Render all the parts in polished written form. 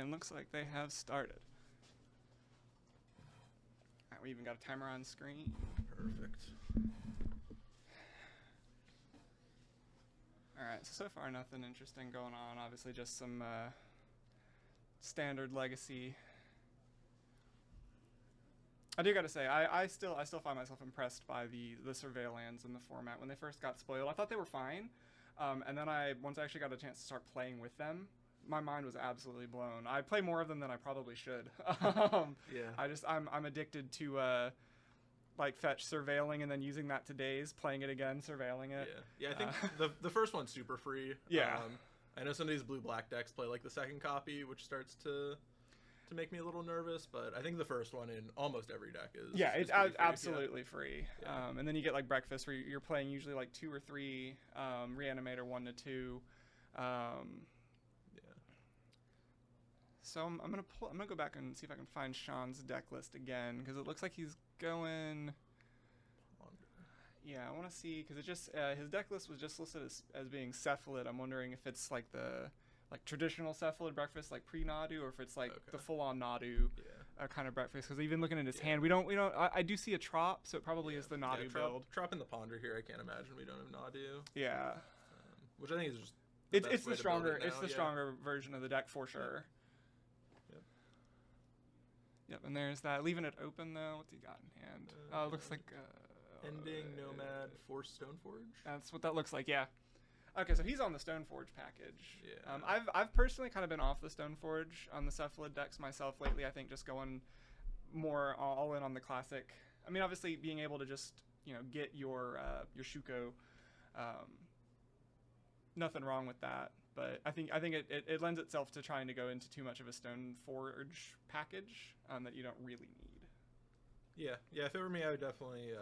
and looks like they have started. All right, we even got a timer on screen. Perfect. All right, so far nothing interesting going on. Obviously, just some standard legacy. I do gotta say, I still find myself impressed by the surveillance in the format. When they first got spoiled, I thought they were fine, and then once I actually got a chance to start playing with them, my mind was absolutely blown. I play more of them than I probably should. Yeah. I'm addicted to like fetch surveilling and then using that to daze, playing it again, surveilling it. Yeah. I think the first one's super free. Yeah. I know some of these blue-black decks play like the second copy, which starts to make me a little nervous, but I think the first one in almost every deck is it's free. absolutely free. Yeah. And then you get like breakfast where you're playing usually like 2 or 3, Reanimator 1 to 2. So I'm gonna go back and see if I can find Sean's deck list again, because it looks like he's going. Yeah, I want to see, because it just his deck list was just listed as being Cephalid. I'm wondering if it's like the traditional Cephalid breakfast, like pre-Nadu, or if it's like the full-on Nadu kind of breakfast. Because even looking at his hand, we don't. I do see a Trop, so it probably is the Nadu build. Trop in the Ponder here. I can't imagine we don't have Nadu. Yeah. Which I think is just. It's the stronger version of the deck for sure. Yep, and there's that. Leaving it open though. What's he got in hand? It looks like. Ending Nomad Force Stoneforge. That's what that looks like. Yeah. Okay, so he's on the Stoneforge package. Yeah. I've personally kind of been off the Stoneforge on the Cephalid decks myself lately. I think just going more all in on the classic. I mean, obviously being able to just get your Shuko, nothing wrong with that. But I think it lends itself to trying to go into too much of a Stoneforge package that you don't really need. Yeah. If it were me, I would definitely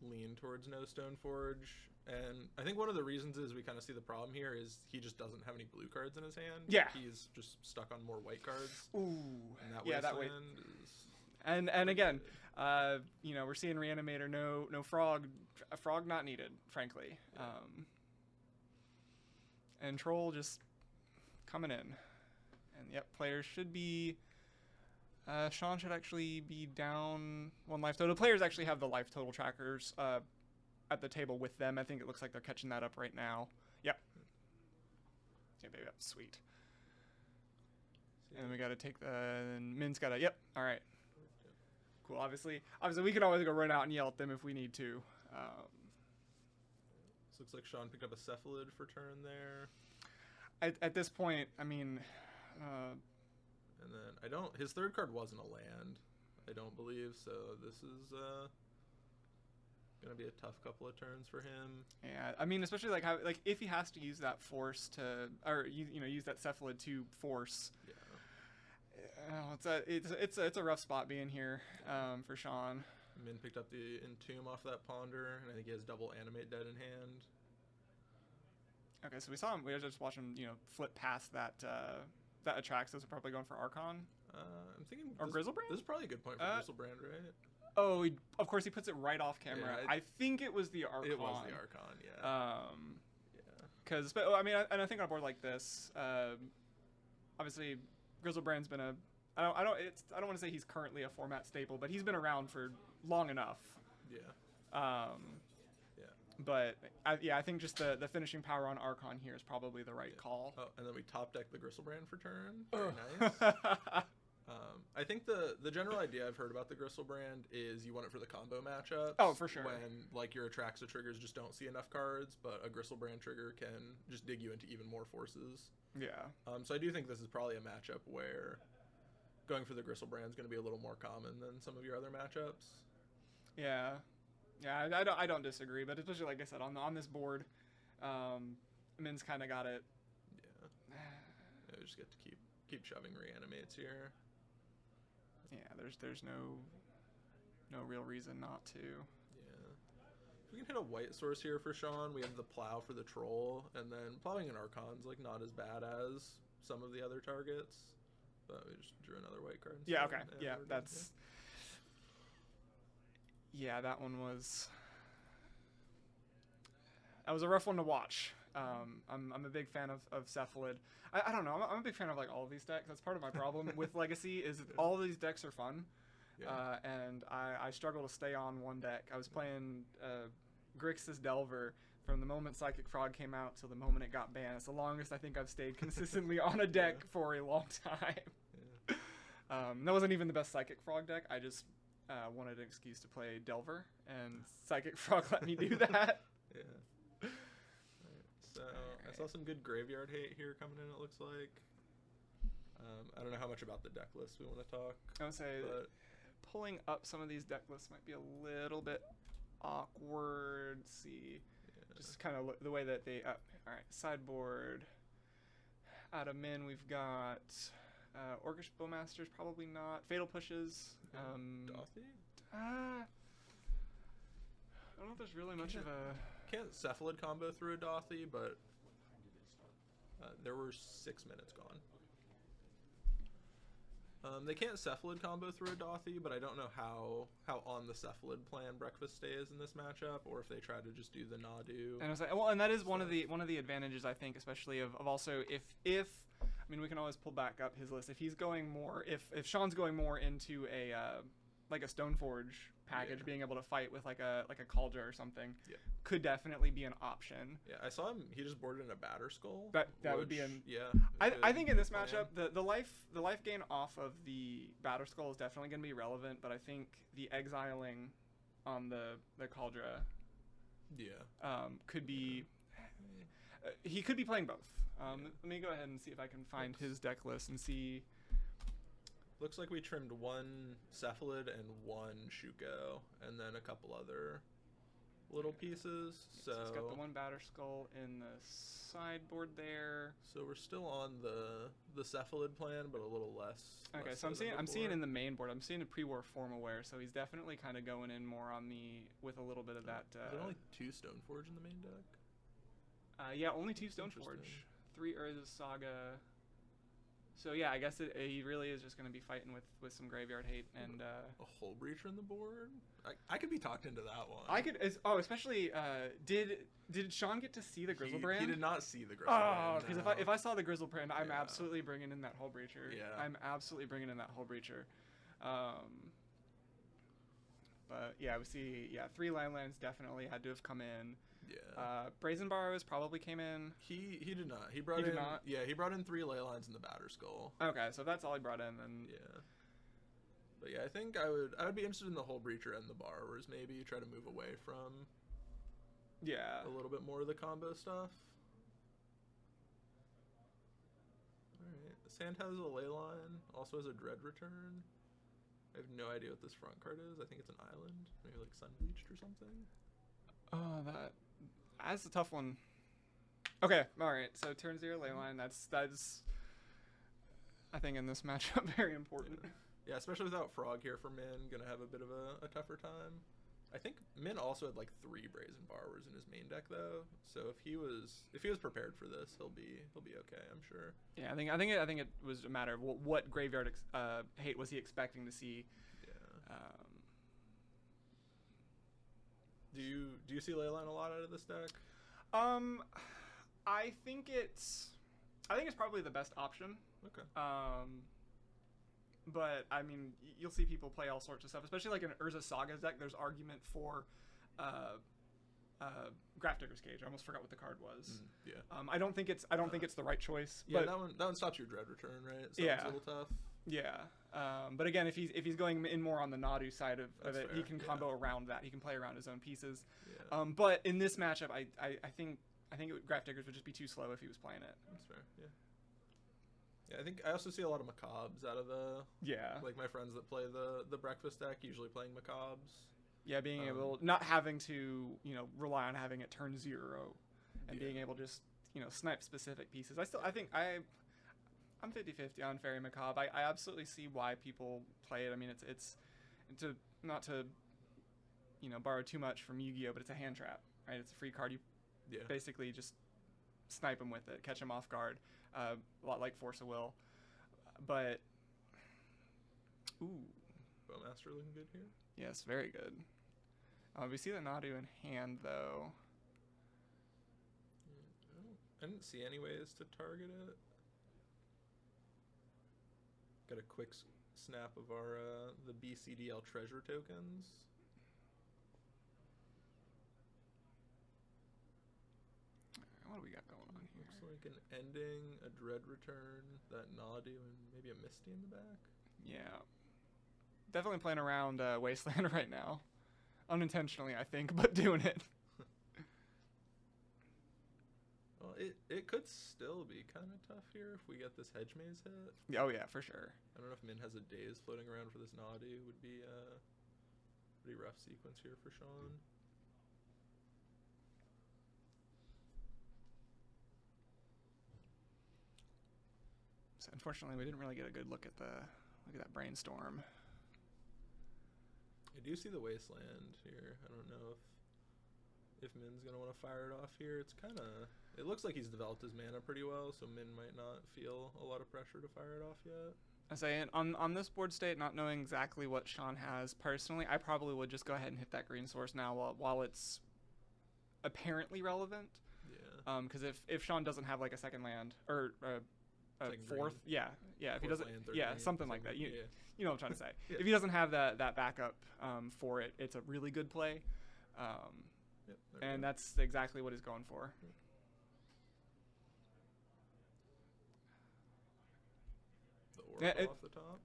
lean towards no Stoneforge. And I think one of the reasons is we kind of see the problem here is he just doesn't have any blue cards in his hand. Yeah. He's just stuck on more white cards. Ooh. And that that way. Is and again, we're seeing Reanimator, no frog, a frog not needed, frankly. Yeah. And Troll just coming in. And yep, players should be. Sean should actually be down 1 life total. The players actually have the life total trackers at the table with them. I think it looks like they're catching that up right now. Yep. Yeah, baby, that's sweet. And we got to take and Min's got to. Yep. All right. Cool. Obviously, we can always go run out and yell at them if we need to. This looks like Sean picked up a Cephalid for turn there. At this point, I mean. And then his third card wasn't a land, I don't believe, so this is gonna be a tough couple of turns for him. Yeah, I mean, especially if he has to use that force to, or use that Cephalid to force. Yeah. It's a rough spot being here for Sean. Min picked up the Entomb off that Ponder, and I think he has double Animate Dead in hand. Okay, so we were just watching flip past that. That attracts us. We're probably going for Archon. I'm thinking. Or Grizzlebrand? This is probably a good point for Grizzlebrand, right? Oh, of course he puts it right off camera. Yeah, I think it was the Archon. It was the Archon, yeah. Because, I mean, and I think on a board like this, obviously, Grizzlebrand's been a. I don't want to say he's currently a format staple, but he's been around for long enough. Yeah. But I think just the finishing power on Archon here is probably the right call. Oh, and then we top deck the Grizzlebrand for turn. Very nice. I think the general idea I've heard about the Grizzlebrand is you want it for the combo matchups. Oh, for sure. When your Atraxa triggers just don't see enough cards, but a Grizzlebrand trigger can just dig you into even more forces. Yeah. So I do think this is probably a matchup where going for the Grizzlebrand is going to be a little more common than some of your other matchups. Yeah. Yeah, I don't disagree, but especially like I said on this board, Min's kind of got it. Yeah, we just get to keep shoving reanimates here. Yeah, there's no real reason not to. Yeah, if we can hit a white source here for Sean, we have the Plow for the Troll, and then plowing an Archon's not as bad as some of the other targets, but we just drew another white card. Yeah. Okay. Yeah, that's. Yeah, that one was. That was a rough one to watch. I'm a big fan of Cephalid. I don't know. I'm a big fan of like all of these decks. That's part of my problem with Legacy is that all of these decks are fun, and I struggle to stay on one deck. I was playing Grixis Delver from the moment Psychic Frog came out till the moment it got banned. It's the longest I think I've stayed consistently on a deck for a long time. That wasn't even the best Psychic Frog deck. I just wanted an excuse to play Delver, and Psychic Frog let me do that. Yeah. So I saw some good graveyard hate here coming in, it looks like. I don't know how much about the deck list we want to talk. I would say pulling up some of these deck lists might be a little bit awkward. Let's see. Just kind of the way that they... all right, sideboard. Out of min, we've got Orcish Bowmasters, probably not. Fatal Pushes. Dothy? I don't know if there's really much of a... Can't Cephalid combo through a Dothy, but there were 6 minutes gone. They can't Cephalid combo through a Dothy, but I don't know how on the Cephalid plan Breakfast stays in this matchup, or if they try to just do the Nadu. And I was like, well, and that is one of the advantages I think, especially of also if I mean we can always pull back up his list if he's going more if Sean's going more into a like a Stoneforge package, being able to fight with like a Cauldron or something, could definitely be an option. Yeah, I saw him. He just boarded in a Batter Skull. That would be an I think in this matchup the life gain off of the Batter Skull is definitely going to be relevant, but I think the exiling on the Cauldron could be he could be playing both. Let me go ahead and see if I can find his deck list and see. Looks like we trimmed 1 Cephalid and 1 Shuko, and then a couple other little pieces. So it's got the 1 Batter Skull in the sideboard there. So we're still on the Cephalid plan, but a little less. Okay, so I'm seeing in the main board. I'm seeing a pre-war form aware, so he's definitely kind of going in more on with a little bit of that. Is there only 2 Stoneforge in the main deck? Yeah, only 2 Stoneforge, 3 Urza's Saga. So yeah, I guess he really is just going to be fighting with some graveyard hate and a Hull Breacher in the board. I could be talked into that one. I could especially did Sean get to see the Grizzlebrand? He did not see the Grizzlebrand. Oh, because if I saw the Grizzlebrand, I'm absolutely bringing in that Hull Breacher. Yeah, I'm absolutely bringing in that Hull Breacher. But yeah, we see 3 landlands definitely had to have come in. Yeah. Brazen Borrows probably came in. He did not. He brought in. Not? Yeah, he brought in 3 ley lines in the Batter Skull. Okay, so if that's all he brought in, then yeah. But yeah, I think I would be interested in the Hull Breacher and the Borrowers. Maybe try to move away from. Yeah. A little bit more of the combo stuff. All right. Sand has a ley line. Also has a Dread Return. I have no idea what this front card is. I think it's an island, maybe like Sunbleached or something. Oh, that's a tough one. Okay, all right. So turn 0 ley line. That's I think in this matchup very important. Yeah, especially without Frog here for Min, gonna have a bit of a tougher time. I think Min also had like 3 Brazen Borrowers in his main deck though. So if he was prepared for this, he'll be okay, I'm sure. Yeah, I think it was a matter of what graveyard hate was he expecting to see. Yeah. Do you see Leyline a lot out of this deck? I think it's probably the best option. Okay. But I mean, you'll see people play all sorts of stuff, especially like in Urza Saga's deck. There's argument for Grafdigger's Cage. I almost forgot what the card was. Yeah. I don't think it's the right choice. Yeah, but that one stops your Dread Return, right? So yeah. It's a little tough. Yeah. But again, if he's going in more on the Nadu side of it, fair. he can combo around that. He can play around his own pieces. Yeah. But in this matchup, I think Grafdiggers would just be too slow if he was playing it. That's fair. Yeah. Yeah, I also see a lot of Macaques out of the like my friends that play the breakfast deck usually playing Macaques. Yeah, being able not having to rely on having it turn 0 and being able to just snipe specific pieces. I'm 50-50 on Fairy Macabre. I absolutely see why people play it. I mean, it's not to borrow too much from Yu-Gi-Oh, but it's a hand trap, right? It's a free card. You basically just snipe them with it, catch them off guard. A lot like Force of Will. But Bowmaster looking good here. Yes, very good. We see the Nadu in hand though. I didn't see any ways to target it. Got a quick snap of our the BCDL treasure tokens. What do we got going on here? Looks like an ending, a dread return, that Nadu, and maybe a Misty in the back. Yeah. Definitely playing around Wasteland right now. Unintentionally, I think, but doing it. Well, it could still be kind of tough here if we get this hedge maze hit. Oh, yeah, for sure. I don't know if Min has a daze floating around for this Nadu. Would be a pretty rough sequence here for Sean. So unfortunately, we didn't really get a good look at that brainstorm. I do see the Wasteland here. I don't know if Min's gonna want to fire it off here. It's kind of, it looks like he's developed his mana pretty well, so Min might not feel a lot of pressure to fire it off yet. I say on this board state, not knowing exactly what Sean has personally, I probably would just go ahead and hit that green source now while it's apparently relevant. Yeah. Because if Sean doesn't have like a second land or fourth, green. yeah, if he Fourth doesn't, land, third yeah, land, something like that. You know what I'm trying to say. Yeah. If he doesn't have that backup for it, it's a really good play. Yep, And that's exactly what he's going for. The Oracle off the top.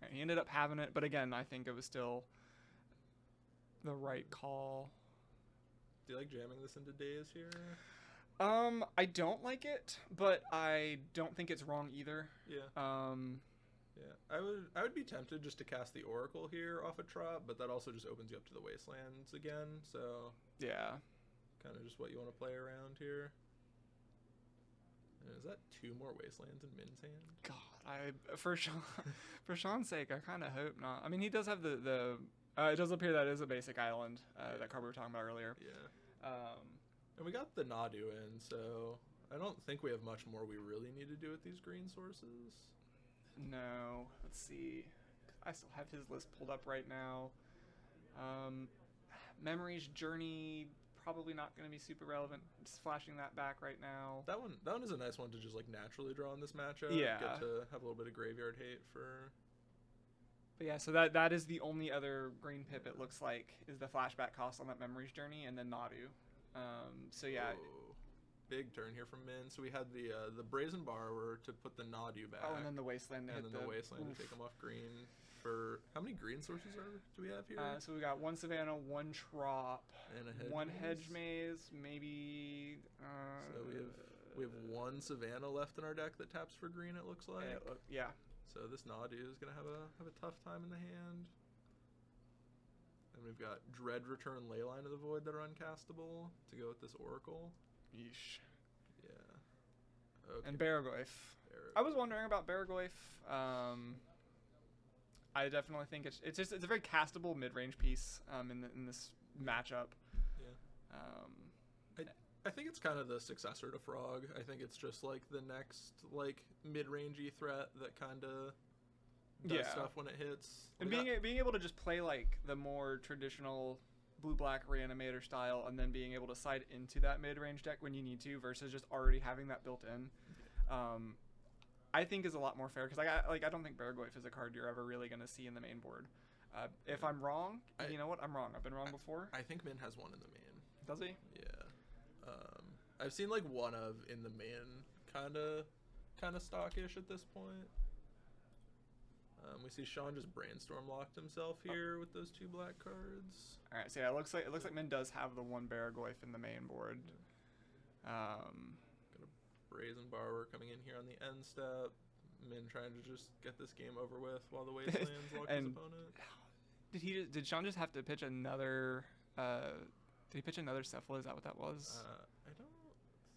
Right, he ended up having it, but again, I think it was still the right call. Do you like jamming this into days here? I don't like it, but I don't think it's wrong either. Yeah. Yeah, I would be tempted just to cast the Oracle here off a trot, but that also just opens you up to the Wastelands again, so yeah, kind of just what you want to play around here. And is that 2 more Wastelands in Min's hand? God, for Sean's sake, I kind of hope not. I mean, he does have the it does appear that is a basic island, that card we were talking about earlier. Yeah. And we got the Nadu in, so I don't think we have much more we really need to do with these green sources. No, let's see. I still have his list pulled up right now. Memories Journey, probably not going to be super relevant. Just flashing that back right now. That one is a nice one to just like naturally draw in this matchup. Yeah. Get to have a little bit of graveyard hate for. But yeah, so that is the only other green pip it looks like is the flashback cost on that Memories Journey, and then Nadu. So yeah. Whoa. Big turn here from Min. So we had the Brazen Borrower to put the Nadu back. Oh, and then the Wasteland. And then the Wasteland to take him off green. For how many green sources do we have here? So we got 1 Savannah, 1 Trop, and a hedge 1 maze. Hedge Maze, maybe. So we have 1 Savannah left in our deck that taps for green. It looks like. Yeah. So this Nadu is gonna have a tough time in the hand. And we've got Dread Return, Leyline of the Void that are uncastable to go with this Oracle. Yeesh. Yeah. Okay. And Barragoyf. I was wondering about Barragoyf. I definitely think it's a very castable mid-range piece in this matchup. Yeah. I think it's kind of the successor to Frog. I think it's just like the next like mid-rangey threat that kind of does stuff when it hits. And being able to just play like the more traditional blue-black Reanimator style, and then being able to side into that mid-range deck when you need to, versus just already having that built in, I think is a lot more fair. Because I don't think Barragoyf is a card you're ever really going to see in the main board. If I'm wrong, you know what? I'm wrong. I've been wrong before. I think Min has one in the main. Does he? Yeah. I've seen like one of in the main kind of stockish at this point. We see Sean just brainstorm locked himself here with those 2 black cards. All right, so yeah, it looks like Min does have the 1 Barragoyf in the main board. Got a Brazen Borrower coming in here on the end step. Min trying to just get this game over with while the Wastelands lock his opponent. Did Sean just have to pitch another? Did he pitch another Cephalid? Is that what that was? I don't.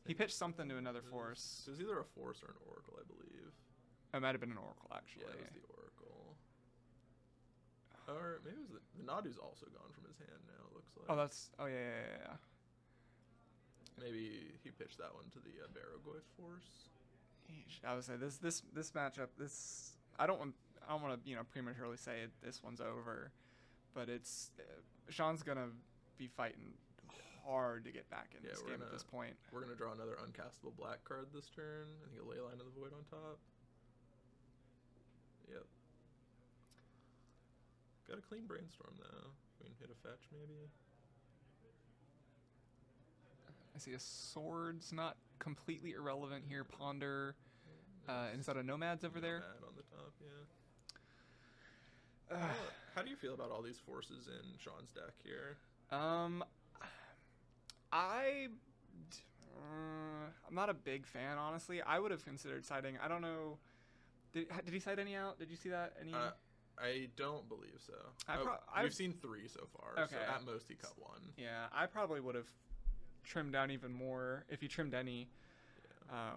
He pitched something to another force. It was either a force or an Oracle, I believe. It might have been an Oracle, actually. Yeah, it was the Oracle. Or maybe it was the Nadu's also gone from his hand now, it looks like. Oh, yeah. Maybe he pitched that one to the Barragoyf force. I would say this matchup, I don't want to prematurely say this one's over, but it's Sean's gonna be fighting hard to get back in Yeah, this game at this point. We're going to draw another uncastable black card this turn. I think a Leyline of the Void on top. Yep. Got a clean Brainstorm, though. We can hit a fetch, maybe. I see a Sword's not completely irrelevant here. Ponder. And is that a Nomads over there? Nomad on the top, yeah. How do you feel about all these forces in Sean's deck here? I'm not a big fan, honestly. I would have considered siding. I don't know. Did he side any out? Did you see that? Any? I don't believe so. We've seen 3 so far. Okay. So at most he cut 1. Yeah, I probably would have trimmed down even more if he trimmed any. Yeah.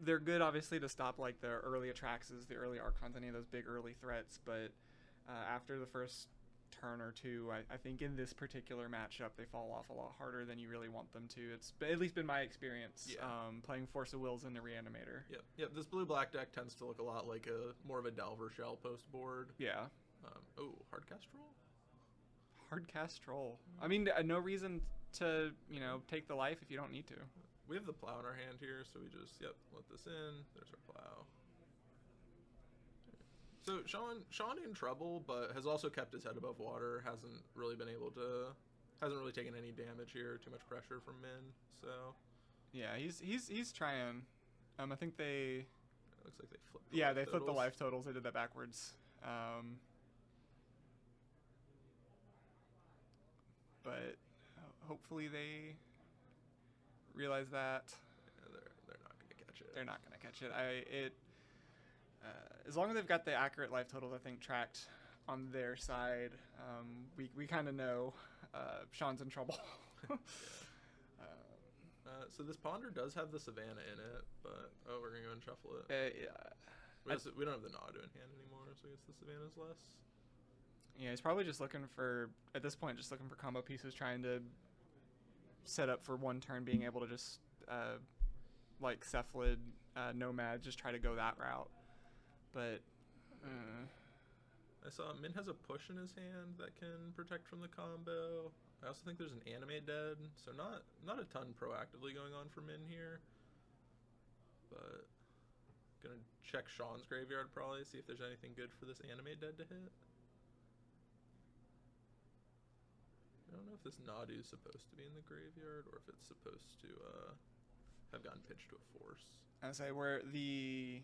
They're good, obviously, to stop like the early Atraxes, the early Archons, any of those big early threats. But after the first turn or two, I think in this particular matchup they fall off a lot harder than you really want them to. It's at least been my experience playing Force of Wills in the Reanimator. Yep. This blue-black deck tends to look a lot like more of a Delver Shell post board. Yeah. Hardcast Troll? Hardcast Troll. I mean, no reason to, take the life if you don't need to. We have the plow in our hand here, so we just, let this in. There's our plow. So Sean in trouble, but has also kept his head above water. Hasn't really taken any damage here. Too much pressure from Min. So yeah, he's trying. I think they. It looks like they flipped. They flipped the life totals. They did that backwards. But hopefully they realize that. Yeah, they're not gonna catch it. They're not gonna catch it. As long as they've got the accurate life totals, I think, tracked on their side, we kind of know Sean's in trouble. So this Ponder does have the Savannah in it, but we're gonna go and shuffle it. We don't have the Nadu in hand anymore, so I guess the Savannah's less. Yeah, he's probably just looking for, at this point, combo pieces, trying to set up for one turn, being able to just, like Cephalid, Nomad, just try to go that route. But, I saw Min has a push in his hand that can protect from the combo. I also think there's an Animate Dead, so not a ton proactively going on for Min here. But gonna check Sean's graveyard probably, see if there's anything good for this Animate Dead to hit. I don't know if this Nadu is supposed to be in the graveyard or if it's supposed to have gotten pitched to a force. I say where the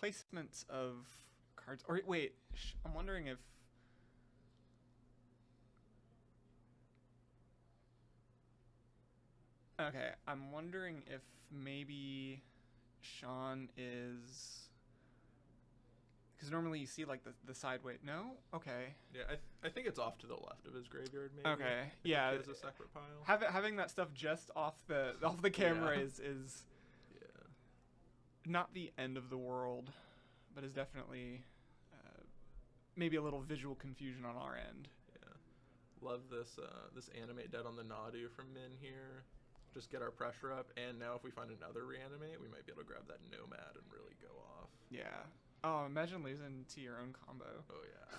placements of cards, or wait, I'm wondering if I'm wondering if maybe Sean is, because normally you see like the sideway. No? Okay. Yeah, I think it's off to the left of his graveyard maybe. Okay. Yeah. He has a separate pile. Having that stuff just off the camera is not the end of the world, but is definitely maybe a little visual confusion on our end. Yeah. Love this Animate Dead on the Nadu from Min here. Just get our pressure up, and now if we find another Reanimate, we might be able to grab that Nomad and really go off. Yeah. Oh, imagine losing to your own combo. Oh, yeah.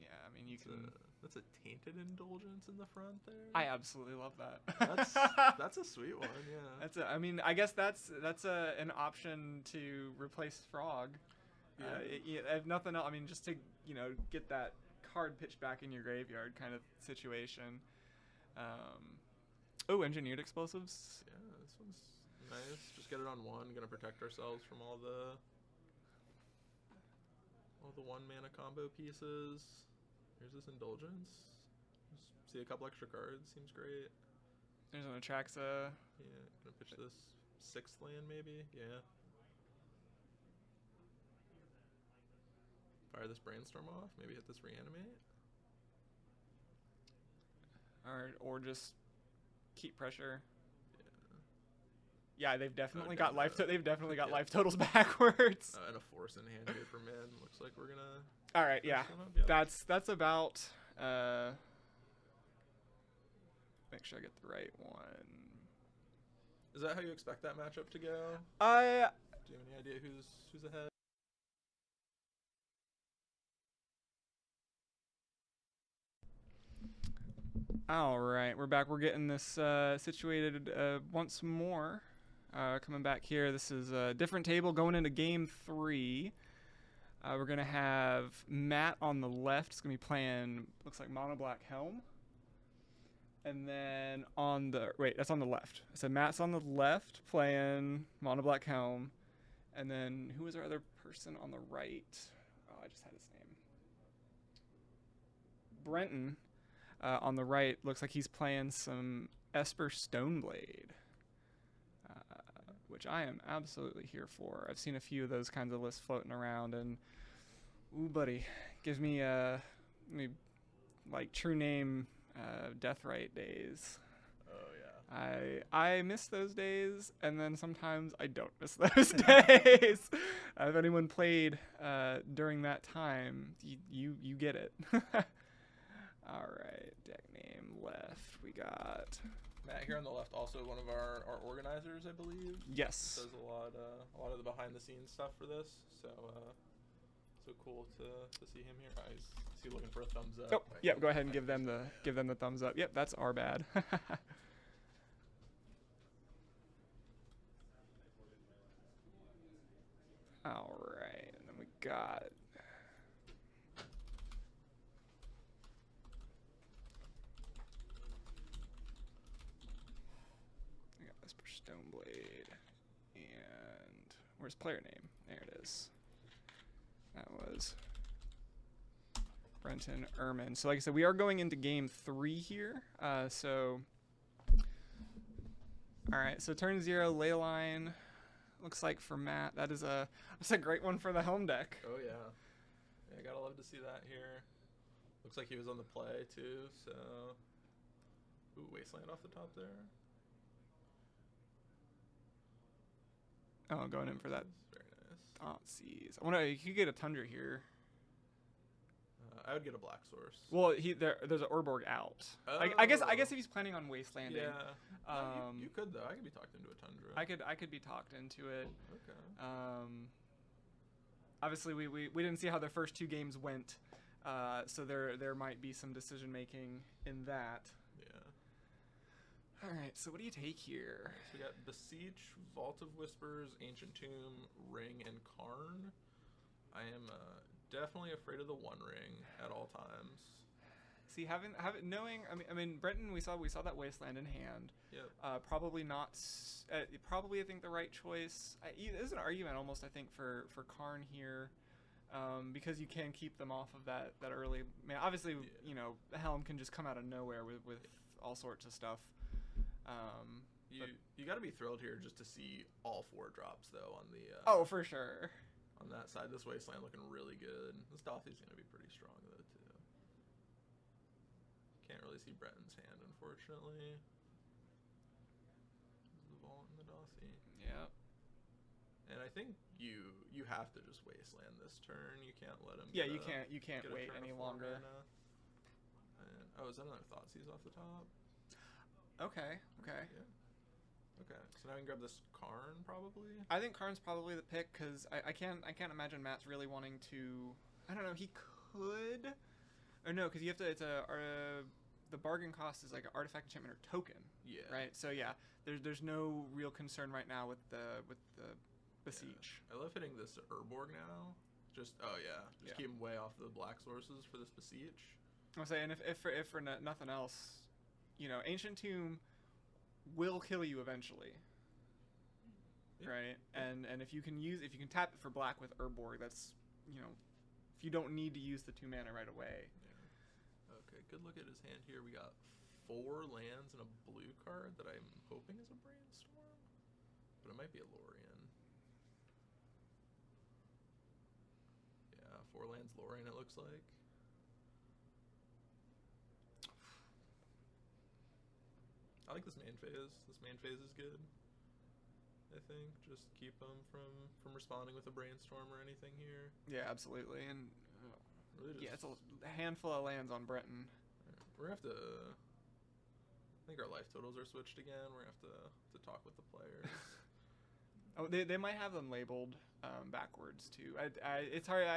Yeah, I mean, you can... That's a Tainted Indulgence in the front there. I absolutely love that. That's a sweet one, yeah. I mean, I guess that's an option to replace Frog. Yeah. If nothing else, I mean, just to, get that card pitched back in your graveyard kind of situation. Engineered Explosives. Yeah, this one's nice. Just get it on one. Gonna protect ourselves from all the 1-mana combo pieces. Here's this Indulgence. Just see a couple extra cards. Seems great. There's an Atraxa. Yeah, gonna pitch this 6th land maybe. Yeah. Fire this Brainstorm off. Maybe hit this Reanimate. Or just keep pressure. Yeah, they've definitely got life. They've definitely got life totals backwards. And a force in hand here for Min. Looks like we're gonna. All right, yeah. That's about. Make sure I get the right one. Is that how you expect that matchup to go? Do you have any idea who's ahead? All right, we're back. We're getting this situated once more. Coming back here, this is a different table going into game 3. We're going to have Matt on the left. It's going to be playing, looks like Mono Black Helm. And then on the, wait, that's on the left. So Matt's on the left playing Mono Black Helm. And then who was our other person on the right? Oh, I just had his name. Brenton. On the right, looks like he's playing some Esper Stoneblade, which I am absolutely here for. I've seen a few of those kinds of lists floating around, and ooh, buddy, gives me like true name Deathrite days. Oh yeah. I miss those days, and then sometimes I don't miss those days. If anyone played during that time, you get it. All right, deck name left. We got Matt here on the left, also one of our organizers, I believe. Yes. Does a lot of the behind the scenes stuff for this. So cool to see him here. Is he looking for a thumbs up? Oh, yep. Go ahead and give them the thumbs up. Yep, that's our bad. All right, and then we got. Stoneblade, and where's player name? There it is. That was Brenton Ehrman. So like I said, we are going into game 3 here. All right, so turn 0, Leyline. Looks like for Matt, that's a great one for the Helm deck. Oh yeah. Yeah, gotta love to see that here. Looks like he was on the play too, so ooh, Wasteland off the top there. Oh, going in for that. Very nice. Thoughtseize. I wonder, you could get a Tundra here. I would get a Black Source. Well, there's an Urborg out. Oh. I guess if he's planning on Wastelanding. Yeah. You could though. I could be talked into a Tundra. I could be talked into it. Okay. Obviously, we didn't see how the first 2 games went, so there might be some decision making in that. Yeah. All right. So what do you take here? So we got Beseech, Vault of Whispers, Ancient Tomb, Ring, and Karn. I am definitely afraid of the One Ring at all times. See, knowing, I mean, Brenton, we saw that Wasteland in hand. Yep. Probably not. Probably, I think the right choice. There's an argument almost, I think, for Karn here, because you can keep them off of that early. I mean, obviously, you know, Helm can just come out of nowhere with all sorts of stuff. You got to be thrilled here just to see all 4 drops though on the. Oh, for sure. On that side, this Wasteland looking really good. This Dothy's gonna be pretty strong though too. Can't really see Bretton's hand, unfortunately. The Vault and the Dothy. Yeah. And I think you have to just Wasteland this turn. You can't let him. Yeah, you can't wait any longer. And, oh, is that another Thoughtseize off the top? Okay. Yeah. Okay, so now we can grab this Karn probably. I think Karn's probably the pick because I can't imagine Matt's really wanting to. I don't know. He could, or no, because you have to. It's the bargain cost is like an artifact, enchantment, or token. Yeah. Right. So yeah, there's no real concern right now with the Beseech. Yeah. I love hitting this Urborg now. Just keep him way off the black sources for this Beseech. I'll say, and if for nothing else, you know, Ancient Tomb will kill you eventually. Yeah. Right? And if you can tap it for black with Urborg, that's, you know, if you don't need to use the 2 mana right away. Yeah. Okay, good look at his hand here. We got 4 lands and a blue card that I'm hoping is a Brainstorm, but it might be a Lorien. Yeah, 4 lands Lorien it looks like. I like this main phase. This main phase is good. I think just keep them from responding with a Brainstorm or anything here. Yeah, absolutely. And really it's a handful of lands on Brenton. We're gonna have to. I think our life totals are switched again. We're gonna have to talk with the players. Oh, they might have them labeled backwards too. It's hard.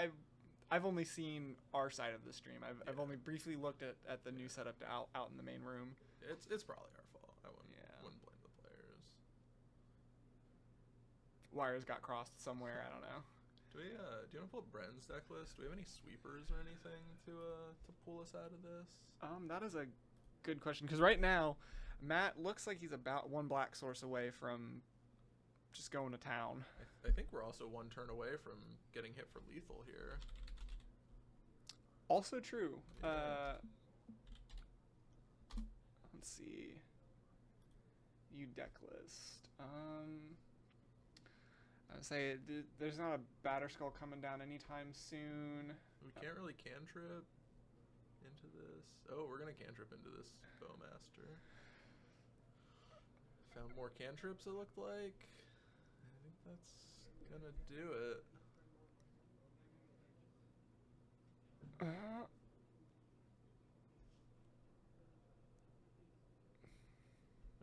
I've only seen our side of the stream. I've only briefly looked at the new setup out in the main room. It's probably our fault. I wouldn't blame the players. Wires got crossed somewhere. I don't know. Do you want to pull up Bren's deck list? Do we have any sweepers or anything to pull us out of this? That is a good question, because right now Matt looks like he's about one black source away from just going to town. I think we're also one turn away from getting hit for lethal here. Also true. Yeah. Let's see. You deck list. I would say there's not a Batterskull coming down anytime soon. We can't really cantrip into this. Oh, we're gonna cantrip into this Bowmaster. Found more cantrips, it looked like. I think that's gonna do it.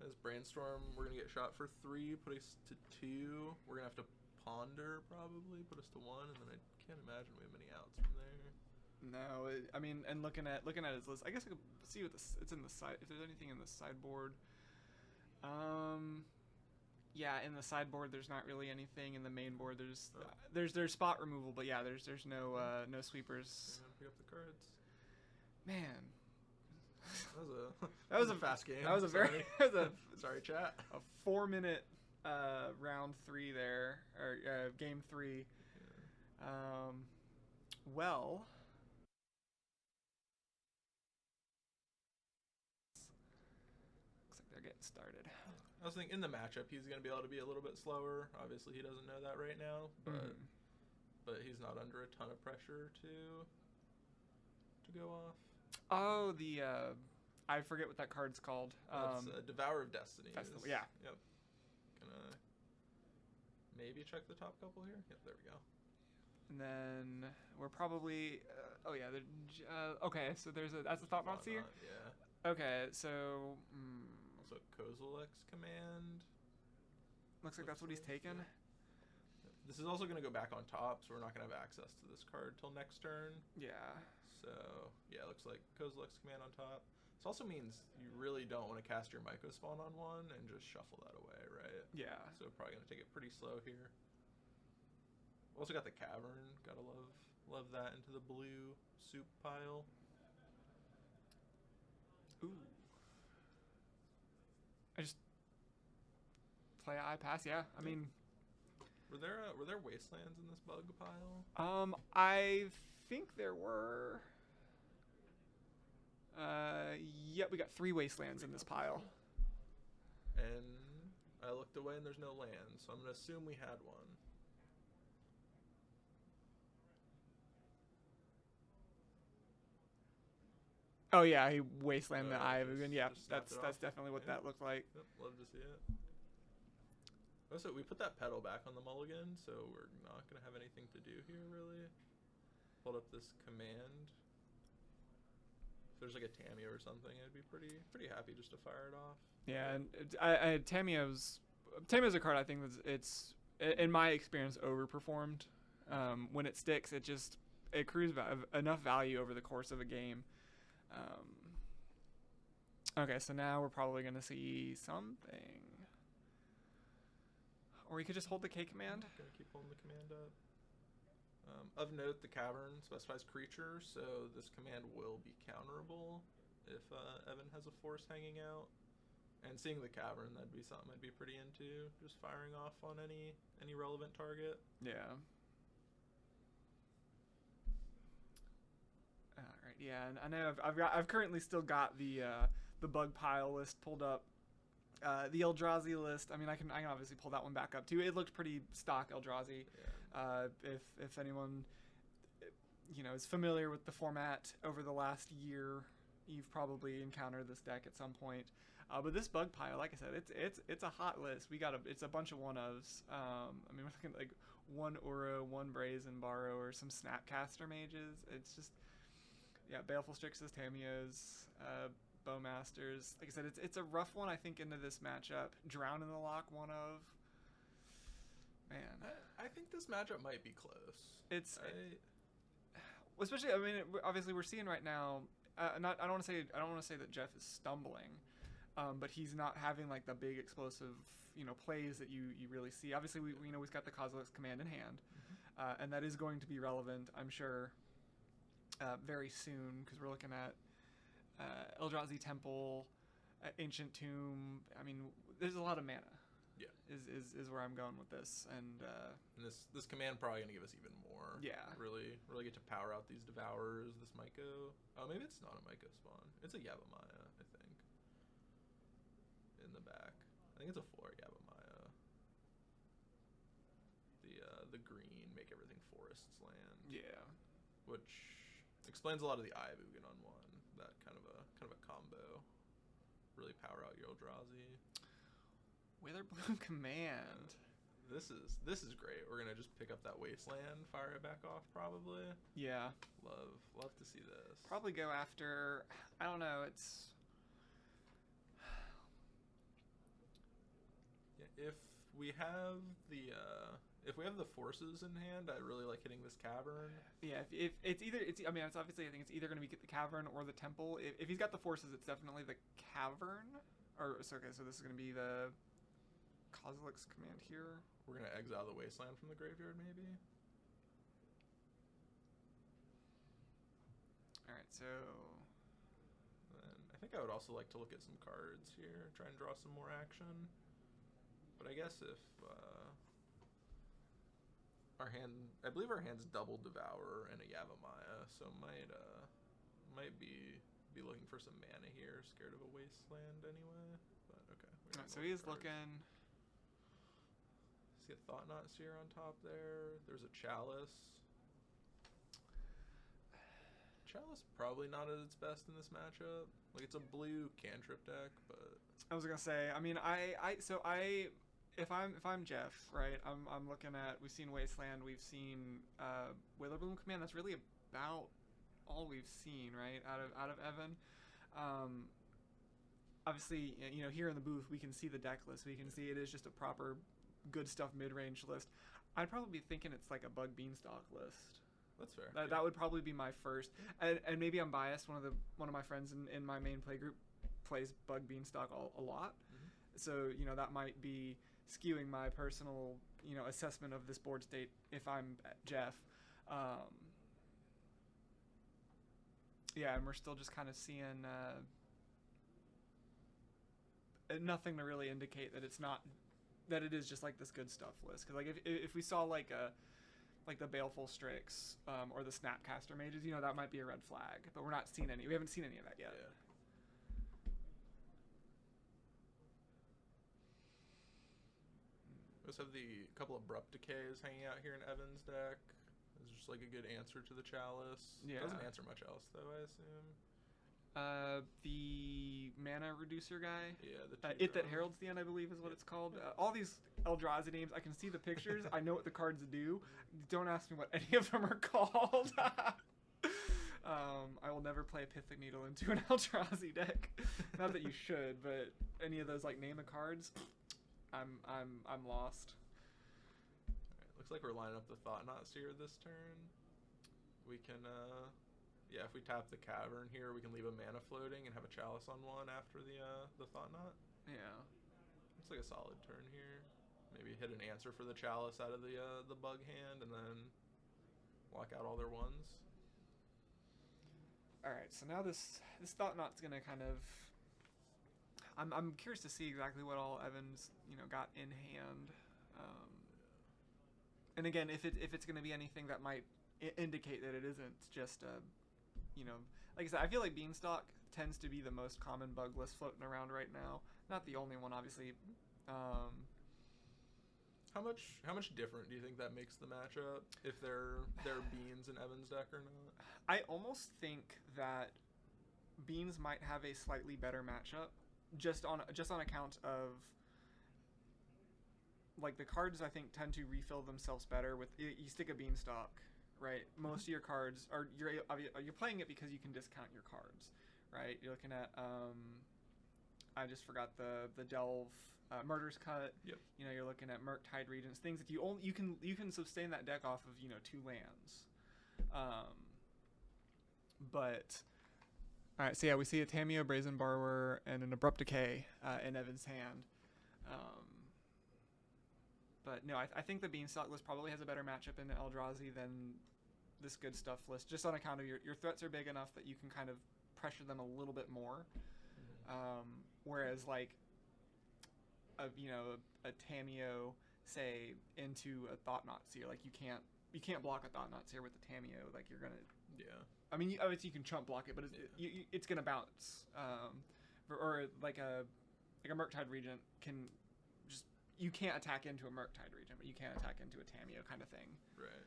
As Brainstorm, we're gonna get shot for 3, put us to 2. We're gonna have to ponder probably, put us to 1, and then I can't imagine we have many outs from there. No, I mean, and looking at his list, I guess I could see what it's in the side. If there's anything in the sideboard. Yeah, in the sideboard there's not really anything. In the main board there's spot removal, but yeah, there's no sweepers. Pick up the cards. Man, that was a fast game. That was a sorry. very sorry, chat. A 4-minute round 3 there, or game 3. Yeah. Well. They're getting started. I was thinking in the matchup he's going to be able to be a little bit slower. Obviously he doesn't know that right now, but he's not under a ton of pressure to go off. Oh, I forget what that card's called. That's Devourer of Destiny. Yeah. Yep. Gonna maybe check the top couple here. Yep, there we go. And then we're probably okay. So that's a Thought-Knot Seer. Yeah. Okay, so. Also, Kozilek's Command. Looks like that's what he's taken. This is also going to go back on top, so we're not going to have access to this card till next turn. Yeah. So, yeah, it looks like Kozilek's Command on top. This also means you really don't want to cast your Myocspawn on 1 and just shuffle that away, right? Yeah. So probably going to take it pretty slow here. Also got the Cavern. Gotta love that into the blue soup pile. Ooh. I just play I pass, yeah. I mean, were there wastelands in this bug pile? I think there were. Yep, we got 3 wastelands in this pile. And I looked away and there's no land, so I'm gonna assume we had one. Oh yeah, he wasteland the Eye of Ugin. Yeah, that's definitely what that looked like. Yep, love to see it. Also, we put that pedal back on the mulligan, so we're not gonna have anything to do here really. Hold up this command. If there's like a Tamiyo or something, I'd be pretty happy just to fire it off. Yeah, and Tamiyo's a card I think it's in my experience overperformed. When it sticks, it accrues enough value over the course of a game. Okay, so now we're probably going to see something. Or we could just hold the K command. Gonna keep holding the command up. Of note, the Cavern specifies creature, so this command will be counterable if Evan has a force hanging out. And seeing the Cavern, that'd be something I'd be pretty into. Just firing off on any relevant target. Yeah. Alright, yeah, and I know I've currently still got the bug pile list pulled up. The Eldrazi list, I mean, I can obviously pull that one back up too. It looked pretty stock Eldrazi. Yeah. If anyone is familiar with the format over the last year, you've probably encountered this deck at some point. But this bug pile, like I said, it's a hot list. It's a bunch of one-ofs. I mean, we're looking at like 1 Uro, 1 Brazen Borrower, some Snapcaster Mages. It's just, yeah, Baleful Strixes, Tamiyos, Bowmasters. Like I said, it's a rough one, I think, into this matchup. Drown in the Lock, one of. Man. I think this matchup might be close. Well, especially, I mean, obviously we're seeing right now. I don't want to say that Jeff is stumbling, but he's not having like the big explosive, plays that you really see. Obviously, we've got the Kozilek's command in hand, and that is going to be relevant, I'm sure, very soon, because we're looking at Eldrazi Temple, Ancient Tomb. I mean, there's a lot of mana. Yeah, is where I'm going with this, and this command probably gonna give us even more. Yeah, really get to power out these Devourers. This Myco. Oh, maybe it's not a Myocspawn. It's a Yavimaya, I think. In the back, I think it's a 4 Yavimaya. The green make everything forests land. Yeah, which explains a lot of the Ivugin on one. That kind of a combo. Really power out your Eldrazi. Witherbloom command. This is great. We're gonna just pick up that wasteland, fire it back off, probably. Yeah. Love to see this. Probably go after. I don't know. It's. Yeah, if we have the forces in hand, I really like hitting this cavern. Yeah, if it's either I mean, it's obviously, I think it's either going to be the cavern or the temple. If he's got the forces, it's definitely the cavern. So this is going to be the Kozilek's command here. We're going to exile the wasteland from the graveyard, maybe. All right, so. And I think I would also like to look at some cards here, try and draw some more action. But I guess if I believe our hand's double Devourer and a Yavimaya, so might be looking for some mana here. Scared of a wasteland anyway, but okay. Right, so he is looking. See a Thought-Knot Seer on top there. There's a Chalice. Chalice probably not at its best in this matchup. Like, it's a blue cantrip deck, but I was gonna say. I mean, if I'm Jeff, right? I'm looking at. We've seen Wasteland. We've seen Witherbloom command. That's really about all we've seen, right? Out of Evan. Obviously, here in the booth, we can see the deck list. We can see it is just a proper Goodstuff mid-range list. I'd probably be thinking it's like a Bug Beanstalk list. That's fair. That would probably be my first. And maybe I'm biased. One of my friends in my main play group plays Bug Beanstalk a lot. Mm-hmm. So that might be skewing my personal assessment of this board state if I'm Jeff. Yeah, and we're still just kind of seeing nothing to really indicate that it's not, that it is just like this Goodstuff list. Because like if we saw like the Baleful Strix or the Snapcaster Mages, that might be a red flag. But we're not seeing any. We haven't seen any of that yet. Yeah. We also have the couple of Abrupt Decays hanging out here in Evan's deck. It's just like a good answer to the Chalice. Yeah. Doesn't answer much else though, I assume. The mana reducer guy. Yeah, It That Heralds the End, I believe, is what it's called. All these Eldrazi names, I can see the pictures. I know what the cards do. Don't ask me what any of them are called. I will never play a Pithing Needle into an Eldrazi deck. Not that you should, but any of those like name of cards, I'm lost. Alright, looks like we're lining up the Thought-Knot Seer this turn. We can yeah, if we tap the cavern here, we can leave a mana floating and have a Chalice on one after the Thought-Knot. Yeah. Looks like a solid turn here. Maybe hit an answer for the Chalice out of the bug hand and then lock out all their ones. Alright, so now this Thought-Knot's gonna kind of, I'm curious to see exactly what all Evans got in hand. And again, if it's gonna be anything that might indicate that it isn't just a, like I said, I feel like Beanstalk tends to be the most common bug list floating around right now. Not the only one, obviously. How much different do you think that makes the matchup if they're Beans in Evan's deck or not? I almost think that Beans might have a slightly better matchup, just on account of like the cards. I think tend to refill themselves better with you stick a Beanstalk. Right, most of your cards are you're playing it because you can discount your cards, right? You're looking at I just forgot the Delve Murder's Cut. Yep. You're looking at Murktide Regents, things that you can sustain that deck off of 2 lands. But all right, so yeah, we see a Tamiyo Brazen Borrower and an Abrupt Decay in Evan's hand. But no, I think the Beanstalk list probably has a better matchup in Eldrazi than this Goodstuff list, just on account of your threats are big enough that you can kind of pressure them a little bit more. Whereas like a Tamiyo, say, into a Thought-Knot Seer, like you can't block a Thought-Knot Seer with the Tamiyo. Like you're gonna. Yeah. I mean, obviously you can chump block it, but it's gonna bounce. Or like a Murktide Regent can just, you can't attack into a Murktide Regent, but you can attack into a Tamiyo kind of thing. Right.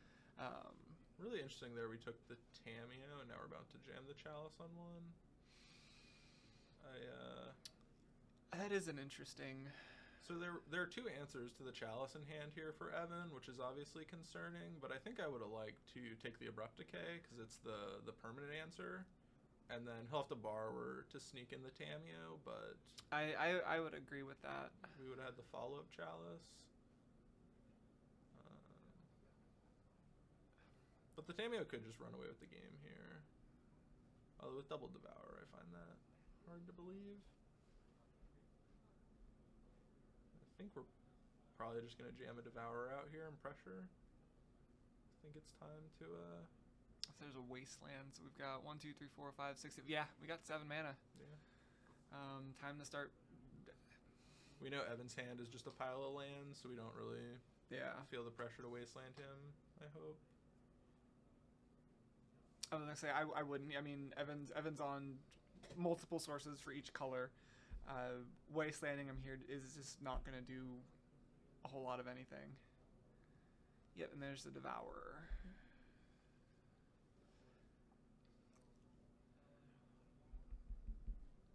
Really interesting there. We took the Tamiyo, and now we're about to jam the Chalice on one. That is an interesting. So there are two answers to the Chalice in hand here for Evan, which is obviously concerning, but I think I would have liked to take the Abrupt Decay because it's the permanent answer, and then he'll have to Borrower to sneak in the Tamiyo, but I would agree with that. We would have had the follow-up Chalice. But the Tamiyo could just run away with the game here. Although with double Devour, I find that hard to believe. I think we're probably just going to jam a Devourer out here and pressure. I think it's time to... So there's a Wasteland, so we've got 1, 2, 3, 4, 5, 6... Yeah, we got 7 mana. Yeah. Time to start... We know Evan's hand is just a pile of lands, so we don't really feel the pressure to Wasteland him, I hope. I was going to say, I wouldn't. I mean, Evan's on multiple sources for each color. Wastelanding him here is just not going to do a whole lot of anything. Yep, and there's the Devourer.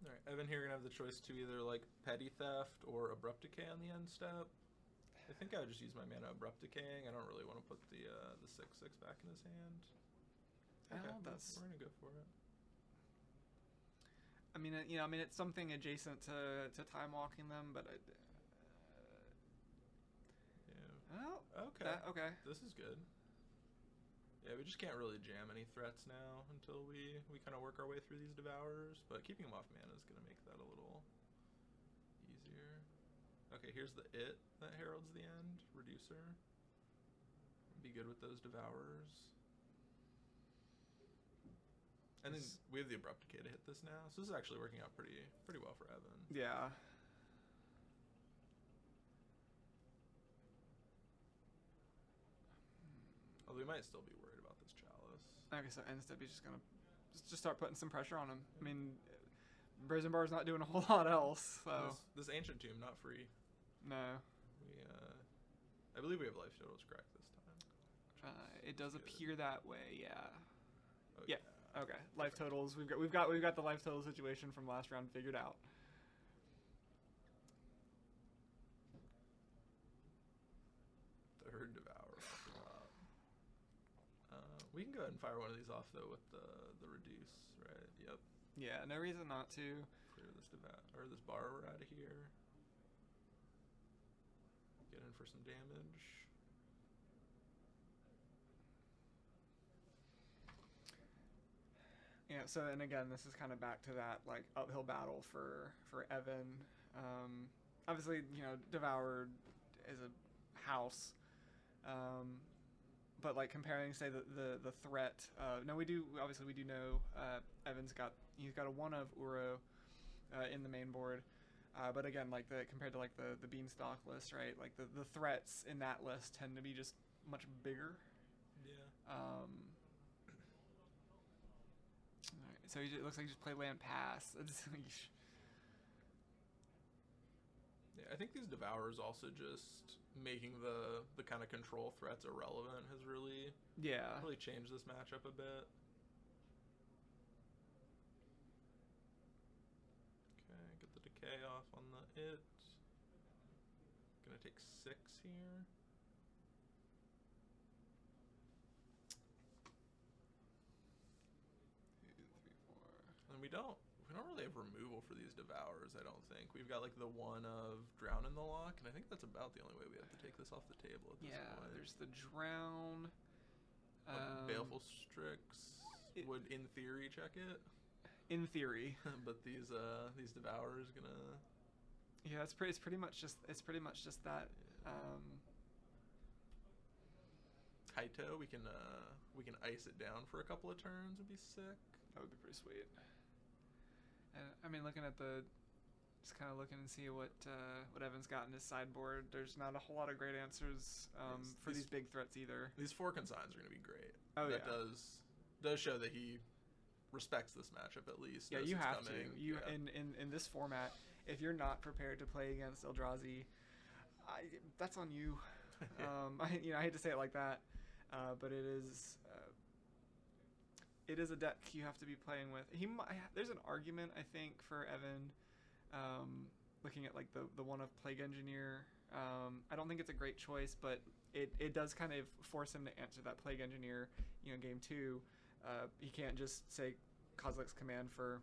Alright, Evan here going to have the choice to either like Petty Theft or Abrupt Decay on the end step. I think I would just use my mana Abrupt Decaying. I don't really want to put the 6/6 back in his hand. Okay, Well, we're going to go for it. I mean, it's something adjacent to time walking them, but Yeah. oh, Okay. okay. This is good. Yeah, we just can't really jam any threats now until we kind of work our way through these Devourers, but keeping them off mana is going to make that a little easier. Okay, here's the It that heralds the end, Reducer. Be good with those Devourers. And then we have the Abrupt Decay to hit this now, so this is actually working out pretty well for Evan. Yeah. Although we might still be worried about this Chalice. Okay, so instead he's just gonna just start putting some pressure on him. I mean, Brazen Bar's not doing a whole lot else. So this Ancient Tomb not free. No. I believe we have life totals correct this time. It does appear that way. Yeah. Oh, yeah. Okay. Life totals. We've got the life total situation from last round figured out. Third Devourer off the top. We can go ahead and fire one of these off though with the reduce, right? Yep. Yeah. No reason not to. Clear this this Borrower out of here. Get in for some damage. Yeah, so, and again, this is kind of back to that, like, uphill battle for Evan. Obviously, Devoured is a house. But, like, comparing, say, the threat, we do know Evan's he's got a 1 of Uro in the main board. But again, like, compared to, like, the Beanstalk list, right? Like, the threats in that list tend to be just much bigger. Yeah. So it looks like you just play land pass. Yeah, I think these Devourers also just making the kind of control threats irrelevant has really changed this matchup a bit. Okay, get the Decay off on the It. Gonna take 6 here. We don't really have removal for these Devourers, I don't think. We've got like the 1 of Drown in the Lock, and I think that's about the only way we have to take this off the table at this point. There's the Drown. Baleful Strix. would in theory check it. In theory. But these Devourers gonna. Yeah, it's pretty much just that. Kaito, we can ice it down for a couple of turns. Would be sick. That would be pretty sweet. And I mean, just kind of looking and see what Evan's got in his sideboard. There's not a whole lot of great answers for these big threats either. These 4 consigns are going to be great. Oh, that does show that he respects this matchup at least. Yeah, you have to. In this format, if you're not prepared to play against Eldrazi, that's on you. I hate to say it like that, but it is a deck you have to be playing with. There's an argument, I think, for Evan, looking at like the one of Plague Engineer. I don't think it's a great choice, but it does kind of force him to answer that Plague Engineer, game 2. He can't just say Kozilek's Command for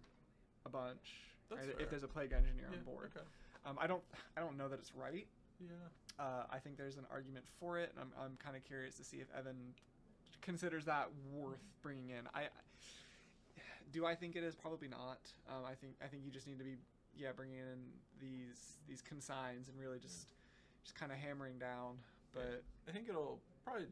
a bunch, right? If there's a Plague Engineer on board. Okay. I don't know that it's right. Yeah. I think there's an argument for it, and I'm kind of curious to see if Evan considers that worth bringing in. I think it is? Probably not. I think you just need to be bringing in these consigns and really just kind of hammering down. But I think it'll probably,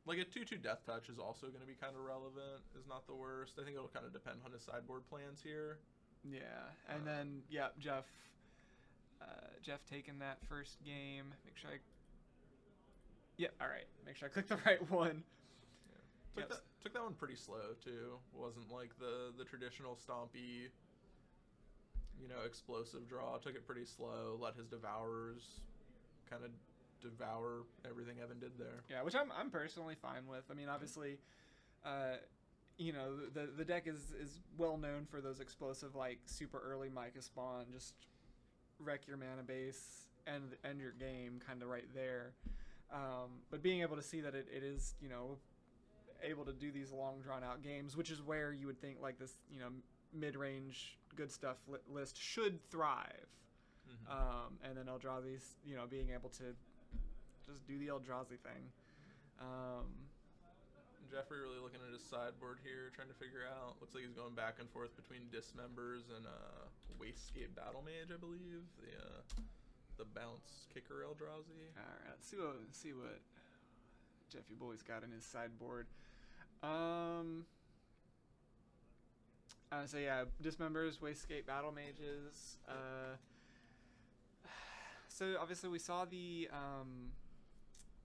like, a 2/2 Death Touch is also going to be kind of relevant. Is not the worst. I think it'll kind of depend on his sideboard plans here. Yeah, and then Jeff taking that first game. Make sure I click the right one. Yeah. Took that one pretty slow too. Wasn't like the traditional stompy, explosive draw. Took it pretty slow. Let his Devourers kind of devour everything Evan did there. Yeah, which I'm personally fine with. I mean, obviously, the deck is well known for those explosive, like, super early Myocspawn, just wreck your mana base and end your game kind of right there. But being able to see that it is, able to do these long drawn out games, which is where you would think like this, mid-range good stuff list should thrive. Mm-hmm. And then Eldrazi's, being able to just do the Eldrazi thing. Jeffrey really looking at his sideboard here, trying to figure out. Looks like he's going back and forth between Dismembers and Wastegate Battle Mage, I believe. The bounce kicker Eldrazi. All right, let's see what Jeffy Boy's got in his sideboard. So yeah, Dismembers, Wastegate Battle Mages. So obviously we saw the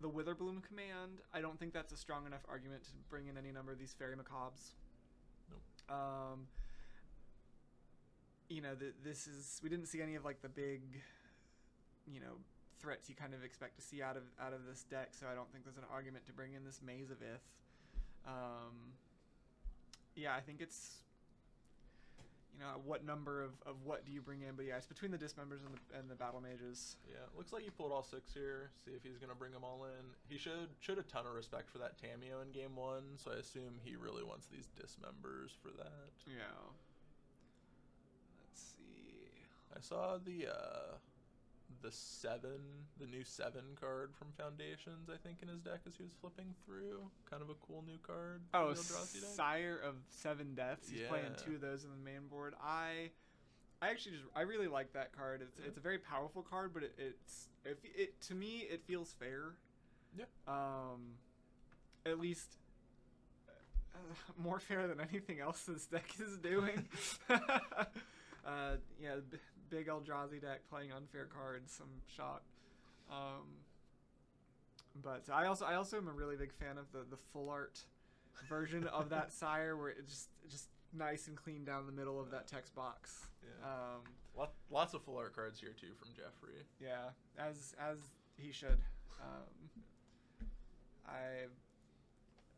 Witherbloom command. I don't think that's a strong enough argument to bring in any number of these Fairy Macabres. Nope. We didn't see any of like the big, threats you kind of expect to see out of this deck. So I don't think there's an argument to bring in this Maze of Ith. I think it's, what number of what do you bring in? But yeah, it's between the Dismembers and the Battle Mages. Yeah, looks like he pulled all 6 here. See if he's gonna bring them all in. He showed a ton of respect for that Tamiyo in game 1, so I assume he really wants these Dismembers for that. Yeah. Let's see. I saw the new 7 card from Foundations, I think, in his deck as he was flipping through. Kind of a cool new card. Oh, Sire of 7 Deaths. He's playing 2 of those in the main board. I really like that card. It's a very powerful card, but it to me it feels fair. Yeah. At least more fair than anything else this deck is doing. Big Eldrazi deck playing unfair cards. I'm shocked. But I also am a really big fan of the full art version of that Sire, where it's just nice and clean down the middle of that text box. Yeah. Lots of full art cards here too from Jeffrey. Yeah, as he should.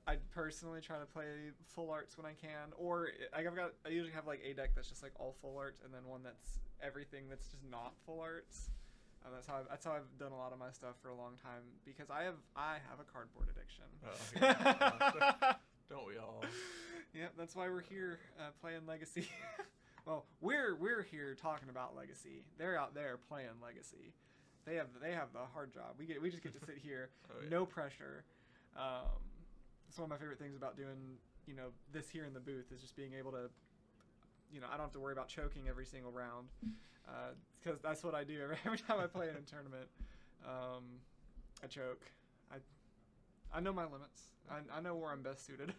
I personally try to play full arts when I can, or I usually have like a deck that's just like all full art, and then one that's everything that's just not full arts. That's how I've done a lot of my stuff for a long time, because I have a cardboard addiction. Oh, yeah. Don't we all? Yep, that's why we're here playing Legacy. Well, we're here talking about Legacy. They're out there playing Legacy. They have the hard job. We just get to sit here, no pressure. It's one of my favorite things about doing you know, this here in the booth is just being able to, you know, I don't have to worry about choking every single round, because that's what I do every time I play in a tournament. I choke. I know my limits. I know where I'm best suited.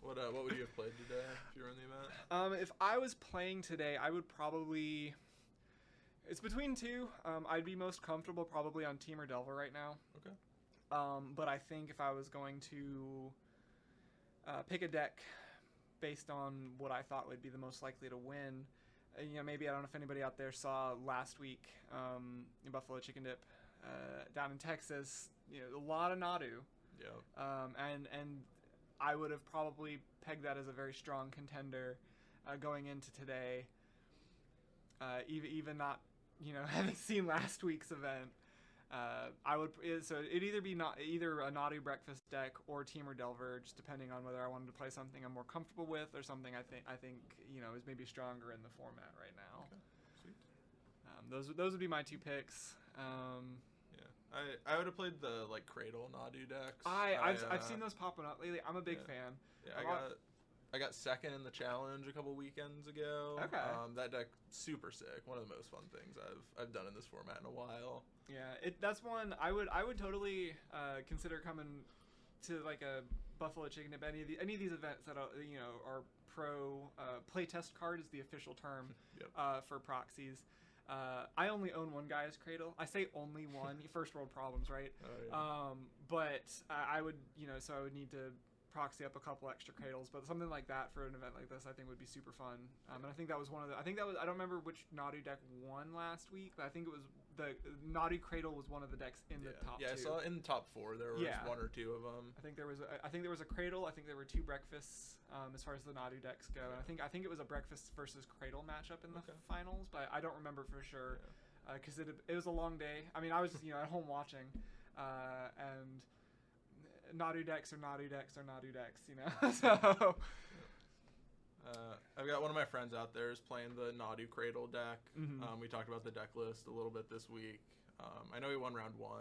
What would you have played today if you were in the event? If I was playing today, I would probably. It's between two. I'd be most comfortable probably on Team or Delver right now. Okay. But I think if I was going to pick a deck based on what I thought would be the most likely to win, you know, maybe I don't know if anybody out there saw last week in Buffalo Chicken Dip down in Texas. You know, a lot of Nadu. Yeah. And I would have probably pegged that as a very strong contender going into today. Even not, you know, having seen last week's event, I would so it'd either be either a Nadu breakfast deck or Team or Delver, just depending on whether I wanted to play something I'm more comfortable with or something I think you know is maybe stronger in the format right now. Okay. Sweet. Those would be my two picks. I would have played the like Cradle Nadu decks. I've seen those popping up lately. I'm a big fan. Yeah, I got second in the challenge a couple weekends ago. Okay. That deck super sick. One of the most fun things I've done in this format in a while. Yeah, that's one I would totally consider coming to like a Buffalo Chicken Dip, any of these events that are, you know, are pro playtest card is the official term for proxies. I only own one guy's Cradle. I say only one. First world problems, right? Oh, yeah. But I would, you know, so I would need to proxy up a couple extra Cradles, but something like that for an event like this I think would be super fun. And I think that was I don't remember which Nadu deck won last week, but I think it was the Nadu Cradle was one of the decks in the top two. Yeah, I saw in the top 4 there was one or two of them. I think there was a Cradle. I think there were 2 breakfasts as far as the Nadu decks go. And I think it was a breakfast versus Cradle matchup in the finals, but I don't remember for sure because it was a long day. I mean, I was you know at home watching, and Nadu decks are Nadu decks are Nadu decks, you know. So I've got one of my friends out there is playing the Nadu Cradle deck. Mm-hmm. We talked about the deck list a little bit this week. I know he won round 1,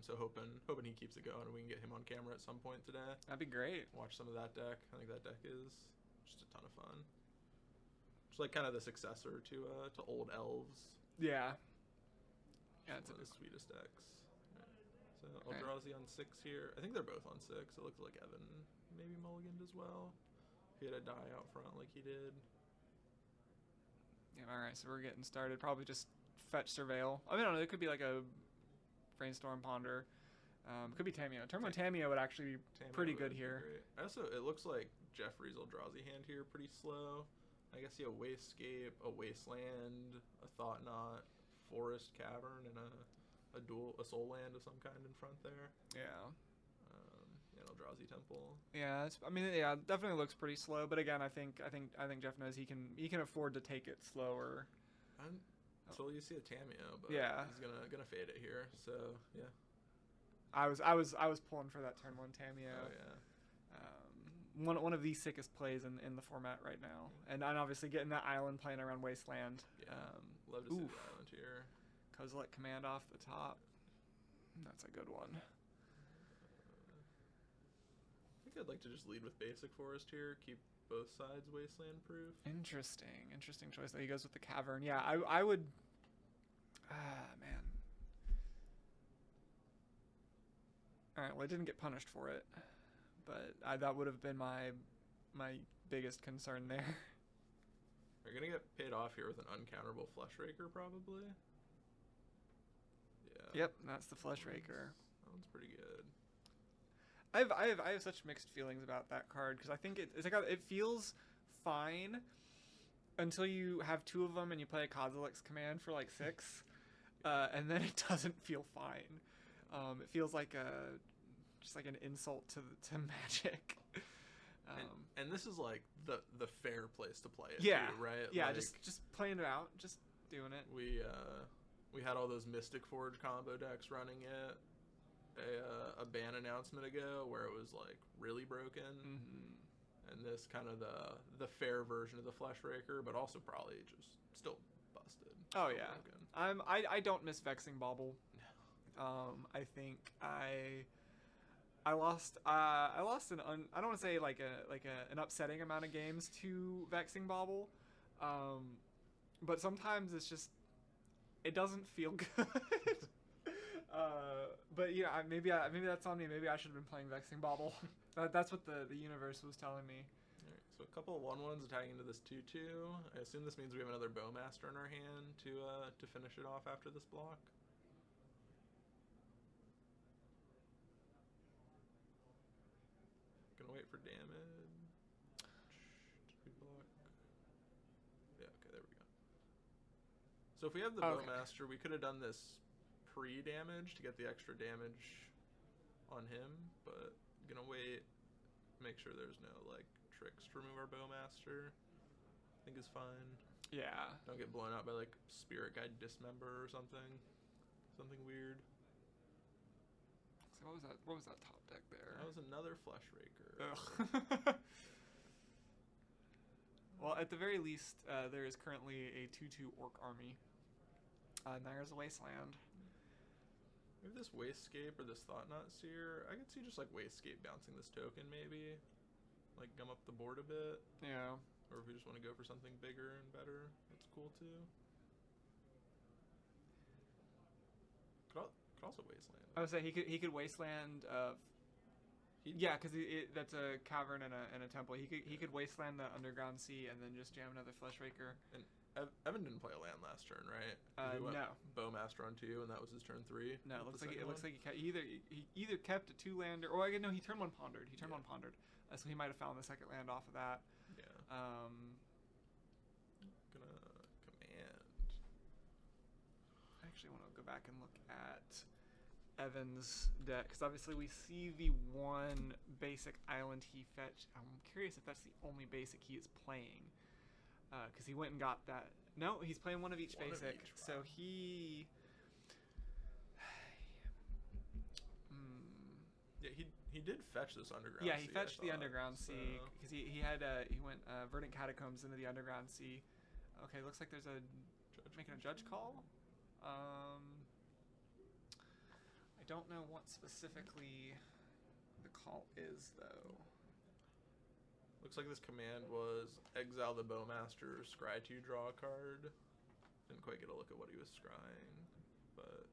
so hoping he keeps it going and we can get him on camera at some point today. That'd be great. Watch some of that deck. I think that deck is just a ton of fun. It's like kind of the successor to Old Elves. Yeah. Yeah, it's one of the sweetest decks. So Eldrazi on 6 here. I think they're both on 6. It looks like Evan maybe mulliganed as well. He had a die out front like he did. Yeah, alright, so we're getting started. Probably just fetch Surveil. I mean, I don't know, it could be like a Brainstorm Ponder. Could be Tamiyo. Turn 1 Tamiyo would actually be pretty good here. Also, it looks like Jeffrey's Eldrazi hand here pretty slow. I guess he had a Wastegate, a Wasteland, a Thought-Knot, Forest Cavern, and a soul land of some kind in front there. Yeah. And Eldrazi Temple. Yeah, it definitely looks pretty slow. But again, I think Jeff knows he can afford to take it slower. Until you see a Tamiyo, but yeah, he's gonna fade it here. So yeah. I was pulling for that turn 1 Tamiyo. Oh yeah. One of the sickest plays in the format right now, and obviously getting that island playing around Wasteland. Yeah. Love to see the island here. Kozilek Command off the top. That's a good one. I think I'd like to just lead with basic forest here. Keep both sides wasteland proof. Interesting choice. He goes with the cavern. Yeah, I would. Man. All right. Well, I didn't get punished for it, but that would have been my biggest concern there. You're gonna get paid off here with an uncounterable Flesh Raker, probably. Yeah. Yep, that's the Flesh Raker. That one's pretty good. I have such mixed feelings about that card because I think it feels fine until you have 2 of them and you play a Kozilek's Command for like 6, and then it doesn't feel fine. It feels like just like an insult to Magic. And this is like the fair place to play it. Yeah, too, right? Yeah, like, just playing it out, just doing it. We had all those Mystic Forge combo decks running it a ban announcement ago where it was like really broken, and this kind of the fair version of the Flesh Raker, but also probably just still busted. Oh yeah, broken. I don't miss Vexing Bauble. I think I lost I don't want to say like an upsetting amount of games to Vexing Bauble, but sometimes it's just it doesn't feel good. But yeah, maybe that's on me. Maybe I should have been playing Vexing Bauble. That's what the universe was telling me. Alright, so a couple of 1/1s attacking into this 2/2. I assume this means we have another Bowmaster in our hand to finish it off after this block. Gonna wait for damage. Did we block? Yeah, okay, there we go. So if we have the Bowmaster, we could have done this pre-damage to get the extra damage on him, but I'm gonna wait, make sure there's no like tricks to remove our Bowmaster. I think is fine. Yeah. Don't get blown out by like Spirit Guide Dismember or something. Something weird. So what was that top deck there? That was another Flesh Raker. Ugh. Well, at the very least, there is currently a 2/2 Orc army. And there's a Wasteland. Maybe this Wasescape or this Thought-Knot Seer. I could see just like Wasescape bouncing this token maybe. Like gum up the board a bit. Yeah. Or if we just want to go for something bigger and better, that's cool too. Could also Wasteland. I would say he could Wasteland. Yeah, because that's a cavern and a temple. He could Wasteland the Underground Sea and then just jam another Flesh Raker. And Evan didn't play a land last turn, right? No. Bowmaster on 2, and that was his turn 3. No, it looks like he either kept a 2-lander, or no, he turned 1 pondered. He turned 1 pondered, so he might have found the second land off of that. Yeah. Gonna command. I actually want to go back and look at Evan's deck, because obviously we see the one basic island he fetched. I'm curious if that's the only basic he is playing, because he went and got that. No, he's playing one of each basic. So he. Yeah, he did fetch this Underground Sea. Yeah, he fetched the Underground Sea, because he went Verdant Catacombs into the Underground Sea. Okay, looks like there's making a judge call. I don't know what specifically the call is, though. Looks like this command was exile the Bowmaster, scry 2, draw a card. Didn't quite get a look at what he was scrying, but...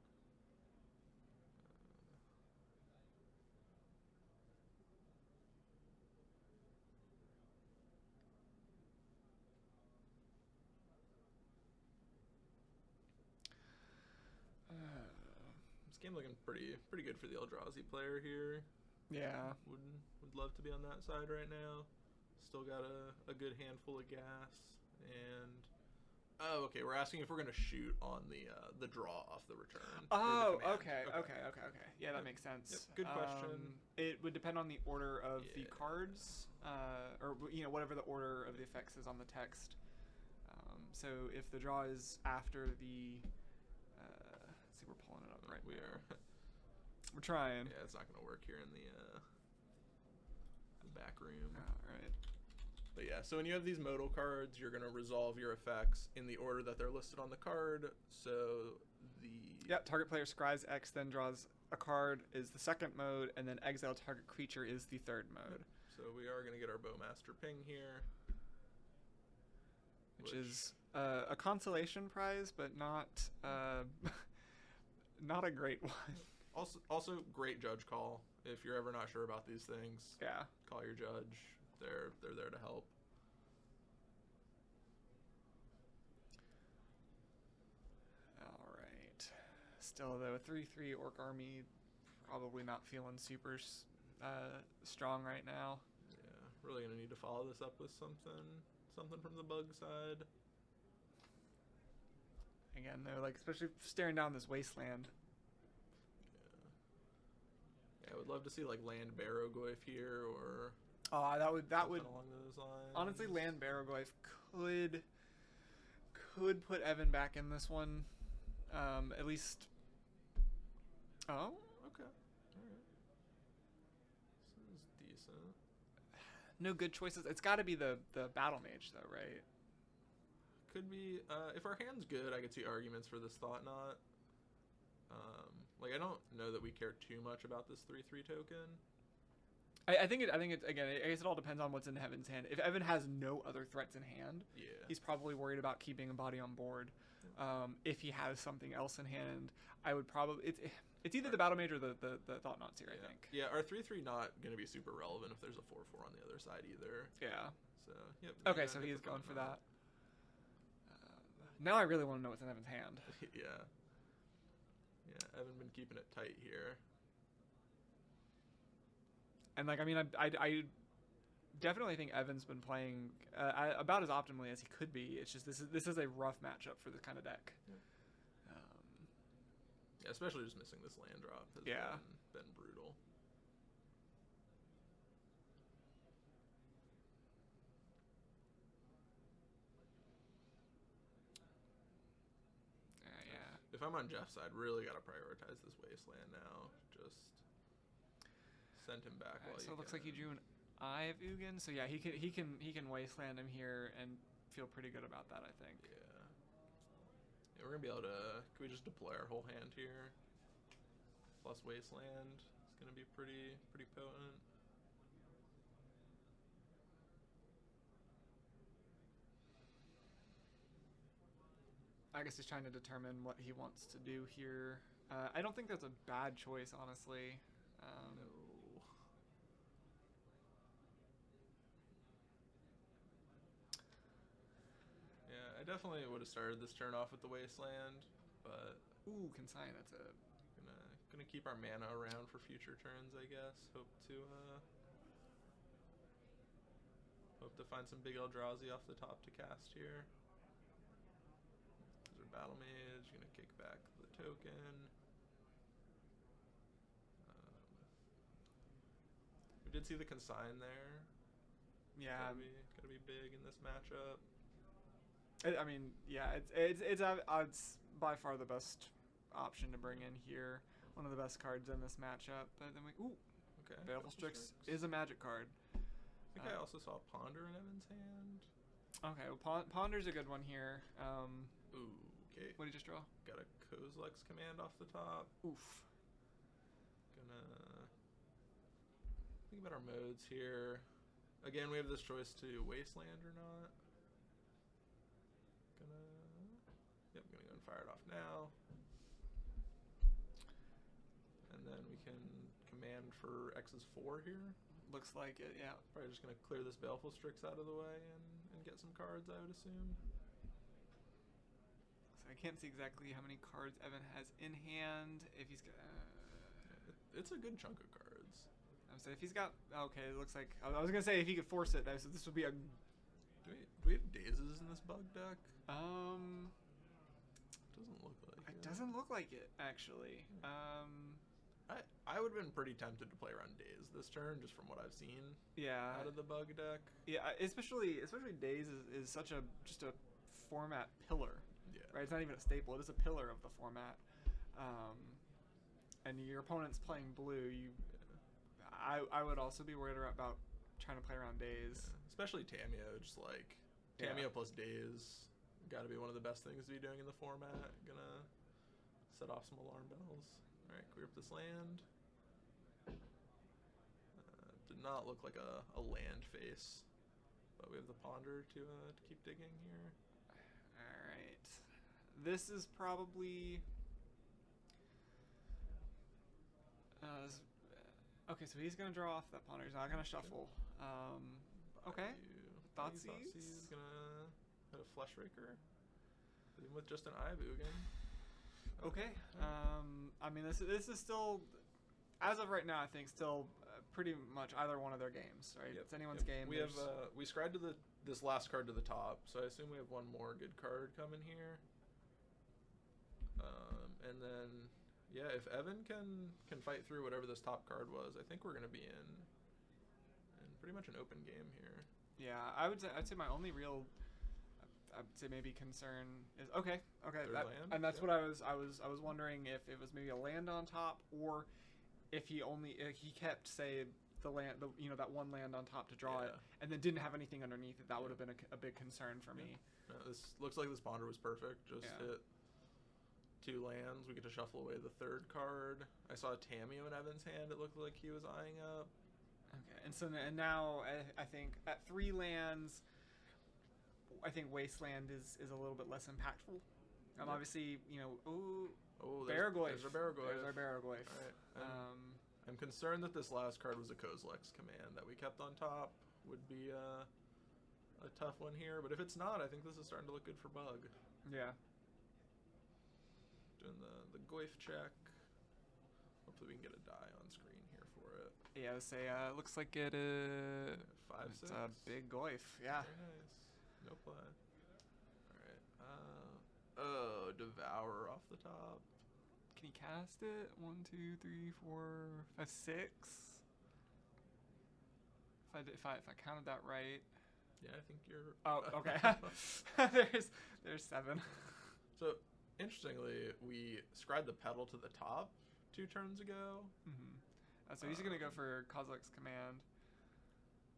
This game looking pretty good for the Eldrazi player here. Yeah. Would love to be on that side right now. Still got a good handful of gas, and okay, we're asking if we're gonna shoot on the draw off the return. Oh, okay. Yeah, that makes sense. Yep, good question. It would depend on the order of the cards, or whatever the order of the effects is on the text. So if the draw is after the, let's see, we're pulling it up right. We are. We're trying. Yeah, it's not gonna work here in the back room. All right. But yeah, so when you have these modal cards, you're gonna resolve your effects in the order that they're listed on the card. So target player scries X, then draws a card is the second mode, and then exile target creature is the third mode. So we are gonna get our Bowmaster ping here, which is a consolation prize, but not not a great one. Also great judge call. If you're ever not sure about these things, yeah, call your judge. They're there to help. All right. Still though, a 3/3 Orc army, probably not feeling super strong right now. Yeah, really gonna need to follow this up with something from the bug side. Again, though, like especially staring down this wasteland. Yeah, I would love to see like land Barrogoyf here, or that would along those lines. Honestly, land Barrogoyf could put Evan back in this one, at least. Oh, okay, all right. This is decent. No good choices. It's got to be the Battle Mage, though, right? Could be. If our hand's good, I could see arguments for this Thought-Knot. Like, I don't know that we care too much about this 3/3 token, I think it again. I guess it all depends on what's in Evan's hand. If Evan has no other threats in hand, Yeah. he's probably worried about keeping a body on board. If he has something else in hand, I would probably it's either the Battle Mage or the Thought Knot Seer, I think. Yeah, our 3/3 not gonna be super relevant if there's a 4/4 on the other side either. Yeah. So yep. Okay, so he's going for that. Now I really want to know what's in Evan's hand. Yeah. Yeah, Evan been keeping it tight here. And like, I mean, I definitely think Evan's been playing about as optimally as he could be. It's just this is a rough matchup for this kind of deck. Yeah. Yeah, especially just missing this land drop has been brutal. Yeah. If I'm on Jeff's side, really got to prioritize this wasteland now. Just send him back. While so it looks like he can. drew an Eye of Ugin. So yeah, he can wasteland him here and feel pretty good about that, I think. Yeah. Yeah, we're gonna be able to. Can we just deploy our whole hand here? Plus wasteland. It's gonna be pretty potent. I guess he's trying to determine what he wants to do here. I don't think that's a bad choice, honestly. No. Yeah, I definitely would have started this turn off with the wasteland, but Ooh, consign. That's a gonna keep our mana around for future turns, I guess. Hope to find some big Eldrazi off the top to cast here. There's our Battle Mage, gonna kick back the token. We did see the consign there. yeah. Gotta be big in this matchup. I mean, yeah. It's by far the best option to bring in here. One of the best cards in this matchup. But then Okay. Baleful Strix is a magic card. I think I also saw Ponder in Evan's hand. Okay, well, Ponder's a good one here. Ooh, okay. What did you just draw? Got a Kozilek's command off the top. Oof. Gonna think about our modes here. Again, we have this choice to wasteland or not. Yep, gonna go and fire it off now. And then we can command for X's 4 here. Looks like it, yeah. Probably just gonna clear this Baleful Strix out of the way and get some cards, I would assume. So I can't see exactly how many cards Evan has in hand. If he's got, it's a good chunk of cards. I would say if he's got, okay, it looks like I was gonna say if he could force it. So this would be a. Do we have Dazes in this bug deck? Doesn't look like it. It doesn't look like it actually. I would have been pretty tempted to play around Daze this turn, just from what I've seen. Yeah. Out of the bug deck. Yeah, especially Daze is such a just a format pillar. Yeah. Right. It's not even a staple. It is a pillar of the format. And your opponent's playing blue. I would also be worried about trying to play around Daze. Yeah. Especially Tamiyo, just like Tamiyo plus Daze. Got to be one of the best things to be doing in the format. Gonna set off some alarm bells. All right, clear up this land. Did not look like a land face, but we have the Ponder to keep digging here. All right, this is probably. Okay, so he's gonna draw off that Ponder. He's not gonna shuffle. Okay. Thoughtseize is gonna hit a Flesh Raker. Even with just an Eye of Ugin. Okay. I mean, this is still, as of right now, I think still pretty much either one of their games, right? Yep. It's anyone's game. We have we scribed to this last card to the top, so I assume we have one more good card coming here. And then yeah, if Evan can fight through whatever this top card was, I think we're gonna be in pretty much an open game here. Yeah, I'd say my only real. I'd say maybe concern is okay. Land? And that's what I was wondering if it was maybe a land on top, or if he kept say the land, that one land on top to draw it, and then didn't have anything underneath it. That would have been a big concern for me. No, this looks like this Ponder was perfect. Just hit 2 lands. We get to shuffle away the 3rd card. I saw a Tamiyo in Evan's hand. It looked like he was eyeing up. Okay, and so and now I think at 3 lands, I think Wasteland is a little bit less impactful. Yep. Obviously, you know, Baraglyph. There's our Baraglyph. There's our Baraglyph. All right. I'm concerned that this last card was a Kozilek's Command that we kept on top. Would be a tough one here, but if it's not, I think this is starting to look good for Bug. Yeah. Doing the Goyf check. Hopefully we can get a die on screen here for it. Yeah, I would say looks like it is 5/6. It's a big Goyf. Yeah. Very nice. No play. All right. Devour off the top. Can he cast it? 1, 2, 3, 4, 5, 6. If I counted that right. Yeah, I think you're. Oh, okay. there's 7. So interestingly, we scribed the pedal to the top 2 turns ago. Mm-hmm. So he's gonna go for Kozilek's Command.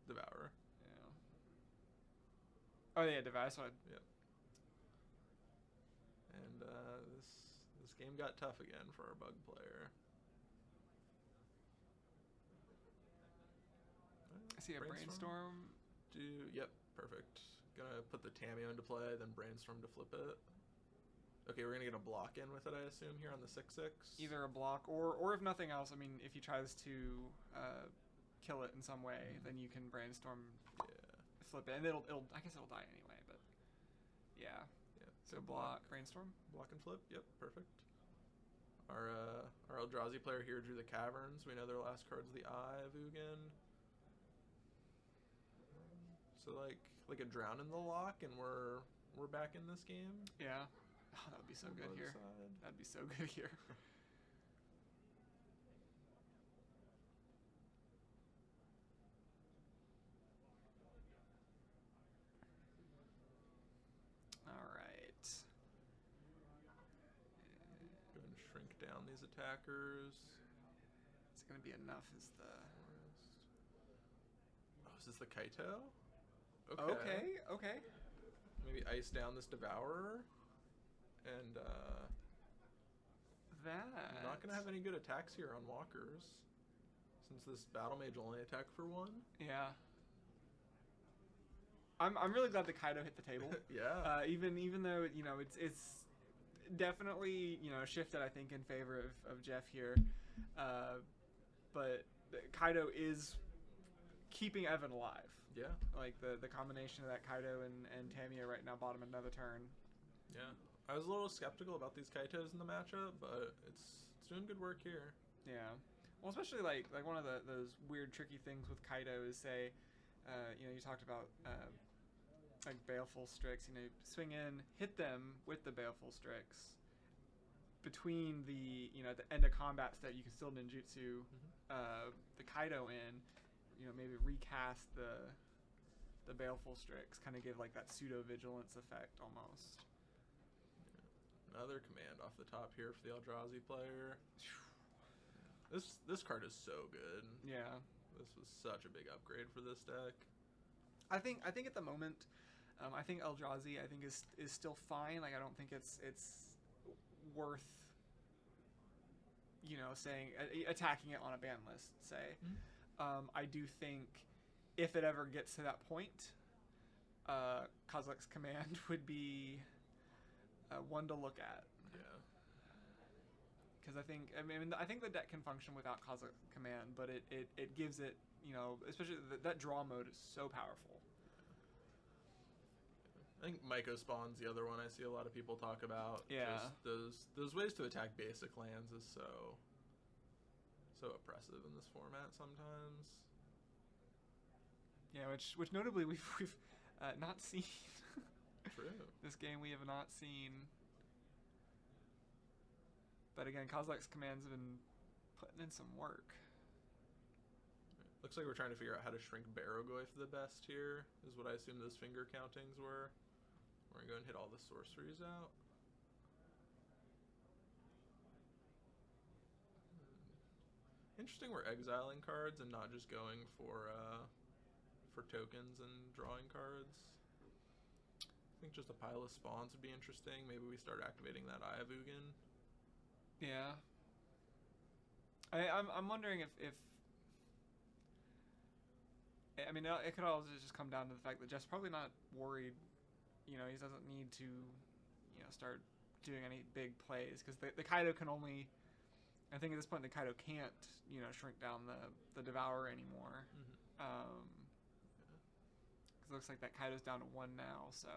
Devour. Yeah. Oh yeah, Devour. Yep. And this game got tough again for our Bug player. I see a Brainstorm. Yep, perfect. Gonna put the Tamiyo into play, then Brainstorm to flip it. Okay, we're gonna get a block in with it, I assume, here on the 6/6. Either a block or if nothing else, I mean, if he tries to kill it in some way, then you can Brainstorm, flip it, and it'll I guess it'll die anyway, but yeah. So block, Brainstorm, block and flip. Yep, perfect. Our Eldrazi player here drew the Caverns. We know their last card's the Eye of Ugin. So like a drown in the lock, and we're back in this game. Yeah. Oh, that would be so good here. That'd be so good here. All right. Go ahead and shrink down these attackers. It's gonna be enough. Is the? Oh, is this the Kaito? Okay. Maybe ice down this Devourer, and I'm not gonna have any good attacks here on walkers, since this Battle Mage will only attack for 1. Yeah. I'm really glad the Kaito hit the table. Yeah. Even though it's definitely shifted I think in favor of Jeff here, but Kaito is keeping Evan alive. Yeah. Like the combination of that Kaito and Tamiyo right now bottom another turn. Yeah. I was a little skeptical about these Kaitos in the matchup, but it's doing good work here. Yeah. Well, especially like one of those weird tricky things with Kaito is say, you talked about like Baleful Strix. Swing in, hit them with the Baleful Strix. Between the at the end of combat step, you can still ninjutsu the Kaito in. Maybe recast the Baleful Strix, kind of give like that pseudo vigilance effect almost. Another command off the top here for the Eldrazi player. This card is so good. Yeah. This was such a big upgrade for this deck. I think at the moment, I think Eldrazi is still fine. Like I don't think it's worth saying attacking it on a ban list. Say. Mm-hmm. I do think if it ever gets to that point, Kozilek's Command would be one to look at. Yeah. Because I think the deck can function without Kozilek's Command, but it gives it, especially that draw mode is so powerful. I think Myocspawn's the other one I see a lot of people talk about. Yeah. Just those ways to attack basic lands is so oppressive in this format sometimes. Yeah, which notably we've not seen. True. This game we have not seen. But again, Kozilek's Commands have been putting in some work. Looks like we're trying to figure out how to shrink Baraglyph the best here, is what I assume those finger countings were. We're going to go and hit all the sorceries out. Interesting we're exiling cards and not just going for tokens and drawing cards. I think just a pile of spawns would be interesting. Maybe we start activating that Eye of Ugin. Yeah. I'm wondering if I mean, it could also just come down to the fact that Jeff's probably not worried. You know, he doesn't need to, you know, start doing any big plays because the Kaido can only. I think at this point the Kaido can't, you know, shrink down the Devourer anymore. Because it looks like that Kaido's down to 1 now. So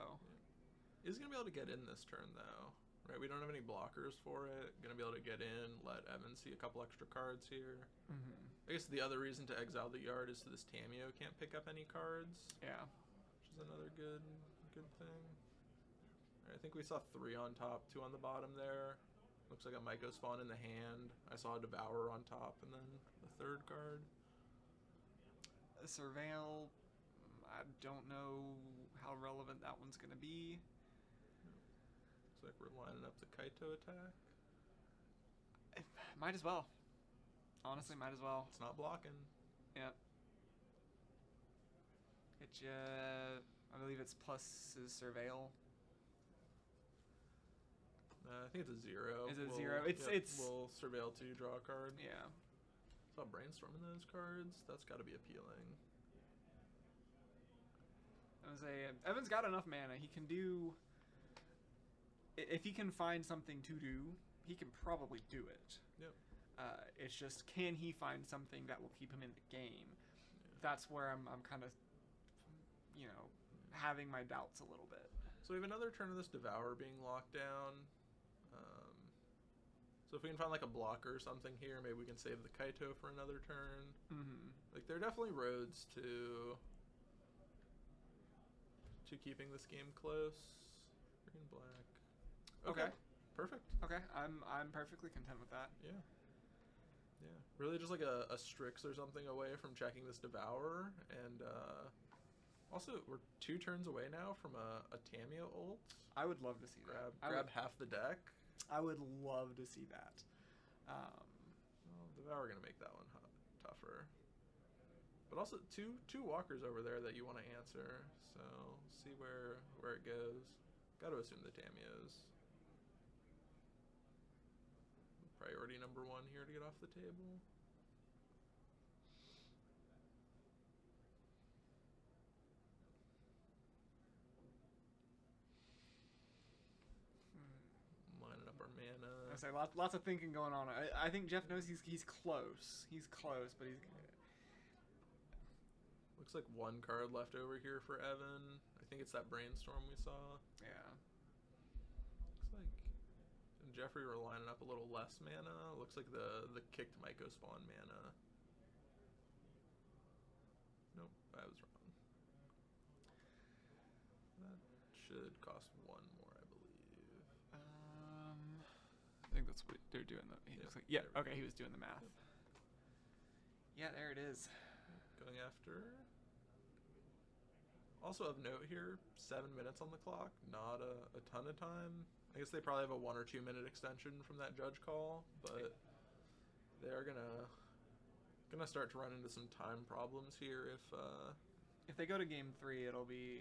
he's gonna be able to get in this turn though, right? We don't have any blockers for it. Gonna be able to get in, let Evan see a couple extra cards here. I guess the other reason to exile the Yard is so this Tamio can't pick up any cards. Yeah, which is another good thing. I think we saw 3 on top, 2 on the bottom there. Looks like a Myocspawn in the hand. I saw a Devourer on top, and then the 3rd card. Surveil. I don't know how relevant that one's gonna be. Looks like we're lining up the Kaito attack. Might as well. Honestly, might as well. It's not blocking. Yeah. Get you. I believe it's plus his Surveil. I think it's a 0. Is it 0? It's. We'll Surveil to draw a card. Yeah. Saw Brainstorming those cards. That's got to be appealing. I was say Evan's got enough mana. He can do. If he can find something to do, he can probably do it. Yep. It's just, can he find something that will keep him in the game? Yeah. That's where I'm kind of, you know, having my doubts a little bit. So we have another turn of this Devourer being locked down. So if we can find like a blocker or something here, maybe we can save the Kaito for another turn. Like there are definitely roads to keeping this game close. Green, black. Okay. Perfect. Okay, I'm perfectly content with that. Yeah. Yeah. Really just like a Strix or something away from checking this Devourer. And also, we're 2 turns away now from a Tamio ult. I would love to see that. Grab half the deck. I would love to see that. Well, Devourer going to make that one tougher. But also, two walkers over there that you want to answer. So, see where it goes. Got to assume the Tamios. Priority number 1 here to get off the table. Lining up our mana. I say lots of thinking going on. I think Jeff knows he's close. He's close, but he's. Looks like 1 card left over here for Evan. I think it's that Brainstorm we saw. Yeah. Looks like Jeffrey were lining up a little less mana. Looks like the kicked Myocspawn mana. Nope, I was wrong. That should cost 1 more, I believe. I think that's what they're doing. He looks like, yeah. Okay, he was doing the math. Yep. Yeah, there it is. Going after. Also of note here, 7 minutes on the clock. Not a ton of time. I guess they probably have a 1 or 2 minute extension from that judge call, but they are gonna start to run into some time problems here if they go to game 3, it'll be.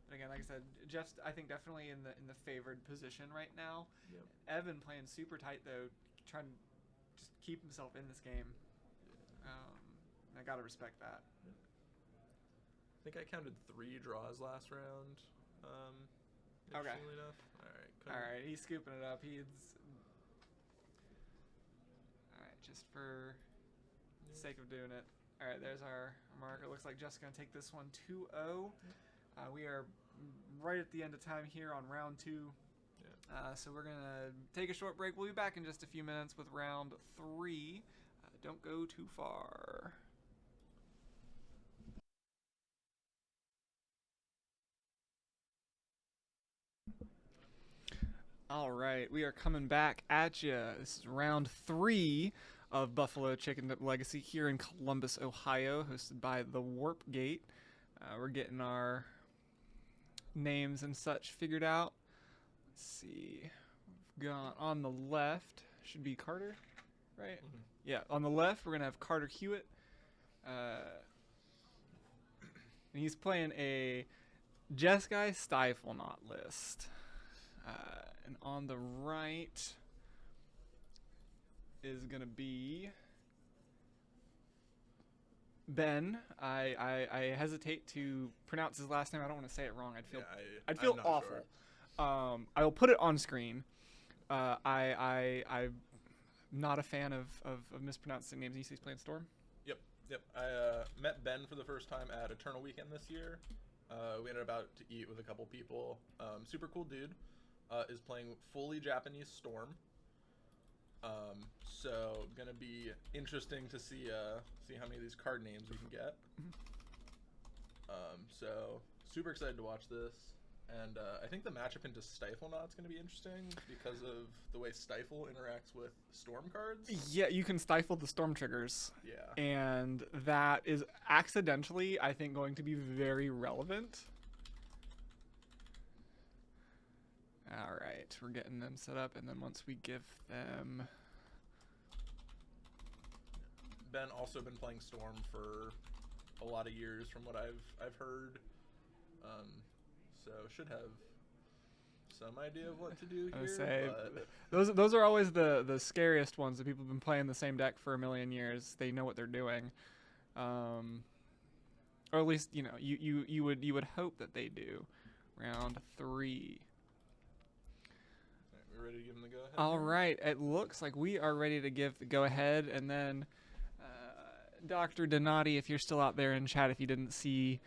But again, like I said, Jeff's I think definitely in the favored position right now. Yep. Evan playing super tight though, trying to just keep himself in this game. I gotta respect that. Yeah. I think I counted 3 draws last round. Interestingly enough. All right, he's scooping it up. All right, just for the sake of doing it. All right, there's our marker. Looks like Jeff's gonna take this one 2-0. We are right at the end of time here on round 2. Yeah. So we're gonna take a short break. We'll be back in just a few minutes with round 3. Don't go too far. All right, we are coming back at you. This is round 3 of Buffalo Chicken Dip Legacy here in Columbus, Ohio, hosted by the Warp Gate. We're getting our names and such figured out. Let's see. We've got on the left, should be Carter, right? Mm-hmm. Yeah, on the left, we're going to have Carter Hewitt. And he's playing a Jeskai Stiflenaught list. And on the right is going to be Ben. I hesitate to pronounce his last name. I don't want to say it wrong. I'd feel I'm not awful. sure. I will put it on screen. I'm not a fan of mispronouncing names. He's playing Storm. Yep. I met Ben for the first time at Eternal Weekend this year. We ended up out to eat with a couple people. Super cool dude. Is playing fully Japanese Storm. So gonna be interesting to see how many of these card names we can get. So super excited to watch this. And I think the matchup into Stiflenaught's going to be interesting because of the way Stifle interacts with Storm cards. Yeah, you can stifle the Storm triggers. Yeah. And that is accidentally, I think, going to be very relevant. All right, we're getting them set up, and then once we give them... Ben also been playing Storm for a lot of years from what I've heard. So should have some idea of what to do here. Those are always the scariest ones. That people have been playing the same deck for a million years. They know what they're doing, or at least you would hope that they do. Round 3. All right, we're ready to give them the go ahead. All right, it looks like we are ready to give the go ahead, and then Dr. Donati, if you're still out there in chat, if you didn't see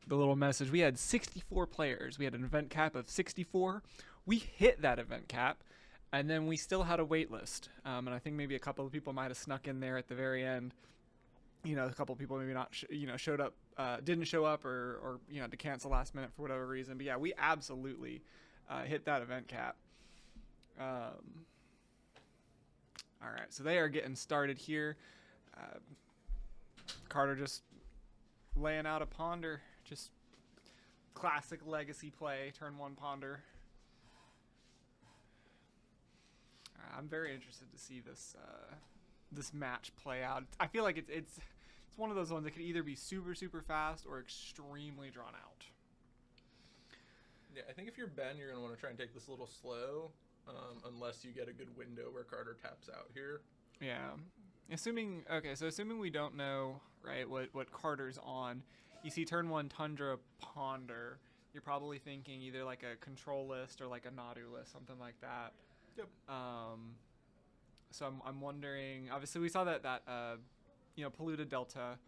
the little message, we had 64 players. We had an event cap of 64. We hit that event cap, and then we still had a wait list. And I think maybe a couple of people might have snuck in there at the very end. A couple of people maybe not, showed up, didn't show up, or had to cancel last minute for whatever reason. But yeah, we absolutely hit that event cap. All right, so they are getting started here. Carter just laying out a Ponder. Just classic legacy play, turn 1 Ponder. I'm very interested to see this match play out. I feel like it's one of those ones that could either be super fast or extremely drawn out. Yeah, I think if you're Ben, you're gonna want to try and take this a little slow, unless you get a good window where Carter taps out here. Yeah, assuming we don't know what Carter's on. You see turn 1 Tundra Ponder, you're probably thinking either like a control list or like a Nadu list, something like that. Yep. So I'm wondering, obviously we saw that polluted Delta,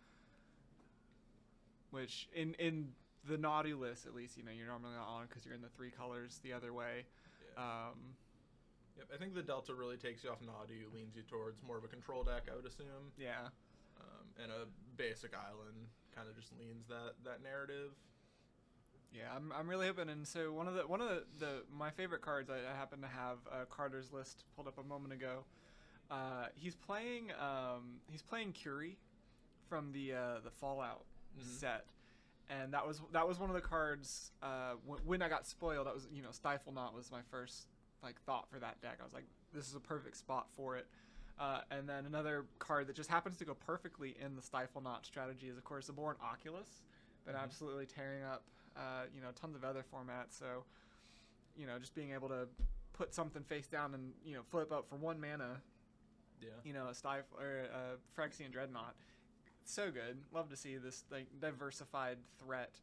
which in the Nadu list at least, you're normally not on because you're in the 3 colors the other way. Yeah. Yep, I think the Delta really takes you off Nadu, leans you towards more of a control deck, I would assume. Yeah. And a basic island kind of just leans that narrative. Yeah, I'm really hoping. And so one of the my favorite cards, I happen to have Carter's list pulled up a moment ago. He's playing Curie from the Fallout set, and that was one of the cards when I got spoiled. That was Stiflenaught was my first thought for that deck. I was like, this is a perfect spot for it. And then another card that just happens to go perfectly in the Stiflenaught strategy is, of course, the Born Oculus, but absolutely tearing up, tons of other formats. So, just being able to put something face down and, flip up for 1 mana, a Stifle or a Phyrexian Dreadnought. It's so good. Love to see this diversified threat.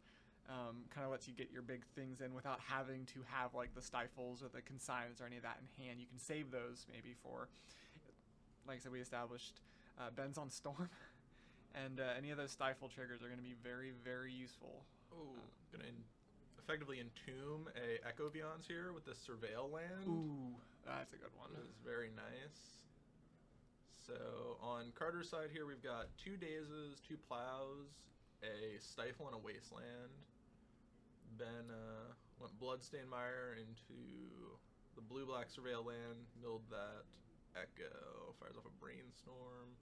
Kind of lets you get your big things in without having to have the Stifles or the Consigns or any of that in hand. You can save those maybe for, like I said, we established Ben's on Storm, and any of those Stifle triggers are going to be very, very useful. Oh, going to effectively entomb a Echo Beyonds here with the Surveil land. Ooh, that's a good one. It's very nice. So on Carter's side here, we've got 2 Dazes, 2 Plows, a Stifle, and a Wasteland. Ben went Bloodstained Mire into the blue-black Surveil land, milled that Echo, fires off a Brainstorm.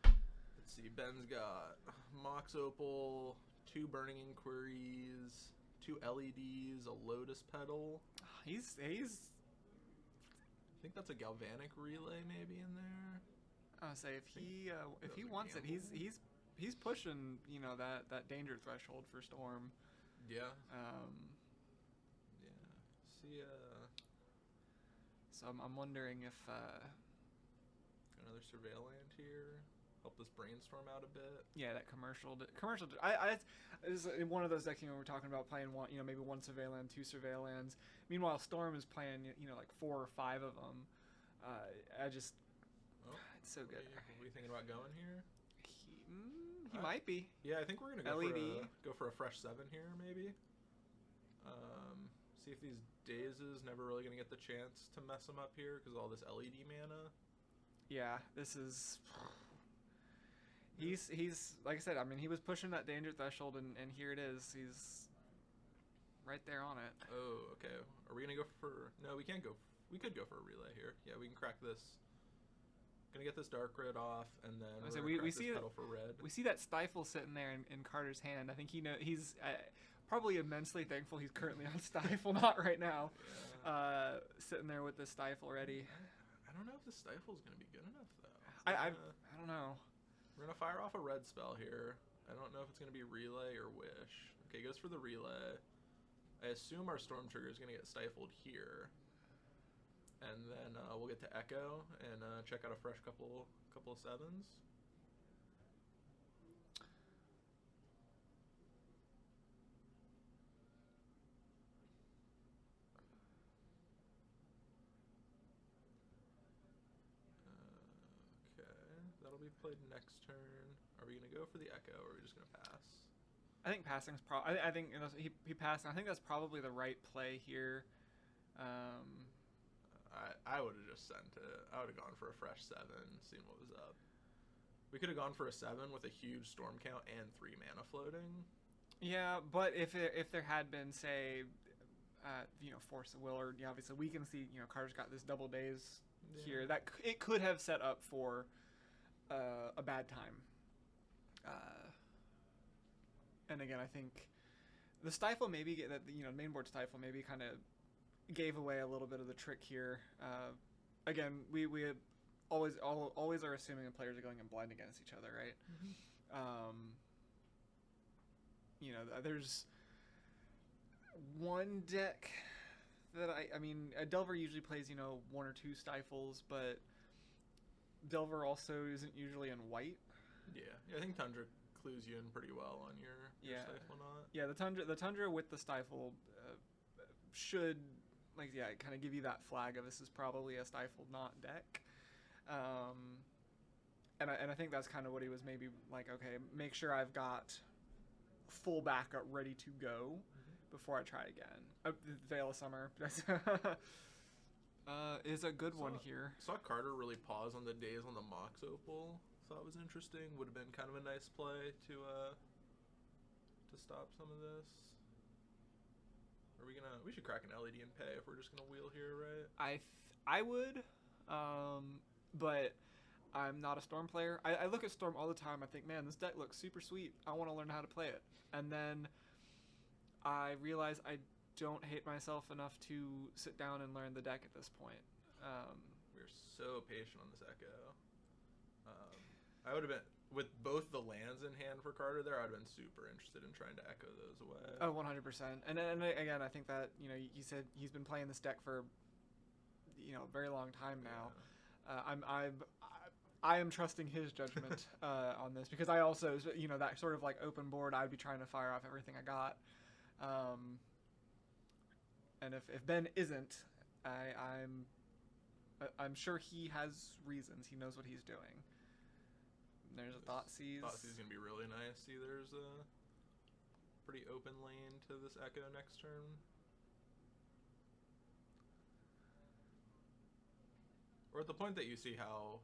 Let's see, Ben's got Mox Opal, 2 Burning Inquiries, 2 LEDs, a Lotus Petal. He's I think that's a Galvanic Relay maybe in there. I'll say if he wants it, he's pushing that danger threshold for Storm. Yeah. So I'm wondering if another Surveil land here. help this brainstorm out a bit. Yeah, that commercial. I is one of those decks. We're talking about playing one, maybe one surveillance, two surveillance. Meanwhile, Storm is playing, like 4 or 5 of them. It's so good. Are we thinking about going here? He might be. Yeah, I think we're gonna go for a fresh 7 here, maybe. See if these Dazes never really gonna get the chance to mess him up here because all this LED mana. Yeah, this is. He's like I said. I mean, he was pushing that danger threshold, and here it is. He's right there on it. Oh, okay. Are we gonna go for? No, we can't go. We could go for a relay here. Yeah, we can crack this. Gonna get this dark red off, and then we see Petal for red. We see that Stifle sitting there in Carter's hand. I think he's probably immensely thankful he's currently on Stiflenaught right now, sitting there with the Stifle ready. I don't know if the Stifle is gonna be good enough though. I don't know. We're gonna fire off a red spell here. I don't know if it's gonna be relay or wish. Okay, goes for the relay. I assume our storm trigger is gonna get stifled here. And then we'll get to Echo and check out a fresh couple of 7s. Okay, that'll be played next turn. Are we gonna go for the Echo, or are we just gonna pass? I think passing's I think he passed. I think that's probably the right play here. I would have just sent it. I would have gone for a fresh 7, seen what was up. We could have gone for a 7 with a huge storm count and 3 mana floating. Yeah, but if there had been, say, Force of Will, or obviously we can see, Carter's got this double daze here. That it could have set up for a bad time. And again, I think the Stifle maybe main board Stifle maybe kind of gave away a little bit of the trick here. Again, we always are assuming the players are going in blind against each other, right? Mm-hmm. There's one deck that I mean, a Delver usually plays 1 or 2 Stifles, but Delver also isn't usually in white. Yeah, I think Tundra clues you in pretty well on your Stiflenaught. Yeah, the Tundra with the Stifle should kind of give you that flag of this is probably a Stiflenaught deck. And I think that's kind of what he was maybe like, okay, make sure I've got full backup ready to go before I try again. Veil of Summer is a good one here. Saw Carter really pause on the days on the Mox Opal. Thought was interesting. Would have been kind of a nice play to stop some of this. Are we gonna? We should crack an LED and pay if we're just gonna wheel here, right? I would, but I'm not a Storm player. I look at Storm all the time. I think, man, this deck looks super sweet. I want to learn how to play it. And then I realize I don't hate myself enough to sit down and learn the deck at this point. We're so patient on this Echo. I would have been, with both the lands in hand for Carter there, I would have been super interested in trying to echo those away. Oh, 100%. And again, I think that, you said he's been playing this deck for, a very long time now. Yeah. I am trusting his judgment on this, because I also, that sort of like open board, I'd be trying to fire off everything I got. And if Ben isn't, I'm sure he has reasons. He knows what he's doing. There's a Thoughtseize. Thoughtseize is going to be really nice. See, there's a pretty open lane to this Echo next turn. Or at the point that you see how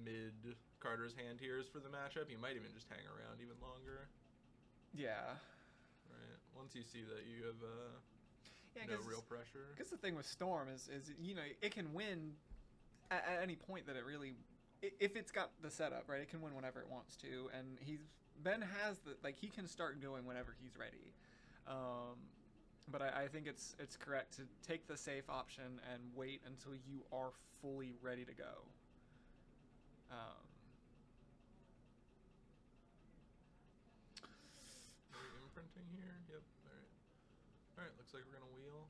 mid Carter's hand here is for the matchup, you might even just hang around even longer. Yeah. Right. Once you see that you have no real pressure. Because the thing with Storm is it can win at any point that it really, if it's got the setup, right, it can win whenever it wants to, and Ben has he can start going whenever he's ready. But I think it's correct to take the safe option and wait until you are fully ready to go. Are we imprinting here? Yep. All right. Looks like we're gonna wheel.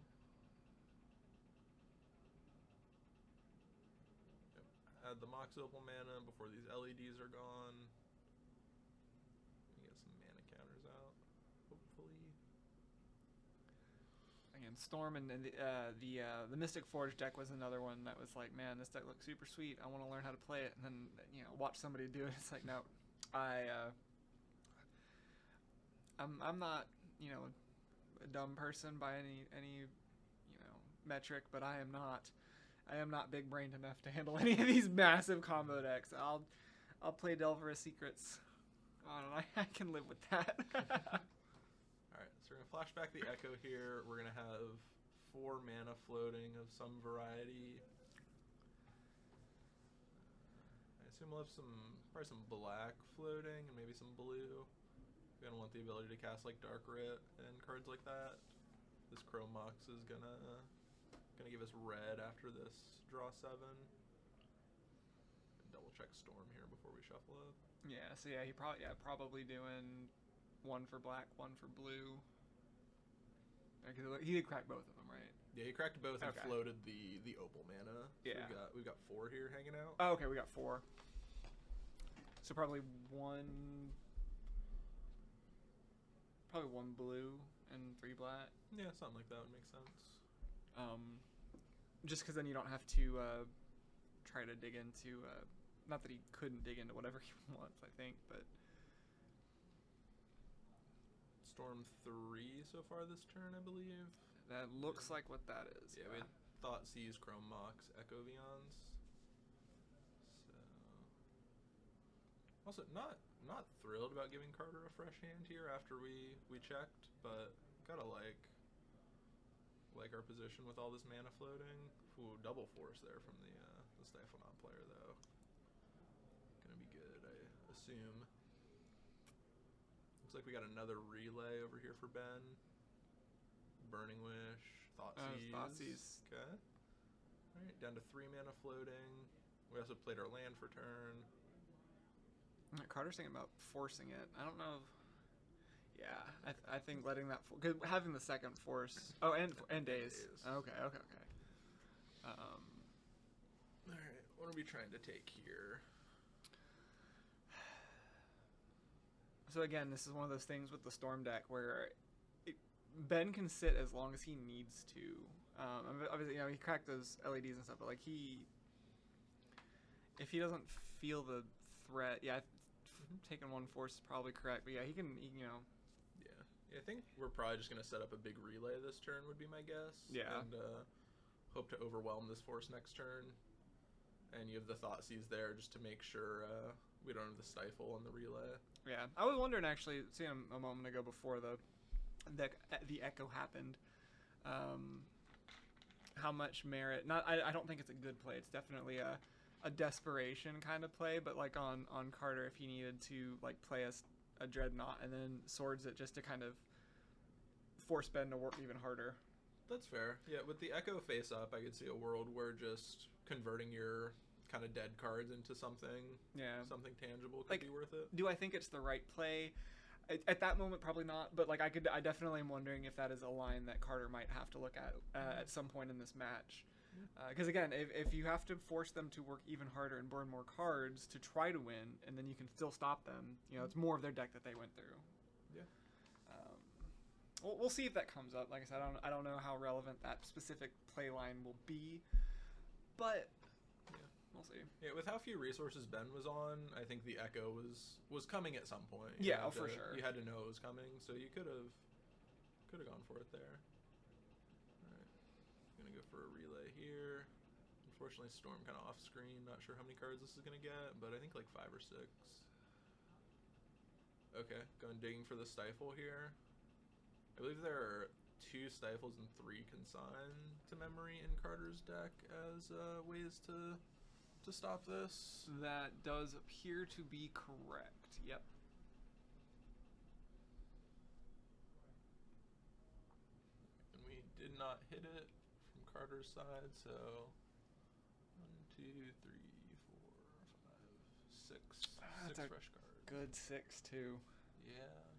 Yep. add the Mox Opal mana before these LEDs are gone. Get some mana counters out, hopefully. Again, Storm and the Mystic Forge deck was another one that was like, man, this deck looks super sweet. I want to learn how to play it, and then watch somebody do it. It's like, no, I'm not a dumb person by any metric, but I am not big brained enough to handle any of these massive combo decks. I'll play Delver of Secrets. I can live with that. Alright, so we're going to flash back the Echo here. We're going to have 4 mana floating of some variety. I assume we'll have probably some black floating and maybe some blue. We're going to want the ability to cast like Dark Writ and cards like that. This Chrome Mox is going to give us red after this draw 7. Double check Storm here before we shuffle up. Yeah, so yeah, probably doing 1 for black, 1 for blue. He did crack both of them, right? Yeah, he cracked both and floated the opal mana. Yeah. So we've got 4 here hanging out. Oh, okay, we got 4. So probably one blue and 3 black. Yeah, something like that would make sense. Just because then you don't have to try to dig into. Not that he couldn't dig into whatever he wants, I think, but. Storm 3 so far this turn, I believe. That looks like what that is. Yeah, we had Thoughtseize, Chrome Mox, Echo Vions. So, also not thrilled about giving Carter a fresh hand here after we checked, but gotta like our position with all this mana floating. Ooh, double force there from the Stiflenaught player though. Gonna be good, I assume. Looks like we got another relay over here for Ben. Burning Wish, Thoughtseize. Okay. Alright, down to 3 mana floating. We also played our land for turn. Carter's thinking about forcing it. I don't know. Yeah, I think letting that because having the second force. Oh, and days. Okay. All right, what are we trying to take here? So again, this is one of those things with the Storm deck where Ben can sit as long as he needs to. Obviously, he cracked those LEDs and stuff, but like if he doesn't feel the threat, taking 1 force is probably correct. But yeah, he can. Yeah, I think we're probably just gonna set up a big relay this turn would be my guess. Yeah. And hope to overwhelm this force next turn. And you have the Thoughtseize there just to make sure we don't have the Stifle on the relay. Yeah, I was wondering actually, seeing a moment ago before the Echo happened, how much merit. I don't think it's a good play. It's definitely a desperation kind of play, but like on Carter, if he needed to like play a Dreadnought and then swords it just to kind of force Ben to work even harder. That's fair. Yeah, with the Echo face up, I could see a world where just converting your kind of dead cards into something tangible could be worth it. Do I think it's the right play? At that moment, probably not. But like I definitely am wondering if that is a line that Carter might have to look at some point in this match. Because again, if you have to force them to work even harder and burn more cards to try to win, and then you can still stop them, it's more of their deck that they went through. Yeah. We'll see if that comes up. Like I said, I don't know how relevant that specific play line will be, but we'll see. Yeah, with how few resources Ben was on, I think the Echo was coming at some point. Yeah, for sure. You had to know it was coming, so you could have gone for it there. Gonna go for a relay here. Unfortunately, Storm kind of off screen. Not sure how many cards this is gonna get, but I think like 5 or 6. Okay, going digging for the Stifle here. I believe there are 2 Stifles and 3 Consign to memory in Carter's deck as ways to stop this. That does appear to be correct. Yep. And we did not hit it from Carter's side, so 1, 2, 3, 4, 5, 6. That's 6 fresh cards. Good 6 too. Yeah.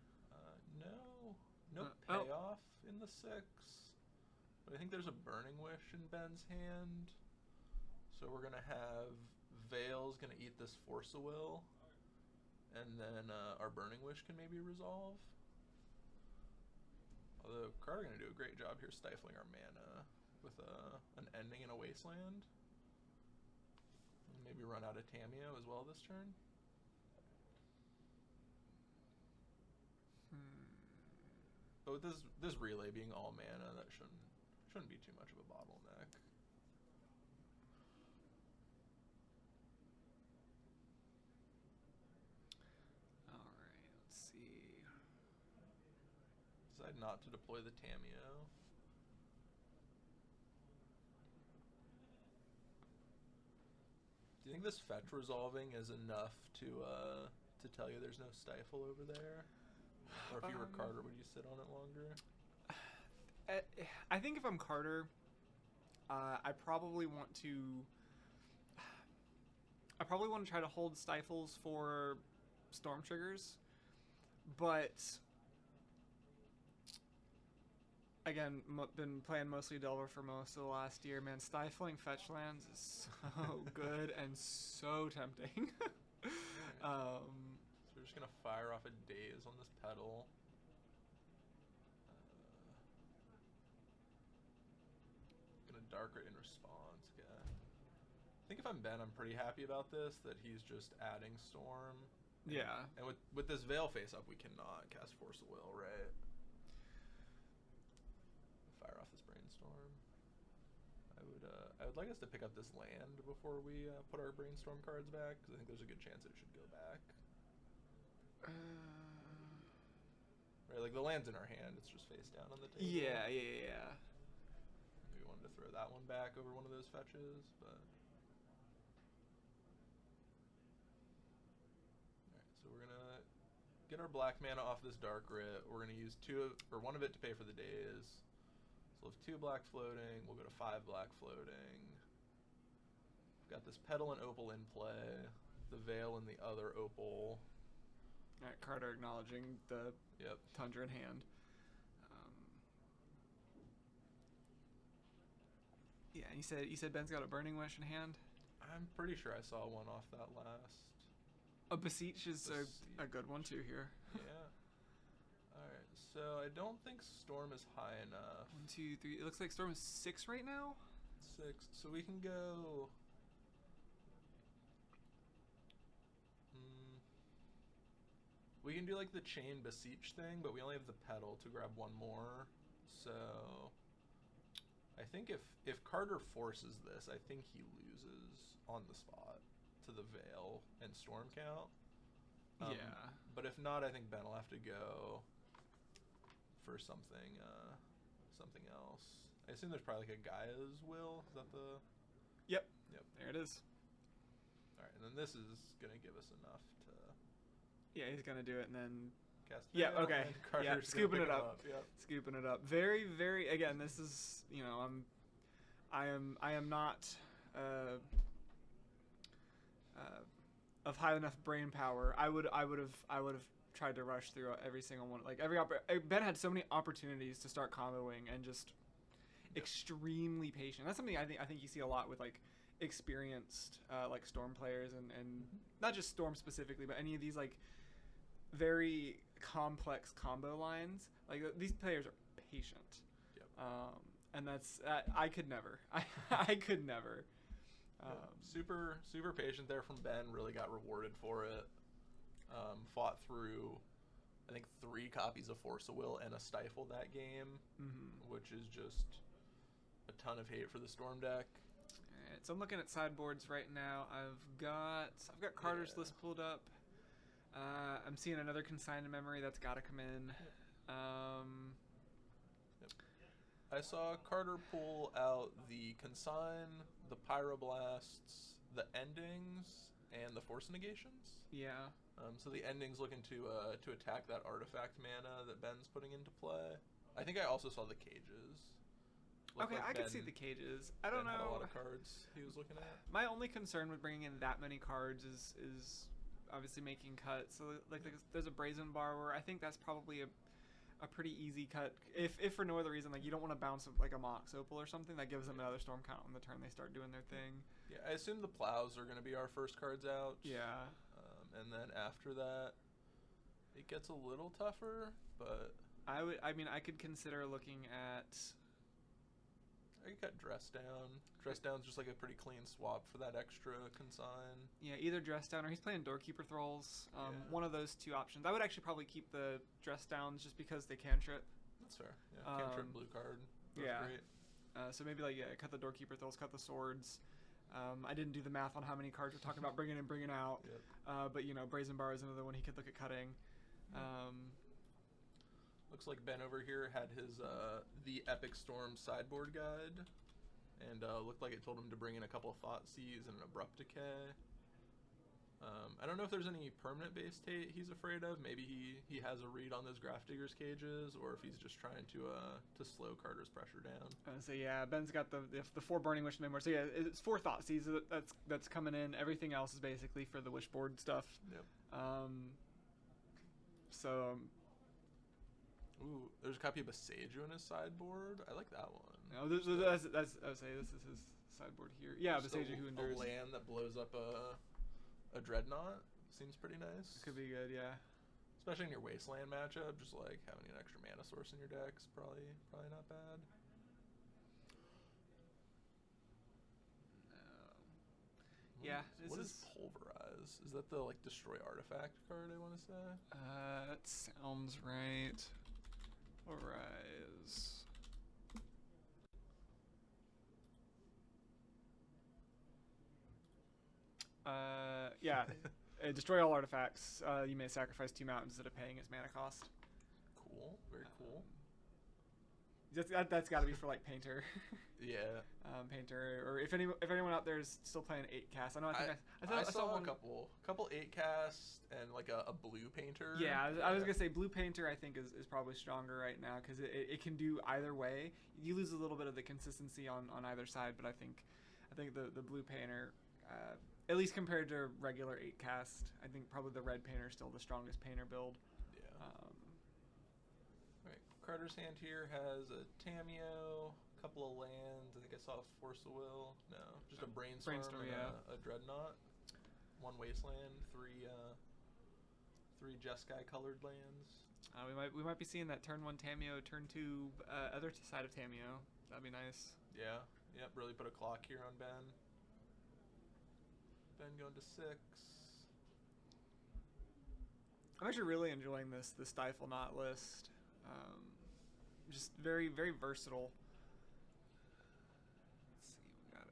No payoff in the 6. But I think there's a Burning Wish in Ben's hand. So we're gonna have Veil's gonna eat this Force of Will, and then our Burning Wish can maybe resolve. Although Carter gonna do a great job here stifling our mana with an Ending and a Wasteland. Maybe run out of Tamiyo as well this turn. But with this relay being all mana, that shouldn't be too much of a bottleneck. All right, let's see. Decide not to deploy the Tamiyo. Do you think this fetch resolving is enough to tell you there's no stifle over there? Or if you were Carter, would you sit on it longer? I think if I'm Carter, I probably want to try to hold stifles for storm triggers, but again, been playing mostly Delver for most of the last year. Man, stifling fetch lands is so good and so tempting. So we're just gonna fire off a Daze on this pedal. Gonna Darker in response. Okay. I think if I'm Ben, I'm pretty happy about this. That he's just adding Storm. Yeah. And with this Veil face up, we cannot cast Force of Will, right? Fire off this Brainstorm. I would like us to pick up this land before we put our Brainstorm cards back, because I think there's a good chance it should go back. Right, like the land's in our hand, it's just face down on the table. Yeah. Maybe wanted to throw that one back over one of those fetches, but... Alright, so we're gonna get our black mana off this Dark Writ. We're gonna use one of it to pay for the Daze. So we'll have 2 black floating, we'll go to 5 black floating. We've got this Petal and Opal in play, the Veil in the other Opal. Alright, Carter acknowledging the Tundra in hand. Yeah, and you said Ben's got a Burning Wish in hand? I'm pretty sure I saw one off that last. A Beseech is a good one too here. Yeah. Alright, so I don't think Storm is high enough. 1, 2, 3. It looks like Storm is 6 right now? 6. So we can go... We can do like the Chain Beseech thing, but we only have the Petal to grab one more. So I think if Carter forces this, I think he loses on the spot to the Veil and Storm count. Yeah. But if not, I think Ben will have to go for something else. I assume there's probably like a Gaia's Will. Is that the... Yep. Yep. There it is. Alright, and then this is going to give us enough to... Yeah, he's going to do it and then... Cast okay. Yeah, scooping it up. Yep. Scooping it up. Very, very... Again, this is, you know, I am not of high enough brain power. I would have tried to rush through every single one. Like Ben had so many opportunities to start comboing and just extremely patient. That's something I think you see a lot with like experienced like Storm players and not just Storm specifically, but any of these like very complex combo lines. Like these players are patient. Yep. And that's I could never. I could never. Super patient there from Ben. Really got rewarded for it. Fought through, I think, 3 copies of Force of Will and a Stifle that game, which is just a ton of hate for the Storm deck. All right, so I'm looking at sideboards right now. I've got Carter's list pulled up. I'm seeing another Consign in Memory that's got to come in. I saw Carter pull out the Consign, the Pyroblasts, the Endings, and the Force Negations. Yeah. So the Endings looking to attack that artifact mana that Ben's putting into play. I think I also saw the Cages. Okay, I can see the Cages. I don't know. Had a lot of cards he was looking at. My only concern with bringing in that many cards is obviously making cuts. So like there's a Brazen Borrower. I think that's probably a pretty easy cut. If for no other reason, like you don't want to bounce like a Mox Opal or something that gives them another storm count on the turn they start doing their thing. Yeah, I assume the plows are going to be our first cards out. Yeah. And then after that, it gets a little tougher, but I mean, I could consider looking at. I could cut Dress Down. Dress Down's just like a pretty clean swap for that extra consign. Yeah, either Dress Down or he's playing Doorkeeper Thralls. Yeah. One of those two options. I would actually probably keep the Dress Downs just because they cantrip. That's fair. Yeah, cantrip, blue card. That's yeah. great. So maybe like cut the Doorkeeper Thralls, cut the swords. I didn't do the math on how many cards we're talking about bringing in, bringing out. Yep. But Brazen Bar is another one he could look at cutting. Looks like Ben over here had his the Epic Storm sideboard guide, and looked like it told him to bring in a couple of Thought Seas and an Abrupt Decay. I don't know if there's any permanent base Tate he's afraid of. Maybe he has a read on those Grafdigger's cages, or if he's just trying to slow Carter's pressure down. So yeah, Ben's got the 4 Burning Wish memoir. So yeah, it's 4 Thought Seas that's coming in. Everything else is basically for the Wishboard stuff. Yep. So. Ooh, there's a copy of a Seiju in his sideboard. I like that one. No, that's I would say this is his sideboard here. Yeah, Beseiju Who Endures. A land that blows up a Dreadnought seems pretty nice. Could be good, yeah. Especially in your Wasteland matchup, just like having an extra mana source in your deck's probably not bad. Yeah, what is Pulverize? Is that the like destroy artifact card I want to say? That sounds right. Pulverize. Yeah. Destroy all artifacts. You may sacrifice 2 mountains instead of paying its mana cost. Cool. Very cool. That's got to be for like Painter. Yeah. Painter, or if anyone out there is still playing 8 cast, I know. I saw a couple 8 casts and like a blue Painter. Yeah, I was gonna say blue Painter. I think is probably stronger right now because it can do either way. You lose a little bit of the consistency on either side, but I think the blue Painter, at least compared to regular 8 cast, I think probably the red Painter is still the strongest Painter build. Yeah. Right. Carter's hand here has a Tamiyo, a couple of lands. I think I saw a Force of Will. No, just a Brainstorm and yeah. a Dreadnought. 1 Wasteland, 3 Jeskai colored lands. We might be seeing that turn 1 Tamiyo, turn 2 other side of Tamiyo. That'd be nice. Yeah. Yep. Really put a clock here on Ben. Ben going to 6. I'm actually really enjoying this Stiflenaught list. Just very, very versatile. Let's see, we got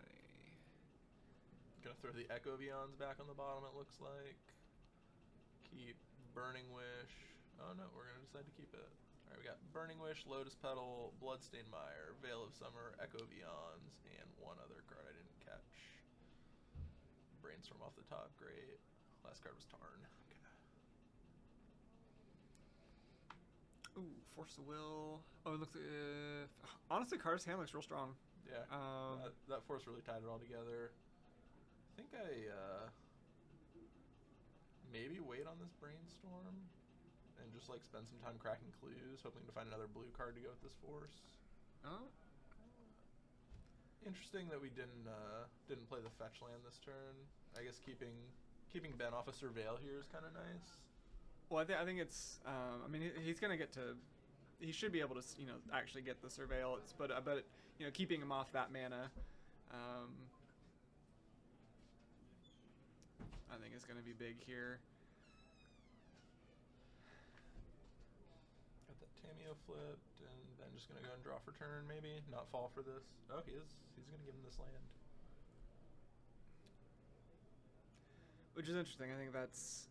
Gonna throw the Echo Vions back on the bottom, it looks like. Keep Burning Wish. Oh no, we're gonna decide to keep it. Alright, we got Burning Wish, Lotus Petal, Bloodstained Mire, Veil of Summer, Echo Vions, and one other card I didn't catch. Brainstorm off the top, great. Last card was Tarn. Okay. Ooh, Force of Will. Oh, it looks. Honestly, Carter's hand looks real strong. Yeah. That force really tied it all together. I think I maybe wait on this Brainstorm and just like spend some time cracking clues, hoping to find another blue card to go with this force. Oh. Interesting that we didn't play the fetch land this turn. I guess keeping Ben off a Surveil here is kind of nice. Well, I think it's. I mean, he's gonna get to. He should be able to, actually get the Surveillance, but keeping him off that mana, I think is gonna be big here. Got that Tamiyo flipped, and then just gonna go and draw for turn, maybe not fall for this. Oh, he is. He's gonna give him this land. Which is interesting. I think that's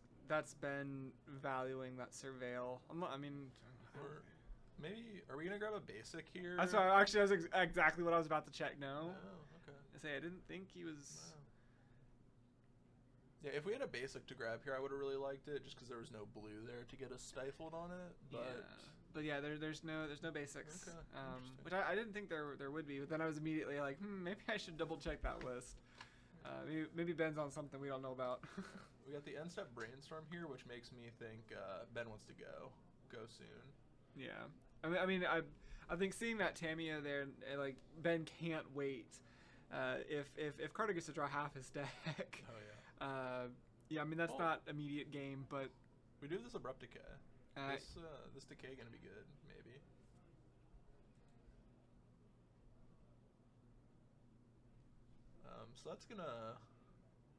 been valuing that Surveil. Or maybe, are we going to grab a basic here? That's exactly what I was about to check. No. Oh, okay. I didn't think he was. Wow. Yeah, if we had a basic to grab here, I would have really liked it, just because there was no blue there to get us stifled on it. But yeah, there's no basics. Okay. Which I didn't think there would be. But then I was immediately like, maybe I should double check that list. Maybe Ben's on something we don't know about. We got the end step Brainstorm here, which makes me think Ben wants to go soon. Yeah. I think seeing that Tamiyo there, like Ben can't wait. If Carter gets to draw half his deck. Oh yeah. Yeah, I mean that's not immediate game, but we do have this Abrupt Decay. This Decay gonna be good, maybe. So that's gonna,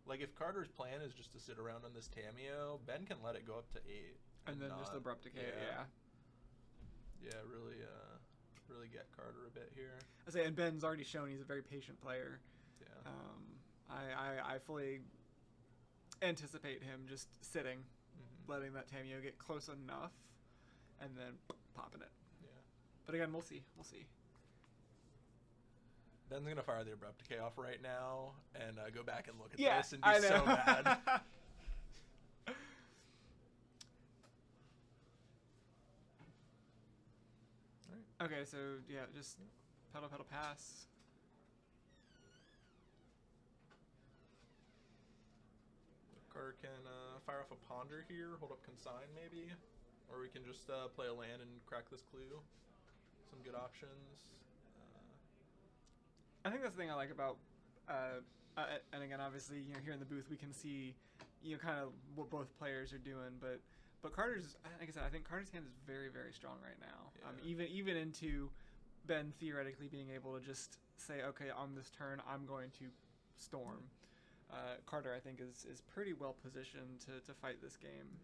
like, if Carter's plan is just to sit around on this Tamiyo, Ben can let it go up to 8, and then just Abrupt Decay. Yeah. Yeah, really get Carter a bit here. I say, and Ben's already shown he's a very patient player. Yeah. I fully anticipate him just sitting, letting that Tamiyo get close enough, and then popping it. Yeah. But again, we'll see. We'll see. Ben's gonna fire the Abrupt Decay off right now and go back and look at yeah, this and be so mad. Okay, so yeah, just pedal, pass. Carter can fire off a Ponder here, hold up Consign maybe, or we can just play a land and crack this Clue. Some good options. I think that's the thing I like about, and again, obviously, you know, here in the booth we can see, you know, kind of what both players are doing, but Carter's, like I said, I think Carter's hand is very, very strong right now. Yeah. Even into Ben theoretically being able to just say, okay, on this turn I'm going to storm. Carter, I think, is pretty well positioned to fight this game.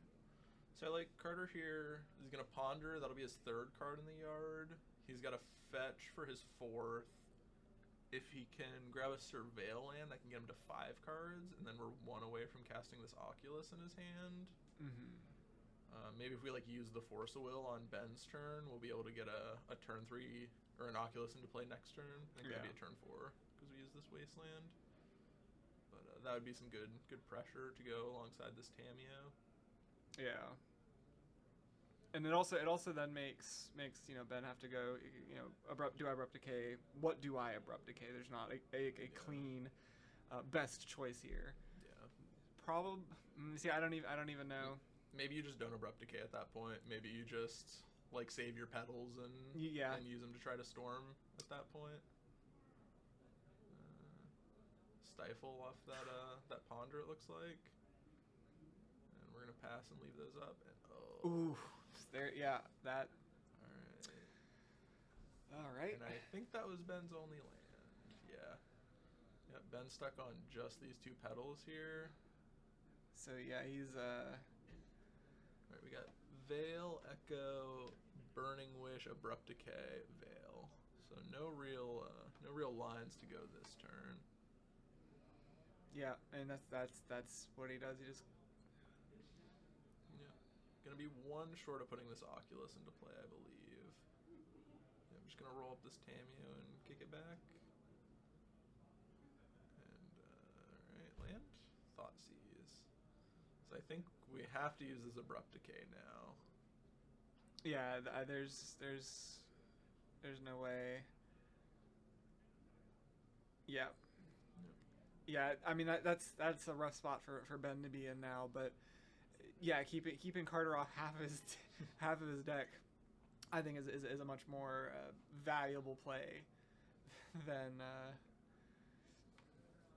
So I like Carter here. He's gonna Ponder. That'll be his 3rd card in the yard. He's got a fetch for his 4th. If he can grab a Surveil land, that can get him to 5 cards, and then we're 1 away from casting this Oculus in his hand. Maybe if we like use the Force of Will on Ben's turn, we'll be able to get a turn 3 or an Oculus into play next turn. I think that'd be a turn 4 because we use this Wasteland. But that would be some good pressure to go alongside this Tamiyo. Yeah. And it also then makes you know, Ben have to go, you know, do I Abrupt Decay? What do I Abrupt Decay? There's not a clean best choice here. Yeah. Probably. See, I don't even know. Maybe you just don't Abrupt Decay at that point. Maybe you just like save your petals and use them to try to storm at that point. Stifle off that Ponder, it looks like. And we're gonna pass and leave those up. And ooh, there, yeah, that. All right. And I think that was Ben's only land. Yeah. Yeah, Ben's stuck on just these 2 petals here. So yeah, he's Alright, we got Veil, Echo, Burning Wish, Abrupt Decay, Veil. So no real lines to go this turn. Yeah, and that's what he does. He just gonna be 1 short of putting this Oculus into play, I believe. Yeah, I'm just gonna roll up this Tamiyo and kick it back. And alright, land. Thoughtseize. So I think we have to use this Abrupt Decay now. Yeah, there's no way. Yeah. Yeah, I mean that's a rough spot for Ben to be in now, but yeah, keeping Carter off half of his deck, I think is a much more valuable play than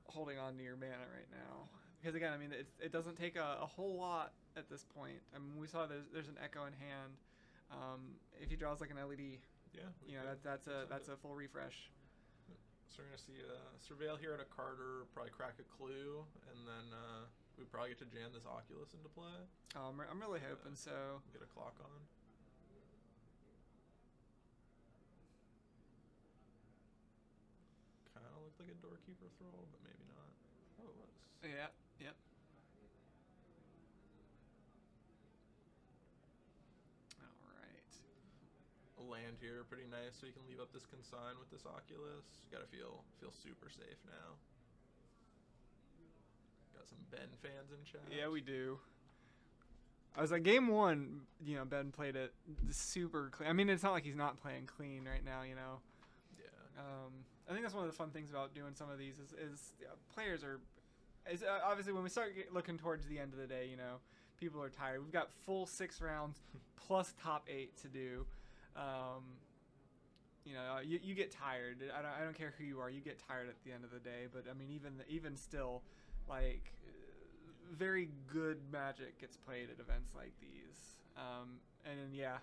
holding on to your mana right now. Because again, I mean it doesn't take a whole lot at this point. I mean, we saw there's an Echo in hand. If he draws like an LED, yeah, you know that's a full refresh. So we're gonna see Surveil here at a Carter, probably crack a Clue, and then we probably get to jam this Oculus into play. I'm really hoping so. Get a clock on. Kind of looked like a Doorkeeper Thrall, but maybe not. Oh, it was. Yeah. Yep. All right. A land here, pretty nice, so you can leave up this Consign with this Oculus. You gotta feel super safe now. Got some Ben fans in chat. Yeah, we do. I was like, game 1, you know, Ben played it super clean. I mean, it's not like he's not playing clean right now, you know. Yeah. I think that's one of the fun things about doing some of these is players are. Obviously, when we start looking towards the end of the day, you know, people are tired. We've got full 6 rounds plus top 8 to do. You know, you get tired. I don't care who you are. You get tired at the end of the day. But I mean, even still, like, very good Magic gets played at events like these. And then, yeah.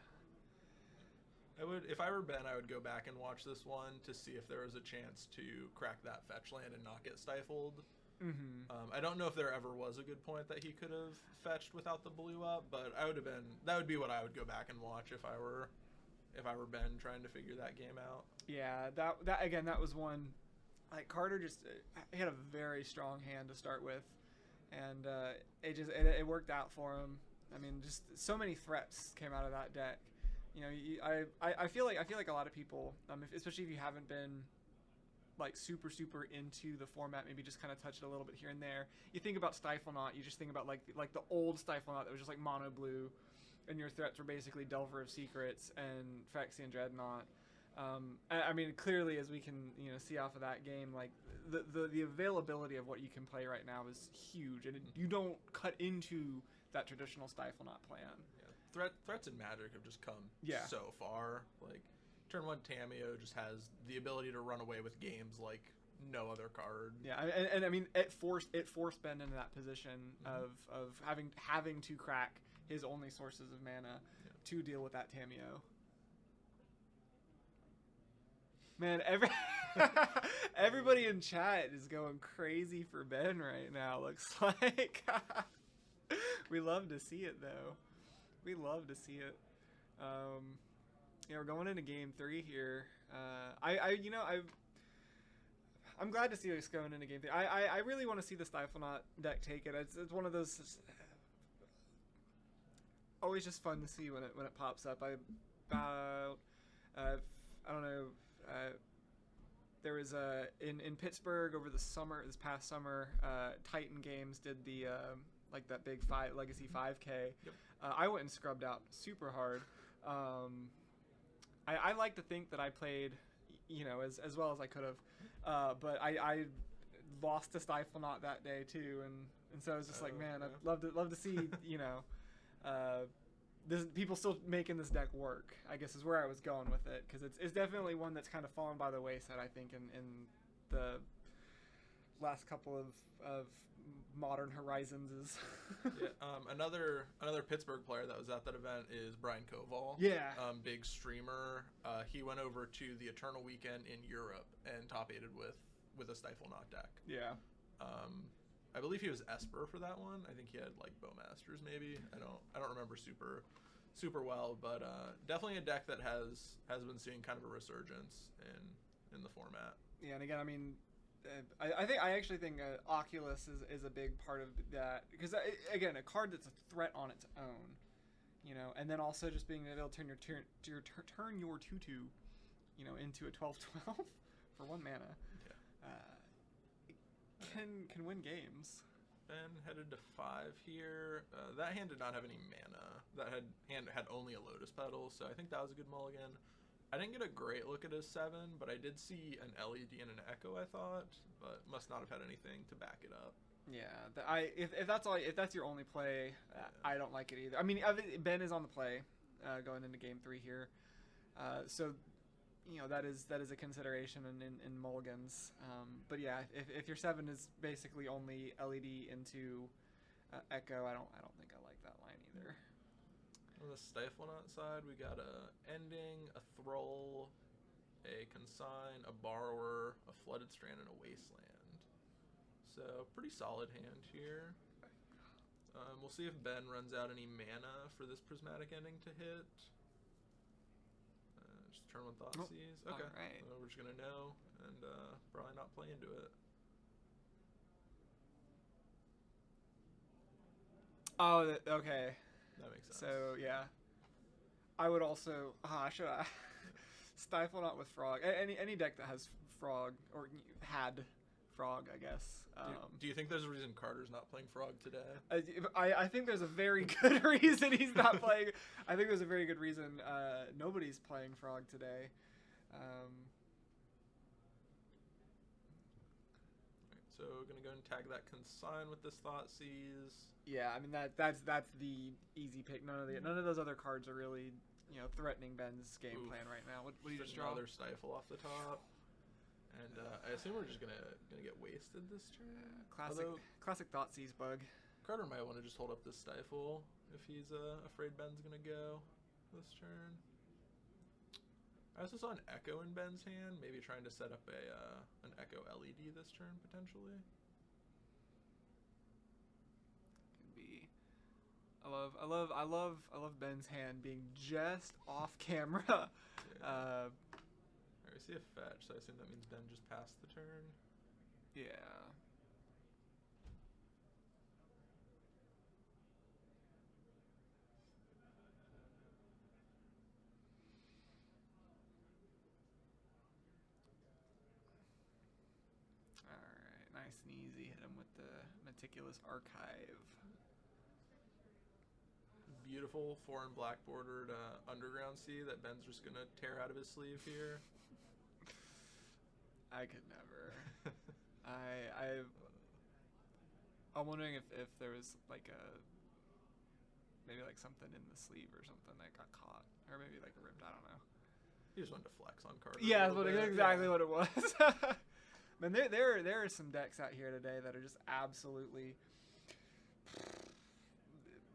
I would, if I were Ben, I would go back and watch this one to see if there was a chance to crack that fetch land and not get stifled. Mm-hmm. I don't know if there ever was a good point that he could have fetched without the blue up, but that would be what I would go back and watch if I were Ben trying to figure that game out. Yeah, that was one. Like, Carter just he had a very strong hand to start with, and it worked out for him. I mean, just so many threats came out of that deck. You know, I feel like a lot of people, especially if you haven't been like super into the format, maybe just kind of touch it a little bit here and there. You think about Stiflenaught, you just think about like the old Stiflenaught that was just like mono blue, and your threats were basically Delver of Secrets and Phyrexian Dreadnought. I mean, clearly, as we can see off of that game, like the availability of what you can play right now is huge, and you don't cut into that traditional Stiflenaught plan. Yeah. Threats in Magic have just come so far. Like, turn 1 Tamiyo just has the ability to run away with games like no other card. Yeah, and I mean, it forced Ben into that position of having to crack his only sources of mana to deal with that Tamiyo. Man, everybody in chat is going crazy for Ben right now, looks like. We love to see it, though. We love to see it. Yeah, we're going into game 3 here. I'm glad to see us going into game 3. I really want to see the Stiflenaught deck take it. It's one of those always just fun to see when it pops up. I don't know. There was in Pittsburgh over this past summer, Titan Games did the like that big Legacy 5K. Yep. I went and scrubbed out super hard. I like to think that I played, as well as I could have, but I lost to Stiflenaught that day too, and so I was just like, man, I'd love to see people still making this deck work, I guess, is where I was going with it, because it's definitely one that's kind of fallen by the wayside, I think, in the last couple of modern horizons. Another Pittsburgh player that was at that event is Brian Koval. Yeah. Big streamer. He went over to the Eternal Weekend in Europe and top-aided with a Stiflenaught deck. Yeah. I believe he was Esper for that one. I think he had like Bowmasters maybe. I don't remember super well, but definitely a deck that has been seeing kind of a resurgence in the format. Yeah, and again, I mean, I actually think Oculus is a big part of that, because again, a card that's a threat on its own, and then also just being able to turn your 2/2, into a 12/12 for 1 mana. Yeah. Can win games. Ben headed to 5 here. That hand did not have any mana. That hand had only a Lotus Petal, so I think that was a good mulligan. I didn't get a great look at his 7, but I did see an LED and an Echo, I thought, but must not have had anything to back it up. Yeah, if that's your only play, I don't like it either. I mean, Ben is on the play going into game 3 here, so that is a consideration in mulligans. But yeah, if your 7 is basically only LED into Echo, I don't think I like that line either. On the Stiflenaught side, we got a Ending, a Thrall, a Consign, a Borrower, a Flooded Strand, and a Wasteland. So, pretty solid hand here. We'll see if Ben runs out any mana for this Prismatic Ending to hit. Just turn 1 Thoughtseize. Okay. All right. We're just going to know and probably not play into it. Oh, okay. That makes sense. So, yeah. I would also... Stiflenaught with Frog. Any deck that has Frog, or had Frog, I guess. Do you think there's a reason Carter's not playing Frog today? I think there's a very good reason he's not playing. I think there's a very good reason nobody's playing Frog today. So we're gonna go and tag that Consign with this Thoughtseize. Yeah, I mean that's the easy pick. None of those other cards are really threatening Ben's game Oof. plan right now. What do you just draw? Another Stifle off the top. And I assume we're just gonna get wasted this turn. Classic Thoughtseize bug. Carter might want to just hold up this Stifle if he's afraid Ben's gonna go this turn. I also saw an Echo in Ben's hand, maybe trying to set up an Echo LED this turn potentially. Could be. I love Ben's hand being just off camera. Yeah. Alright, we see a fetch, so I assume that means Ben just passed the turn. Yeah. Alright, nice and easy. Hit him with the Meticulous Archive. Beautiful 4 and black bordered Underground Sea that Ben's just gonna tear out of his sleeve here. I could never. I'm wondering if there was like maybe like something in the sleeve or something that got caught, or maybe like a ripped. I don't know. He just wanted to flex on Carter. Yeah, that's exactly what it was. Man, there are some decks out here today that are just absolutely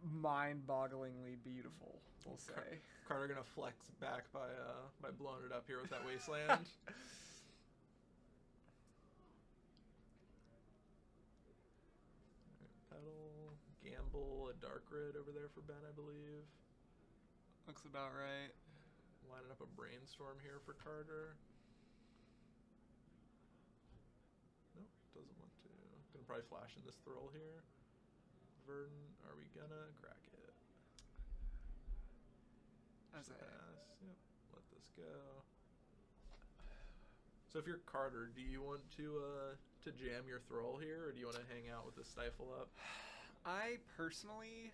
mind-bogglingly beautiful. We'll say. Carter gonna flex back by blowing it up here with that Wasteland. Petal, Gamble, a Dark Rid over there for Ben, I believe. Looks about right. Lining up a Brainstorm here for Carter. Nope, doesn't want to. Gonna probably flash in this Thrall here. Verdant, are we gonna crack it? That's a pass. Yep, let this go. So if you're Carter, do you want to jam your Thrall here, or do you want to hang out with the Stifle up? I personally,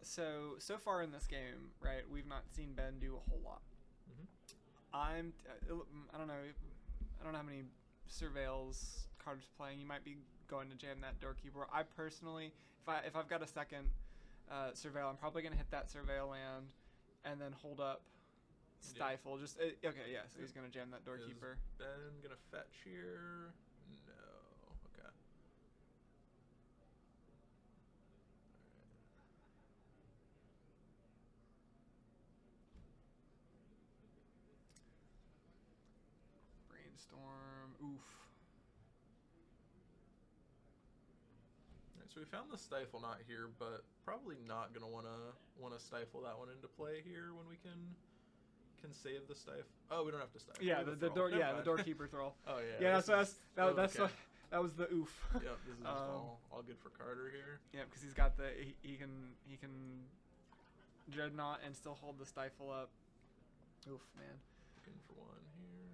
so far in this game, right, we've not seen Ben do a whole lot. Mm-hmm. I don't know how many Surveils Carter's playing. You might be going to jam that Doorkeeper. I personally, if I've got a second Surveil, I'm probably gonna hit that Surveil land, and then hold up Stifle. Yeah. Just okay, yeah. So he's gonna jam that Doorkeeper. Is Ben gonna fetch here? No. Okay. Brainstorm. Oof. So we found the Stiflenaught here, but probably not gonna wanna stifle that one into play here when we can save the stifle. Oh, we don't have to stifle. Yeah, the Doorkeeper Thrall. Oh yeah. Yeah, that's okay. That was the oof. Yep, this is all good for Carter here. Yeah, because he's got the he can Dreadnought and still hold the Stifle up. Oof, man. Looking for one here.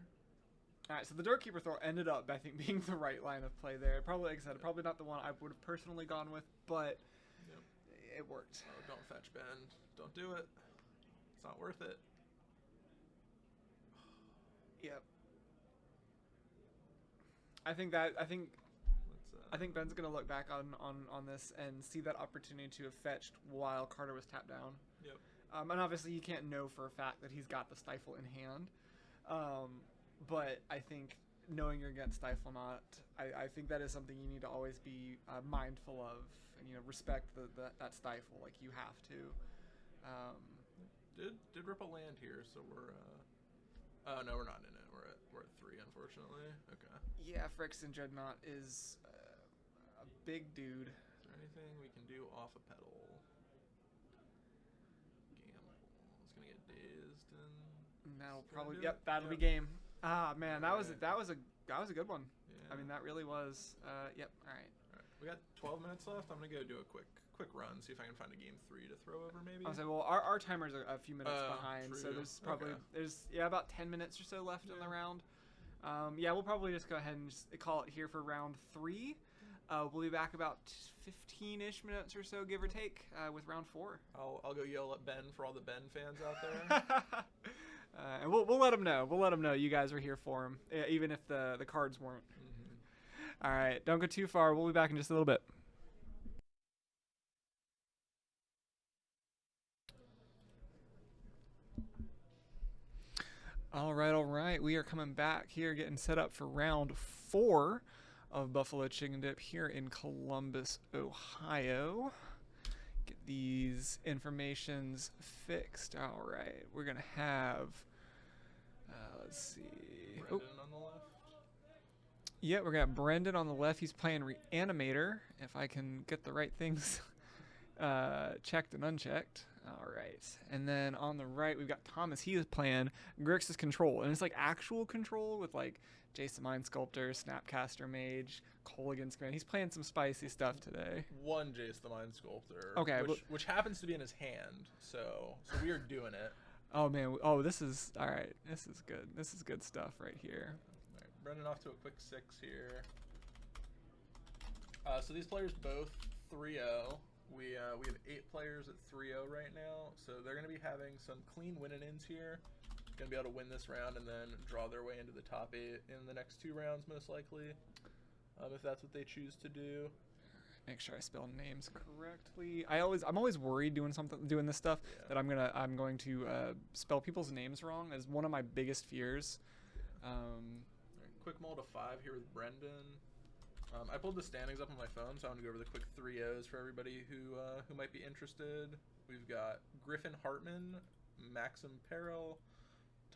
All right, so the Doorkeeper Thrall ended up, I think, being the right line of play there. Probably, like I said, probably not the one I would have personally gone with, but it worked. Oh, don't fetch Ben. Don't do it. It's not worth it. Yep. I think Ben's gonna look back on this and see that opportunity to have fetched while Carter was tapped down. Yep. And obviously you can't know for a fact that he's got the Stifle in hand. But I think knowing you're against Stiflenaught, I think that is something you need to always be mindful of, and respect that Stifle. Like you have to. Did rip a land here, so we're. Oh no, we're not in it. We're at 3, unfortunately. Okay. Yeah, Phyrexian Dreadnought is a big dude. Is there anything we can do off a Petal? Gamble. It's gonna get dazed and. That'll probably that'll be game. Ah man, that was a good one. Yeah. I mean that really was. Yep. All right. We got 12 minutes left. I'm gonna go do a quick run, see if I can find a game 3 to throw over maybe. I'll say, well, our timer's a few minutes behind, true. so there's probably about 10 minutes or so left in the round. Yeah, we'll probably just go ahead and just call it here for round 3. We'll be back about 15-ish minutes or so, give or take, with round 4. I'll go yell at Ben for all the Ben fans out there. And we'll let them know. We'll let them know you guys are here for him, even if the cards weren't. Mm-hmm. All right, don't go too far. We'll be back in just a little bit. All right. We are coming back here, getting set up for round 4 of Buffalo Chicken Dip here in Columbus, Ohio. Get these informations fixed. All right, we're gonna have. Let's see. Brendan on the left. Yeah, we're gonna have Brendan on the left. He's playing Reanimator. If I can get the right things checked and unchecked. All right, and then on the right we've got Thomas. He is playing Grixis Control, and it's like actual control with like Jason Mind Sculptor, Snapcaster Mage, Colligan's Command. He's playing some spicy stuff today. One Jace the Mind Sculptor. Okay, which happens to be in his hand, so we are doing it. Oh man, oh this is all right. This is good. This is good stuff right here. All right, Brendan off to a quick 6 here. So these players both 3-0. We have 8 players at 3-0 right now, so they're going to be having some clean win-and-ins here. Going to be able to win this round and then draw their way into the top 8 in the next 2 rounds, most likely, if that's what they choose to do. Make sure I spell names correctly. I'm always worried doing this stuff that I'm going to spell people's names wrong. Is one of my biggest fears. Right, quick mold of 5 here with Brendan. I pulled the standings up on my phone, so I want to go over the quick 3-0s for everybody who might be interested. We've got Griffin Hartman, Maxim Peril,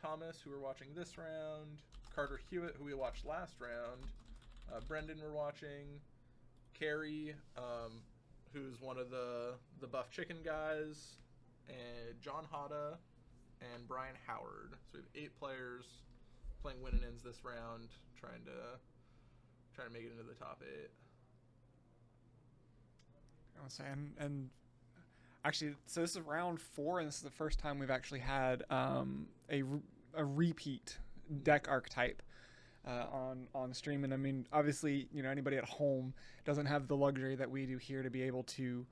Thomas, who we're watching this round, Carter Hewitt, who we watched last round, Brendan we're watching, Carrie, who's one of the Buff Chicken guys, and John Hada, and Brian Howard. So we have 8 players playing win-and-ins this round, trying to make it into the top 8. I was saying, and actually, so this is round 4, and this is the first time we've actually had a repeat deck archetype on stream. And I mean, obviously, anybody at home doesn't have the luxury that we do here to be able to,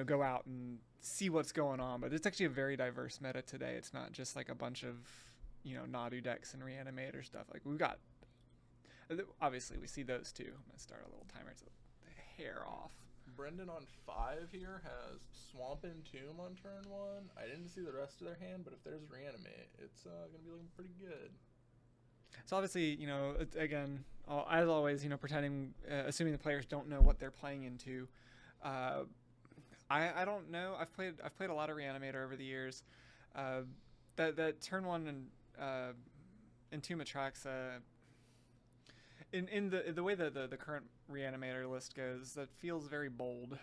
go out and see what's going on. But it's actually a very diverse meta today. It's not just like a bunch of, Nadu decks and Reanimator stuff. Like we've got, obviously we see those too. I'm gonna start a little timer so the hair off. Brendan on 5 here has Swamp and Tomb on turn 1. I didn't see the rest of their hand, but if there's Reanimate, it's gonna be looking pretty good. So obviously, again, as always, pretending, assuming the players don't know what they're playing into. I don't know. I've played a lot of Reanimator over the years. That turn 1 and Entomb attracts. In the way that the current Reanimator list goes, that feels very bold.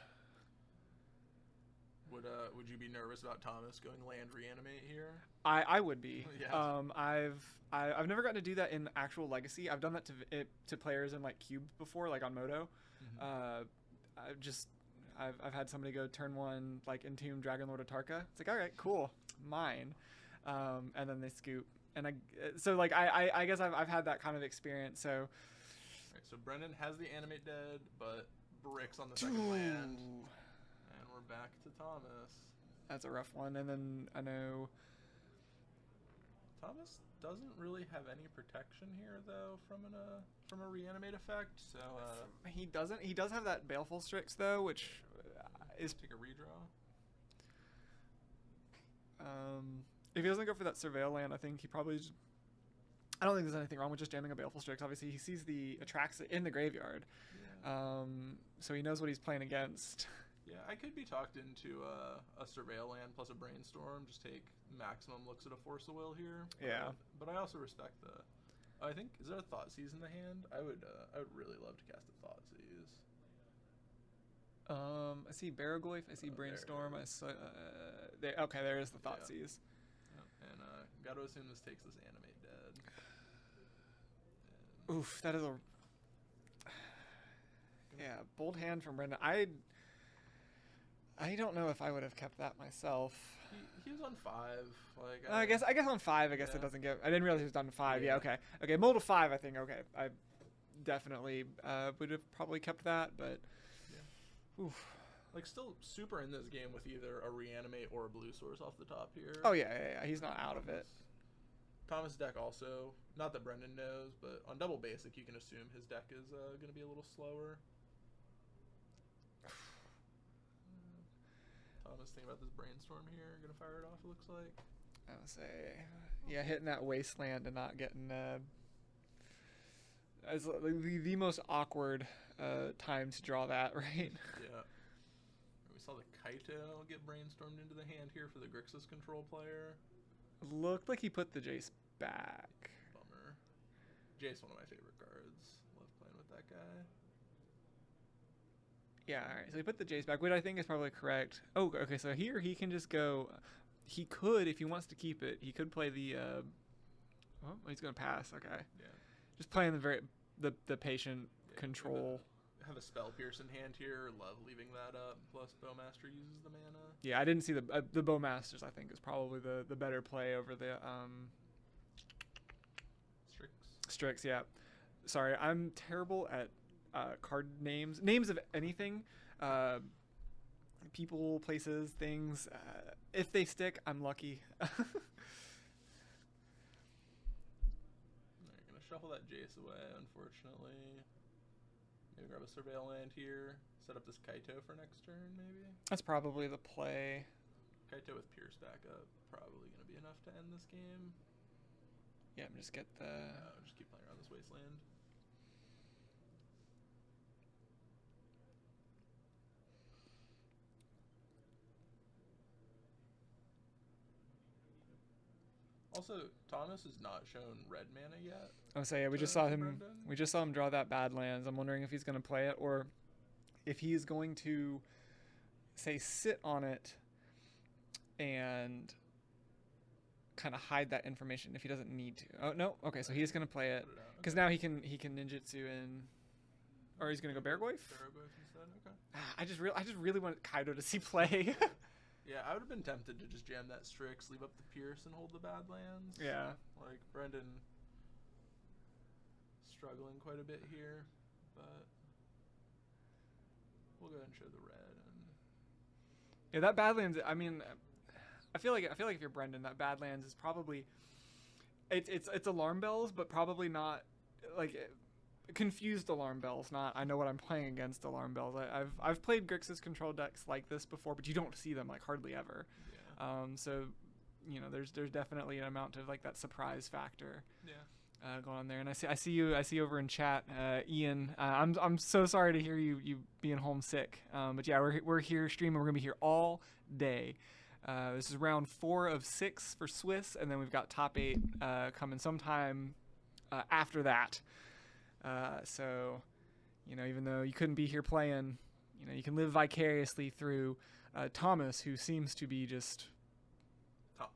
Would you be nervous about Thomas going land Reanimate here? I would be. Yeah. I've never gotten to do that in actual Legacy. I've done that to players in like Cube before, like on Moto. Mm-hmm. I've had somebody go turn 1 like Entomb Dragon Lord Atarka. It's like, all right, cool, mine, and then they scoop. And I guess I've had that kind of experience. So. Right, so Brendan has the Animate dead, but bricks on the second land. And we're back to Thomas. That's a rough one. And then I know Thomas doesn't really have any protection here though from a Reanimate effect. So he doesn't. He does have that Baleful Strix though, which is take a redraw. If he doesn't go for that Surveil land, I think he probably just, I don't think there's anything wrong with just jamming a Baleful Strix. Obviously, he sees the attracts in the graveyard, so he knows what he's playing against. Yeah, I could be talked into a Surveil land plus a Brainstorm. Just take maximum looks at a Force of Will here. Yeah. But I also respect the. I think, is there a Thoughtseize in the hand? I would really love to cast a Thoughtseize. I see Barragoyf. I see Brainstorm. Okay, there is the Thoughtseize. Yeah. And gotta assume this takes this Animate dead. Oof, that is a bold hand from Brendan. I don't know if I would have kept that myself. He was on 5. Like I guess on 5. I guess it doesn't give. I didn't realize he was on 5. Yeah. Okay. Mold of 5. I think. Okay. I definitely would have probably kept that, but. Yeah. Oof. Like still super in this game with either a Reanimate or a blue source off the top here. Oh yeah. He's not out of it. Thomas' deck also, not that Brendan knows, but on double basic you can assume his deck is going to be a little slower. Thomas, think about this Brainstorm here. Gonna fire it off, it looks like. I would say, yeah, hitting that wasteland and not getting as the most awkward time to draw that, right? Yeah. We saw the Kaito get brainstormed into the hand here for the Grixis control player. Looked like he put the Jace back. Bummer. Jace, one of my favorite cards. Love playing with that guy. Yeah, all right. So he put the Jace back, which I think is probably correct. Oh, okay. So here he can just go. He could, if he wants to keep it, he could play the. Oh, he's gonna pass. Okay. Yeah. Just playing the patient control. Have a spell pierce in hand here. Love leaving that up. Plus Bowmaster uses the mana. Yeah, I didn't see the Bowmasters. I think is probably the better play over the Strix. Yeah. Sorry, I'm terrible at card names of anything, people, places, things. If they stick, I'm lucky. You're gonna shuffle that Jace away, unfortunately. Maybe grab a Surveil land here. Set up this Kaito for next turn, maybe. That's probably the play. Kaito with Pierce backup, probably gonna be enough to end this game. Yeah, just get the. Just keep playing around this wasteland. Also, Thomas has not shown red mana yet. I was saying, yeah, we just saw him draw that Badlands. I'm wondering if he's going to play it or if he's going to say sit on it and kind of hide that information if he doesn't need to. Oh no, okay, so he's going to play it because now he can ninjutsu in, or he's going to go Beargoyf. Beargoyf instead. Okay. I just really want Kaido to see play. Yeah, I would have been tempted to just jam that Strix, leave up the Pierce, and hold the Badlands. Yeah. Like, Brendan struggling quite a bit here, but we'll go ahead and show the red. And yeah, that Badlands, I mean, I feel like if you're Brendan, that Badlands is probably, it's alarm bells, but probably not, like, confused alarm bells, not I know what I'm playing against alarm bells. I've played Grixis control decks like this before, but you don't see them like hardly ever. Yeah. So you know, there's definitely an amount of like that surprise factor. Yeah. Going on there, and I see you over in chat, Ian. I'm so sorry to hear you being homesick. But yeah, we're here streaming. We're gonna be here all day. This is round 4 of 6 for Swiss, and then we've got top 8 coming sometime after that. So, you know, even though you couldn't be here playing, you know, you can live vicariously through Thomas, who seems to be just.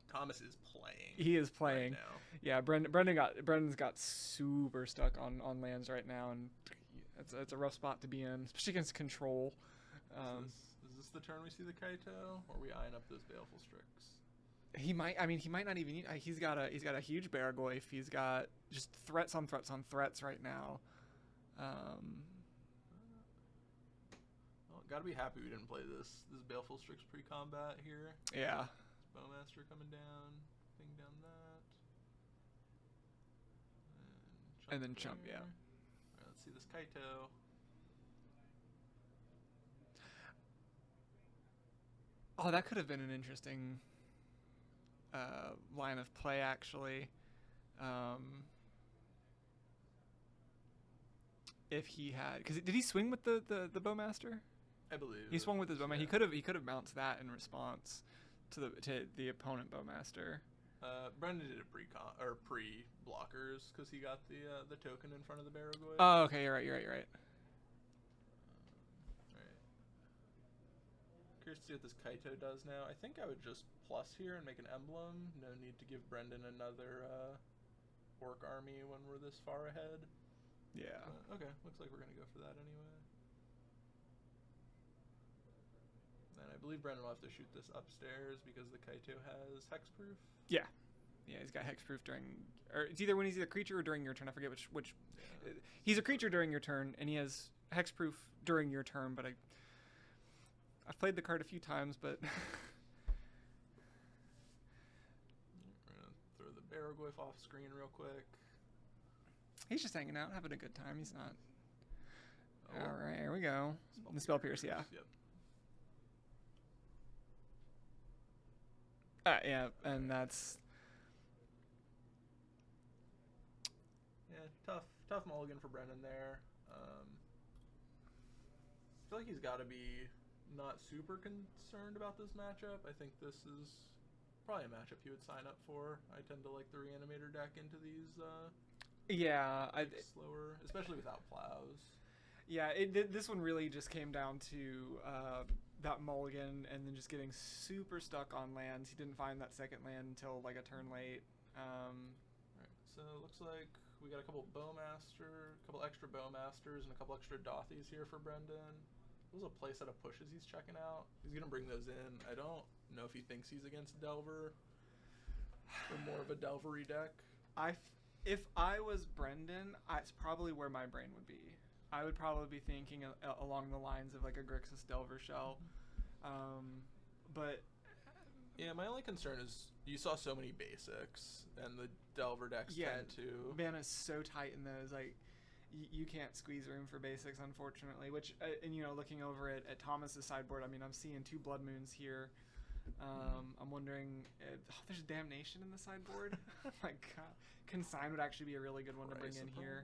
Thomas is playing. He is playing. Right now. Yeah, Brendan's got super stuck on lands right now, and it's a rough spot to be in, especially against control. Is this the turn we see the Kaito, or are we eyeing up those Baleful Strix? He might not even need. He's got a huge Beargoyf. He's got just threats on threats right now. Well, gotta be happy we didn't play this Baleful Strix pre-combat here. Yeah. Bowmaster coming down, ping down that, and then chump. Yeah. All right, let's see this Kaito. Oh, that could have been an interesting line of play, actually. If he had, because did he swing with the Bowmaster? I believe he swung with his Bowmaster. Yeah. He could have bounced that in response to the opponent Bowmaster. Brendan did it pre-blockers because he got the token in front of the Beargoyf. Oh, okay, you're right. Right. Curious to see what this Kaito does now. I think I would just plus here and make an emblem. No need to give Brendan another orc army when we're this far ahead. Yeah. Okay, looks like we're going to go for that anyway. And I believe Brendan will have to shoot this upstairs because the Kaito has hexproof. Yeah. Yeah, he's got hexproof during, or it's either when he's a creature or during your turn. I forget which. Yeah. He's a creature during your turn, and he has hexproof during your turn. But I've played the card a few times, but. We're gonna throw the Beargoyf off screen real quick. He's just hanging out, having a good time. He's not. Oh. All right, here we go. The spell pierce, yeah. Yep. Yeah, and that's. tough mulligan for Brendan there. I feel like he's got to be not super concerned about this matchup. I think this is probably a matchup he would sign up for. I tend to like the Reanimator deck into these slower, especially without plows. Yeah, this one really just came down to that mulligan and then just getting super stuck on lands. He didn't find that second land until like a turn late. Right, so it looks like we got a couple extra Bowmasters and a couple extra Dothies here for Brendan. There's a play set of pushes he's checking out. He's going to bring those in. I don't know if he thinks he's against Delver or more of a Delvery deck. If I was Brendan, it's probably where my brain would be. I would probably be thinking along the lines of like a Grixis Delver shell. But yeah, my only concern is you saw so many basics, and the Delver decks tend to... Mana's so tight in those, like, you can't squeeze room for basics, unfortunately, which, and you know, looking over at Thomas's sideboard, I mean, I'm seeing 2 Blood Moons here. I'm wondering, there's Damnation in the sideboard? Oh my god. Consign would actually be a really good one to bring in here.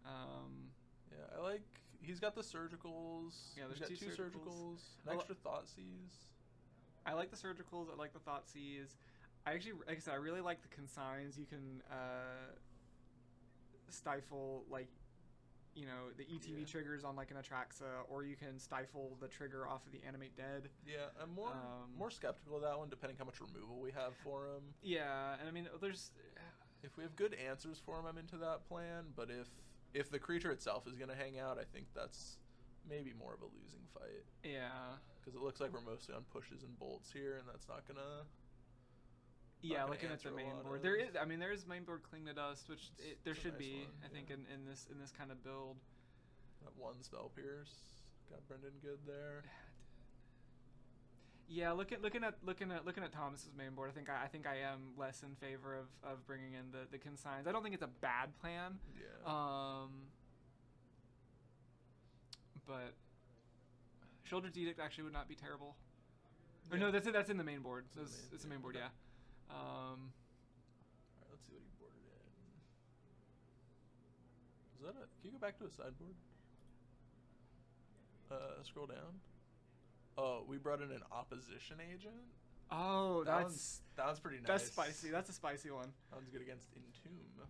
Yeah, I like, he's got the Surgicals. Yeah, there's 2 Surgicals, an extra Thoughtseize. I like the Surgicals, I like the Thoughtseize. I actually, like I said, I really like the Consigns. You can stifle, like, you know, the ETB triggers on like an Atraxa, or you can stifle the trigger off of the Animate Dead. Yeah, I'm more skeptical of that one, depending how much removal we have for him. Yeah, and I mean, there's... If we have good answers for him, I'm into that plan, but if the creature itself is going to hang out, I think that's maybe more of a losing fight. Yeah. Because it looks like we're mostly on pushes and bolts here, and that's not going to... Yeah, looking at the main board, there is main board Cling to Dust, which there should be, I think, in this kind of build. That 1 Spell Pierce got Brendan good there. Yeah, looking at Thomas's main board, I think I am less in favor of bringing in the Consigns. I don't think it's a bad plan. Yeah. But Shoulder's Edict actually would not be terrible. Or no, that's in the main board. It's the main board, yeah. Alright, let's see what he boarded in. Is that can you go back to a sideboard? Scroll down. Oh, we brought in an opposition agent? Oh, that one's pretty nice. That's spicy. That's a spicy one. That one's good against Entomb.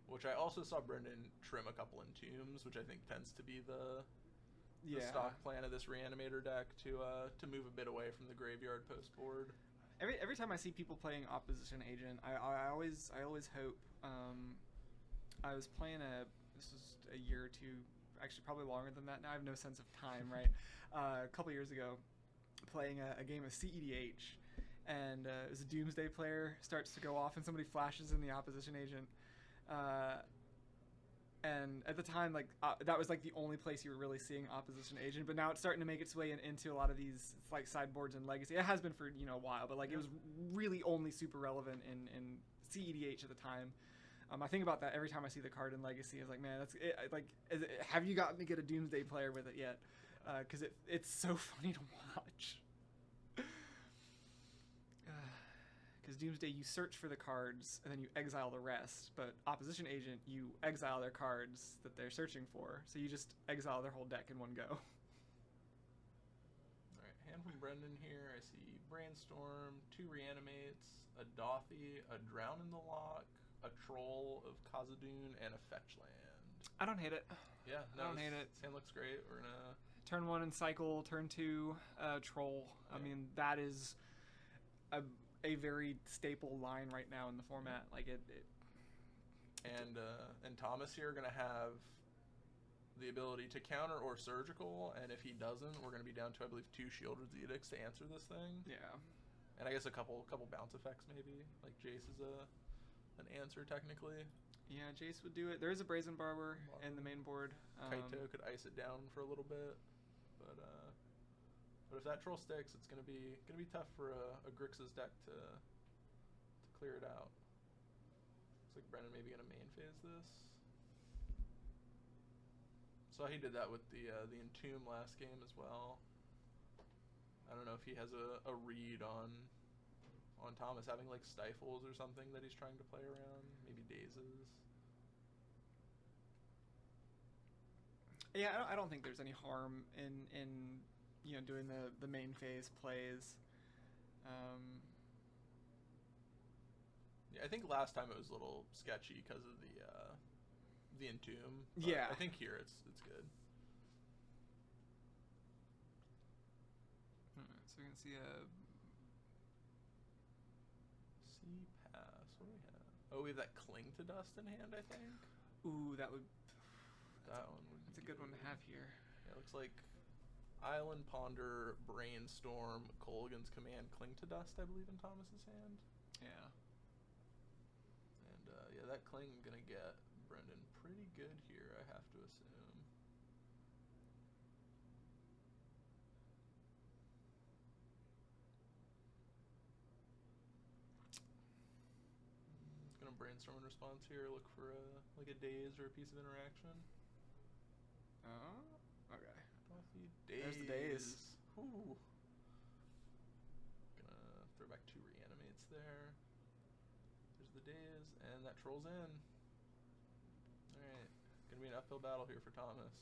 Which I also saw Brendan trim a couple Entombs, which I think tends to be the stock plan of this Reanimator deck to move a bit away from the graveyard post board. Every time I see people playing opposition agent, I always hope. I was playing this was a year or 2, actually probably longer than that now. I have no sense of time, right? A couple years ago, playing a game of CEDH, and it was a Doomsday player starts to go off, and somebody flashes in the opposition agent. And at the time, like that was like the only place you were really seeing opposition agent. But now it's starting to make its way into a lot of these like sideboards and Legacy. It has been for a while, but like it was really only super relevant in CEDH at the time. I think about that every time I see the card in Legacy. It's like, man, that's it, like, have you gotten to get a Doomsday player with it yet? Because it's so funny to watch. Because Doomsday, you search for the cards, and then you exile the rest. But Opposition Agent, you exile their cards that they're searching for. So you just exile their whole deck in one go. Alright, hand from Brendan here. I see Brainstorm, 2 Reanimates, a Dothy, a Drown in the Lock, a Troll of Khazad-dûn, and a Fetch Land. I don't hate it. Yeah, no, I don't hate it. This hand looks great. We're gonna... Turn 1 and cycle, turn 2, Troll. Yeah. I mean, that is a very staple line right now in the format. Like and Thomas here are gonna have the ability to counter or surgical, and if he doesn't, we're gonna be down to, I believe, 2 Shieldred's Edicts to answer this thing. Yeah. And I guess a couple bounce effects maybe. Like Jace is an answer technically. Yeah, Jace would do it. There is a Brazen Barber in the main board. Kaito could ice it down for a little bit, but if that troll sticks, it's gonna be tough for a Grixis deck to clear it out. Looks like Brendan maybe gonna main phase this. So he did that with the Entomb last game as well. I don't know if he has a read on Thomas having like stifles or something that he's trying to play around. Maybe dazes. Yeah, I don't think there's any harm in you know, doing the main phase plays. Yeah, I think last time it was a little sketchy because of the Entomb. Yeah. I think here it's good. So we can see a C pass. What do we have? Oh, we have that Cling to Dust in hand, I think. ooh, that would That one would that's a be good one to have here. Yeah, it looks like Island Ponder, Brainstorm, Kolgan's Command, Cling to Dust, I believe, in Thomas's hand. Yeah. And yeah, that Cling gonna get Brendan pretty good here, I have to assume. It's gonna brainstorm in response here, look for like a daze or a piece of interaction. Oh, okay. Daze. There's the daze. Ooh. Gonna throw back 2 reanimates there. There's the daze, and that trolls in. Alright, gonna be an uphill battle here for Thomas.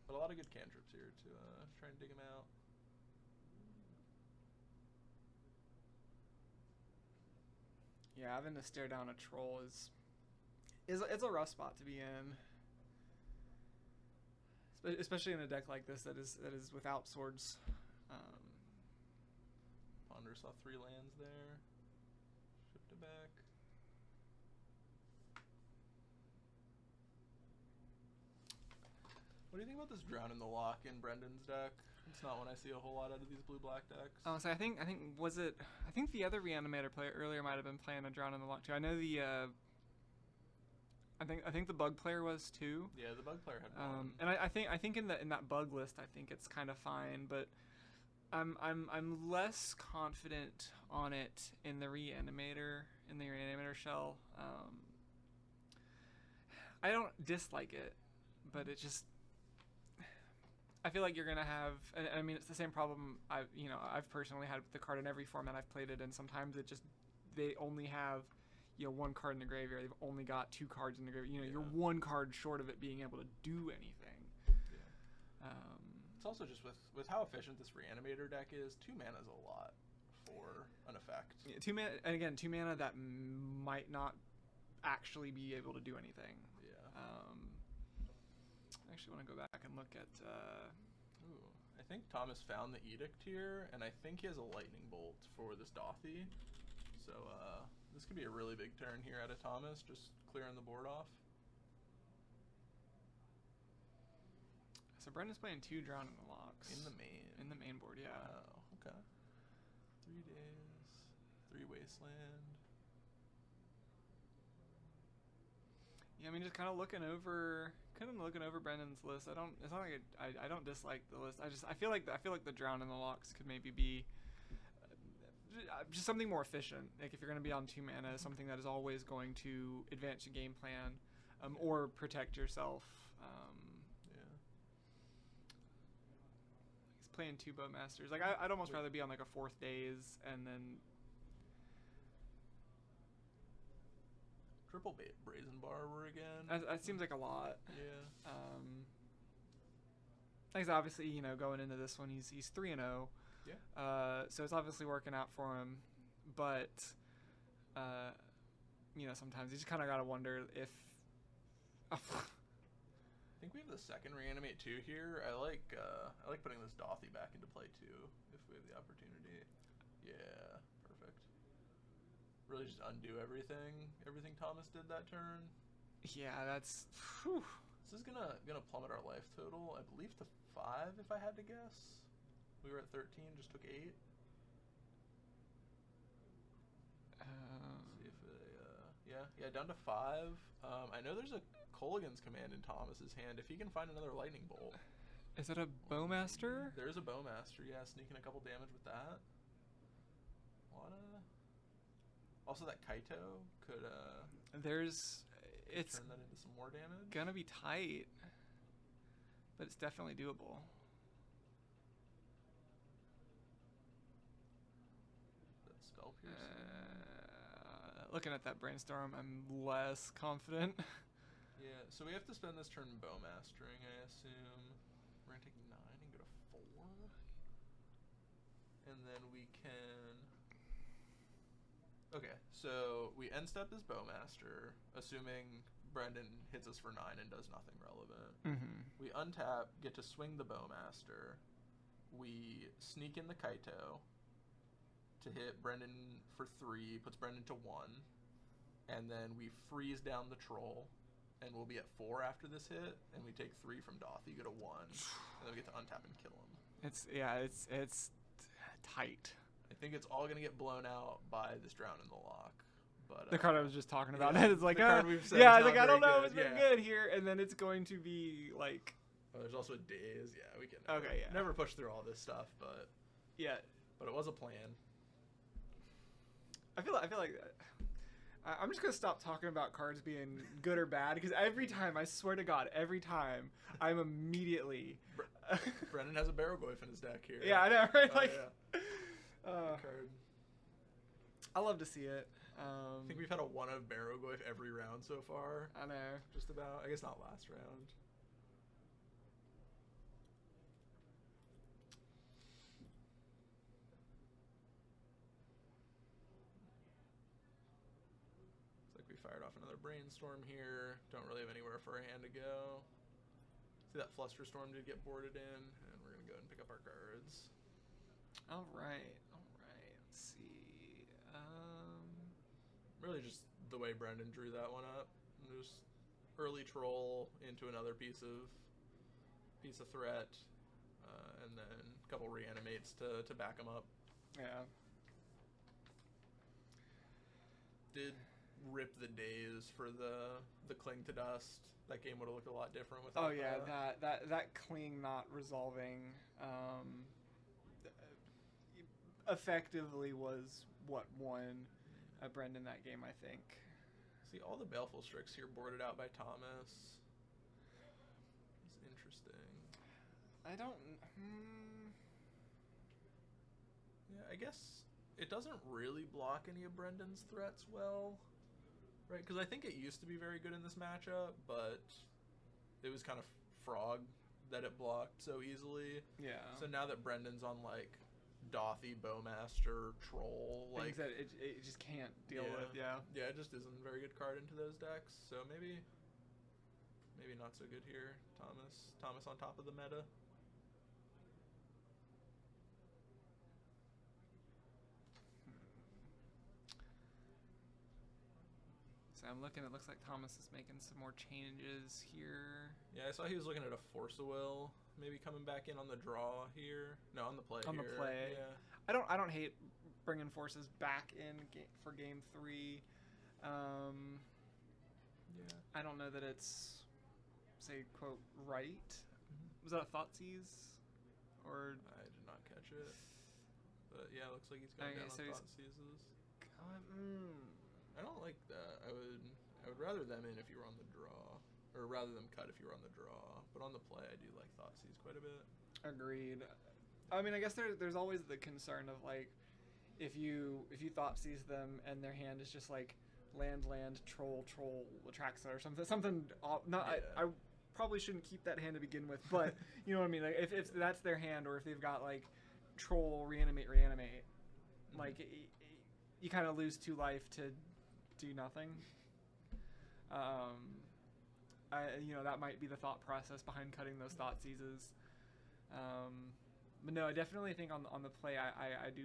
But a lot of good cantrips here to try and dig him out. Yeah, having to stare down a troll is it's a rough spot to be in. Especially in a deck like this that is without swords. Ponder saw 3 lands there. Shipped it back. What do you think about this Drown in the Lock in Brendan's deck? It's not one I see a whole lot out of these blue-black decks. So I think the other Reanimator player earlier might have been playing a Drown in the Lock too. I know the I think the Bug player was too. Yeah, the Bug player had one. And I think in that Bug list, I think it's kind of fine, but I'm less confident on it in the Reanimator shell. I don't dislike it, but it just, I feel like you're gonna have, and I mean, it's the same problem I've personally had with the card in every format I've played it in. Sometimes they only have, you know, 1 card in the graveyard. They've only got 2 cards in the graveyard. You know, you're 1 card short of it being able to do anything. Yeah. It's also just with how efficient this Reanimator deck is. 2 mana is a lot for an effect. Yeah, 2 mana, and again, 2 mana that might not actually be able to do anything. Yeah. I actually want to go back and look at. Ooh, I think Thomas found the Edict here, and I think he has a Lightning Bolt for this Dothy. So this could be a really big turn here out of Thomas, just clearing the board off. So Brendan's playing 2 Drown in the Locks. In the main board, yeah. Wow, okay. 3 days, 3 Wasteland. Yeah, I mean, just kind of looking over Brendan's list. It's not like I don't dislike the list. I feel like the Drown in the Locks could maybe be just something more efficient. Like if you're going to be on 2 mana, something that is always going to advance your game plan, or protect yourself. Yeah. He's playing 2 Bowmasters. Like I'd almost rather be on like a 4th Daze and then Triple Brazen Borrower again. that seems like a lot. Yeah. Like obviously, you know, going into this one, he's 3-0. Yeah. So it's obviously working out for him, but you know, sometimes you just kind of gotta wonder if. I think we have the second Reanimate too here. I like putting this Dothy back into play too if we have the opportunity. Yeah, perfect. Really just undo everything Thomas did that turn. Yeah, that's. Whew. This is gonna plummet our life total, I believe, to 5 if I had to guess. We were at 13, just took 8. See if yeah, down to 5. I know there's a Kolgan's Command in Thomas's hand. If he can find another Lightning Bolt. Is it a Bowmaster? There is a Bowmaster, yeah, sneaking a couple damage with that. Also, that Kaito could it's turn that into some more damage. gonna be tight, but it's definitely doable. That Spell Piercing. Looking at that Brainstorm, I'm less confident. Yeah, so we have to spend this turn Bowmastering, I assume. We're going to take 9 and go to 4. And then we can... Okay, so we end step this Bowmaster, assuming Brendan hits us for 9 and does nothing relevant. Mm-hmm. We untap, get to swing the Bowmaster. We sneak in the Kaito to hit Brendan for 3, puts Brendan to 1. And then we freeze down the Troll, and we'll be at 4 after this hit, and we take 3 from Dothy, go to 1, and then we get to untap and kill him. It's tight. I think it's all going to get blown out by this Drown in the Lock. But the card I was just talking about, yeah, it's like, card we've said yeah, is like not I don't very know good. if it's been good here, and then it's going to be like... Oh, there's also a Daze. Yeah, we can never push through all this stuff, but... Yeah. But it was a plan. I feel like I'm just gonna stop talking about cards being good or bad, because every time, I swear to God, every time I'm immediately. Brendan has a Barrogoyf in his deck here. Yeah, I know, right? Yeah. Card. I love to see it. I think we've had a 1 of Barrogoyf every round so far. I know. Just about. I guess not last round. Fired off another Brainstorm here. Don't really have anywhere for our hand to go. See that Flusterstorm did get boarded in, and we're going to go ahead and pick up our cards. All right. Let's see. Really just the way Brendan drew that one up. Just early Troll into another piece of threat, and then a couple Reanimates to back him up. Yeah. Did rip the Daze for the Cling to Dust. That game would have looked a lot different without. Oh yeah, that Cling not resolving effectively was what won Brendan that game, I think. See, all the Baleful Strix here boarded out by Thomas. It's interesting. I don't... Yeah, I guess it doesn't really block any of Brendan's threats well. Right, because I think it used to be very good in this matchup, but it was kind of frog that it blocked so easily. Yeah. So now that Brendan's on, like, Dothy, Bowmaster, Troll, things like... that it just can't deal with, yeah. Yeah, it just isn't a very good card into those decks, so maybe not so good here. Thomas on top of the meta. So I'm looking, it looks like Thomas is making some more changes here. Yeah, I saw he was looking at a Force of Will, maybe coming back in on the draw here. No, on the play On here. the play. Yeah. I don't hate bringing forces back in for game 3. Yeah. I don't know that it's, say, quote, right. Was that a Thoughtseize? Or... I did not catch it. But yeah, it looks like he's going down on Thoughtseizes. I don't like that. I would rather them in if you were on the draw. Or rather them cut if you were on the draw. But on the play, I do like Thoughtseize quite a bit. Agreed. I mean, I guess there's always the concern of, like, if you Thoughtseize them and their hand is just, like, land, troll, Atraxa or something. Not Yeah. I probably shouldn't keep that hand to begin with, but you know what I mean? Like, if that's their hand, or if they've got, like, troll, reanimate, like, you kind of lose 2 life to do nothing. That might be the thought process behind cutting those Thoughtseizes. But no, I definitely think on the play, I do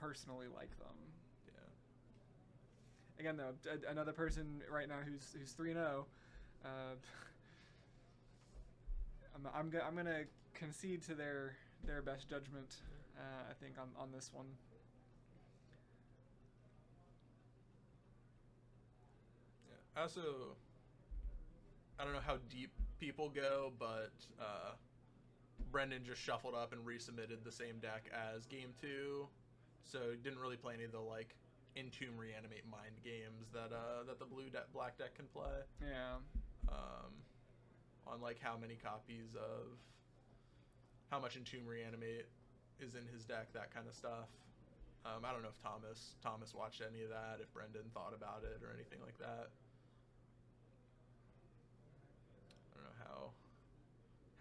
personally like them. Yeah. Again, though, another person right now who's 3-0. I'm gonna concede to their best judgment. I think on this one. Yeah. Also, I don't know how deep people go, but Brendan just shuffled up and resubmitted the same deck as Game 2, so he didn't really play any of the, like, Entomb, Reanimate, Mind games that the black deck can play. Yeah. On, like, how many copies of... how much Entomb, Reanimate is in his deck, that kind of stuff. I don't know if Thomas watched any of that, if Brendan thought about it or anything like that.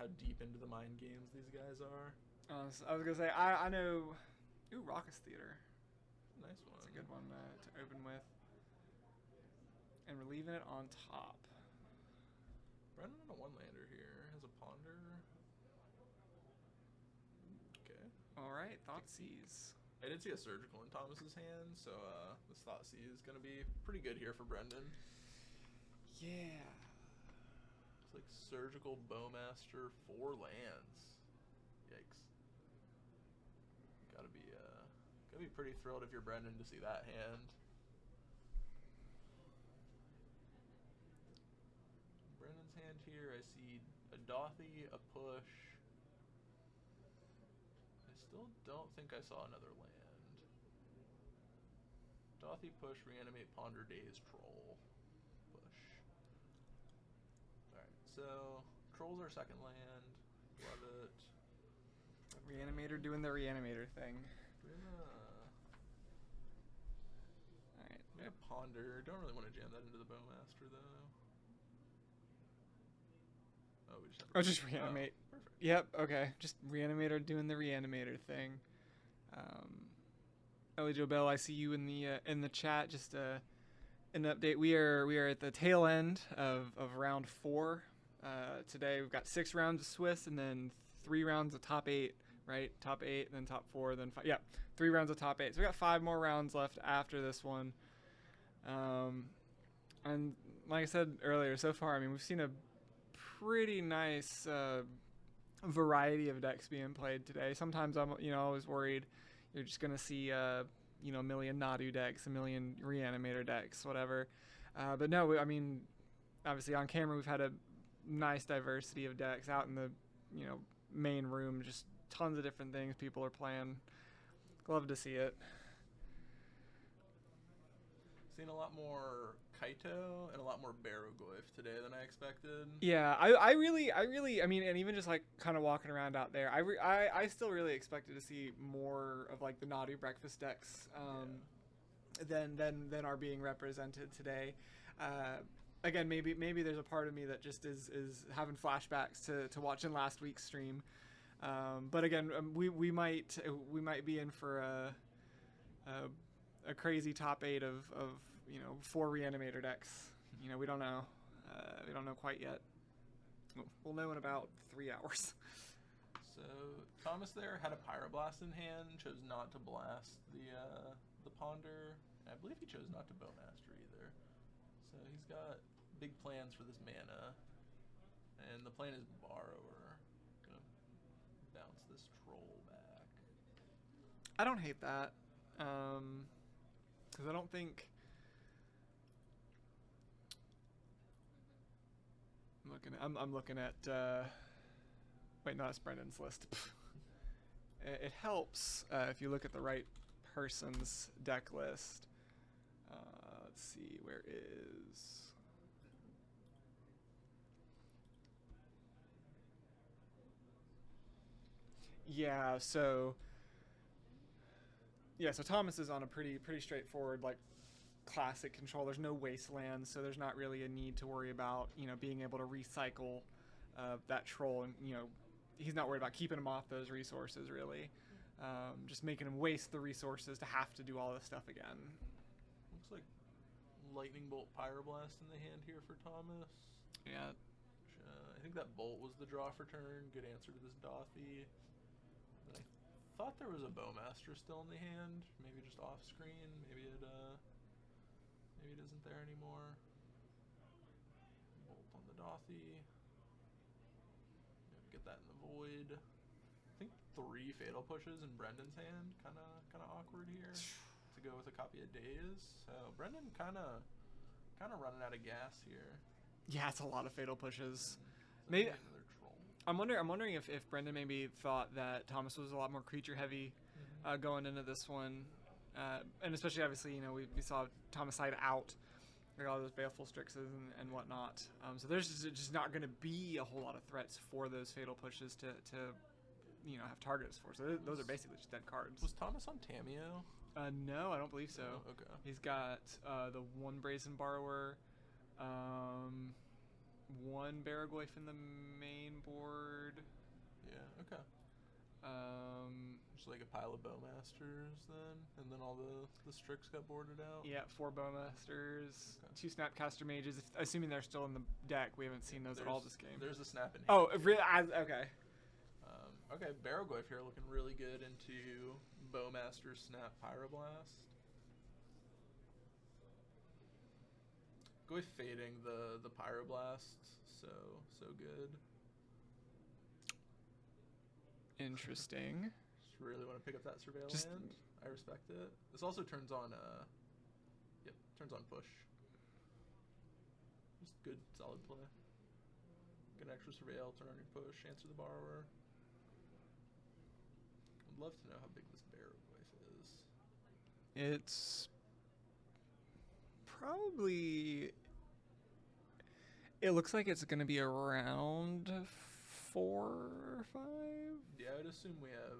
how deep into the mind games these guys are. I was gonna say I know. Ooh, Raucous Theater. Nice one. That's a good one to open with. And we're leaving it on top. Brendan on a one-lander here has a Ponder. Okay. All right, Thoughtseize. I did see a Surgical in Thomas's hand, so this Thoughtseize is gonna be pretty good here for Brendan. Yeah. It's like Surgical Bowmaster 4 lands. Yikes. Gotta be pretty thrilled if you're Brendan to see that hand. Brendan's hand here, I see a Dothy, a push. I still don't think I saw another land. Dothy, push, reanimate, ponder, daze, troll, push. Alright, so troll's our second land. Love it. Reanimator doing the Reanimator thing. Alright. Yeah, ponder. Don't really want to jam that into the Bowmaster though. Oh, we just have to Just reanimate. Oh, perfect. Yep, okay. Just Reanimator doing the Reanimator thing. Ellie Joe Bell, I see you in the chat. Just an update. We are at the tail end of round 4. Today we've got 6 rounds of Swiss and then 3 rounds of top 8, right? Top 8, then top 4, then 5. Yeah, 3 rounds of top 8. So we got 5 more rounds left after this one. And like I said earlier, so far, I mean, we've seen a pretty nice variety of decks being played today. Sometimes I'm, always worried you're just gonna see, a million Nadu decks, a million Reanimator decks, whatever. But no, I mean, obviously on camera we've had a nice diversity of decks out in the, main room. Just tons of different things people are playing. Love to see it. Seen a lot more Kaito and a lot more Baroglyph today than I expected. Yeah, I really, I mean, and even just like kind of walking around out there, I still really expected to see more of like the Nadu breakfast decks than are being represented today. Again, maybe there's a part of me that just is having flashbacks to watching last week's stream. But again, we might be in for a crazy top 8 of 4 Reanimator decks. We don't know. We don't know quite yet. We'll know in about 3 hours. So Thomas there had a Pyroblast in hand, chose not to blast the Ponder. I believe he chose not to Bowmaster either. So he's got big plans for this mana, and the plan is Borrower. Gonna bounce this troll back. I don't hate that, because I don't think. I'm looking at. Wait, no, that's Brendan's list. It helps if you look at the right person's deck list. Let's see, where is. Yeah, so Thomas is on a pretty straightforward, like, classic control. There's no wastelands, so there's not really a need to worry about being able to recycle that troll, and he's not worried about keeping him off those resources really. Just making him waste the resources to have to do all this stuff again. Looks like Lightning Bolt Pyroblast in the hand here for Thomas. Yeah. I think that Bolt was the draw for turn. Good answer to this Dothy. I thought there was a Bowmaster still in the hand. Maybe just off screen. Maybe it isn't there anymore. Bolt on the Dothy. Get that in the void. I think 3 fatal pushes in Brendan's hand. Kind of awkward here to go with a copy of Daze. So Brendan kind of running out of gas here. Yeah, it's a lot of fatal pushes. So Maybe another troll. I'm wondering if Brendan maybe thought that Thomas was a lot more creature heavy going into this one, and especially obviously we saw Thomas side out. Like all those Baleful Strixes and whatnot. So there's just not going to be a whole lot of threats for those fatal pushes to have targets for. So those are basically just dead cards. Was Thomas on Tamiyo? No, I don't believe so. Oh, okay. He's got the 1 Brazen Borrower. one Baraglyph in the main board. Yeah, okay. Just like a pile of Bowmasters then, and then all the Strix got boarded out. Yeah, 4 Bowmasters, Okay. 2 Snapcaster Mages. Assuming they're still in the deck, we haven't seen those at all this game. There's a Snap in hand. Oh, really? Okay. Okay, Baraglyph here looking really good into Bowmaster Snap Pyroblast. Go with fading the Pyroblast, so good. Interesting. Just really want to pick up that Surveil Just- land. I respect it. This also turns on turns on push. Just good solid play. Get an extra Surveil, turn on your push, answer the borrower. I'd love to know how big this Baraglyph is. It's probably. It looks like it's going to be around 4 or 5. Yeah, I would assume we have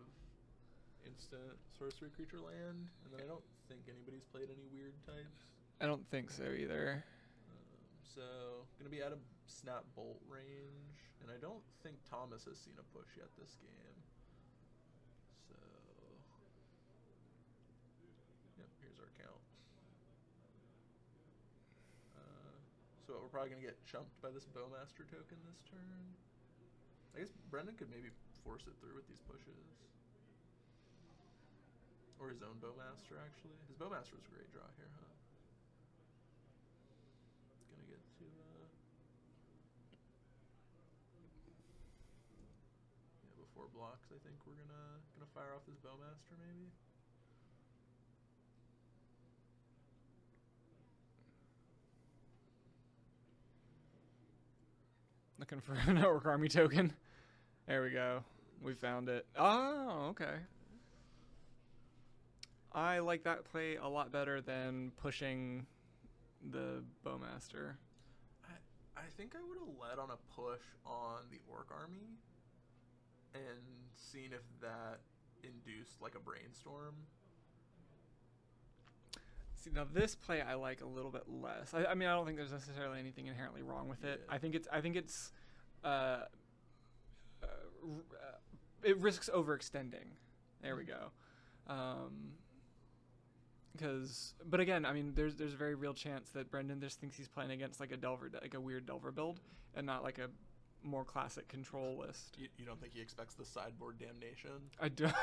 instant sorcery creature land, and then I don't think anybody's played any weird types. I don't think so either. So gonna be out of Snap Bolt range, and I don't think Thomas has seen a push yet this game. So, yep, here's our count. So we're probably gonna get chumped by this Bowmaster token this turn. I guess Brendan could maybe force it through with these pushes. Or his own Bowmaster, actually. His Bowmaster was a great draw here, huh? Gonna get to, yeah, before blocks, I think we're gonna fire off his Bowmaster, maybe? Looking for a Network Army token. There we go. We found it. Oh, okay. I like that play a lot better than pushing the Bowmaster. I think I would have led on a push on the Orc Army and seen if that induced like a Brainstorm. See, now this play I like a little bit less. I mean, I don't think there's necessarily anything inherently wrong with it. Yeah. I think it's it risks overextending. There we go. But again, I mean, there's a very real chance that Brendan just thinks he's playing against like a Delver, like a weird Delver build, and not like a more classic control list. You don't think he expects the sideboard damnation? I don't.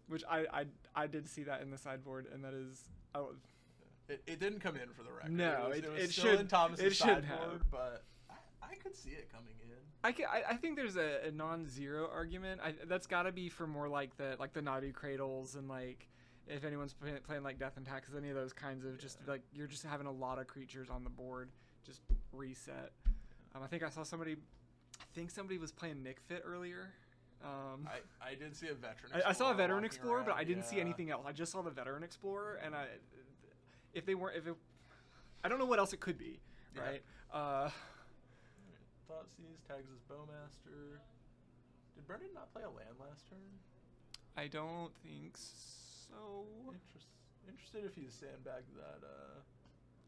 Which I did see that in the sideboard, and that is It didn't come in for the record. No, it it still should. in Thomas's It should sideboard, have. but I could see it coming in. I think there's a non-zero argument. That's got to be for more like the Nadu cradles, and like if anyone's playing like Death and Taxes, any of those kinds of just like you're just having a lot of creatures on the board, just reset. I think I saw somebody. I think somebody was playing Nick Fit earlier. I did see a Veteran I saw a Veteran walking Explorer, but around, I didn't see yeah. anything else. I just saw the Veteran Explorer, and I don't know what else it could be, Yeah. right? Thoughtseize tags his Bowmaster. Did Brendan not play a land last turn? I don't think so. Interested if he's sandbagged that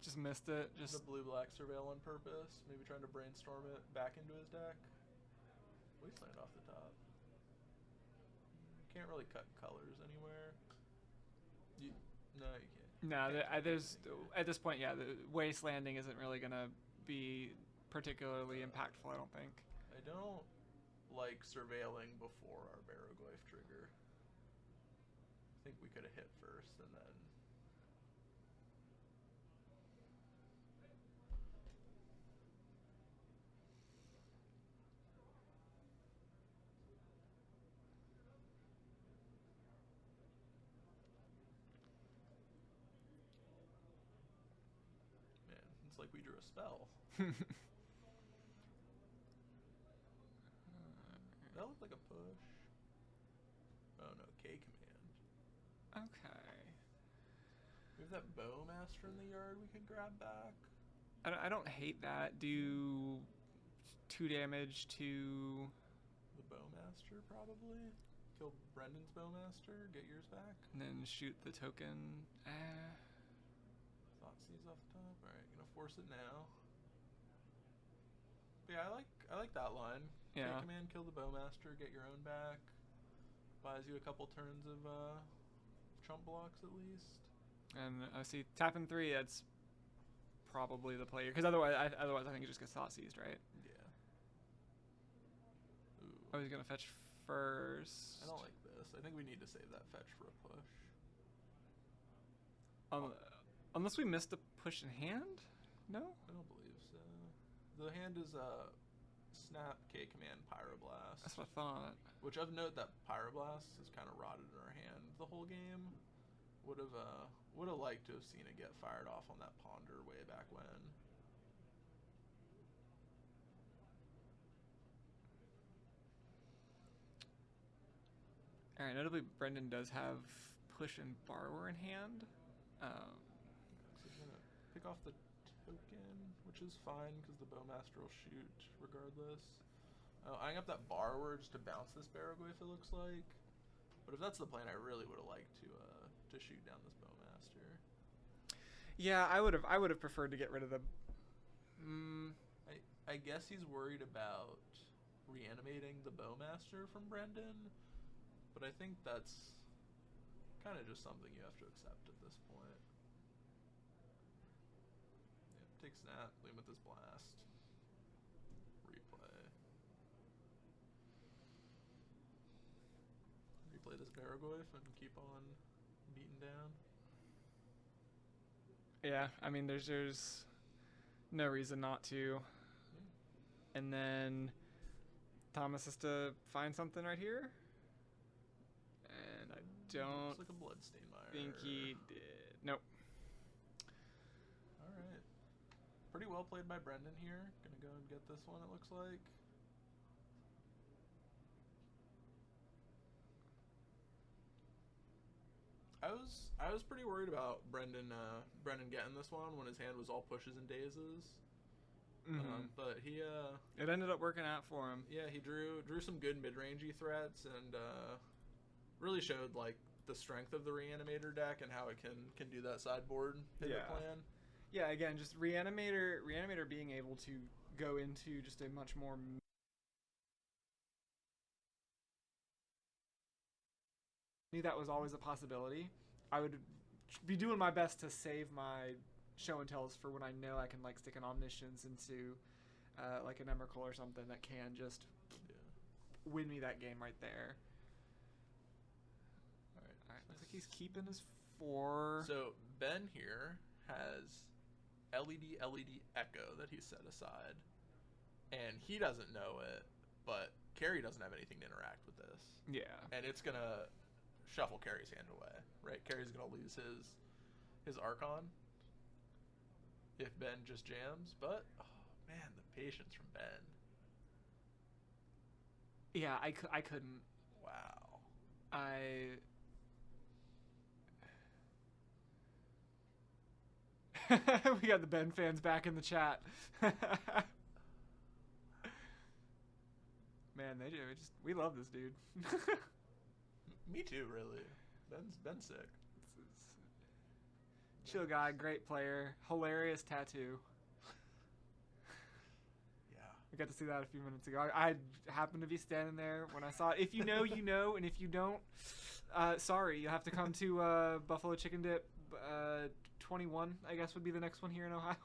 Just missed it. the blue-black Surveil on purpose, maybe trying to brainstorm it back into his deck. Wasteland off the top. Can't really cut colors anywhere. No, you can't. No, there's at this point, yeah, the wastelanding isn't really gonna be particularly impactful. I don't think. I don't like surveilling before our Baraglyph trigger. I think we could have hit first and then. Man, it's like we drew a spell. That looked like a push. Oh no, K command. Okay. We have that Bowmaster in the yard we could grab back. I don't hate that. Do 2 damage to. The Bowmaster probably. Kill Brendan's Bowmaster, get yours back. And then shoot the token. Thoughtseize off the top. All right, gonna force it now. But yeah, I like that line. Yeah. Take command, kill the Bowmaster, get your own back. Buys you a couple turns of chump blocks at least. And I see tapping 3. That's probably the player, because otherwise I think it just gets thought seized, right? Yeah. Ooh. Oh, he's gonna fetch first. I don't like this. I think we need to save that fetch for a push. Unless we missed a push in hand? No? I don't believe so. The hand is Snap, K command, Pyroblast. That's what I thought. Which of note that Pyroblast has kind of rotted in our hand the whole game. Would have liked to have seen it get fired off on that Ponder way back when. Alright, notably Brendan does have push and borrower in hand. So he's gonna pick off the token, which is fine because the Bowmaster will shoot regardless. Eyeing up that borrower just to bounce this Baraglyph, it looks like. But if that's the plan, I really would have liked to shoot down this Bowmaster. Yeah, I would have preferred to get rid of the. I guess he's worried about reanimating the Bowmaster from Brendan, but I think that's kind of just something you have to accept at this point. Yep, take snap, leave him with his blast. Replay this Baraglyph and keep on beating down. Yeah, I mean, there's no reason not to. And then Thomas has to find something right here. And I don't looks like a Bloodstain Mire. think he did. Nope. Alright. Pretty well played by Brendan here. Gonna go and get this one, it looks like. I was pretty worried about Brendan getting this one when his hand was all pushes and dazes. But he it ended up working out for him. Yeah, he drew some good mid-rangey threats and really showed like the strength of the Reanimator deck and how it can do that sideboard pivot plan. Yeah, again, just Reanimator being able to go into just a much more knew that was always a possibility. I would be doing my best to save my show and tells for when I know I can like stick an Omniscience into like an Emrakul or something that can just win me that game right there. Alright, looks like he's keeping his 4. So Ben here has LED Echo that he set aside, and he doesn't know it, but Carrie doesn't have anything to interact with this. Yeah. And it's gonna shuffle Carrie's hand away, right? Carrie's gonna lose his Archon if Ben just jams, but oh man, the patience from Ben. Yeah, I couldn't. Wow. We got the Ben fans back in the chat. Man, we love this dude. Me too, really. Ben's sick. Chill guy, great player, hilarious tattoo. Yeah. I got to see that a few minutes ago. I happened to be standing there when I saw it. If you know, you know, and if you don't, sorry, you'll have to come to Buffalo Chicken Dip 21, I guess would be the next one here in Ohio.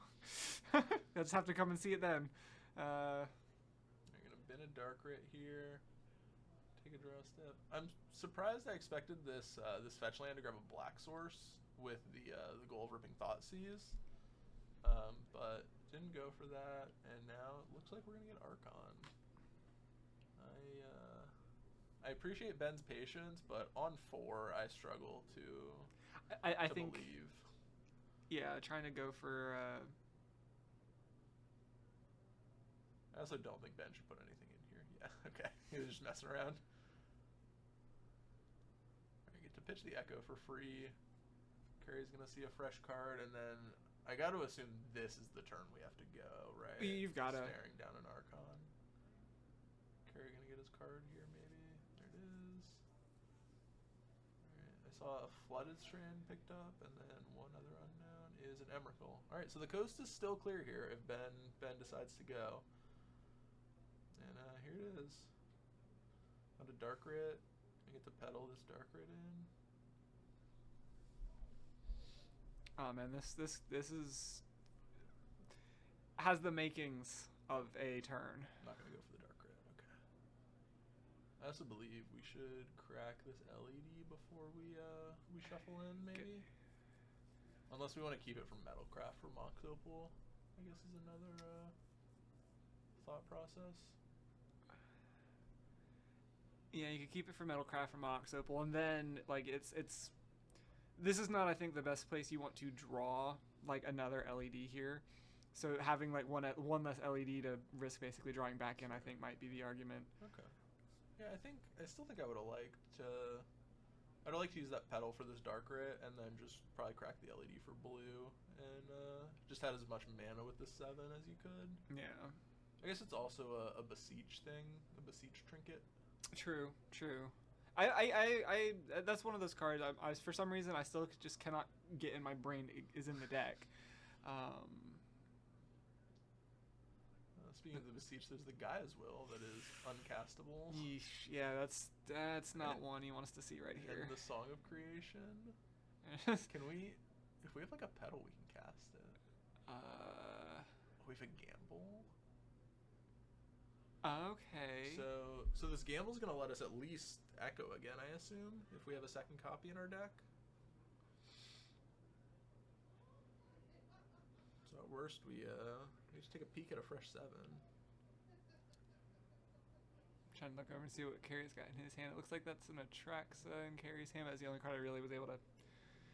You'll just have to come and see it then. I'm gonna bin a Dark Rit here. Take a draw step. I'm surprised I expected this fetch land to grab a black source with the goal of ripping Thoughtseize, but didn't go for that, and now it looks like we're gonna get Archon. I appreciate Ben's patience, but on 4 I struggle to I think believe. Yeah, trying to go for I also don't think Ben should put anything in here. Yeah, okay. He was just messing around. I get to pitch the Echo for free. Carrie's gonna see a fresh card, and then I got to assume this is the turn we have to go, right? You've got to. Staring down an Archon. Carrie gonna get his card here, maybe. There it is. Alright, I saw a Flooded Strand picked up, and then one other unknown. is an Emrakul. All right, so the coast is still clear here if Ben decides to go. And here it is. Found a Dark Rit. I get to pedal this Dark Rit in. Oh man, this is has the makings of a turn. I'm not gonna go for the Dark Rit. Okay. I also believe we should crack this LED before we shuffle in, maybe. Unless we want to keep it from Metalcraft for Mox Opal, I guess is another thought process. Yeah, you could keep it for Metalcraft for Mox Opal, and then like it's this is not, I think, the best place you want to draw like another LED here. So having like one less LED to risk basically drawing back in, I think, might be the argument. Okay. Yeah, I still think I would have liked to. I'd like to use that pedal for this Dark Rit, and then just probably crack the LED for blue, and just had as much mana with the 7 as you could. Yeah. I guess it's also a Beseech thing, a Beseech trinket. True. I that's one of those cards. I for some reason I still just cannot get in my brain is in the deck. Speaking of the Beseech, there's the Gaia's Will that is uncastable. Yeesh. Yeah, that's not one you want us to see right here. And the Song of Creation. Can we, if we have like a pedal, we can cast it. We have a Gamble. Okay. So this Gamble's gonna let us at least Echo again, I assume, if we have a second copy in our deck. So at worst, we just take a peek at a fresh 7. Trying to look over and see what Carrie's got in his hand. It looks like that's an Atraxa in Carrie's hand. That's the only card I really was able to,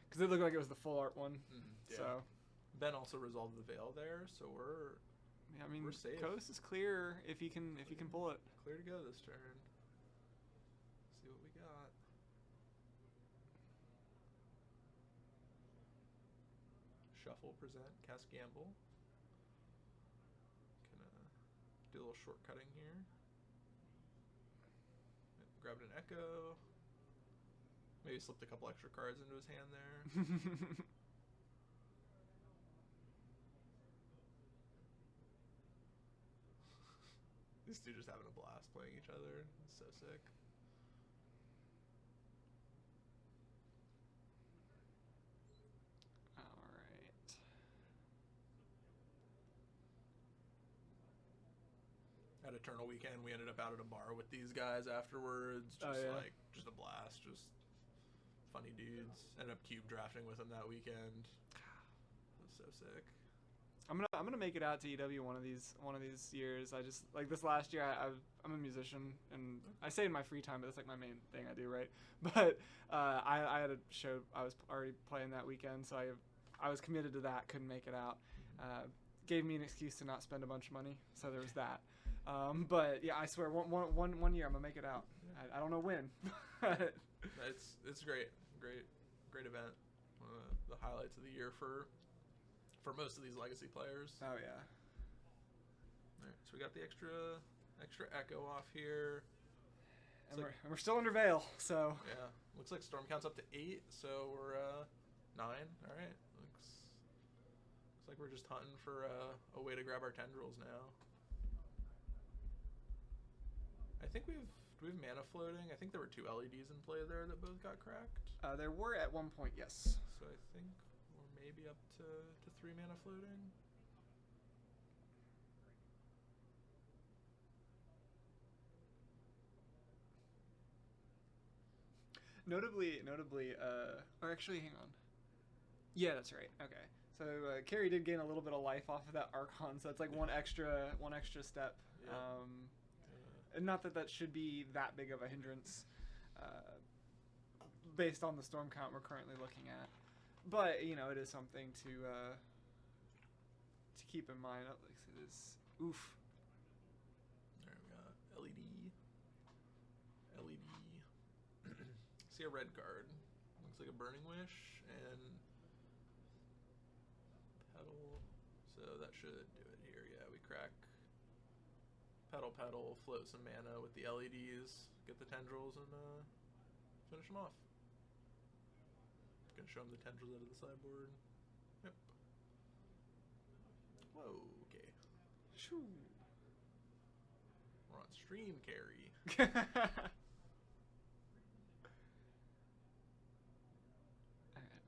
because it looked like it was the full art one. Yeah. So Ben also resolved the Veil there, so we're. Yeah, I mean, we're safe. Coast is clear if you can pull it. Clear to go this turn. See what we got. Shuffle, present, cast Gamble. Can do a little shortcutting here. Grabbed an Echo. Maybe slipped a couple extra cards into his hand there. These two just having a blast playing each other. It's so sick. Alright. At Eternal Weekend, we ended up out at a bar with these guys afterwards. Just like, just a blast. Just funny dudes. Ended up cube drafting with them that weekend. It was so sick. I'm gonna make it out to EW one of these years. I just like this last year. I'm a musician, and I say in my free time, but that's like my main thing I do, right? But I had a show I was already playing that weekend, so I was committed to that. Couldn't make it out. Gave me an excuse to not spend a bunch of money, so there was that. But yeah, I swear, one year I'm gonna make it out. I don't know when. It's great event. One of the highlights of the year for most of these legacy players. Oh yeah. Alright, so we got the extra Echo off here. And we're still under Veil, so. Yeah. Looks like Storm count's up to 8, so we're 9. Alright. Looks like we're just hunting for a way to grab our tendrils now. I think do we have mana floating? I think there were 2 LEDs in play there that both got cracked. There were at one point, yes. So I think we're maybe up to 3 mana floating. Notably, or actually, hang on. Yeah, that's right. Okay. So Carrie did gain a little bit of life off of that Archon, so it's like one extra step. Yeah. And not that should be that big of a hindrance, based on the storm count we're currently looking at. But you know, it is something to keep in mind. At least it is. Oof. There we go. LED. See a red card. Looks like a Burning Wish and pedal. So that should do it here. Yeah, we crack. Pedal, float some mana with the LEDs, get the tendrils, and finish them off. Gonna show them the tendrils out of the sideboard. Yep. Shoo. We're on stream carry. Alright,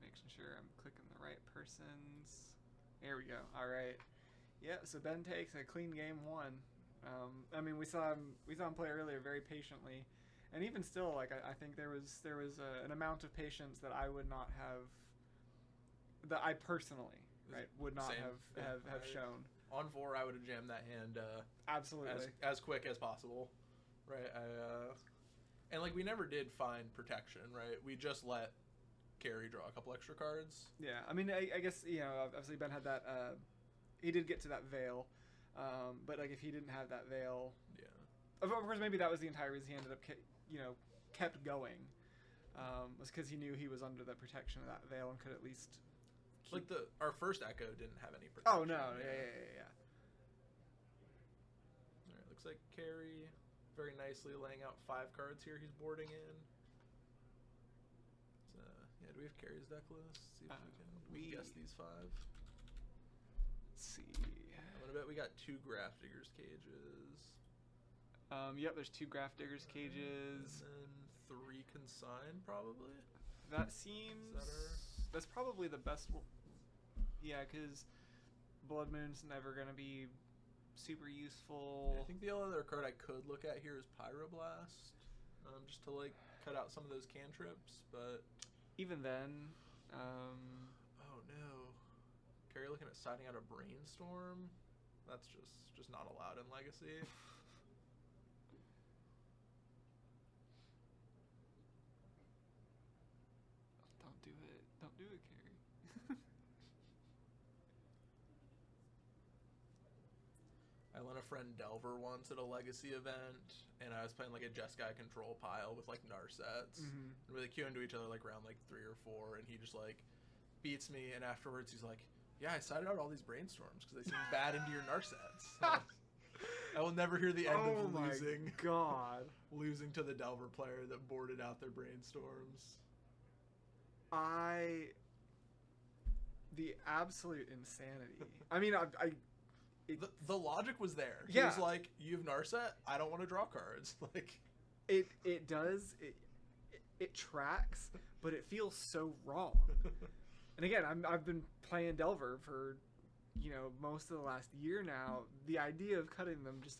making sure I'm clicking the right persons. There we go. Alright. Yeah, so Ben takes a clean game 1. I mean, we saw him play earlier very patiently, and even still, like I think there was an amount of patience that I would not have, that I personally would not have shown. On 4, I would have jammed that hand absolutely as quick as possible, right? And like we never did find protection, right? We just let Carry draw a couple extra cards. Yeah, I mean, I guess, you know, obviously Ben had that. He did get to that veil. But like if he didn't have that veil, yeah. Of course, maybe that was the entire reason he ended up, kept going. Was because he knew he was under the protection of that veil and could at least. Like our first Echo didn't have any protection. Oh no! Yeah. All right, looks like Carry very nicely laying out 5 cards here. He's boarding in. Yeah, do we have Carry's deck list? See if we can guess these 5. Let's see. I'm gonna bet we got 2 Grafdigger's Cages. Yep, there's 2 Grafdigger's Cages. And then 3 Consign, probably? That seems... That's probably the best one. Yeah, because Blood Moon's never gonna be super useful. Yeah, I think the only other card I could look at here is Pyroblast. Just to, like, cut out some of those cantrips, but... Even then... Oh, no. Carry looking at siding out a Brainstorm? That's just not allowed in Legacy. Don't do it. Don't do it, Carry. I lent a friend Delver once at a Legacy event, and I was playing like a Jeskai control pile with like Narsets. Mm-hmm. And we like queue into each other like round like 3 or 4, and he just like beats me, and afterwards he's like, yeah, I sided out all these Brainstorms because they seem bad into your Narsets. I will never hear the end of losing. Oh my god. Losing to the Delver player that boarded out their Brainstorms. The absolute insanity. I mean, the logic was there. Yeah. He was like, you have Narset, I don't want to draw cards. Like, it does, it tracks, but it feels so wrong. And again, I've been playing Delver for, most of the last year now. The idea of cutting them just,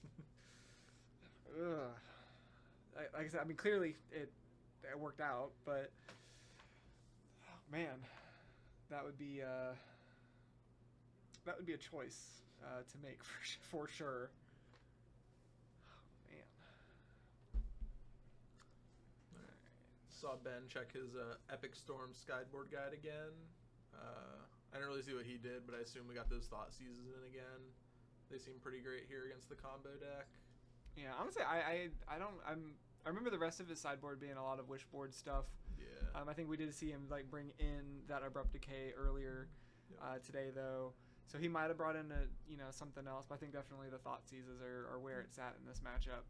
ugh. Like I said, I mean, clearly it worked out, but man, that would be a choice to make for sure. Oh, man. Saw Ben check his Epic Storm Skyboard guide again. I didn't really see what he did, but I assume we got those Thought Seizes in again. They seem pretty great here against the combo deck. Yeah, honestly, I remember the rest of his sideboard being a lot of Wishboard stuff. Yeah. I think we did see him like bring in that Abrupt Decay earlier today, though. So he might have brought in something else, but I think definitely the Thought Seizes are where it's at in this matchup.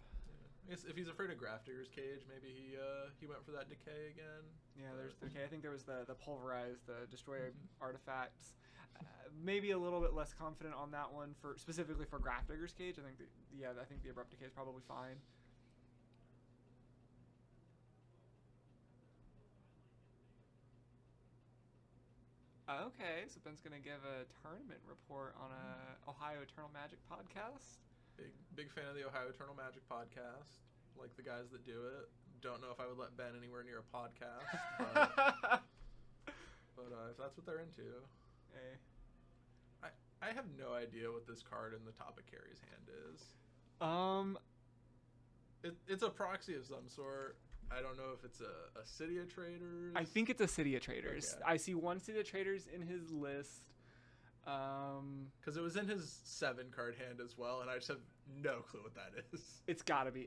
I guess if he's afraid of Grafdigger's Cage, maybe he went for that Decay again. Yeah, there's the Decay. I think there was the Pulverize, the Destroy Artifacts. Maybe a little bit less confident on that one specifically for Grafdigger's Cage. I think the Abrupt Decay is probably fine. Okay, so Ben's gonna give a tournament report on a Ohio Eternal Magic podcast. Big fan of the Ohio Eternal Magic podcast. Like the guys that do it. Don't know if I would let Ben anywhere near a podcast, but if that's what they're into. Hey. I have no idea what this card in the top of Carry's hand is. It's a proxy of some sort. I don't know if it's a City of Traders. I think it's a City of Traders. Okay. I see one City of Traders in his list. Because it was in his 7-card hand as well, and I just have no clue what that is. It's gotta be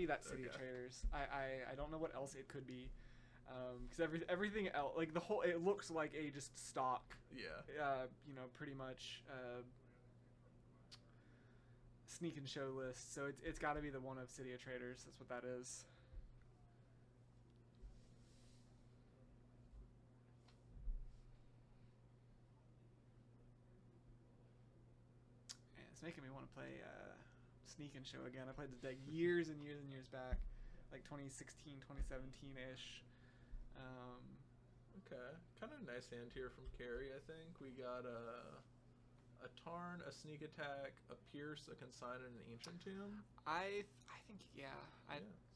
that City of Traders. I don't know what else it could be. Because everything else, like it looks like a just stock. Yeah. Pretty much sneak and show list. So it's got to be the one of City of Traders. That's what that is. making me want to play Sneak and Show again. I played this deck years and years and years back, like 2016, 2017-ish. Okay, kind of nice hand here from Carrie, I think. We got a Tarn, a Sneak Attack, a Pierce, a Consign, and an Ancient Tomb. I think, yeah.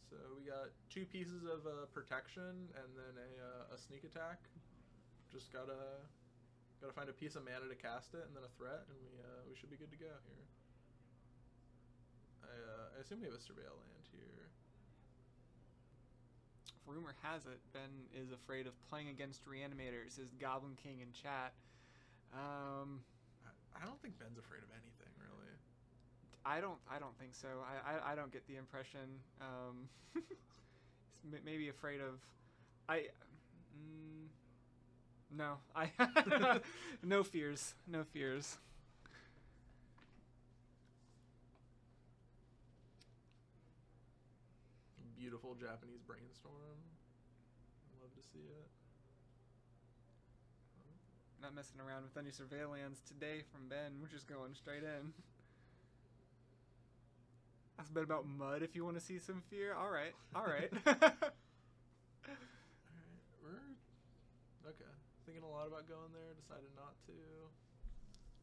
So we got 2 pieces of protection and then a Sneak Attack. Just gotta find a piece of mana to cast it and then a threat, and we should be good to go here. I assume we have a Surveil land here. Rumor has it Ben is afraid of playing against Reanimator, says Goblin King in chat. I don't think Ben's afraid of anything, really. I don't think so. I don't get the impression. He's maybe afraid of. No. No fears. No fears. Beautiful Japanese brainstorm. Love to see it. Not messing around with any surveillance today from Ben. We're just going straight in. That's a bit about mud if you want to see some fear. All right. All right. We're okay. Thinking a lot about going there. Decided not to.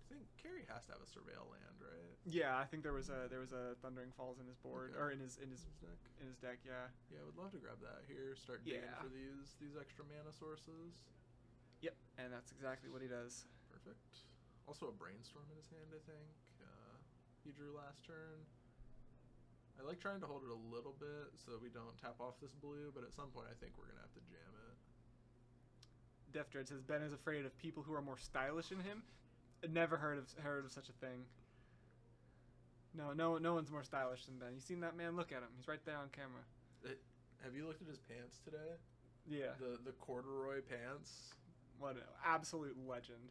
I think Carrie has to have a surveil land, right? Yeah, I think there was a Thundering Falls in his board, Okay. or in his deck. in his deck. Yeah. Yeah, I would love to grab that here. Start digging Yeah. for these extra mana sources. Yep, and that's exactly what he does. Perfect. Also a brainstorm in his hand, I think. He drew last turn. I like trying to hold it a little bit so that we don't tap off this blue, but at some point I think we're gonna have to jam it. Death Dread says Ben is afraid of people who are more stylish than him. Never heard of such a thing. No one's more stylish than Ben. You seen that man? Look at him. He's right there on camera. Have you looked at his pants today? Yeah. The corduroy pants. What an absolute legend.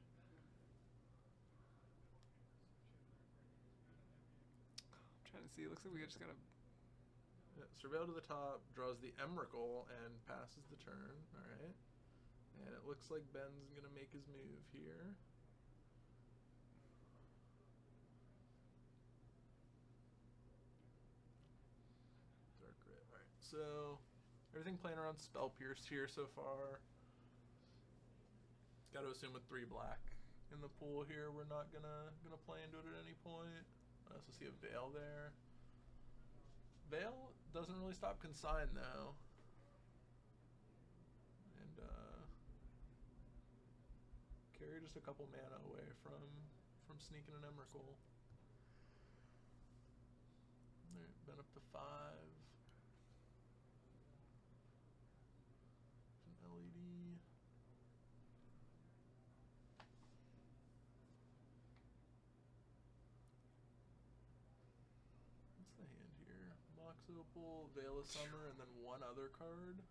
I'm trying to see. It looks like we just got to... Yeah, surveil to the top, draws the Emrakul, and passes the turn. Alright. And it looks like Ben's going to make his move here. Dark Grit. Alright, so everything playing around Spell Pierce here so far. Got to assume with 3 black in the pool here, we're not gonna play into it at any point. I also see a Veil there. Veil doesn't really stop Consign though. And Carry just a couple mana away from sneaking an Emrakul. Alright, been up to 5. An LED. What's the hand here? Mox Opal, Veil of Summer, and then one other card.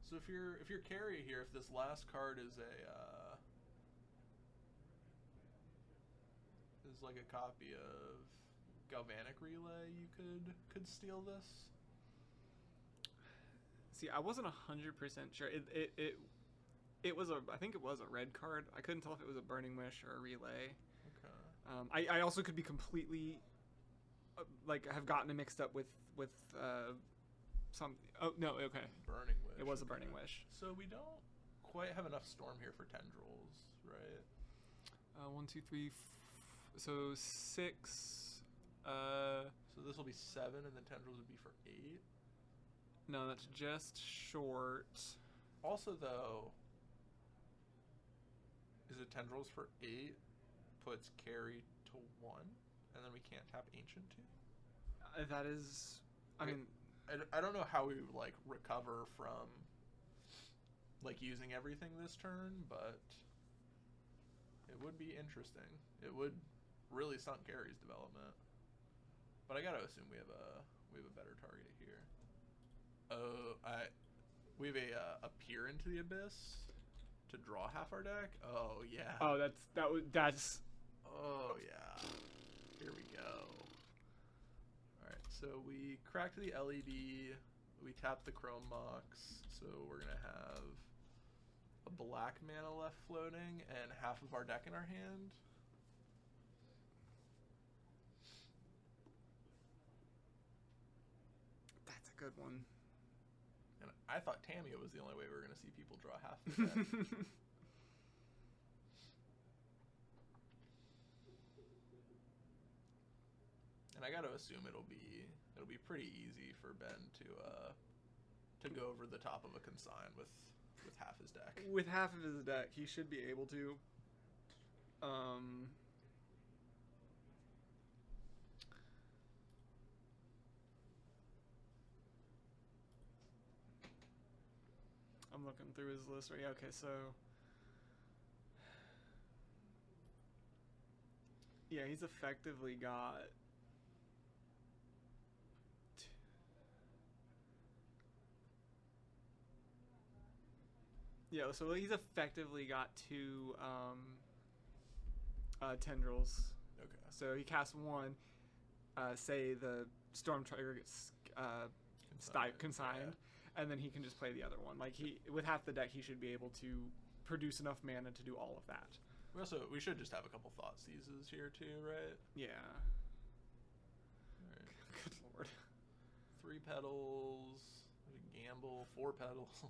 So if you're Carry here, if this last card is like a copy of Galvanic Relay, you could steal this. See, I wasn't 100% sure. It was I think it was a red card. I couldn't tell if it was a Burning Wish or a Relay. Okay. I also could be completely have gotten it mixed up with some. Oh no, okay. Burning Wish. It was a Burning Wish. So we don't quite have enough Storm here for Tendrils, right? 1, 2, 3. So 6. So this will be 7, and then Tendrils would be for 8. No, that's just short. Also, though, is it Tendrils for 8 puts Carry to 1, and then we can't tap Ancient 2? That is, I mean, I don't know how we would like recover from like using everything this turn, but it would be interesting. It would really stunt Carry's development, but I gotta assume we have a better target here. We have a Peer into the Abyss to draw half our deck. Oh yeah. Oh, that's. Oh yeah. Here we go. Alright, so we cracked the LED, we tapped the Chrome Mox, so we're gonna have a black mana left floating and half of our deck in our hand. good one. And I thought Tamiya was the only way we were going to see people draw half the deck. And I got to assume it'll be pretty easy for Ben to go over the top of a consign with half his deck. With half of his deck, he should be able to. I'm looking through his list right. Yeah, okay, so yeah, he's effectively got so he's effectively got 2 tendrils. Okay. So he casts 1, say the Storm Trigger gets consigned, and then he can just play the other one. Like with half the deck, he should be able to produce enough mana to do all of that. We should just have a couple Thought Seizes here too, right? Yeah. All right. Good lord. 3 petals. Gamble 4 petals.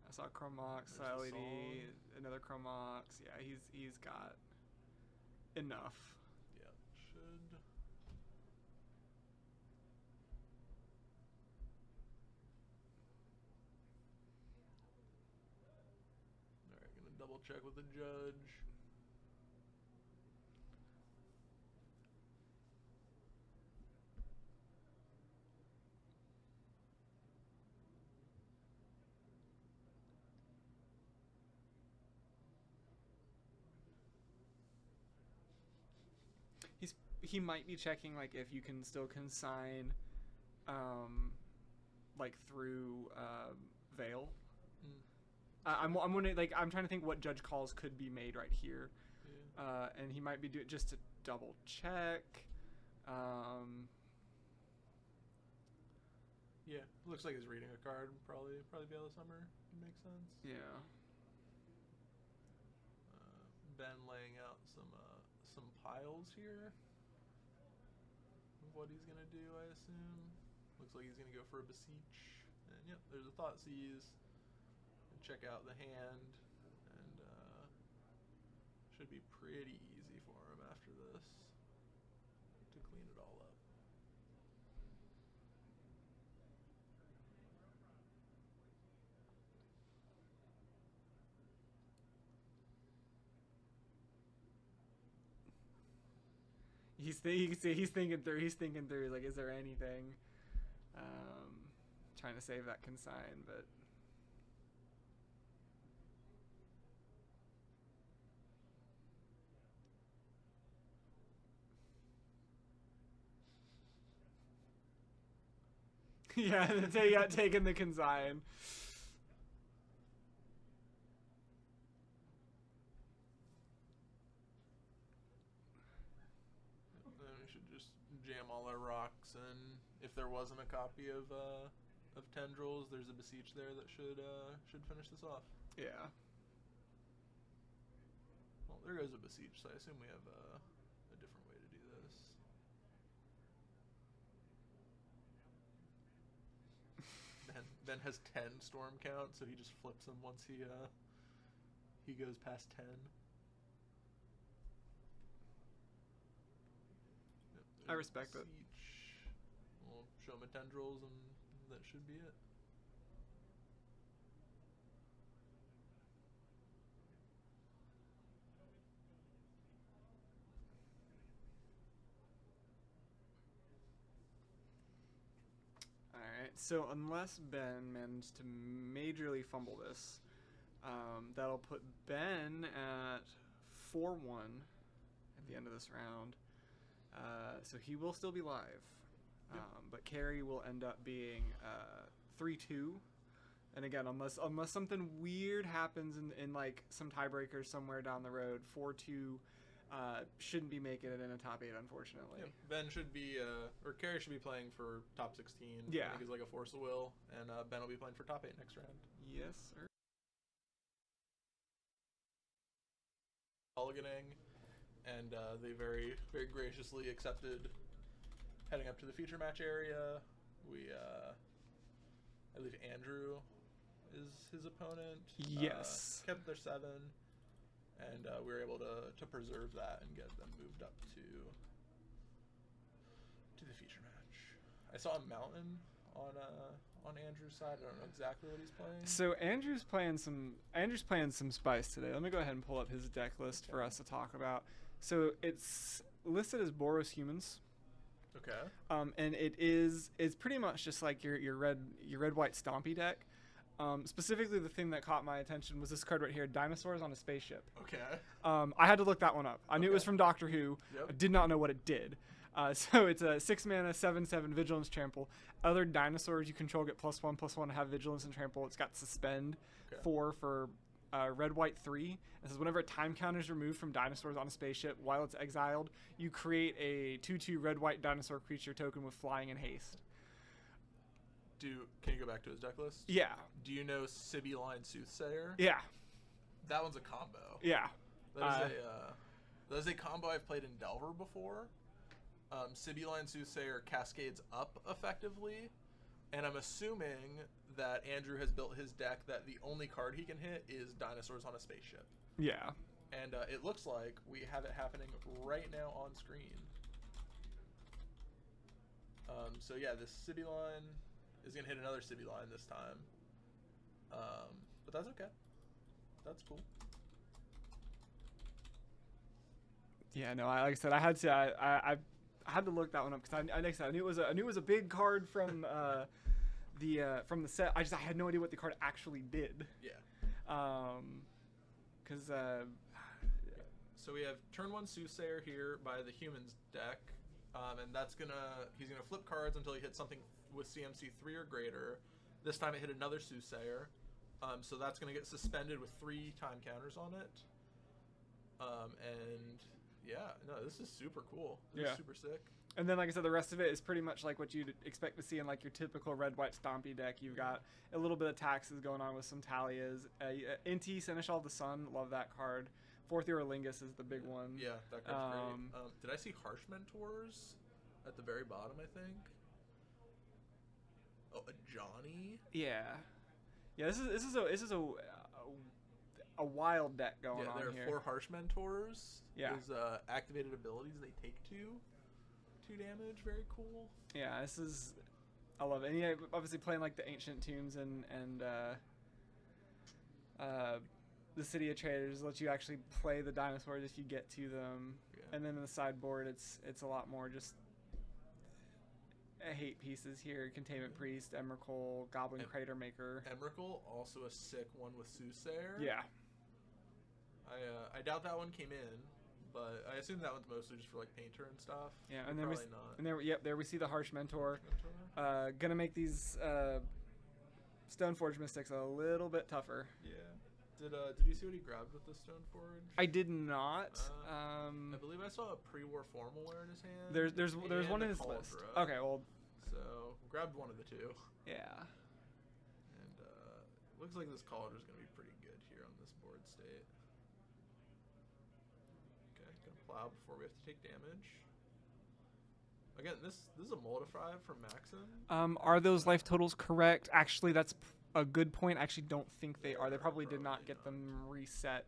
I saw Chromox, Cephalid, another Chromox. Yeah, he's got enough. Yeah, should. All right, gonna double check with the judge. He might be checking like if you can still consign, like through Veil. I'm wondering, like, I'm trying to think what judge calls could be made right here, and he might be doing just to double check. Yeah, looks like he's reading a card. Probably Veil of Summer. Makes sense. Yeah. Ben laying out some piles here. What he's gonna do, I assume. Looks like he's gonna go for a Beseech, and yep, there's a Thought Seize. And check out the hand, and should be pretty easy for him after this to clean it all up. He's thinking through. He's thinking through. Like, is there anything? Trying to save that consign, but yeah, taking the consign. Jam all our rocks, and if there wasn't a copy of Tendrils, there's a Beseech there that should finish this off. Yeah. Well, there goes a Beseech, so I assume we have a different way to do this. Ben has 10 storm count, so he just flips them once he goes past 10. I respect it. We'll show him a Tendrils, and that should be it. Alright, so unless Ben managed to majorly fumble this, that'll put Ben at 4-1 at the end of this round. So he will still be live, but Carrie will end up being 3-2. And again, unless something weird happens in like some tiebreakers somewhere down the road, 4-2 shouldn't be making it in a top 8, unfortunately. Yeah, Ben should be, or Carrie should be playing for top 16. Yeah, I think it's like a Force of Will, and Ben will be playing for top 8 next round. Yes, sir. Mulliganing. And they very, very graciously accepted heading up to the feature match area I believe Andrew is his opponent. Yes. Kept their 7, and we were able to preserve that and get them moved up to the feature match. I saw a mountain on Andrew's side. I don't know exactly what he's playing. So Andrew's playing some spice today. Let me go ahead and pull up his deck list for us to talk about. So it's listed as Boros Humans. Okay. And it's pretty much just like your red white stompy deck. Specifically, the thing that caught my attention was this card right here, Dinosaurs on a Spaceship. Okay. I had to look that one up. I knew it was from Doctor Who. Yep. I did not know what it did. So it's a 6 mana, 7/7 Vigilance Trample. Other dinosaurs you control get +1/+1 have Vigilance and Trample. It's got Suspend, Okay. 4 for red white 3. It says whenever a time counter is removed from Dinosaurs on a Spaceship while it's exiled, you create a 2/2 red white dinosaur creature token with flying and haste. Can you go back to his deck list? Yeah. Do you know Sibyline Soothsayer? Yeah. That one's a combo. Yeah. That is a combo I've played in Delver before. Sibyline Soothsayer cascades up effectively, and I'm assuming that Andrew has built his deck that the only card he can hit is Dinosaurs on a Spaceship. Yeah. And it looks like we have it happening right now on screen. So yeah, this Sibyline is going to hit another Sibyline this time. But that's okay. That's cool. Yeah, no, like I said, I had to look that one up because I knew it was a big card from the set. I had no idea what the card actually did. Yeah. Because so we have turn 1 Soothsayer here by the humans deck, and he's gonna flip cards until he hits something with CMC 3 or greater. This time it hit another Soothsayer, so that's gonna get suspended with 3 time counters on it. And yeah, no, this is super cool. This is super sick. And then, like I said, the rest of it is pretty much like what you'd expect to see in like your typical red-white stompy deck. You've got a little bit of taxes going on with some Talias. Inti, Seneschal of the Sun, love that card. 4th Lingus is the big one. Yeah, that card's great. Did I see Harsh Mentors at the very bottom, I think? Oh, a Johnny? Yeah. Yeah, this is a wild deck going on here. Yeah, there are 4 Harsh Mentors. Yeah. His activated abilities, they take 2 damage. Very cool. Yeah, I love it. And yeah, obviously playing like the Ancient Tombs and the City of Traders lets you actually play the dinosaurs if you get to them. Yeah. And then in the sideboard, it's a lot more just hate pieces here. Containment Priest, Emrakul, Goblin Crater Maker. Emrakul, also a sick one with Soothsayer. Yeah. I doubt that one came in, but I assume that one's mostly just for like painter and stuff. Yeah, and then there we see the Harsh Mentor. Gonna make these Stoneforge Mystics a little bit tougher. Yeah. Did you see what he grabbed with the Stoneforge? I did not. I believe I saw a pre-war formalware in his hand. There's one in his list. Okay, well. So grabbed one of the 2. Yeah. And looks like this Cauldron is gonna be pretty good here on this board state. Okay, gonna plow before we have to take damage. Again, this is a Moldify from Maxim. Are those life totals correct? Actually, that's a good point. I actually don't think they are. They probably did not get them reset.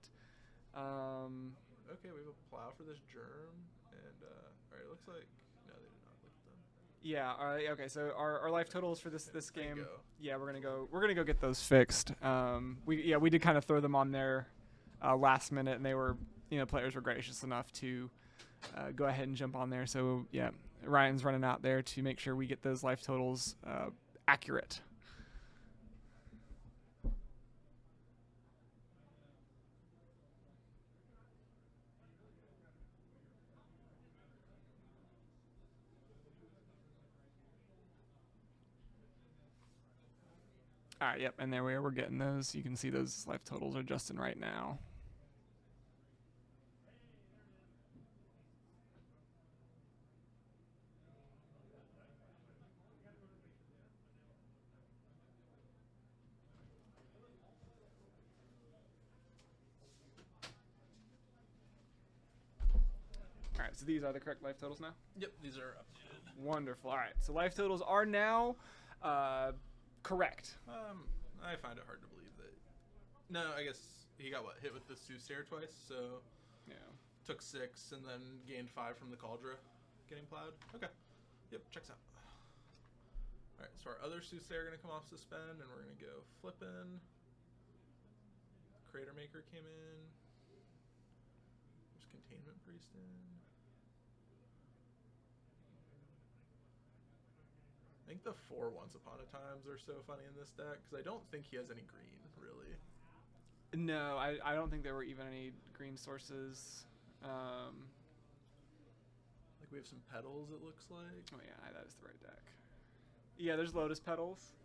Okay, we have a plow for this germ, and alright, it looks like no, they did not lift them. Yeah. All right. Okay. So our life totals for this game. Yeah, we're gonna go get those fixed. We did kind of throw them on there last minute, and they were players were gracious enough to go ahead and jump on there. So yeah, Ryan's running out there to make sure we get those life totals accurate. All right, yep, and there we are. We're getting those. You can see those life totals are adjusting right now. So these are the correct life totals now? Yep, these are updated. Wonderful. All right, so life totals are now correct. I find it hard to believe that. No, I guess he got hit with the Soothsayer twice, so Yeah. took 6 and then gained 5 from the Cauldron getting plowed. Okay. Yep, checks out. Alright, so our other Soothsayer are going to come off suspend, and we're going to go flipping. Crater Maker came in. There's Containment Priest in. I think the 4 Once Upon a Times are so funny in this deck, because I don't think he has any green, really. No, I don't think there were even any green sources. Like, we have some petals, it looks like. Oh yeah, that is the right deck. Yeah, there's Lotus Petals.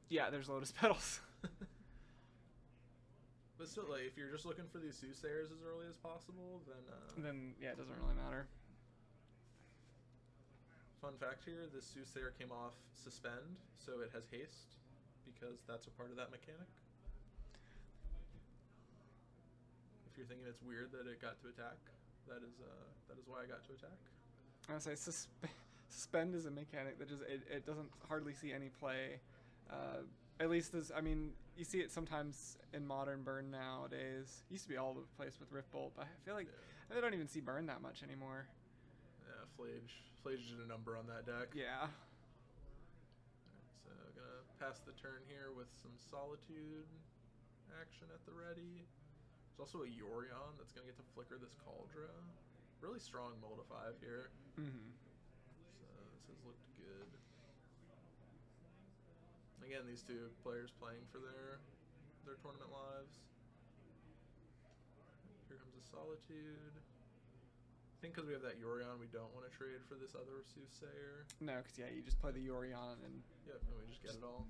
Yeah, there's Lotus Petals. But still, like, if you're just looking for these Soothsayers as early as possible, Then yeah, it doesn't really matter. Fun fact here, this Soothsayer came off suspend, so it has haste, because that's a part of that mechanic. If you're thinking it's weird that it got to attack, that is why I got to attack. I would say suspend is a mechanic that just it doesn't hardly see any play. At least as I mean, you see it sometimes in modern burn nowadays. It used to be all over the place with Rift Bolt, but I feel like I don't even see burn that much anymore. Yeah, Flage did a number on that deck. Yeah. Alright, so gonna pass the turn here with some Solitude action at the ready. There's also a Yorion that's gonna get to flicker this Cauldron. Really strong mold of 5 here. Mm-hmm. So this has looked good. Again, these two players playing for their tournament lives. Here comes a Solitude. I think because we have that Yorion, we don't want to trade for this other Soothsayer. No, because yeah, you just play the Yorion and. Yep, and we just get it all.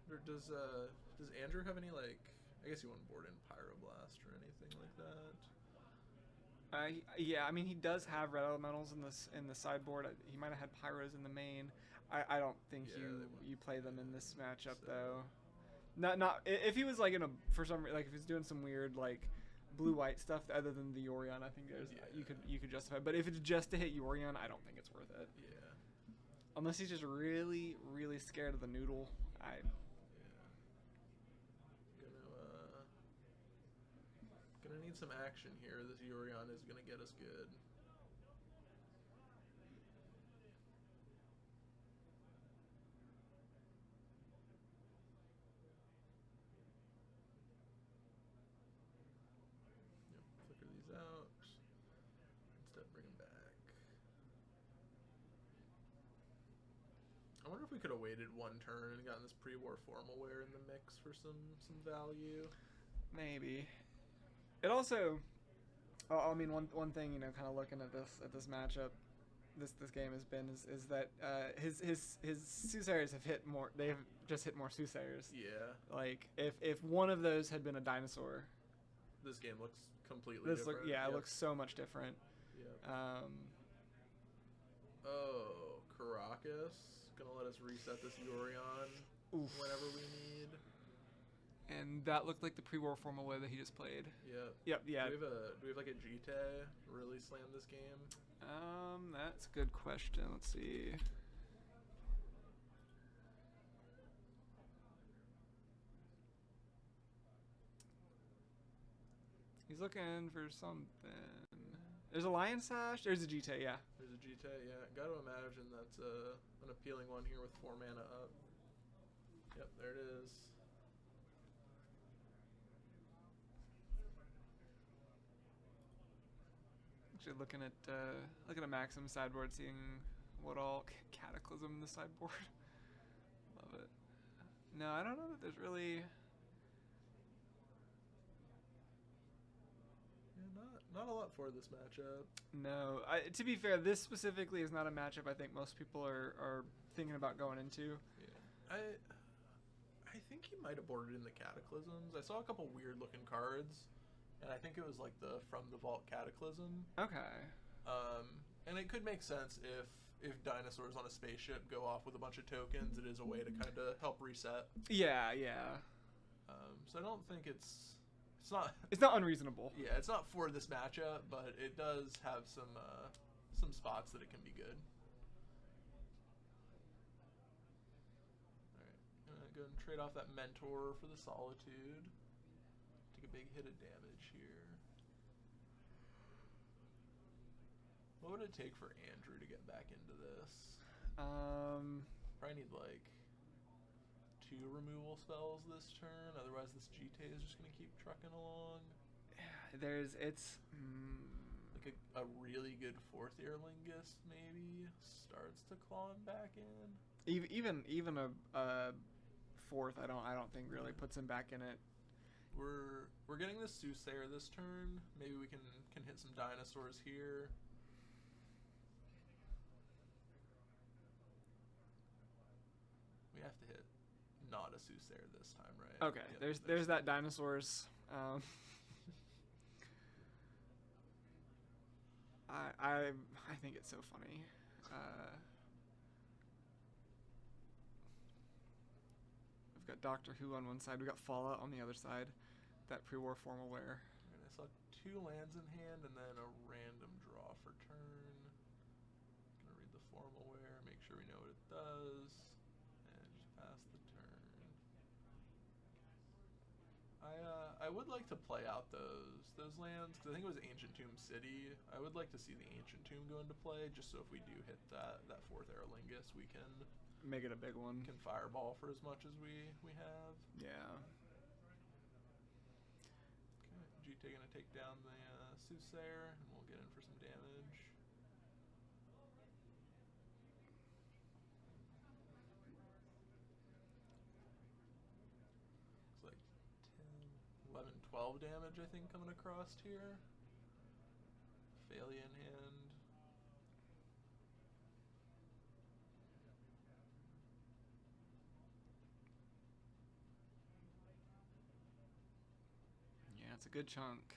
Or does Andrew have any, like? I guess you wouldn't board in Pyroblast or anything like that. Yeah, I mean he does have red elementals in the sideboard. He might have had pyros in the main. I don't think you play them in this matchup though. Not if he was like in a for some like if he's doing some weird like blue white stuff other than the Yorion, I think there's you could justify. But if it's just to hit Yorion, I don't think it's worth it. Yeah. Unless he's just really scared of the noodle. Gonna need some action here. This Yorion is gonna get us good. Yep, flicker these out. Instead, bring them back. I wonder if we could have waited one turn and gotten this pre-war formalware in the mix for some value. Maybe. It also, I mean, one thing kind of looking at this matchup, this game has been is that his Soothsayers have hit more. They have just hit more Soothsayers. Yeah. Like if one of those had been a dinosaur, this game looks completely different. It looks so much different. Yep. Oh, Caracas gonna let us reset this Yorion whenever we need. And that looked like the pre-war formalware that he just played. Yep. Yeah. Do we have like a GT really slam this game? That's a good question. Let's see. He's looking for something. There's a Lion Sash. There's a GT, yeah. There's a GT, yeah. Gotta imagine that's an appealing one here with 4 mana up. Yep, there it is. Actually looking at Maxim's sideboard, seeing what all Cataclysm in the sideboard. Love it. No, I don't know that there's really. Yeah, not a lot for this matchup. No, to be fair, this specifically is not a matchup I think most people are thinking about going into. Yeah, I think he might have boarded in the Cataclysms. I saw a couple weird looking cards. And I think it was like the From the Vault Cataclysm. Okay. And it could make sense if if dinosaurs on a spaceship go off with a bunch of tokens, it is a way to kind of help reset. Yeah, yeah. So I don't think it's not unreasonable. Yeah, it's not for this matchup, but it does have some spots that it can be good. All right, gonna go and trade off that Mentor for the Solitude. Take a big hit of damage here. What would it take for Andrew to get back into this? Probably need like 2 removal spells this turn. Otherwise, this GT is just gonna keep trucking along. Like a really good 4th Aerlingus maybe starts to claw him back in. Even a 4th, I don't think really puts him back in it. We're getting this Soothsayer this turn. Maybe we can hit some dinosaurs here. We have to hit not a Soothsayer this time, right? Okay, yep, there's that dinosaurs. I think it's so funny. We've got Doctor Who on one side, we got Fallout on the other side. That pre-war formal wear. And I saw 2 lands in hand and then a random draw for turn. Gonna read the formal wear, make sure we know what it does, and just pass the turn. I would like to play out those lands because I think it was Ancient Tomb City. I would like to see the Ancient Tomb go into play just so if we do hit that 4th Aerlingus, we can make it a big one. Can fireball for as much as we have. Yeah. Okay, GT gonna take down the Soothsayer, and we'll get in for some damage. Looks like 10, 11, 12 damage, I think, coming across here. Phalia in hand. Yeah, it's a good chunk.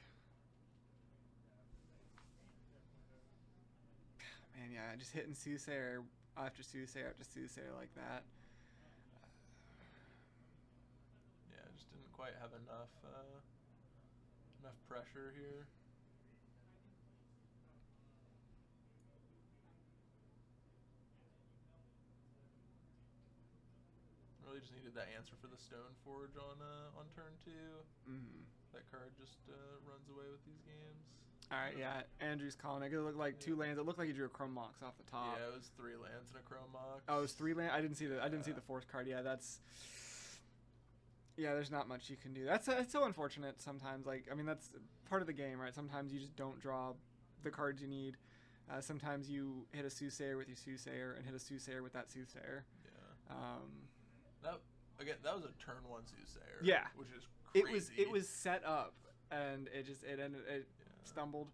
Man, yeah, just hitting Soothsayer after Soothsayer after Soothsayer like that. Yeah, just didn't quite have enough pressure here. Really just needed that answer for the Stoneforge on turn 2. Mm-hmm. That card just runs away with these games. All right, yeah. Andrew's calling it. It looked like 2 lands. It looked like he drew a Chrome Mox off the top. Yeah, it was 3 lands and a Chrome Mox. Oh, it was 3 lands. I didn't see the 4th card. Yeah, there's not much you can do. It's so unfortunate sometimes. Like, I mean, that's part of the game, right? Sometimes you just don't draw the cards you need. Sometimes you hit a Soothsayer with your Soothsayer and hit a Soothsayer with that Soothsayer. Yeah. That was a turn 1 Soothsayer. Yeah. Which is crazy. It was set up and it stumbled.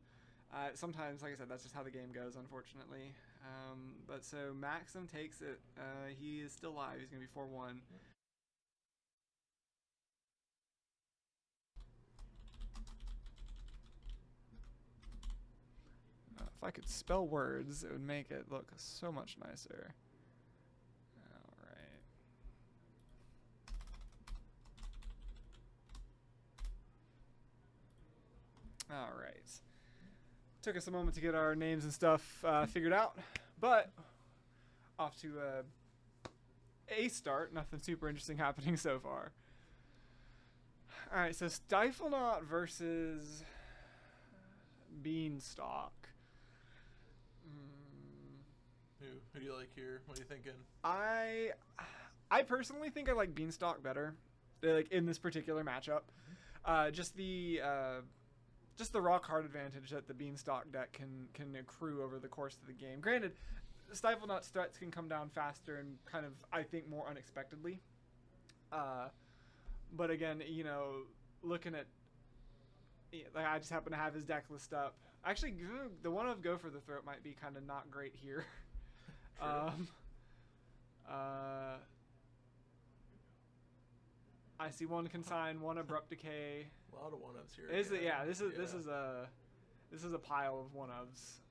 Sometimes, like I said, that's just how the game goes, unfortunately. But so Maxim takes it. He is still live. He's gonna be 4-1. If I could spell words, it would make it look so much nicer. All right. Took us a moment to get our names and stuff figured out, but off to a start. Nothing super interesting happening so far. All right, so Stiflenaught versus Beanstalk. Who do you like here? What are you thinking? I personally think I like Beanstalk better, like in this particular matchup. Just the raw card advantage that the Beanstalk deck can accrue over the course of the game. Granted, Stiflenaught's threats can come down faster and kind of, I think, more unexpectedly. But again, you know, looking at, like, I just happen to have his deck list up. Actually, the one of Go for the Throat might be kind of not great here. I see one Consign, one Abrupt Decay. A lot of one-ofs here. This is a pile of one-ofs.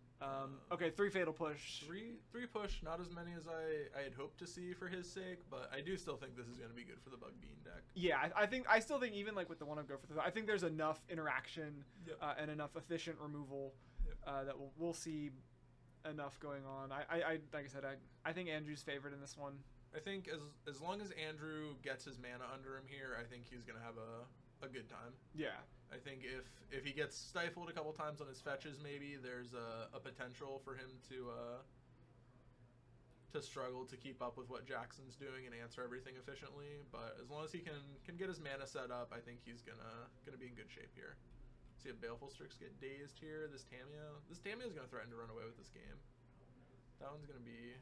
Okay, 3 fatal push. Three push, not as many as I had hoped to see for his sake, but I do still think this is going to be good for the Bug Bean deck. Yeah, I still think even like with the one of go for the, I think there's enough interaction and enough efficient removal that we'll see enough going on. I like I said, I think Andrew's favored in this one. I think as long as Andrew gets his mana under him here, I think he's going to have a good time. Yeah. I think if he gets stifled a couple times on his fetches, maybe there's a potential for him to struggle to keep up with what Jackson's doing and answer everything efficiently. But as long as he can get his mana set up, I think he's gonna be in good shape here. See if Baleful Strix get dazed here. This Tamiyo is gonna threaten to run away with this game. That one's gonna be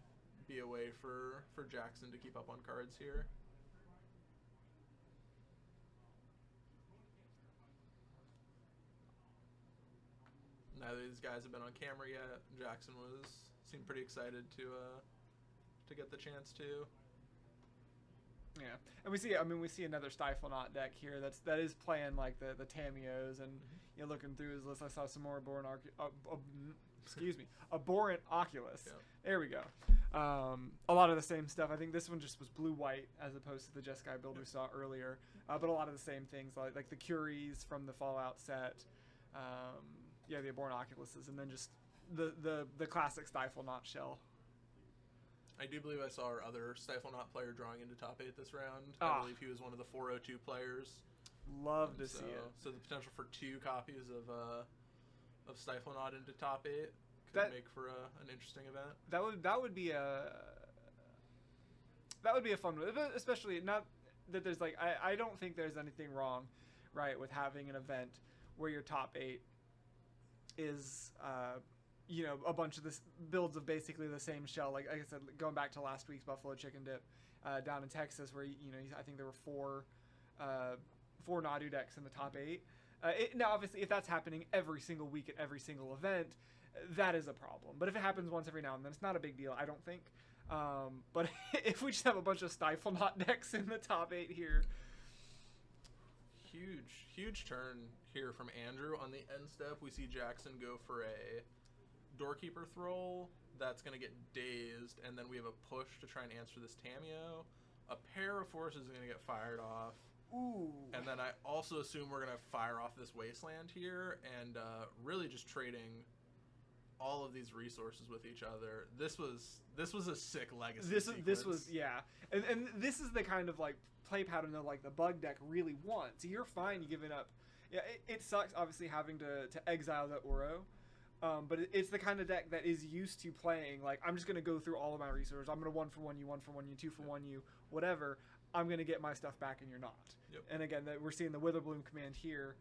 a way for Jackson to keep up on cards here. Neither of these guys have been on camera yet. Jackson seemed pretty excited to get the chance to. Yeah, and we see another Stiflenaught deck here that is playing like the Tamiyos, and looking through his list, I saw some more Abhorrent Oculus. Yeah. There we go. A lot of the same stuff. I think this one just was blue-white as opposed to the Jeskai build we saw earlier, but a lot of the same things like the Curies from the Fallout set. The Abhorrent Oculuses, and then just the classic Stiflenaught shell. I do believe I saw our other Stiflenaught player drawing into top 8 this round. I believe he was one of the 402 players. Love to see it. So the potential for 2 copies of Stiflenaught into top 8 could make for an interesting event. That would be a fun one, especially not that there's like I don't think there's anything wrong, right, with having an event where your top 8 is a bunch of this builds of basically the same shell. Like I said, going back to last week's Buffalo Chicken Dip down in Texas, where I think there were four Nadu decks in the top 8. Now obviously if that's happening every single week at every single event, that is a problem. But if it happens once every now and then, it's not a big deal, I don't think. But if we just have a bunch of Stiflenaught decks in the top 8 here, huge turn here from Andrew. On the end step, we see Jackson go for a Doorkeeper Thrall. That's going to get dazed, and then we have a push to try and answer this Tamiyo. A pair of forces is going to get fired off. Ooh. And then I also assume we're going to fire off this Wasteland here, and really just trading all of these resources with each other. This was a sick legacy sequence. This was, yeah. And this is the kind of like play pattern that like the Bug deck really wants. You're fine giving up. Yeah, it sucks obviously having to exile the Uro, but it's the kind of deck that is used to playing like, I'm just gonna go through all of my resources. I'm gonna 1-for-1 you, 1-for-1 you, 2-for-1 you, whatever. I'm gonna get my stuff back and you're not. Yep. And again, that we're seeing the Witherbloom command here.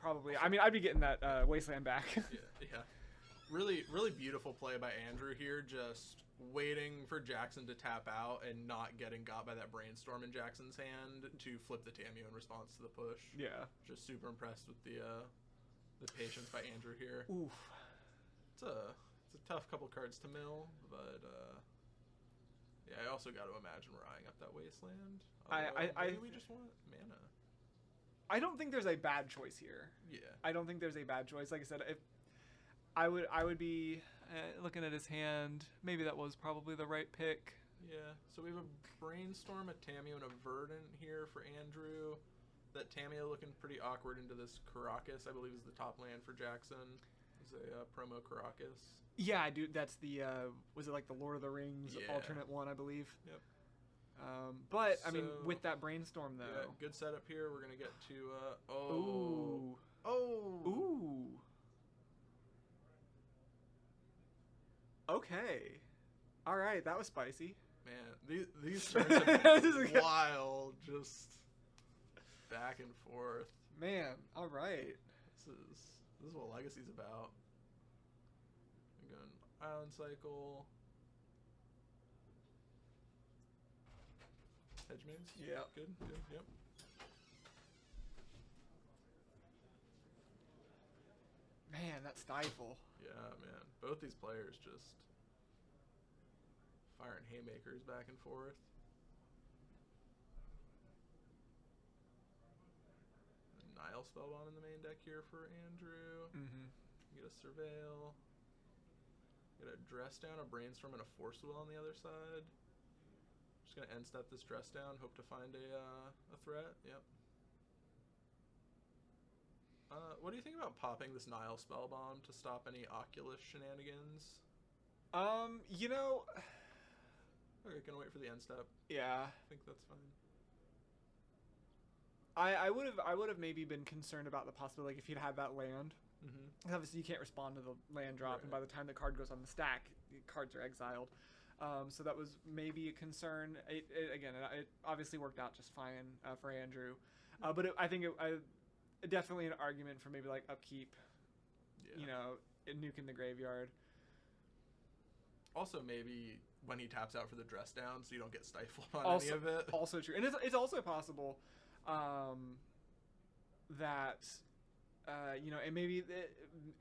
Probably. I mean, I'd be getting that Wasteland back. yeah. Really beautiful play by Andrew here, just waiting for Jackson to tap out and not getting got by that Brainstorm in Jackson's hand to flip the Tamiyo in response to the push. Yeah. Just super impressed with the patience by Andrew here. Oof. It's a tough couple cards to mill, but yeah, I also got to imagine we're eyeing up that Wasteland. Maybe we just want mana. I don't think there's a bad choice here. Yeah. I don't think there's a bad choice. Like I said, if I would be looking at his hand. Maybe that was probably the right pick. Yeah. So we have a Brainstorm, a Tamiyo, and a Verdant here for Andrew. That Tamiyo looking pretty awkward into this Caracas, I believe is the top land for Jackson. It's a promo Caracas. Yeah, dude. That's the was it like the Lord of the Rings alternate one, I believe. Yep. But I mean, with that Brainstorm though, yeah, good setup here. We're gonna get to ooh. Okay. All right, that was spicy. Man, these turns have been wild, just back and forth. Man, all right. This is what Legacy's about. We're going Island Cycle. Hedge maze? Yeah. Good, yep. Man, that Stifle. Yeah, man. Both these players just firing haymakers back and forth. Nile Spellbomb in the main deck here for Andrew. Mm-hmm. Get a Surveil. Get a Dress Down, a Brainstorm, and a Force Will on the other side. Just gonna end step this Dress Down. Hope to find a threat. Yep. What do you think about popping this Nile Spellbomb to stop any Oculus shenanigans? You know. Okay, gonna wait for the end step. Yeah. I think that's fine. I would have maybe been concerned about the possibility, like, if he'd had that land. Mm-hmm. Obviously, you can't respond to the land drop, Right. and by the time the card goes on the stack, the cards are exiled. So that was maybe a concern. It obviously worked out just fine for Andrew, but I think definitely an argument for maybe like upkeep. Yeah. You know, nuking the graveyard. Also, maybe when he taps out for the Dress Down, so you don't get stifled on Also, any of it. Also true, and it's also possible that you know, and maybe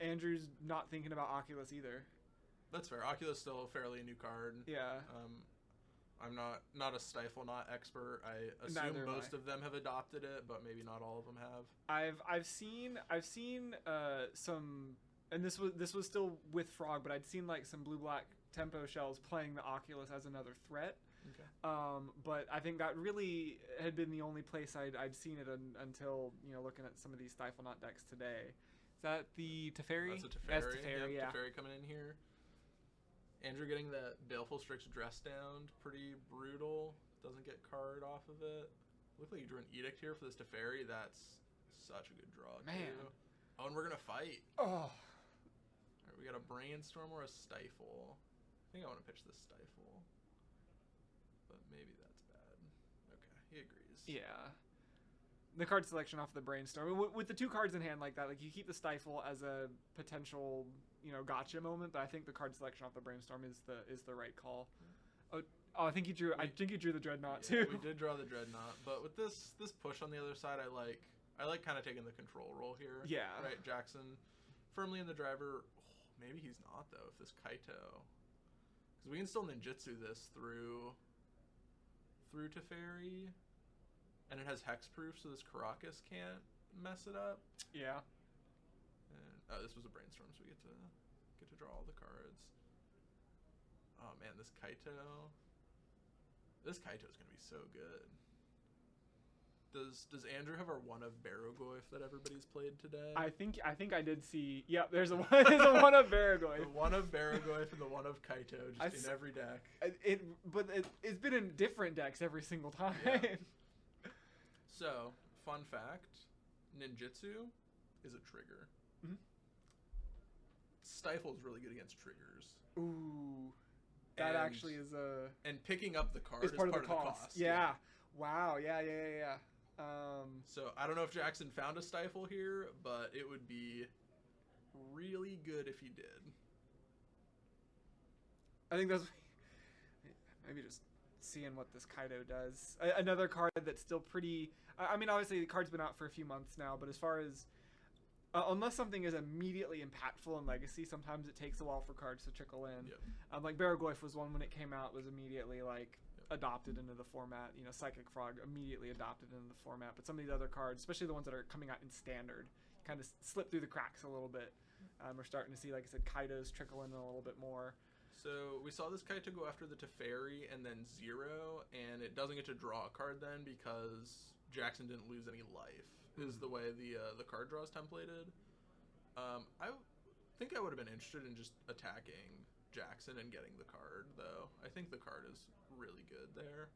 Andrew's not thinking about Oculus either. That's fair. Oculus still a fairly new card. Yeah. I'm not a Stiflenaught expert. I assume Neither am most I. of them have adopted it, but maybe not all of them have. I've seen some, and this was still with Frog, but I'd seen like some blue-black tempo shells playing the Oculus as another threat. Okay. But I think that really had been the only place I'd seen it until, you know, looking at some of these Stiflenaught decks today. Is that the Teferi? That's a Teferi. That's Teferi, yeah. Teferi coming in here. Andrew getting that Baleful Strix Dress Down, pretty brutal. Doesn't get card off of it. Looked like you drew an Edict here for this Teferi. That's such a good draw, Man. too. Oh, and we're gonna fight. Oh. Alright, we got a Brainstorm or a Stifle. I think I want to pitch the Stifle. But maybe that's bad. Okay, he agrees. Yeah. The card selection off the Brainstorm. With the two cards in hand like that, like, you keep the Stifle as a potential, you know, gotcha moment, but I think the card selection off the Brainstorm is the right call. Oh, I think you drew the Dreadnought too. We did draw the Dreadnought, but with this push on the other side, I like kind of taking the control role here. Yeah. Right, Jackson firmly in the driver. Oh, maybe he's not though. If this Kaito, because we can still ninjutsu this through Teferi, and it has hexproof, so this Caracas can't mess it up. Yeah. And this was a Brainstorm, so we get to draw all the cards. Oh man, this Kaito. This Kaito is gonna be so good. Does Andrew have our one of Baragoyf that everybody's played today? I think I did see. Yeah, there's a one of Baragoyf. The one of Baragoyf and the one of Kaito just in every deck. It's been in different decks every single time. Yeah. So, fun fact, ninjutsu is a trigger. Mm-hmm. Stifle is really good against triggers. Ooh. That actually is a... And picking up the card is is part of the cost. Yeah. Wow. Yeah. So, I don't know if Jackson found a Stifle here, but it would be really good if he did. I think that's... Maybe just seeing what this Kaito does. Another card that's still pretty... I mean, obviously, the card's been out for a few months now, but as far as... unless something is immediately impactful in Legacy, sometimes it takes a while for cards to trickle in. Yep. Like Baragoyf was one when it came out, was immediately like adopted into the format. You know, Psychic Frog immediately adopted into the format. But some of these other cards, especially the ones that are coming out in Standard, kind of slip through the cracks a little bit. We're starting to see, like I said, Kaitos trickle in a little bit more. So we saw this Kaito go after the Teferi and then 0, and it doesn't get to draw a card then because Jackson didn't lose any life. Is the way the card draw is templated. I think I would have been interested in just attacking Jackson and getting the card, though. I think the card is really good there.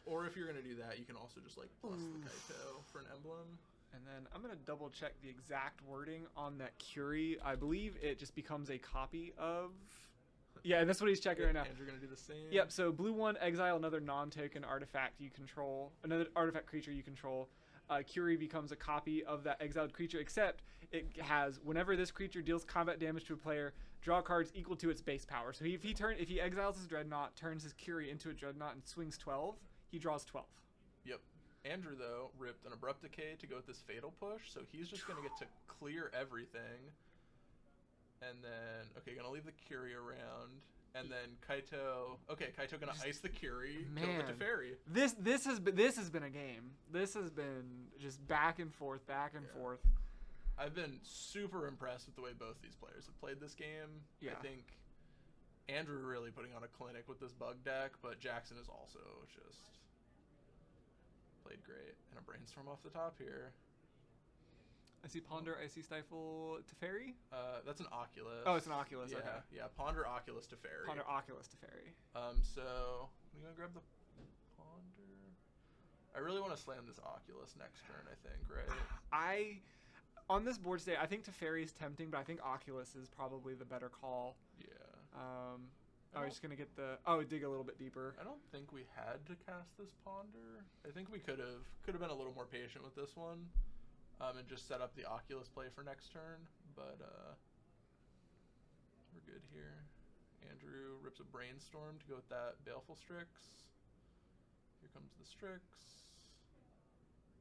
Or if you're going to do that, you can also just, like, plus the Kaito for an emblem. And then I'm going to double check the exact wording on that Curie. I believe it just becomes a copy of... Yeah, and that's what he's checking right now. And you're going to do the same. Yep, so blue 1, exile another non-token artifact you control. Another artifact creature you control. Curie becomes a copy of that exiled creature, except it has, whenever this creature deals combat damage to a player, draw cards equal to its base power. So if he exiles his Dreadnought, turns his Curie into a Dreadnought, and swings 12, he draws 12. Yep. Andrew, though, ripped an Abrupt Decay to go with this Fatal Push, so he's just going to get to clear everything. And then, okay, going to leave the Curie around. And then Kaito. Okay, Kaito gonna ice the Curie. Kill Man. the Teferi. This has been a game. This has been just back and forth, back and forth. I've been super impressed with the way both these players have played this game. Yeah. I think Andrew really putting on a clinic with this bug deck, but Jackson is also just played great. And a brainstorm off the top here. I see Ponder, I see Stifle, Teferi. That's an Oculus. Oh, it's an Oculus. Yeah, Okay. yeah. Ponder, Oculus, Teferi. Ponder, Oculus, Teferi. So I'm gonna grab the Ponder. I really want to slam this Oculus next turn. I think, right? On this board state, I think Teferi is tempting, but I think Oculus is probably the better call. Yeah. I was just gonna get dig a little bit deeper. I don't think we had to cast this Ponder. I think we could have been a little more patient with this one. And just set up the Oculus play for next turn, but we're good here. Andrew rips a Brainstorm to go with that Baleful Strix. Here comes the Strix.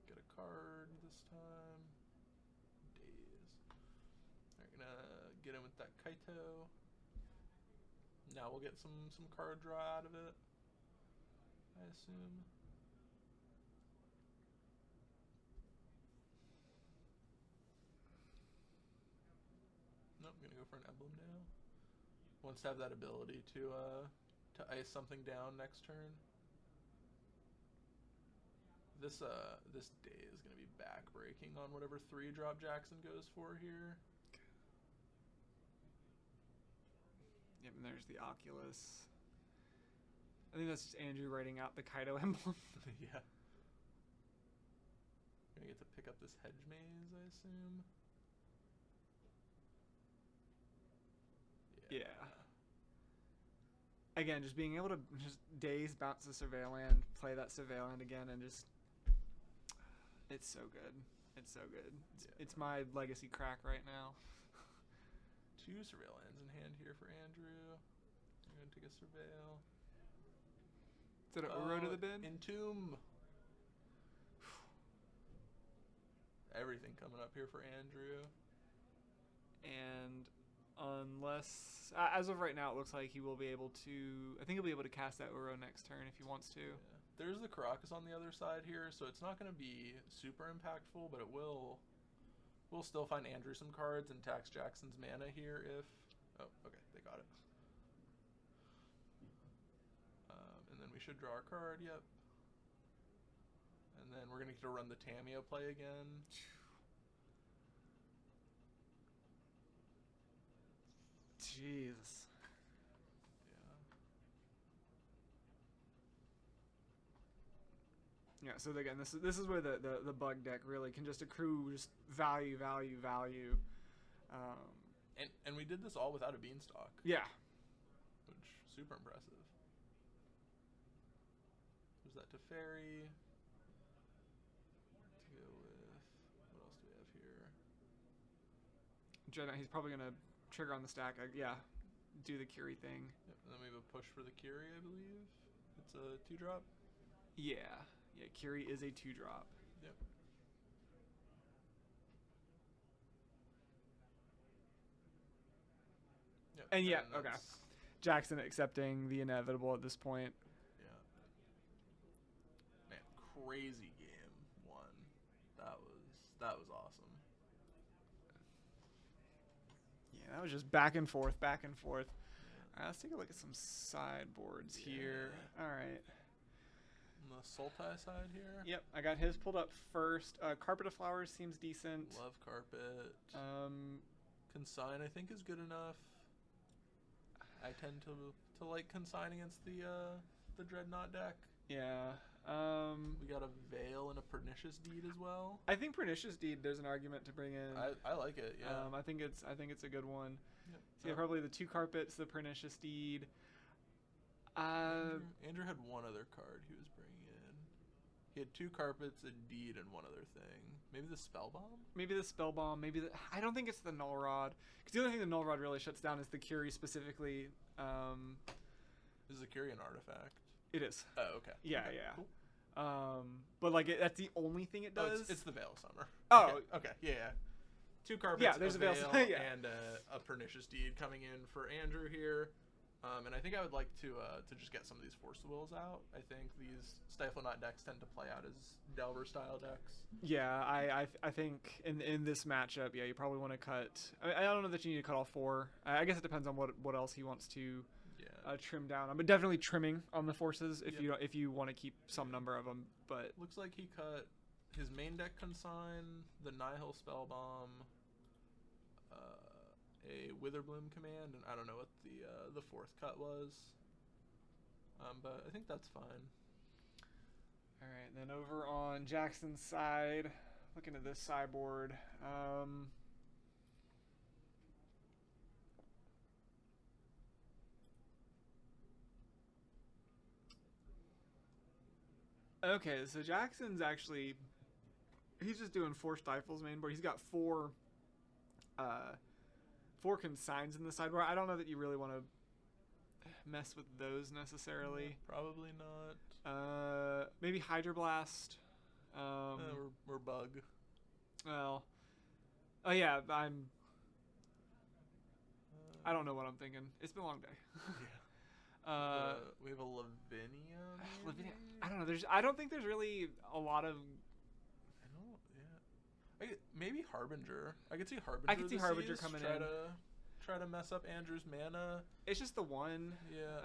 Get a card this time. Daze. They're gonna get in with that Kaito. Now we'll get some card draw out of it, I assume. Nope, I'm gonna go for an Emblem now. Wants to have that ability to ice something down next turn. This day is gonna be backbreaking on whatever 3-drop Jackson goes for here. Yep, and there's the Oculus. I think that's just Andrew writing out the Kaito emblem. Yeah. Gonna get to pick up this Hedge Maze, I assume. Yeah. Again, just being able to just daze, bounce the Surveilland, play that Surveilland again, and just... It's so good. It's so good. It's my legacy crack right now. 2 Surveillands in hand here for Andrew. I'm going to take a Surveil. Is that an Uro to the bin? Entomb. Everything coming up here for Andrew. And... unless, as of right now, it looks like he will be able to. I think he'll be able to cast that Uro next turn if he wants to. Yeah. There's the Caracas on the other side here, so it's not going to be super impactful, but it will. We'll still find Andrew some cards and tax Jackson's mana here if. Oh, okay, they got it. And then we should draw our card. Yep. And then we're going to get to run the Tamiyo play again. Jesus. Yeah. So again, this is where the bug deck really can just accrue just value. And we did this all without a Beanstalk. Yeah. Which super impressive. There's that Teferi. To go with what else do we have here? Jedi, he's probably gonna trigger on the stack. Yeah, do the Curie thing. Yep, and then we have a push for the Curie, I believe. It's a 2-drop. Yeah, Curie is a 2-drop. Yep. Yep. And yeah, okay. Jackson accepting the inevitable at this point. Yeah. Man, crazy game 1. That was awesome. Yeah, that was just back and forth. All right, let's take a look at some sideboards here. All right. On the Sultai side here? Yep, I got his pulled up first. Carpet of Flowers seems decent. Love Carpet. Consign, I think, is good enough. I tend to like Consign against the Dreadnought deck. Yeah. We got a Veil and a Pernicious Deed as well. I think Pernicious Deed, there's an argument to bring in. I like it, yeah. I think it's a good one. Yep. So yeah, probably the 2 carpets, the Pernicious Deed. Andrew had one other card he was bringing in. He had 2 carpets, a deed, and one other thing. Maybe the Spellbomb? Maybe the Spellbomb. I don't think it's the Null Rod. Because the only thing the Null Rod really shuts down is the Curie specifically. Is the Curie an artifact? It is. Oh, okay. Yeah, okay, yeah. Cool. But like that's the only thing it does. It's the Veil of Summer. Oh, okay. Yeah. 2 carpets, yeah, there's a a Veil Veil, yeah. and a Pernicious Deed coming in for Andrew here. And I think I would like to just get some of these Force of Wills out. I think these Stiflenaught decks tend to play out as Delver style decks. Yeah, I think in this matchup, yeah, you probably want to cut. I don't know that you need to cut all 4. I guess it depends on what else he wants to trim down on, but definitely trimming on the forces if you want to keep some number of them. But looks like he cut his main deck Consign, the Nihil Spellbomb, a Witherbloom command, and I don't know what the 4th cut was. But I think that's fine. All right, then over on Jackson's side, looking at this sideboard. Okay, so Jackson's actually, he's just doing 4 Stifles main board. He's got 4 consigns in the sideboard. I don't know that you really want to mess with those necessarily. Probably not. Maybe Hydroblast. Or Bug. Well, oh yeah, I don't know what I'm thinking. It's been a long day. Yeah. We have a Lavinia. Lavinia. I don't know. I don't think there's really a lot of. Maybe Harbinger. I could see Harbinger. I could see Harbinger coming in. Try to mess up Andrew's mana. It's just the one. Yeah.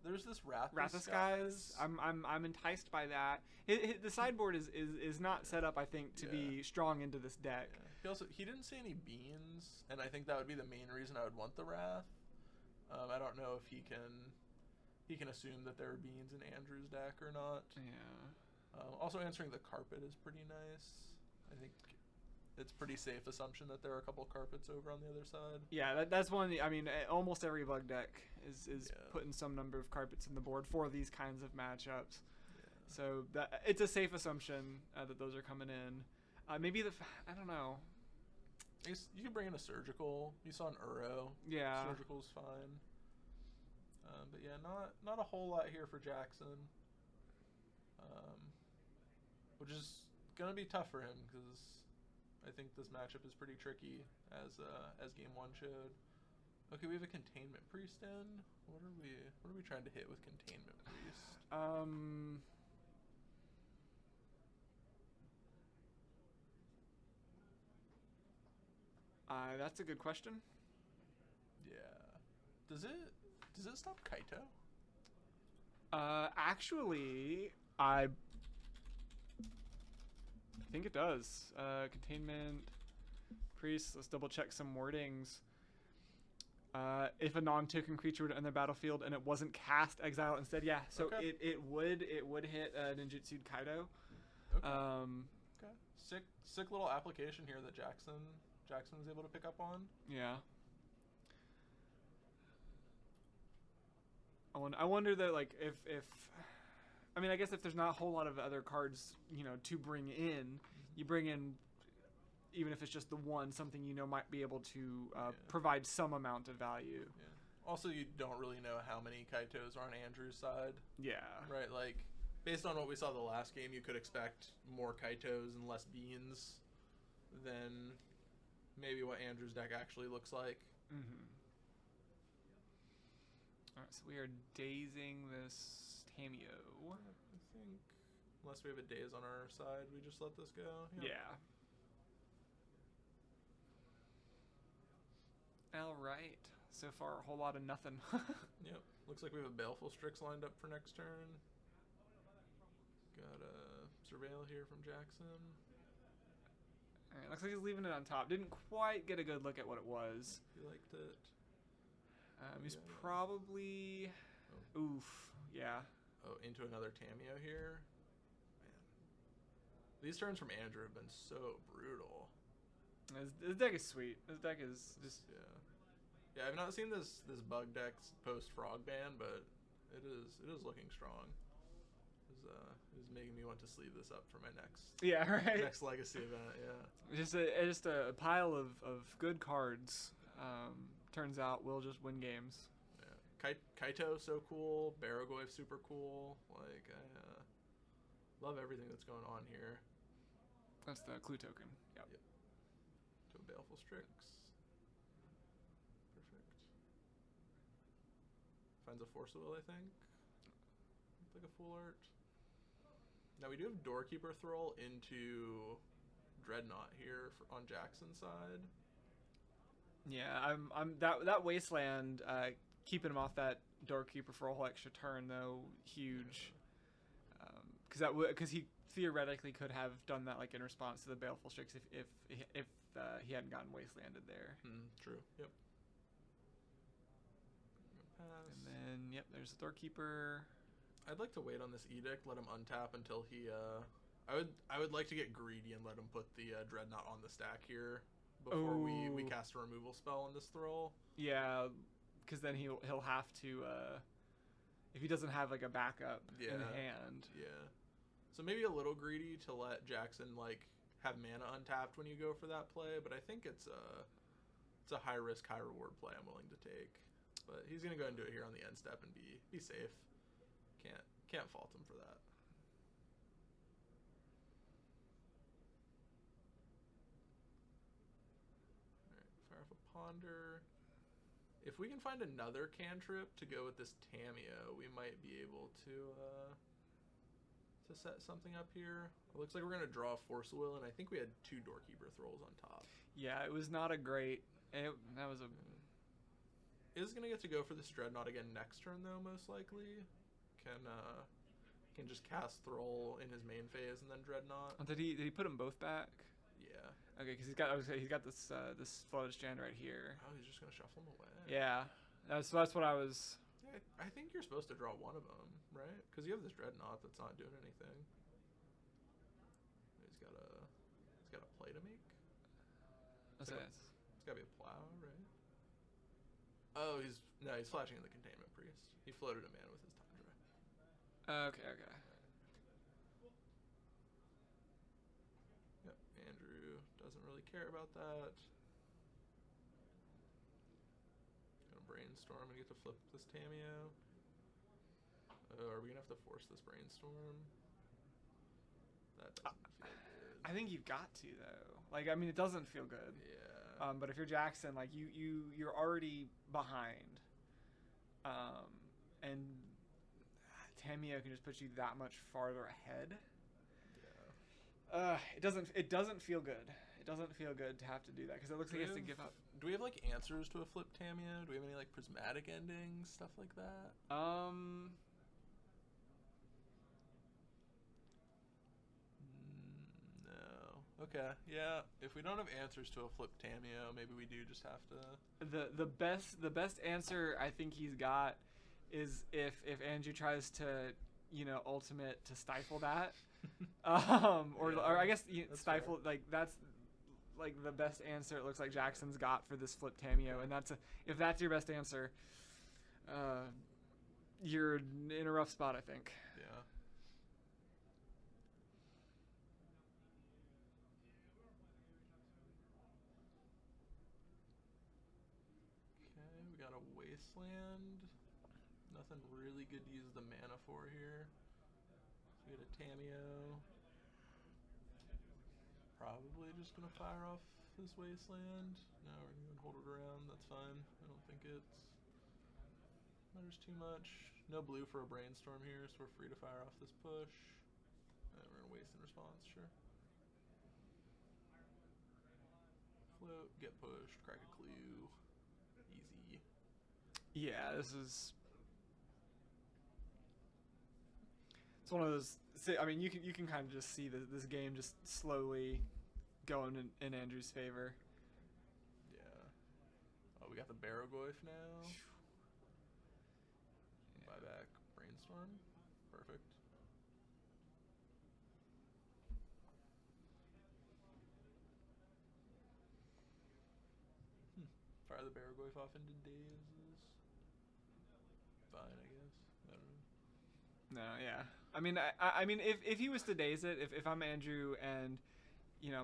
There's this Rathasky's. I'm enticed by that. The sideboard is not set up, I think, to be strong into this deck. Yeah. He didn't say any beans, and I think that would be the main reason I would want the Wrath. I don't know if he can assume that there are beans in Andrew's deck or not. Yeah. Also, answering the carpet is pretty nice. I think it's pretty safe assumption that there are a couple carpets over on the other side. Yeah, that's one. I mean, almost every bug deck is putting some number of carpets in the board for these kinds of matchups. Yeah. So it's a safe assumption that those are coming in. Maybe I don't know. I guess you could bring in a Surgical. You saw an Uro. Yeah. Surgical's fine. But yeah, not a whole lot here for Jackson. Which is gonna be tough for him because I think this matchup is pretty tricky as game 1 showed. Okay, we have a Containment Priest in. What are we trying to hit with Containment Priest? That's a good question. Yeah. Does it stop Kaito? Actually, I think it does. Containment Priest. Let's double check some wordings. If a non-token creature were to enter the battlefield and it wasn't cast, exile it instead. Yeah, so okay. it would hit Ninjutsu Kaido. Okay. Okay. Sick little application here that Jackson was able to pick up on. Yeah. I wonder that, like, if I mean, I guess if there's not a whole lot of other cards, to bring in, you bring in, even if it's just the one, something might be able to provide some amount of value. Yeah. Also, you don't really know how many Kaitos are on Andrew's side. Yeah. Right, like, based on what we saw the last game, you could expect more Kaitos and less beans than maybe what Andrew's deck actually looks like. Mm-hmm. Alright, so we are dazing this Tamio. I think, unless we have a daze on our side, we just let this go. Yeah. Alright. So far, a whole lot of nothing. Yep. Looks like we have a Baleful Strix lined up for next turn. Got a Surveil here from Jackson. Alright, looks like he's leaving it on top. Didn't quite get a good look at what it was. He liked it. He's probably... Oh. Oof. Yeah. Oh, into another Tamio here. Man. These turns from Andrew have been so brutal. His deck is sweet. His deck is just... Yeah, I've not seen this bug deck post Frog Ban, but it is looking strong. It's making me want to sleeve this up for my next next Legacy event. Yeah, just a pile of good cards. Turns out we'll just win games. Yeah, Kaito so cool. Baragoyf super cool. Like I love everything that's going on here. That's the clue token. Yep. To a Baleful Strix. Perfect. Finds a Force Will, I think. Like a full art. Now we do have Doorkeeper Thrall into Dreadnought here on Jackson's side. Yeah, I'm that Wasteland keeping him off that Doorkeeper for a whole extra turn though huge. Because he theoretically could have done that like in response to the Baleful Strix if he hadn't gotten Wastelanded there. True. Yep. Pass. And then yep, there's the Doorkeeper. I'd like to wait on this Edict, let him untap until he. I would like to get greedy and let him put the Dreadnought on the stack here before we cast a removal spell on this Thrall. Yeah, because then he'll have to if he doesn't have like a backup in hand. Yeah. So maybe a little greedy to let Jackson like have mana untapped when you go for that play, but I think it's a high risk, high reward play I'm willing to take. But he's gonna go and do it here on the end step and be safe. Can't fault him for that. Alright, fire off a Ponder. If we can find another cantrip to go with this Tamiyo, we might be able to set something up here. It looks like we're gonna draw a Force Will, and I think we had 2 Doorkeeper Thralls on top. Yeah, it was not a great. That was a. Is gonna get to go for this Dreadnought again next turn though, most likely. Can just cast Thrall in his main phase and then Dreadnought. Oh, did he put them both back? Yeah. Okay, because he's got this this Flooded Strand right here. Oh, he's just gonna shuffle them away. Yeah, that's what I was. Yeah, I think you're supposed to draw one of them, right? Because you have this Dreadnought that's not doing anything. He's got a play to make. What's that? It's gotta be a plow, right? Oh, he's flashing in the Containment Priest. He floated a man with his Tundra. Okay. Yep, Andrew doesn't really care about that. Gonna brainstorm and get to flip this Tamiyo. Are we gonna have to force this brainstorm? That doesn't feel good. I think you've got to though. Like, I mean, it doesn't feel good. Yeah. But if you're Jackson, like you're already behind. And Tamiyo can just put you that much farther ahead. Yeah. It doesn't feel good. It doesn't feel good to have to do that because it looks like he has to give up. Do we have like answers to a flip Tamiyo? Do we have any like prismatic endings, stuff like that? No. Okay. Yeah. If we don't have answers to a flip Tamiyo, maybe we do just have to. The best answer I think he's got is if Andrew tries to ultimate to stifle that, or I guess stifle fair. Like that's like the best answer it looks like Jackson's got for this flip Tamiyo, and if that's your best answer, you're in a rough spot, I think. Yeah. Okay, we got a Wasteland. Nothing really good to use the mana for here. So we get a Tamiyo. Probably just gonna fire off this Wasteland. No, we're gonna hold it around. That's fine. I don't think it matters too much. No blue for a brainstorm here, so we're free to fire off this push. And we're gonna waste in response, sure. Float, get pushed, crack a clue. Easy. Yeah, this is. It's one of those. I mean, you can kind of just see this game just slowly going in Andrew's favor. Yeah. Oh, we got the Barragoyf now. Yeah. Buyback brainstorm. Perfect. Fire the Barragoyf off into dazes. Fine, I guess. I don't know. No, yeah. I mean, if he was to daze it, if I'm Andrew and,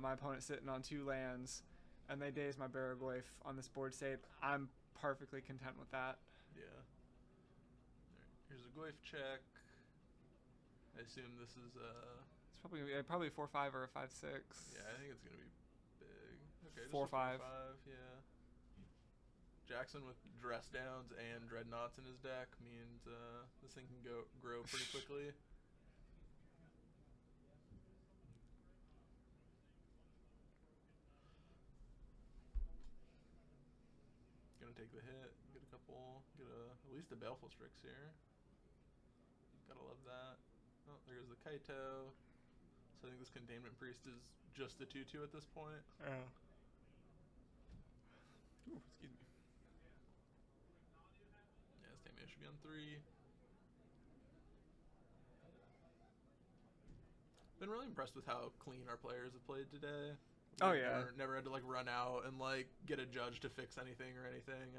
my opponent's sitting on 2 lands, and they daze my Barragoyf on this board state, I'm perfectly content with that. Yeah. Right. Here's a Goyf check. I assume this is It's probably 4/5 or a 5/6. Yeah, I think it's gonna be big. Okay, 4/5. 4/5. Yeah. Jackson with dress downs and dreadnoughts in his deck means this thing can grow pretty quickly. Gonna take the hit, get at least a Baleful Strix here. Gotta love that. Oh, there's the Kaito. So I think this Containment Priest is just the 2/2 at this point. Yeah. Ooh, excuse me. Yeah, stamina should be on 3. Been really impressed with how clean our players have played today. Oh yeah. Never had to like run out and like get a judge to fix anything or anything.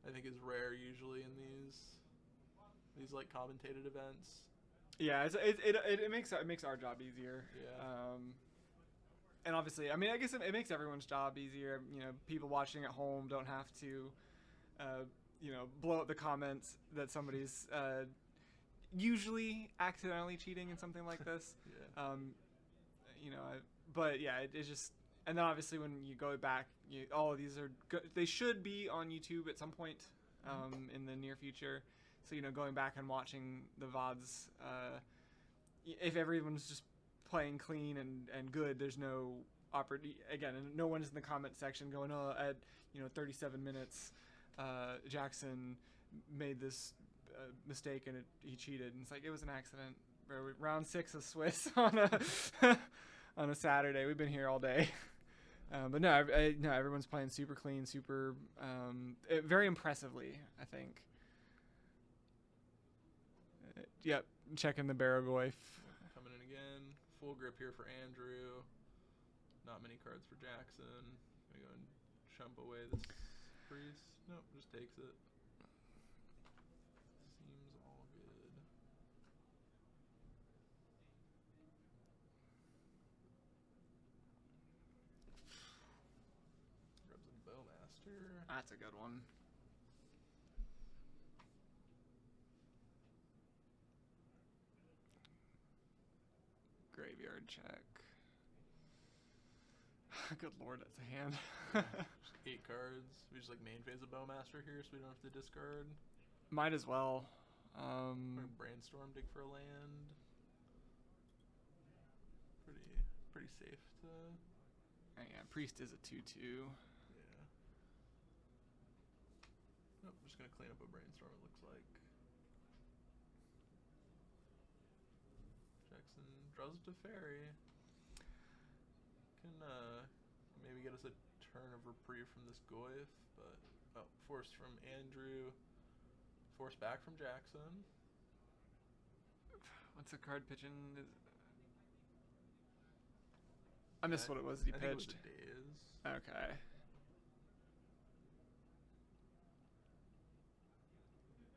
I think is rare usually in these like commentated events. Yeah, it makes our job easier. Yeah. And obviously, I mean, I guess it makes everyone's job easier. You know, people watching at home don't have to, you know, blow up the comments that somebody's usually accidentally cheating in something like this. Yeah. You know, but yeah, it's just, and then obviously when you go back, all of these are they should be on YouTube at some point in the near future. So, you know, going back and watching the VODs, if everyone's just playing clean and good, there's no again, and no one's in the comment section going, oh, at, you know, 37 minutes, Jackson made this mistake and he cheated. And it's like, it was an accident. Round 6 of Swiss on a Saturday. We've been here all day. But no, everyone's playing super clean, super, very impressively, I think. Yep, checking the Baragoyf. Coming in again. Full grip here for Andrew. Not many cards for Jackson. Gonna go and chump away this priest. Nope, just takes it. Seems all good. Grabs a Bowmaster. That's a good one. Graveyard check. Good lord, that's a hand. Just 8 cards. We just like main phase a Bowmaster here so we don't have to discard. Might as well. Or Brainstorm, dig for a land. Pretty safe to... Oh, yeah, Priest is a 2/2. Yeah. Nope, just gonna clean up a Brainstorm, it looks like. Jackson draws it to Fairy. Can maybe get us a turn of reprieve from this Goyf, but force from Andrew, force back from Jackson. What's the card pitching? I missed what it was he pitched. Think it was a Daze. Okay.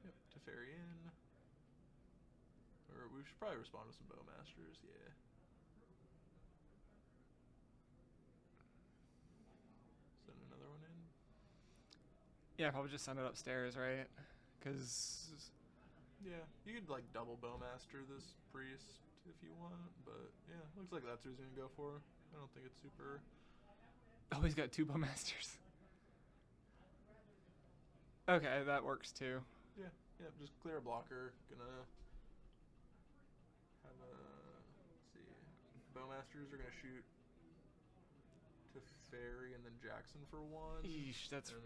Yep, to Fairy in. Or we should probably respond to some Bowmasters, yeah. Send another one in. Yeah, probably just send it upstairs, right? Because... Yeah, you could like double Bowmaster this priest if you want, but yeah, looks like that's what he's gonna go for. I don't think it's super... Oh, he's got 2 Bowmasters. Okay, that works too. Yeah, just clear a blocker. Gonna have a... Let's see. Bowmasters are gonna shoot to Fairy and then Jackson for 1. Eesh, that's... And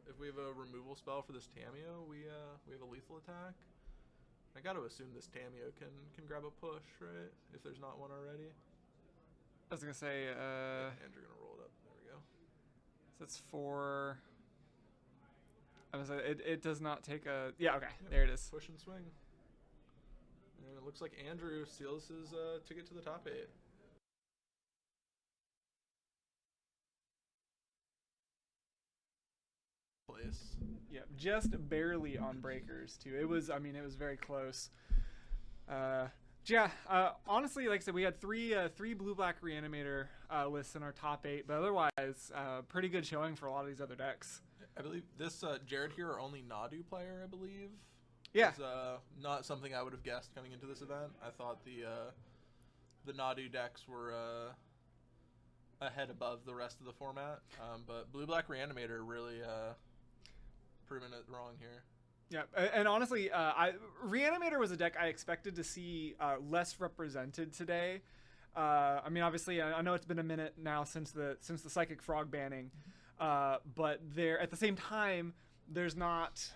if we have a removal spell for this Tamiyo, we have a lethal attack. I gotta assume this Tamiyo can grab a push, right? If there's not one already. I was gonna say, Yeah, Andrew gonna roll it up. There we go. So it's 4... I was like, it does not take a... Yeah, okay, there it is. Push and swing. And it looks like Andrew seals his ticket to the top 8. Place. Yeah, just barely on breakers too. It was, I mean, it was very close. Yeah, honestly, like I said, we had three blue-black Reanimator lists in our top 8, but otherwise, pretty good showing for a lot of these other decks. I believe this Jared here, our only Nadu player, I believe. Yeah. Is, not something I would have guessed coming into this event. I thought the Nadu decks were a head above the rest of the format. But Blue-Black Reanimator really proving it wrong here. Yeah, and honestly, Reanimator was a deck I expected to see less represented today. I mean, obviously, I know it's been a minute now since the Psychic Frog banning, but there at the same time, there's not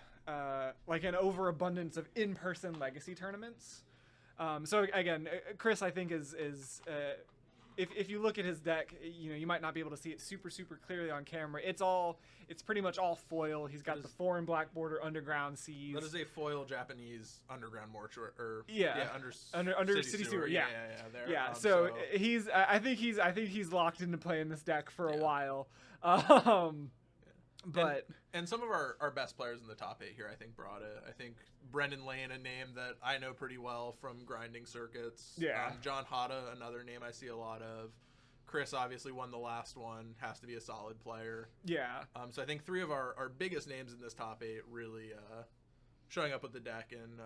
like an overabundance of in-person Legacy tournaments. So again, Chris, I think is if you look at his deck, you know, you might not be able to see it super clearly on camera. It's pretty much all foil. He's got the 4 and black border underground seas. That is a foil Japanese underground mortuary, or under city sewer. Yeah. There. Yeah. So he's I think he's locked into playing this deck for a while. But and some of our best players in the top 8 here, I think, brought it. I think Brendan Lane, a name that I know pretty well from grinding circuits. Yeah. John Hata, another name I see a lot of. Chris obviously won the last one, has to be a solid player. Yeah. So I think 3 of our biggest names in this top 8 really showing up with the deck. And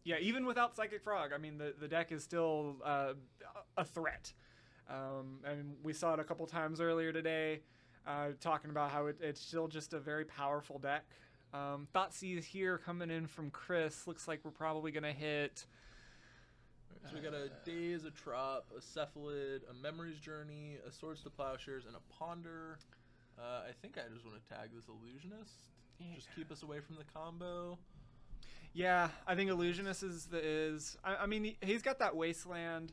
yeah, even without Psychic Frog, I mean, the deck is still a threat. I mean, we saw it a couple times earlier today. Talking about how it's still just a very powerful deck. Thoughtseize here coming in from Chris. Looks like we're probably going to hit... So we got a Daze, a Trop, a Cephalid, a Memory's Journey, a Swords to Plowshares, and a Ponder. I think I just want to tag this Illusionist. Yeah. Just keep us away from the combo. Yeah, I think Illusionist is I mean, he's got that Wasteland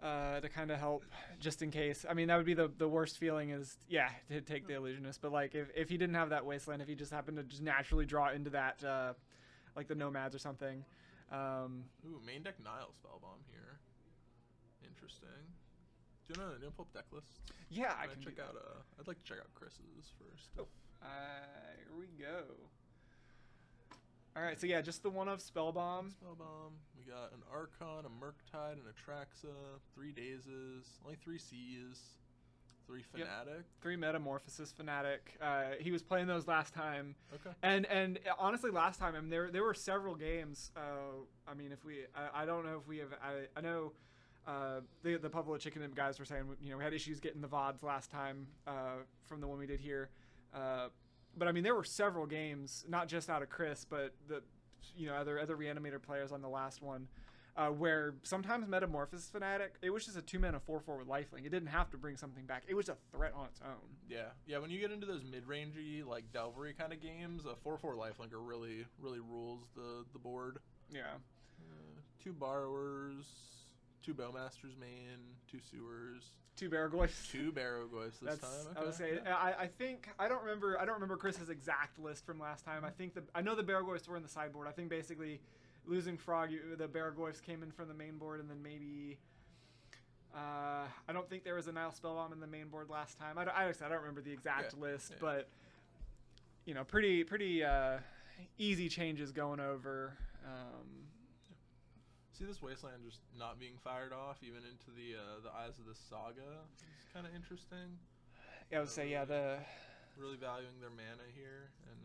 to kind of help just in case. I mean, that would be the worst feeling is, yeah, to take the Illusionist. But, like, if he didn't have that Wasteland, if he just happened to just naturally draw into that, like the Nomads or something. Ooh, main deck Nile Spellbomb here. Interesting. Do you want to pull up deck lists? Yeah, I can check out. I'd like to check out Chris's first. Oh, here we go. All right, so yeah, just the one of Spellbomb. We got an Archon, a Murktide, an Atraxa, 3 Dazes, only 3 Seas, 3 Fanatic. Yep. 3 Metamorphosis Fanatic. He was playing those last time. Okay. And honestly, last time, I mean, there were several games. I mean, I don't know if we have. I know the Public Chicken guys were saying, you know, we had issues getting the VODs last time from the one we did here. But I mean, there were several games, not just out of Chris, but other Reanimator players on the last one. Where sometimes Metamorphosis Fanatic, it was just a 2-mana 4/4 with lifelink. It didn't have to bring something back. It was a threat on its own. Yeah. When you get into those mid-rangey, like Delvery kind of games, a 4/4 lifelinker really rules the board. Yeah. 2 Borrowers, 2 Bowmasters main, 2 Sewers, 2 Barragoyfs. 2 Barragoyfs this time. Okay. I would say. I think I don't remember Chris's exact list from last time. I know the Barragoyfs were in the sideboard. I think basically, losing Frog, the Barragoyfs came in from the main board, and then maybe I don't think there was a Nile Spellbomb in the main board last time. I don't remember the exact list, but you know, pretty easy changes going over. See this Wasteland just not being fired off even into the Eyes of the Saga. It's kind of interesting. Yeah, I would say really valuing their mana here and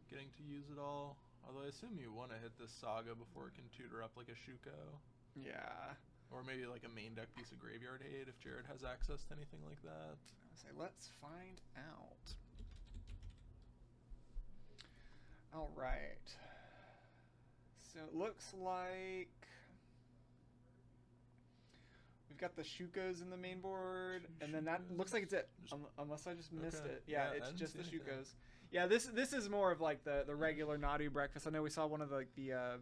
getting to use it all. Although I assume you want to hit this Saga before it can tutor up like a Shuko. Yeah. Or maybe like a main deck piece of Graveyard Aid if Jared has access to anything like that. I would say let's find out. All right. So it looks like we've got the Shukos in the main board, and then that looks like it's it. Unless I just missed it. Yeah, it's just the Shukos. Yeah, this is more of like the regular Nadu breakfast. I know we saw one of the did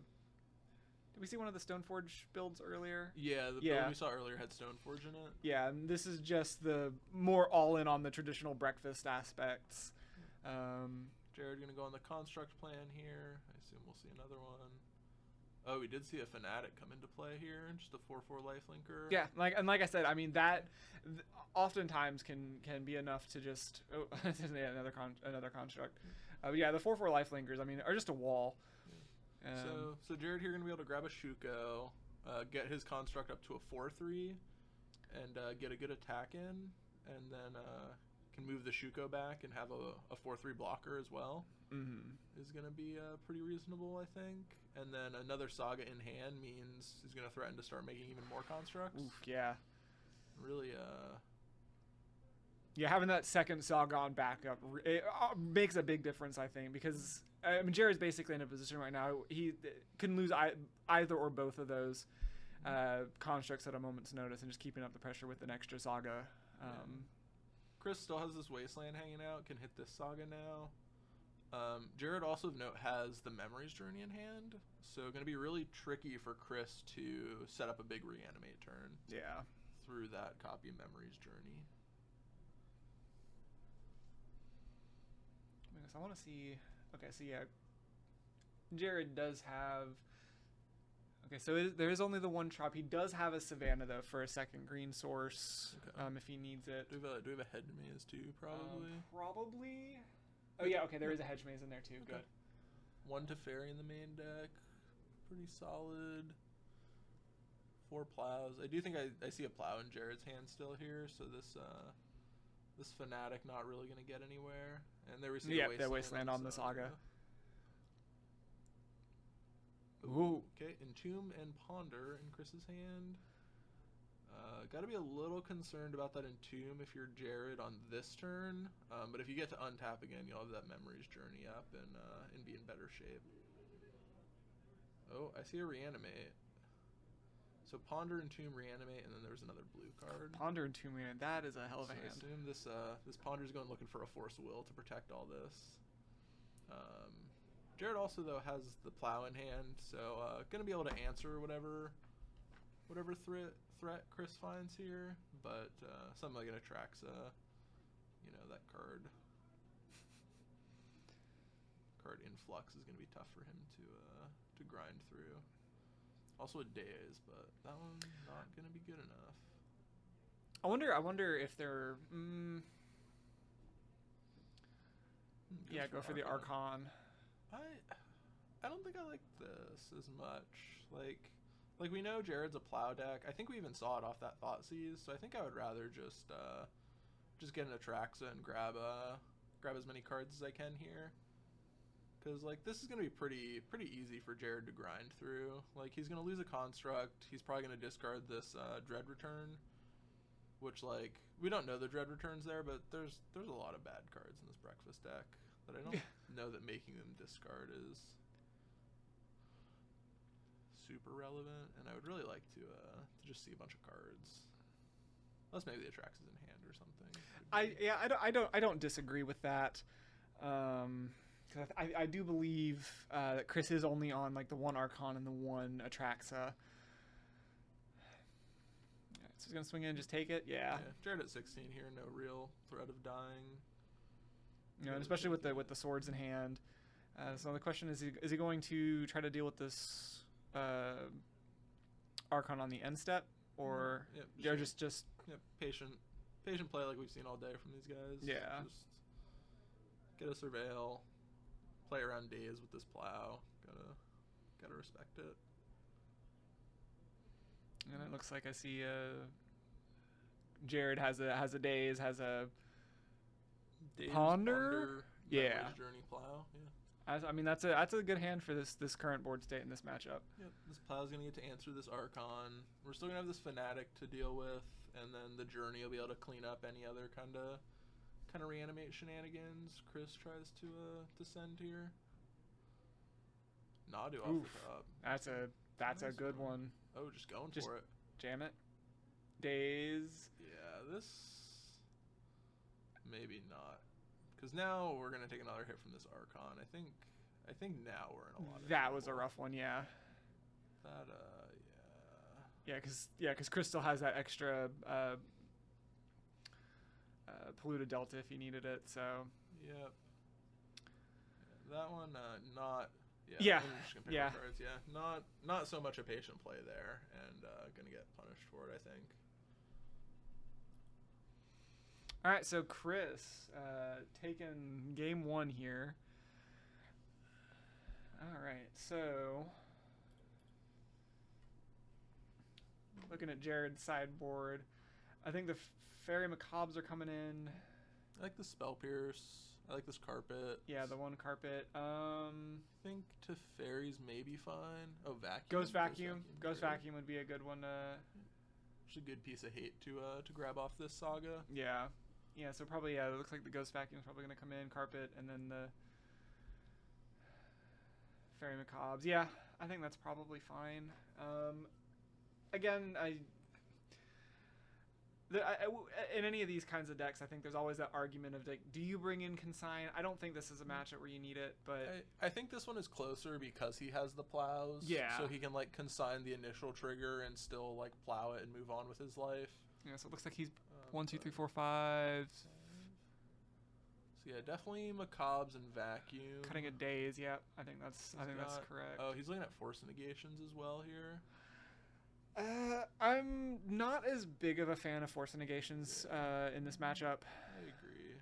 we see one of the Stoneforge builds earlier? Yeah, the build we saw earlier had Stoneforge in it. Yeah, and this is just the more all in on the traditional breakfast aspects. Jared gonna go on the construct plan here. I assume we'll see another one. Oh, we did see a Fanatic come into play here, just a 4/4 lifelinker. Yeah, like I said, I mean that oftentimes can be enough to just another construct. Yeah, the 4/4 lifelinkers, I mean, are just a wall. Yeah. So Jared here gonna be able to grab a Shuko, get his construct up to a 4/3, and get a good attack in, and then can move the Shuko back and have a 4/3 blocker as well. Mm-hmm. Is gonna be pretty reasonable, I think. And then another Saga in hand means he's gonna threaten to start making even more constructs. Oof, yeah. Really, Yeah, having that second Saga backup it makes a big difference, I think, because I mean Jared's basically in a position right now he can lose either or both of those constructs at a moment's notice, and just keeping up the pressure with an extra Saga. Chris still has this Wasteland hanging out, can hit this Saga now. Jared also of note has the Memories Journey in hand, so going to be really tricky for Chris to set up a big Reanimate turn. Yeah. Through that copy of Memories Journey. I want to see. Okay, so yeah, Jared does have. Okay, so there is only the one drop. He does have a Savannah though for a second green source, if he needs it. Do we have a Hedge Maze too? Probably. Probably. Oh yeah, okay. There is a Hedge Maze in there too. Okay. Good. 1 Teferi in the main deck, pretty solid. 4 plows. I do think I see a plow in Jared's hand still here, so this Fanatic not really going to get anywhere. And there we see the Wasteland on the Saga. Ooh. Okay, Entomb and Ponder in Chris's hand. Got to be a little concerned about that Entomb if you're Jared on this turn. But if you get to untap again, you'll have that Memories Journey up and be in better shape. Oh, I see a Reanimate. So Ponder and Tomb Reanimate, and then there's another blue card. Ponder and Tomb Reanimate, that is a hell of a hand. I assume this Ponder's going looking for a Force of Will to protect all this. Jared also though has the Plow in hand, so gonna be able to answer whatever threat Chris finds here, but something like an Atraxa, that card influx is gonna be tough for him to grind through. Also a Daze, but that one's not going to be good enough. I wonder if they're... yeah, go for the Archon. I don't think I like this as much. Like we know Jared's a plow deck. I think we even saw it off that Thoughtseize, so I think I would rather just get an Atraxa and grab as many cards as I can here. Because, this is going to be pretty easy for Jared to grind through. He's going to lose a Construct. He's probably going to discard this Dread Return. Which, we don't know the Dread Return's there, but there's a lot of bad cards in this Breakfast deck that I don't know that making them discard is super relevant. And I would really like to just see a bunch of cards. Unless maybe the Atraxa's in hand or something. I don't disagree with that. I do believe that Chris is only on the one Archon and the one Atraxa. So he's gonna swing in and just take it. Yeah. Jared at 16 here, no real threat of dying. And especially with the swords in hand. So the question is he going to try to deal with this Archon on the end step, or just patient play like we've seen all day from these guys. Yeah. Just get a Surveil. Play around Daze with this Plow. Gotta respect it. And it looks like I see Jared has a Daze, has a Ponder. Yeah. Journey Plow. Yeah. I mean that's a good hand for this current board state in this matchup. Yep. This Plow's gonna get to answer this Archon. We're still gonna have this Fanatic to deal with, and then the Journey will be able to clean up any other kind of Reanimate shenanigans Chris tries to send here. Nadu off the top. That's a good one. Oh, just going for it. Jam it. Daze. Yeah, this maybe not, because now we're gonna take another hit from this Archon. I think now we're in a lot of That was a rough one, yeah. That Yeah, because Chris still has that extra polluted Delta if he needed it, so. Yep. That one, not. Yeah. Cards. Yeah. Not so much a patient play there, and gonna get punished for it, I think. All right, so Chris, taking game 1 here. All right, so looking at Jared's sideboard, I think the Fairy Macabres are coming in. I like the Spell Pierce. I like this Carpet. Yeah, the one Carpet. I think Teferi's maybe fine. Oh, Vacuum. Ghost Vacuum would be a good one. It's a good piece of hate to grab off this Saga. Yeah. Yeah, so probably, it looks like the Ghost Vacuum is probably going to come in, Carpet, and then the Fairy Macabres. Yeah, I think that's probably fine. Again, in any of these kinds of decks, I think there's always that argument of, like, do you bring in Consign? I don't think this is a matchup where you need it, but... I think this one is closer because he has the plows. Yeah. So he can, like, consign the initial trigger and still, like, plow it and move on with his life. Yeah, so it looks like he's 1, 2, 3, 4, 5. So yeah, definitely Macabres and Vacuum. Cutting a Daze, yeah. I think that's correct. Oh, he's looking at Force Negations as well here. I'm not as big of a fan of Force Negations in this matchup. I agree.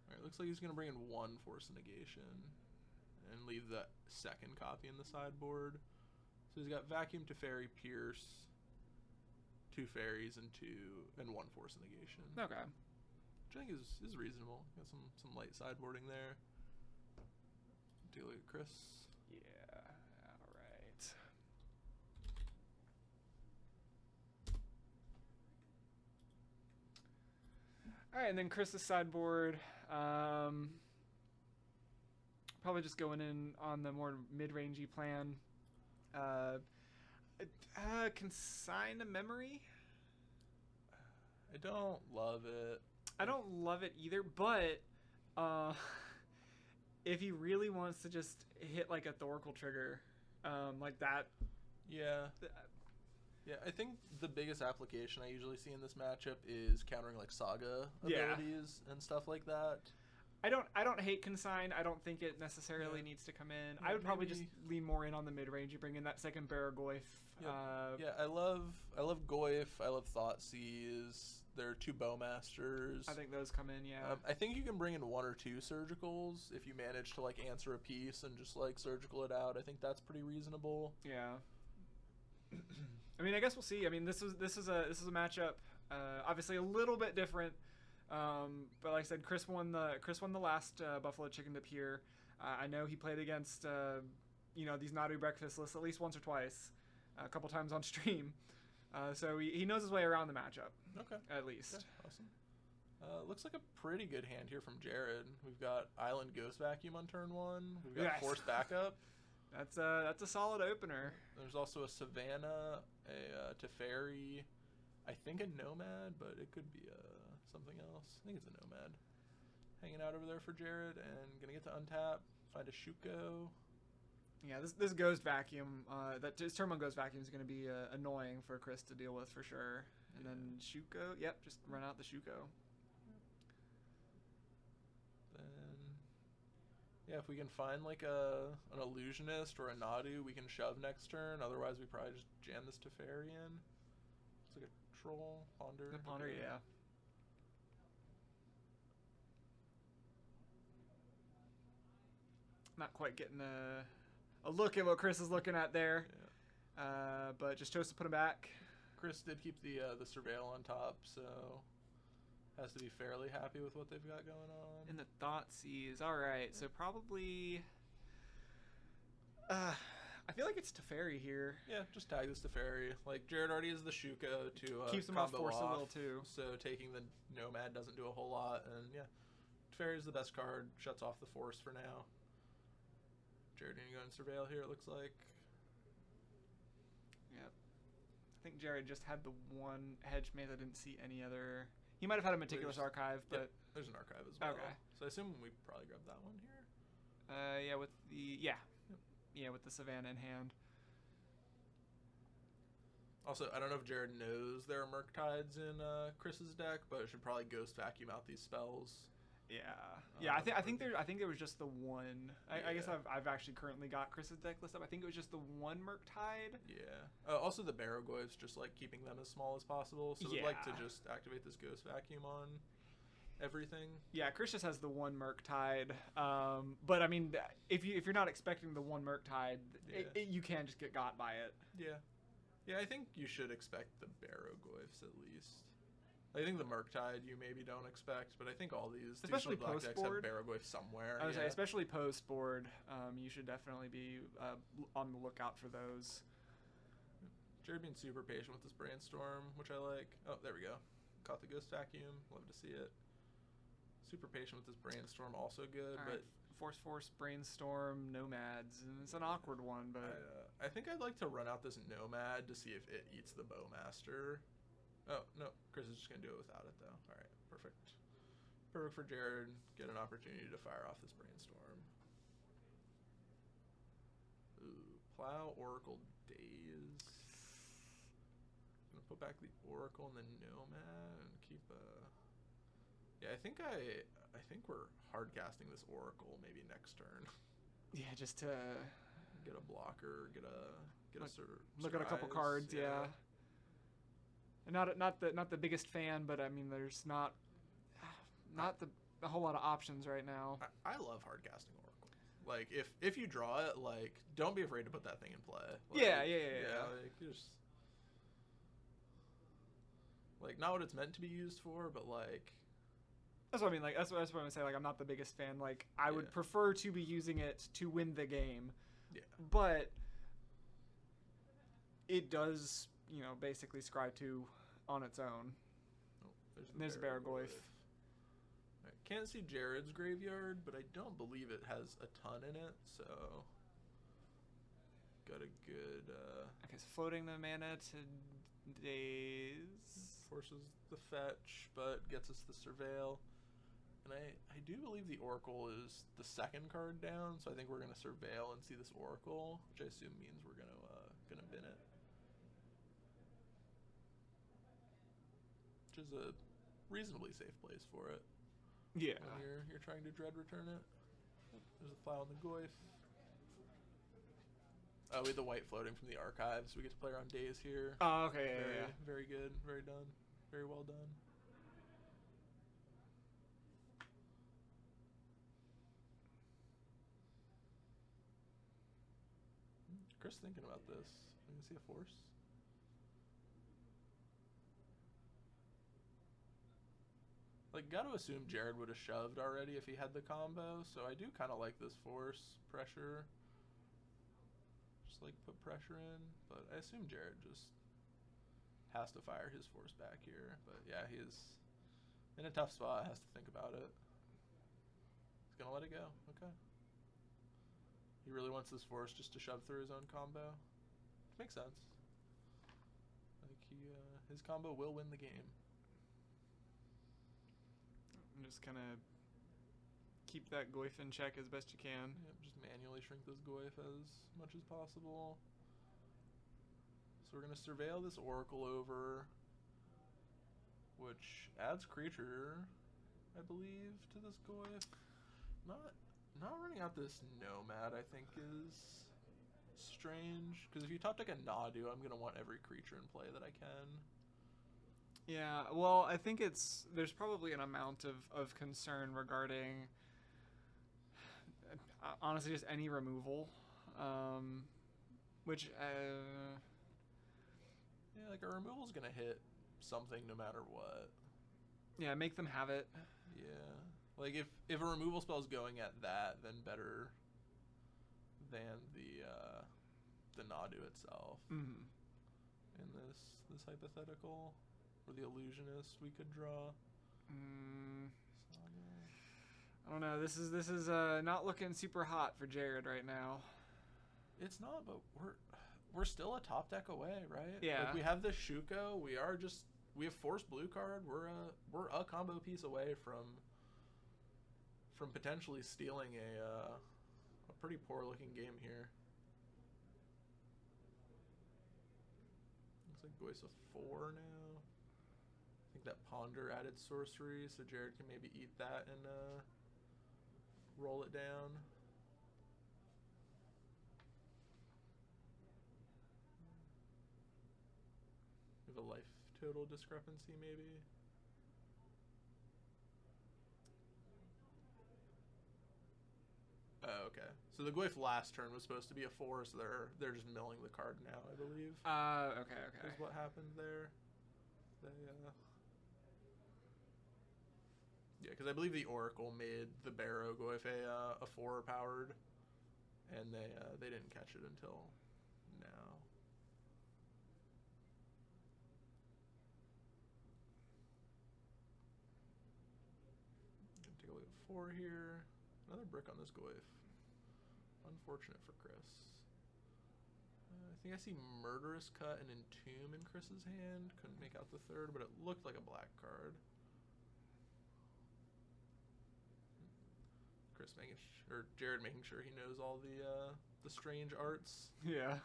Alright, looks like he's going to bring in 1 Force Negation and leave the second copy in the sideboard. So he's got Vacuum, Teferi, Pierce, 2 Fairies, and 1 Force Negation. Okay. Which I think is reasonable. Got some light sideboarding there. Take a look at Chris. Yeah, alright. Alright, and then Chris's sideboard. Probably just going in on the more mid-rangey plan. Consign a Memory? I don't love it. I don't love it either, but if he really wants to just hit like a Thoracle trigger, like that. Yeah. Yeah, I think the biggest application I usually see in this matchup is countering like Saga abilities and stuff like that. I don't hate Consign. I don't think it necessarily needs to come in. Yeah, I would probably just lean more in on the mid range. You bring in that second Baragoyf. Yeah, I love Goyf. I love Thoughtseize. There are 2 Bowmasters. I think those come in, yeah. I think you can bring in 1 or 2 Surgicals if you manage to like answer a piece and just like surgical it out. I think that's pretty reasonable. Yeah. I mean, I guess we'll see. I mean, this is a matchup. Obviously, a little bit different. But like I said, Chris won the last Buffalo Chicken Dip here. I know he played against these Nadu breakfast lists at least once or twice, a couple times on stream. So he knows his way around the matchup. Okay. At least. Okay, awesome. Looks like a pretty good hand here from Jared. We've got Island Ghost Vacuum on turn 1. We've got Force Backup. That's a solid opener. There's also a Savannah, a Teferi, I think a Nomad, but it could be something else. I think it's a Nomad. Hanging out over there for Jared, and gonna get to untap, find a Shuko. Yeah, this Ghost Vacuum, his turn 1 Ghost Vacuum is gonna be annoying for Chris to deal with for sure. And then Shuko, yep, just run out the Shuko. Yeah, if we can find like an Illusionist or a Nadu, we can shove next turn. Otherwise, we probably just jam this Teferi in. It's like a Troll, Ponder. The Ponder, okay. yeah. Not quite getting a look at what Chris is looking at there. Yeah. But just chose to put him back. Chris did keep the Surveil on top, so... has to be fairly happy with what they've got going on. And the Thoughtseize. Alright, so probably... I feel like it's Teferi here. Yeah, just tag this Teferi. Like, Jared already has the Shuko to keeps him off Force a little, too. So taking the Nomad doesn't do a whole lot. And, yeah, Teferi is the best card. Shuts off the Force for now. Jared going to go and Surveil here, it looks like. Yep. I think Jared just had the one hedge maze. I didn't see any other... He might have had a Meticulous Archive, but... Yeah, there's an Archive as well. Okay. So I assume we probably grabbed that one here? Yeah, with the... Yeah. Yep. Yeah, with the Savannah in hand. Also, I don't know if Jared knows there are Murktides in Chris's deck, but it should probably Ghost Vacuum out these spells. Yeah. Yeah, I think there was just the one. I guess I've actually currently got Chris's deck list up. I think it was just the one Murktide. Yeah. Also the Baragoyf's just like keeping them as small as possible. So we'd like to just activate this Ghost Vacuum on everything. Yeah, Chris just has the one Murktide. But I mean, if you're not expecting the one Murktide, you can just get got by it. Yeah. Yeah, I think you should expect the Baragoyf's at least. I think the Murktide you maybe don't expect, but I think all these especially black post decks board have Baragoyf somewhere. I would say, especially post board, you should definitely be on the lookout for those. Jared being super patient with this brainstorm, which I like. Oh, there we go. Caught the ghost vacuum. Love to see it. Super patient with this brainstorm, also good. All but right. Force, brainstorm, nomads, and it's an awkward one, but I think I'd like to run out this nomad to see if it eats the bowmaster. Oh no, Chris is just gonna do it without it though. All right, perfect. Perfect for Jared. Get an opportunity to fire off this brainstorm. Ooh, plow, oracle, daze. Gonna put back the oracle and the nomad and keep yeah, I think we're hard casting this oracle maybe next turn. yeah, just to Get a blocker, get a look at a couple cards, yeah. And not the biggest fan, but I mean, there's not a whole lot of options right now. I love hard casting oracle. Like if you draw it, like don't be afraid to put that thing in play. Like, yeah. Like just like not what it's meant to be used for, but like. That's what I mean. Like that's what I'm gonna say. Like I'm not the biggest fan. Like I would prefer to be using it to win the game. Yeah. But it does, basically scry 2 on its own. Oh, there's Baraglyph. Right. Can't see Jared's graveyard, but I don't believe it has a ton in it. So got a good. Okay, so floating the mana to daze forces the fetch, but gets us the surveil. And I do believe the Oracle is the second card down, so I think we're gonna surveil and see this Oracle, which I assume means we're gonna bin it. Which is a reasonably safe place for it. Yeah. When you're trying to dread return it. There's a plow on the Goyf. Oh, we had the white floating from the archives. We get to play around days here. Oh, okay, Very good. Very done. Very well done. Chris thinking about this. You can see a force. Like, gotta assume Jared would have shoved already if he had the combo, so I do kind of like this force pressure. Just like put pressure in, but I assume Jared just has to fire his force back here. But yeah, he's in a tough spot, has to think about it. He's gonna let it go. Okay. He really wants this force just to shove through his own combo. Which makes sense. Like his combo will win the game. I'm just gonna keep that Goyf in check as best you can. Yep, just manually shrink this Goyf as much as possible. So we're gonna surveil this Oracle over, which adds creature, I believe, to this Goyf. Not running out this Nomad, I think, is strange. Because if you top deck a Nadu, I'm gonna want every creature in play that I can. Yeah, well, I think there's probably an amount of concern regarding, honestly, just any removal, which, yeah, like a removal's gonna hit something no matter what. Yeah, make them have it. Yeah, like if a removal spell's going at that, then better than the Nadu itself. Mm-hmm. In this hypothetical. Or the illusionist we could draw. I don't know. This is not looking super hot for Jared right now. It's not, but we're still a top deck away, right? Yeah. Like we have this Shuko. We have force blue card. We're a combo piece away from potentially stealing a pretty poor looking game here. Looks like Goy's a 4 now. I think that Ponder added sorcery, so Jared can maybe eat that and roll it down. We have a life total discrepancy, maybe. Oh, okay. So the Goyf last turn was supposed to be a 4, so they're just milling the card now, I believe. Okay. Is what happened there. Yeah, because I believe the Oracle made the Barrow Goyf a 4 powered, and they didn't catch it until now. 4 here. Another brick on this Goyf. Unfortunate for Chris. I think I see Murderous Cut and Entomb in Chris's hand. Couldn't make out the third, but it looked like a black card. Chris making or Jared making sure he knows all the strange arts. Yeah.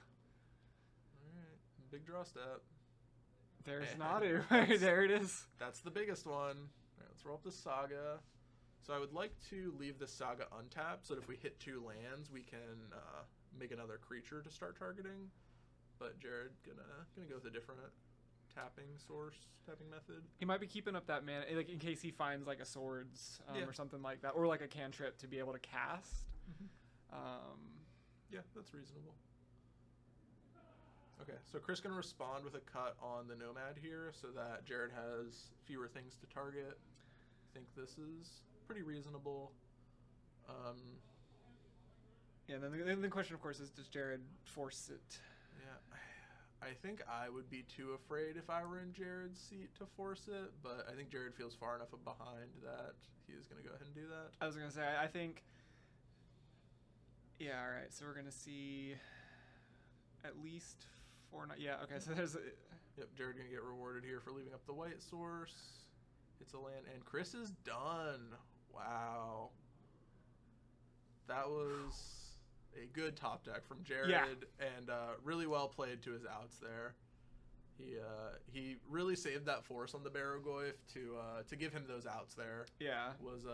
All right, big draw step. There's Nadu. There it is. That's the biggest one. All right, let's roll up the Saga. So I would like to leave the Saga untapped, so that if we hit 2 lands, we can make another creature to start targeting. But Jared gonna go with a different tapping method. He might be keeping up that mana, like in case he finds like a swords or something like that, or like a cantrip to be able to cast. Yeah, that's reasonable. Okay, so Chris gonna respond with a cut on the Nomad here, so that Jared has fewer things to target. I think this is pretty reasonable. Yeah, then the question, of course, is does Jared force it? Yeah, I think I would be too afraid if I were in Jared's seat to force it, but I think Jared feels far enough behind that he's going to go ahead and do that. I was going to say, I think... Yeah, all right, so we're going to see at least 4... Yeah, okay, so there's... Yep, Jared going to get rewarded here for leaving up the white source. It's a land, and Chris is done. Wow. That was a good top deck from Jared, and really well played to his outs there. He really saved that force on the Barrogoyf to give him those outs there. Yeah, it was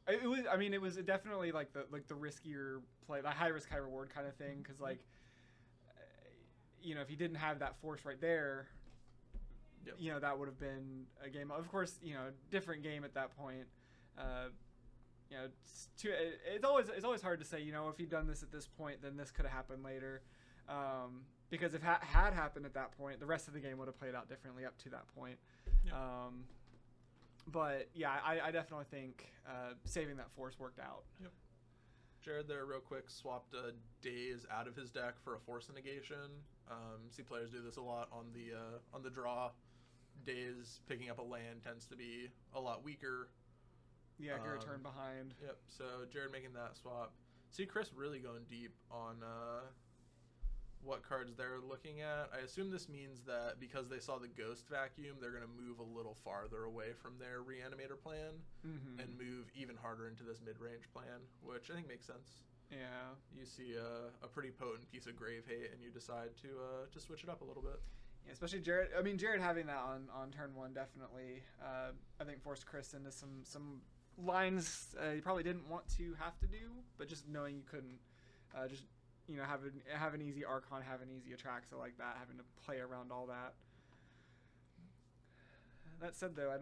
it was definitely like the riskier play, the high risk high reward kind of thing, because like if he didn't have that force right there, that would have been a game. Of course, different game at that point. It's always hard to say, if he'd done this at this point, then this could have happened later. Because if had happened at that point, the rest of the game would have played out differently up to that point. Yep. But yeah, I definitely think saving that force worked out. Yep. Jared there real quick swapped a Daze out of his deck for a Force Negation. See players do this a lot on the draw. Daze picking up a land tends to be a lot weaker. Yeah, get a turn behind. Yep, so Jared making that swap. See Chris really going deep on what cards they're looking at. I assume this means that because they saw the Ghost Vacuum, they're going to move a little farther away from their Reanimator plan and move even harder into this mid-range plan, which I think makes sense. Yeah. You see a pretty potent piece of Grave Hate, and you decide to switch it up a little bit. Yeah, especially Jared. I mean, Jared having that on turn 1 definitely, I think, forced Chris into some lines you probably didn't want to have to do, but just knowing you couldn't, have an easy Archon, have an easy Atraxa like that, having to play around all that. That said, though,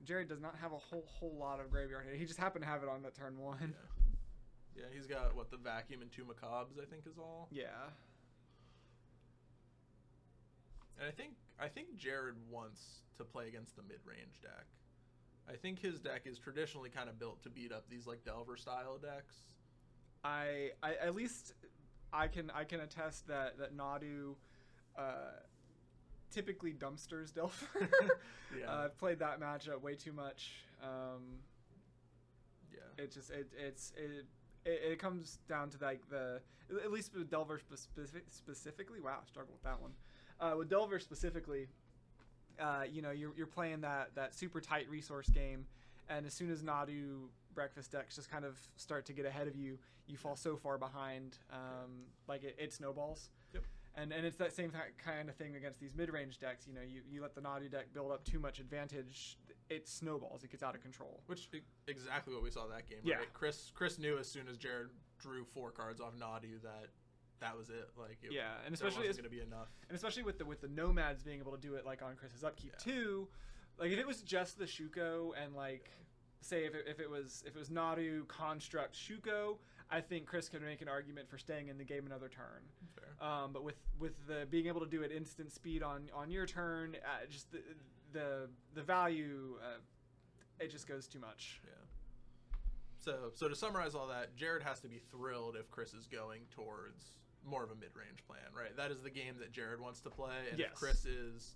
Jared does not have a whole lot of graveyard hit. He just happened to have it on the turn 1. Yeah, he's got the Vacuum and 2 Macabres, I think, is all. Yeah. And I think Jared wants to play against the mid-range deck. I think his deck is traditionally kind of built to beat up these Delver style decks. I at least I can attest that Nadu typically dumpsters Delver. Yeah. I've played that matchup way too much. Yeah. It comes down to at least with Delver specifically. Wow, struggle with that one. With Delver specifically, you're playing that super tight resource game, and as soon as Nadu breakfast decks just kind of start to get ahead of you, you fall so far behind, it snowballs. Yep. And it's that same kind of thing against these mid-range decks. You let the Nadu deck build up too much advantage, it snowballs, it gets out of control. Which exactly what we saw that game. Yeah. Right? Chris knew as soon as Jared drew 4 cards off Nadu that was it. And especially wasn't going to be enough. And especially with the Nomads being able to do it on Chris's upkeep too. If it was just the Shuko and say if it was Nadu Construct Shuko, I think Chris could make an argument for staying in the game another turn. Fair. But with the being able to do it instant speed on your turn, just the value, it just goes too much. Yeah. So to summarize all that, Jared has to be thrilled if Chris is going towards more of a mid-range plan, right? That is the game that Jared wants to play, and if Chris is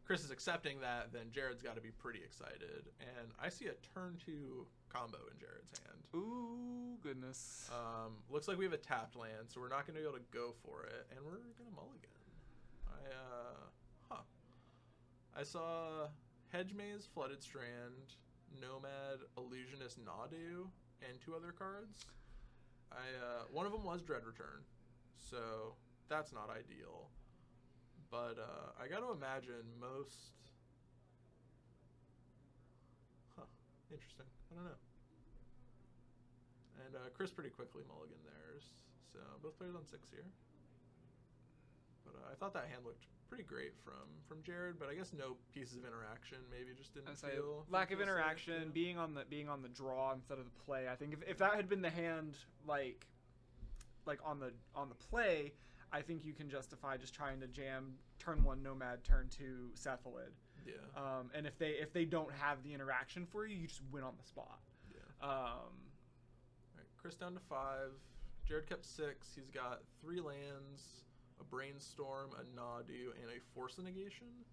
Chris is accepting that, then Jared's got to be pretty excited. And I see a turn 2 combo in Jared's hand. Ooh, goodness. Looks like we have a tapped land, so we're not going to be able to go for it, and we're going to mulligan. I saw Hedge Maze, Flooded Strand, Nomad, Illusionist, Nadu, and 2 other cards. One of them was Dread Return, so that's not ideal. But I got to imagine most... interesting. I don't know. And Chris pretty quickly mulliganed theirs, so both players on 6 here. But I thought that hand looked pretty great from Jared, but I guess no pieces of interaction. Maybe just didn't feel lack of interaction, safe, being on the draw instead of the play. I think if that had been the hand like on the play, I think you can justify just trying to jam turn 1 Nomad, turn 2 Cephalid. Yeah. And if they don't have the interaction for you, you just win on the spot. Yeah. All right, Chris down to 5. Jared kept 6. He's got 3 lands, a Brainstorm, a Nadu, and a Force of Negation.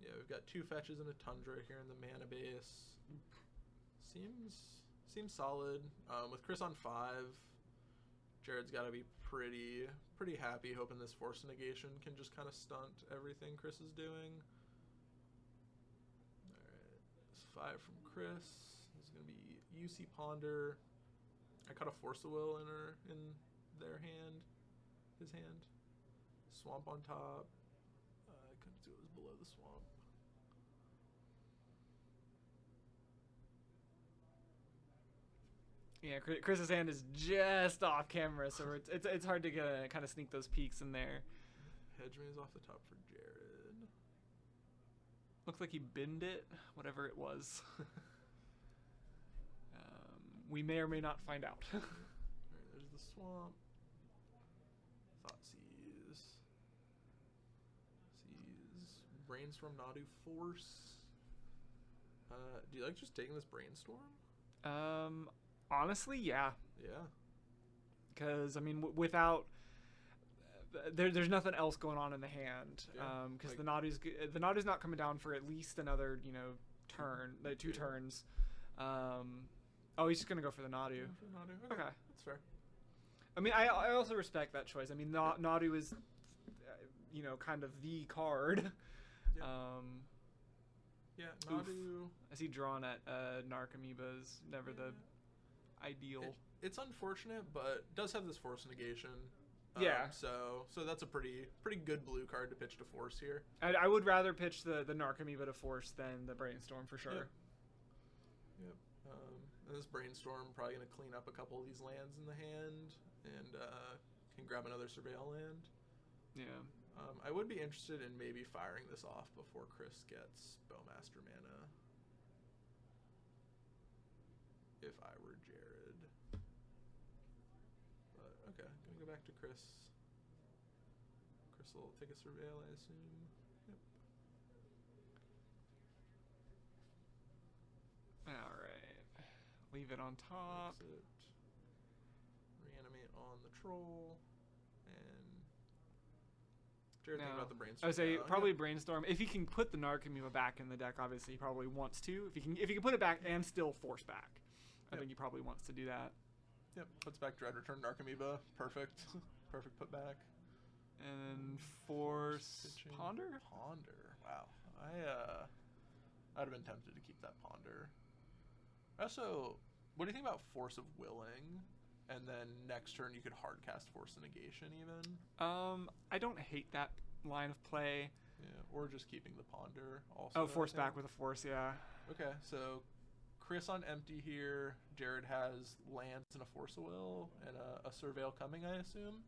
Yeah, we've got 2 fetches and a Tundra here in the mana base. Seems solid. With Chris on 5, Jared's got to be pretty happy, hoping this Force of Negation can just kind of stunt everything Chris is doing. All right, it's 5 from Chris. This is going to be UC Ponder. I caught a Force of Will in their hand, his hand. Swamp on top. I couldn't see what was below the swamp. Yeah, Chris's hand is just off camera, so it's hard to kind of sneak those peeks in there. Hedge Maze off the top for Jared. Looks like he binned it, whatever it was. We may or may not find out. Alright, there's the swamp. Thoughtseize. Brainstorm, Nadu, Force. Do you like just taking this Brainstorm? Honestly, yeah. Yeah. Because, I mean, without... There's nothing else going on in the hand. Because the Nadu's not coming down for at least another, turn, 2 turns. Oh, he's just going to go for the Nadu. Okay. That's fair. I mean, I also respect that choice. I mean, Nadu is, kind of the card. Yep. Yeah, Nadu... I see drawn at Narc Amoebas, never the ideal. It's unfortunate, but does have this Force Negation. Yeah. So that's a pretty good blue card to pitch to Force here. I would rather pitch the Narc Amoeba to Force than the Brainstorm for sure. Yep. And this Brainstorm probably going to clean up a couple of these lands in the hand and can grab another Surveil land. Yeah. I would be interested in maybe firing this off before Chris gets Bowmaster mana. If I were Jared. But, okay, gonna go back to Chris. Chris will take a Surveil, I assume. Yep. Alright. Leave it on top. Exit. Reanimate on the troll. Jared, think about the Brainstorm. I would say probably Brainstorm. If he can put the Narc Amoeba back in the deck, obviously he probably wants to. If he can put it back and still Force back, I think he probably wants to do that. Yep, puts back Dread Return, Narc Amoeba. Perfect. Perfect put back. And Force Ponder? Ponder. Wow. I'd have been tempted to keep that Ponder. Also, what do you think about Force of Willing? And then next turn you could hardcast Force of Negation even. I don't hate that line of play. Yeah, or just keeping the Ponder also. Oh, Force back with a Force, yeah. Okay, so Chris on empty here. Jared has lands and a Force of Will and a Surveil coming, I assume.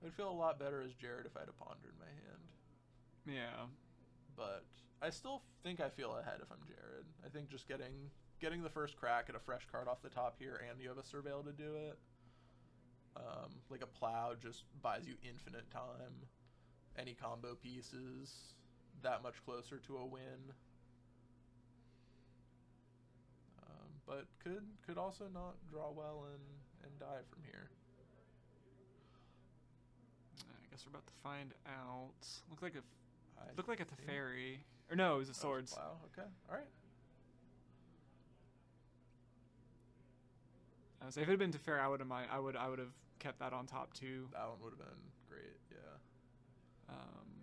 I'd feel a lot better as Jared if I had a Ponder in my hand. Yeah. But I still think I feel ahead if I'm Jared. I think just getting the first crack at a fresh card off the top here, and you have a Surveil to do it. Like a Plow just buys you infinite time. Any combo pieces that much closer to a win. But could also not draw well and die from here. I guess we're about to find out. Looked like a think- Teferi. Or no, it was a Oh, swords. Wow. Okay. All right. So if it had been Teferi, I would have kept that on top too. That one would have been great. Yeah.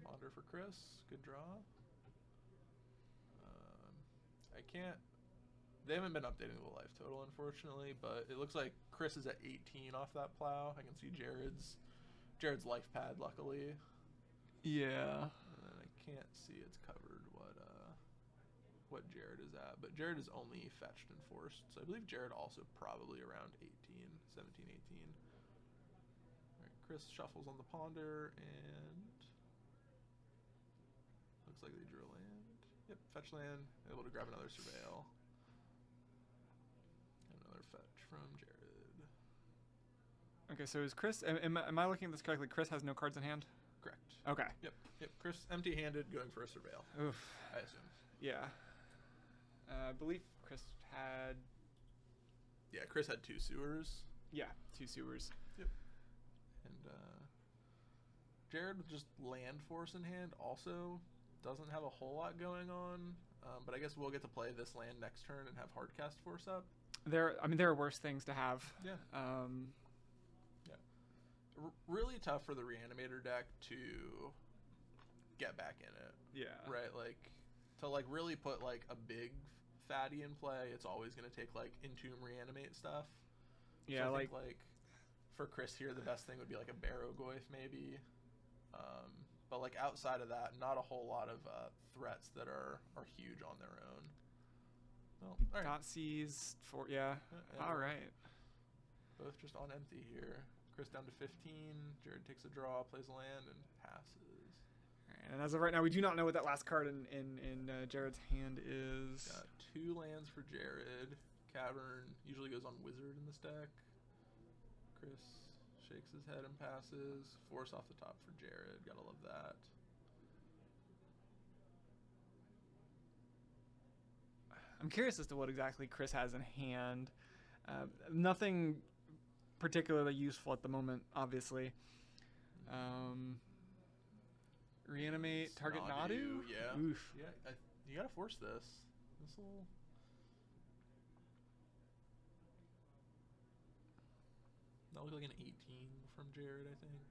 Wander for Chris. Good draw. I can't. They haven't been updating the life total, unfortunately, but it looks like Chris is at 18 off that plow. I can see Jared's life pad, luckily. Yeah. And then I can't see it's covered what Jared is at, but Jared is only fetched and forced, so I believe Jared also probably around 17, 18. All right, Chris shuffles on the ponder, and looks like they drew a land. Yep, fetch land, able to grab another surveil. Another fetch from Jared. Okay, so is Chris? Am I looking at this correctly? Chris has no cards in hand. Correct. Okay. Yep. Chris empty-handed, going for a surveil. Oof. I assume. Yeah. I believe Chris had. Yeah, Chris had 2 sewers. Yeah, 2 sewers. Yep. And Jared with just land force in hand also doesn't have a whole lot going on. But I guess we'll get to play this land next turn and have hard cast force up. There are worse things to have. Yeah. Really tough for the Reanimator deck to get back in it. Yeah. Right, like to like really put like a big fatty in play, it's always going to take like Entomb Reanimate stuff. Yeah, so I think, like for Chris here, the best thing would be like a Barrow-Goyf maybe. But like outside of that, not a whole lot of threats that are huge on their own. Well, all right. Dotsies for yeah. All right. Both just on empty here. Chris down to 15. Jared takes a draw, plays a land, and passes. And as of right now, we do not know what that last card in Jared's hand is. Got 2 lands for Jared. Cavern usually goes on Wizard in this deck. Chris shakes his head and passes. Force off the top for Jared. Gotta love that. I'm curious as to what exactly Chris has in hand. Nothing particularly useful at the moment, obviously. Reanimate, target Nadu? Yeah. Oof. Yeah, you gotta force this. This will... That looks like an 18 from Jared, I think.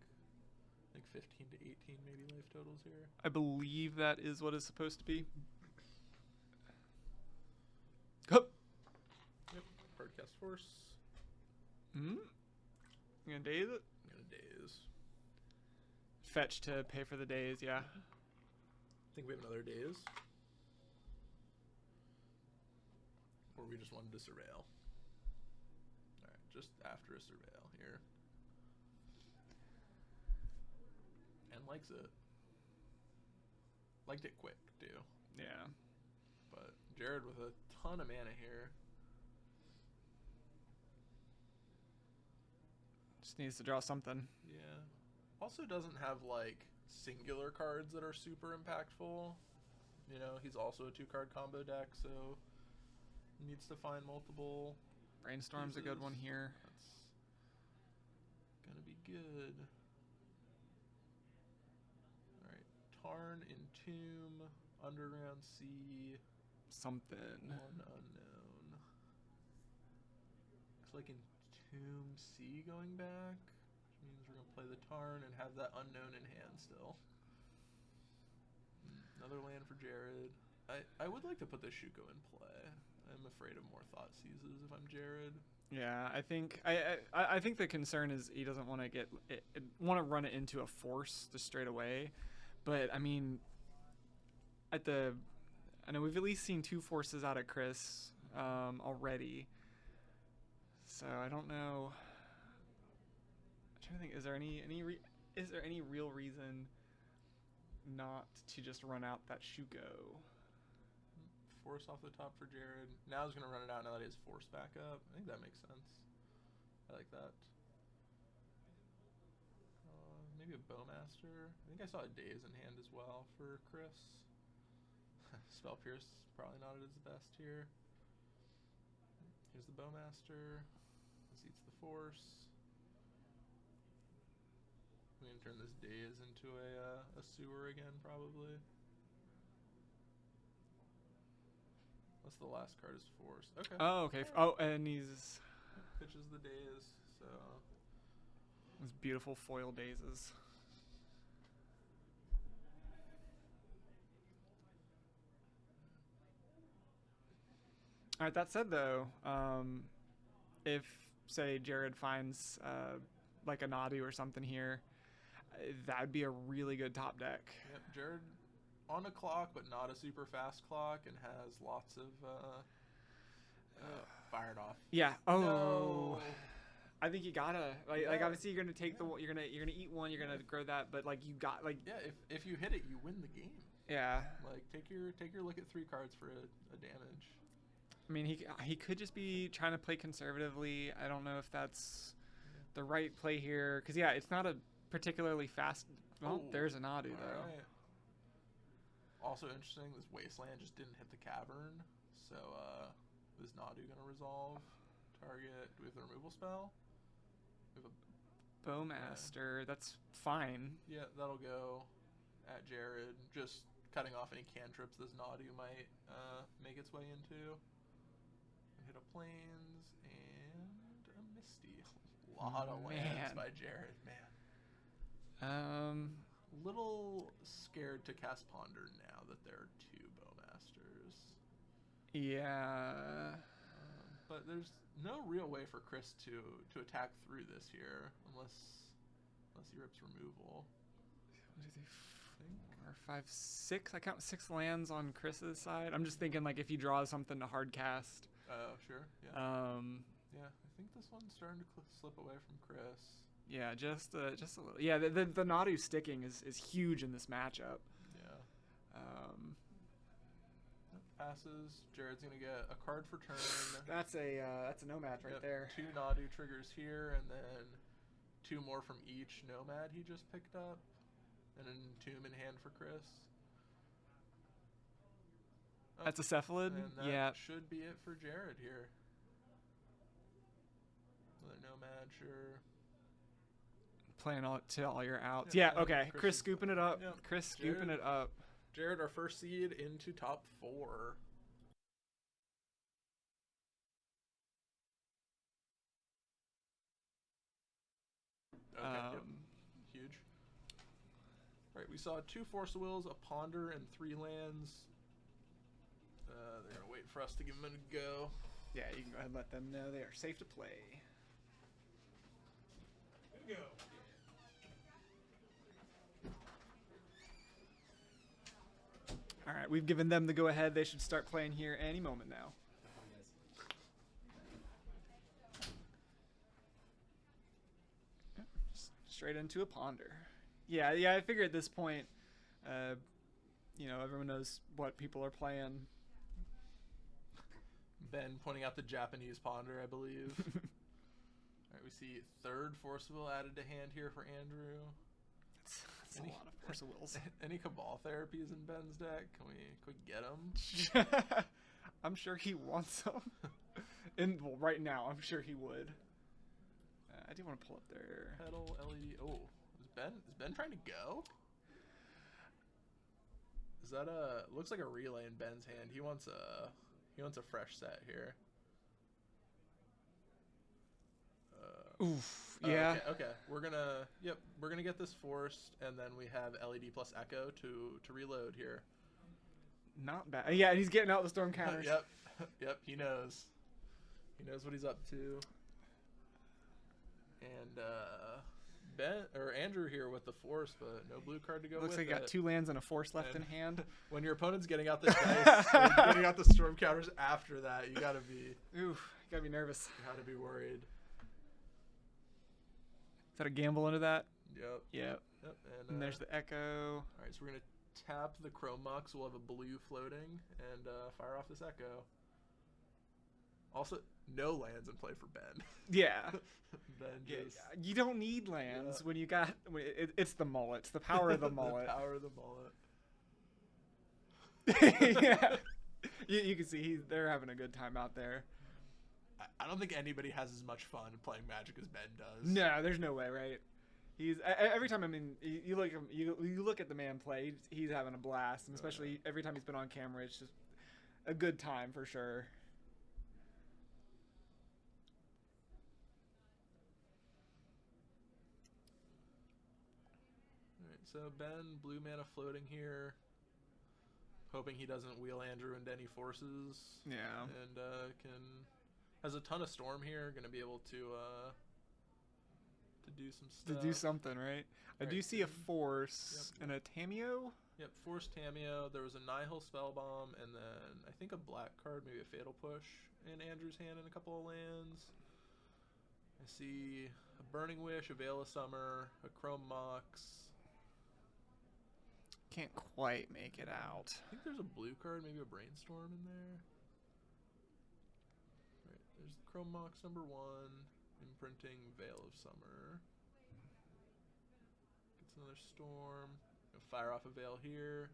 Like 15 to 18 maybe life totals here. I believe that is what it's supposed to be. Hup. Yep. Hard cast force. You gonna daze it? I'm gonna daze. Fetch to pay for the days, yeah. I think we have another daze. Or we just wanted to surveil. Alright, just after a surveil here. And likes it. Liked it quick, too. Yeah. But Jared with a ton of mana here. Just needs to draw something. Yeah. Also doesn't have, like, singular cards that are super impactful. You know, he's also a 2-card combo deck, so needs to find multiple. Brainstorm's pieces. a good one here. That's gonna be good. Alright, Tarn, Entomb, Underground Sea. Something. One unknown. Looks like Entomb Sea going back, which means we're gonna play the Tarn and have that unknown in hand still. Another land for Jared. I would like to put the Shuko in play. I'm afraid of more Thought Seizes if I'm Jared. Yeah, I think I think the concern is he doesn't want to run it into a force just straight away. But I mean, I know we've at least seen 2 forces out of Chris already. So I don't know. I'm trying to think. Is there any real reason not to just run out that Shuko? Force off the top for Jared. Now he's going to run it out now that he has force back up. I think that makes sense. I like that. Maybe a Bowmaster. I think I saw a Daze in hand as well for Chris. Spell Pierce, probably not at his best here. Here's the Bowmaster. Seats the force. We can turn this daze into a sewer again, probably. What's the last card is force? Okay. Oh, okay. Oh, and he's Pitches the daze, so those beautiful foil dazes. All right. That said, though, if say Jared finds like a Nadu or something here, that'd be a really good top deck. yep, Jared on a clock, but not a super fast clock, and has lots of fired off. Yeah. Oh. No. I think you gotta like Yeah. obviously you're gonna take the you're gonna eat one, you're gonna grow that, but like you got like Yeah, if you hit it, you win the game. yeah. Like take your look at 3 cards for a damage. I mean he could just be trying to play conservatively. I don't know if that's the right play here because yeah, it's not a particularly fast. Well, Oh, there's a Nadu though. Alright. Also interesting, this wasteland just didn't hit the cavern, so is Nadu gonna resolve? Target. Do we have the removal spell? We have a Bowmaster, that's fine. yeah, that'll go at Jared. Just cutting off any cantrips this Nadu might make its way into. Hit a plains and a Misty. A lot of lands Man. by Jared, man. Little scared to cast Ponder now that there are 2 Bowmasters. Yeah. But there's no real way for Chris to attack through this here unless he rips removal. 1, 2, 3, 4, 5, 6. I count 6 lands on Chris's side. I'm just thinking like if he draws something to hard cast. Oh, sure. Yeah. Yeah, I think this one's starting to slip away from Chris. Yeah, just a little. Yeah, the Nadu sticking is huge in this matchup. Yeah. Passes. Jared's gonna get a card for turn. That's a no-match right there. 2 Nadu triggers here, and then 2 more from each Nomad he just picked up, and an Entomb in hand for Chris. Oh, That's a Cephalid. and that Yeah. should be it for Jared here. Another Nomad, sure. Playing all your outs. Yeah, Yeah. Okay. Chris Chris is- scooping it up. yeah, Chris scooping Jared- it up. Jared, our first seed into top 4. Okay, yep. Huge. Alright, we saw 2 Force of Wills, a Ponder, and 3 lands. They're going to wait for us to give them a go. Yeah, you can go ahead and let them know they are safe to play. Go. All right, we've given them the go-ahead. They should start playing here any moment now. Yep, just straight into a Ponder. Yeah, I figure at this point, everyone knows what people are playing. Ben pointing out the Japanese Ponder, I believe. Alright, we see 3rd Force of Will added to hand here for Andrew. That's a lot of Force of Wills. Any Cabal therapies in Ben's deck? Can we get them? I'm sure he wants them. Right now, I'm sure he would. I do want to pull up their Petal, LED. Oh, is Ben trying to go? Is that looks like a relay in Ben's hand. He wants a fresh set here. Oof. Yeah. Okay. We're gonna get this forced, and then we have LED plus Echo to reload here. Not bad. Yeah, and he's getting out the storm counters. Yep. He knows what he's up to. And Andrew here with the force, but no blue card to go Looks with like he got 2 lands and a force left in hand. When your opponent's getting out the dice, or getting out the storm counters after that, you gotta be nervous. worried. Is that a gamble into that? Yep. Yep. And there's the Echo. All right, so we're gonna tap the Chrome Mux. We'll have a blue floating and fire off this Echo. Also, no lands in play for Ben. Yeah. Ben just You don't need lands when you got. It's the mullet. It's the power of the mullet. The power of the mullet. Yeah. You can see they're having a good time out there. I don't think anybody has as much fun playing Magic as Ben does. No, there's no way, right? He's every time. I mean, you look at the man play. He's having a blast, and especially every time he's been on camera, it's just a good time for sure. All right, so Ben, blue mana floating here, hoping he doesn't wheel Andrew into any forces. Yeah, and has a ton of storm here. Going to be able to do some stuff. To do something, right? I do see a force and a Tameo. Yep, force Tameo. There was a Nihil Spellbomb, and then I think a black card, maybe a Fatal Push in Andrew's hand and a couple of lands. I see a Burning Wish, a Veil of Summer, a Chrome Mox. Can't quite make it out. I think there's a blue card, maybe a Brainstorm in there. Right, there's Chrome Mox #1, imprinting Veil of Summer. Gets another Storm. Fire off a Veil here.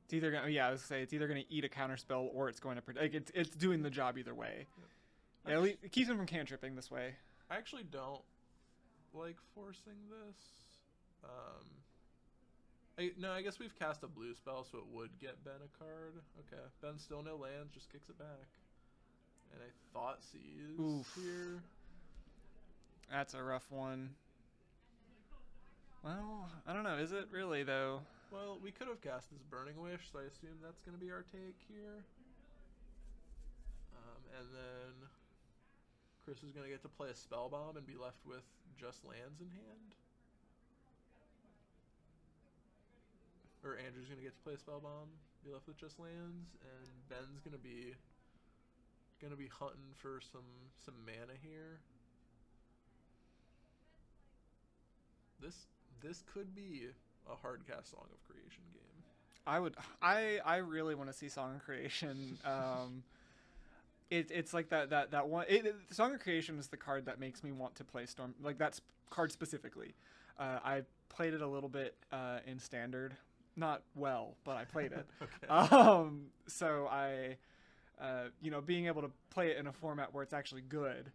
It's either gonna, I was gonna say it's either gonna eat a counter spell or it's going to like it's doing the job either way. Yep. Yeah, at least it keeps him from cantripping this way. I actually don't like forcing this. I guess we've cast a blue spell, so it would get Ben a card. Okay, Ben still no lands, just kicks it back. And I thought Seize here. That's a rough one. Well, I don't know. Is it really, though? Well, we could have cast this Burning Wish, so I assume that's going to be our take here. And then Chris is going to get to play a Spellbomb and be left with just lands in hand. Or Andrew's going to get to play a Spellbomb, be left with just lands, and Ben's going to be hunting for some mana here. This could be a hard cast Song of Creation game. I really want to see Song of Creation. It's like that one. Song of Creation is the card that makes me want to play Storm. Like that's card specifically. I played it a little bit in Standard, not well, but I played it. Okay. So I, being able to play it in a format where it's actually good.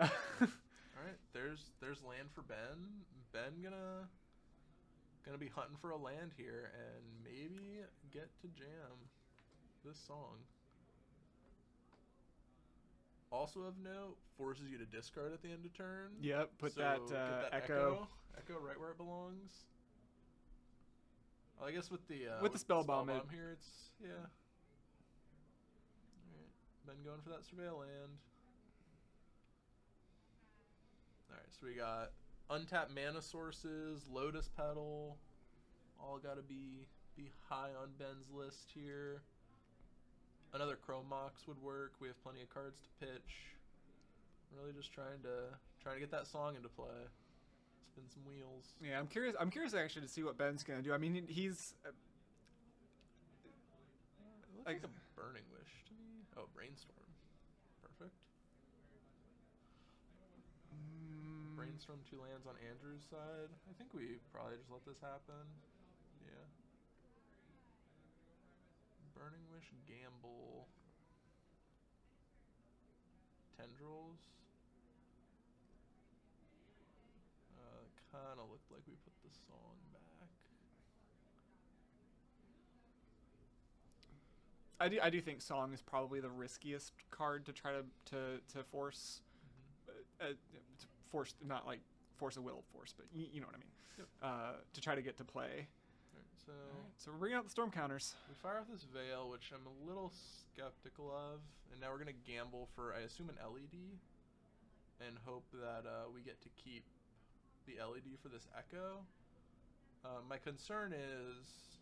All right, there's land for Ben. Ben gonna be hunting for a land here and maybe get to jam this song. Also of note, forces you to discard at the end of turn. Yep, put so that, get that echo right where it belongs. Well, I guess with the Spellbomb here, it's yeah. All right, Ben going for that Surveil land. All right, so we got untapped mana sources, Lotus Petal, all gotta be high on Ben's list here. Another Chrome Mox would work. We have plenty of cards to pitch. Really just trying to get that song into play. Spin some wheels. Yeah, I'm curious actually to see what Ben's gonna do. I mean, he's it looks like a Burning Wish to me. Oh, Brainstorm. Perfect. Brainstorm 2 lands on Andrew's side. I think we probably just let this happen. Yeah. Burning Wish, Gamble. Tendrils. Kind of looked like we put the song back. I do think Song is probably the riskiest card to try to force. Force, not like force a will force, but you know what I mean. Yep. To try to get to play. All right, so we're bringing out the storm counters. We fire off this Veil, which I'm a little skeptical of, and now we're gonna gamble for, I assume, an LED, and hope that we get to keep the LED for this Echo. My concern is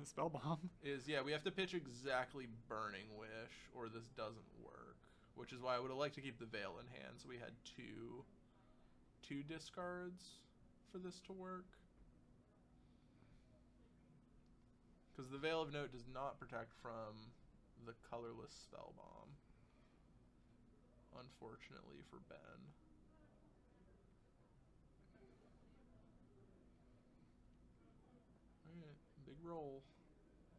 spell bomb. We have to pitch exactly Burning Wish, or this doesn't work. Which is why I would have liked to keep the Veil in hand, so we had two discards for this to work. Because the Veil of Note does not protect from the colorless Spellbomb, unfortunately for Ben. Alright, big roll.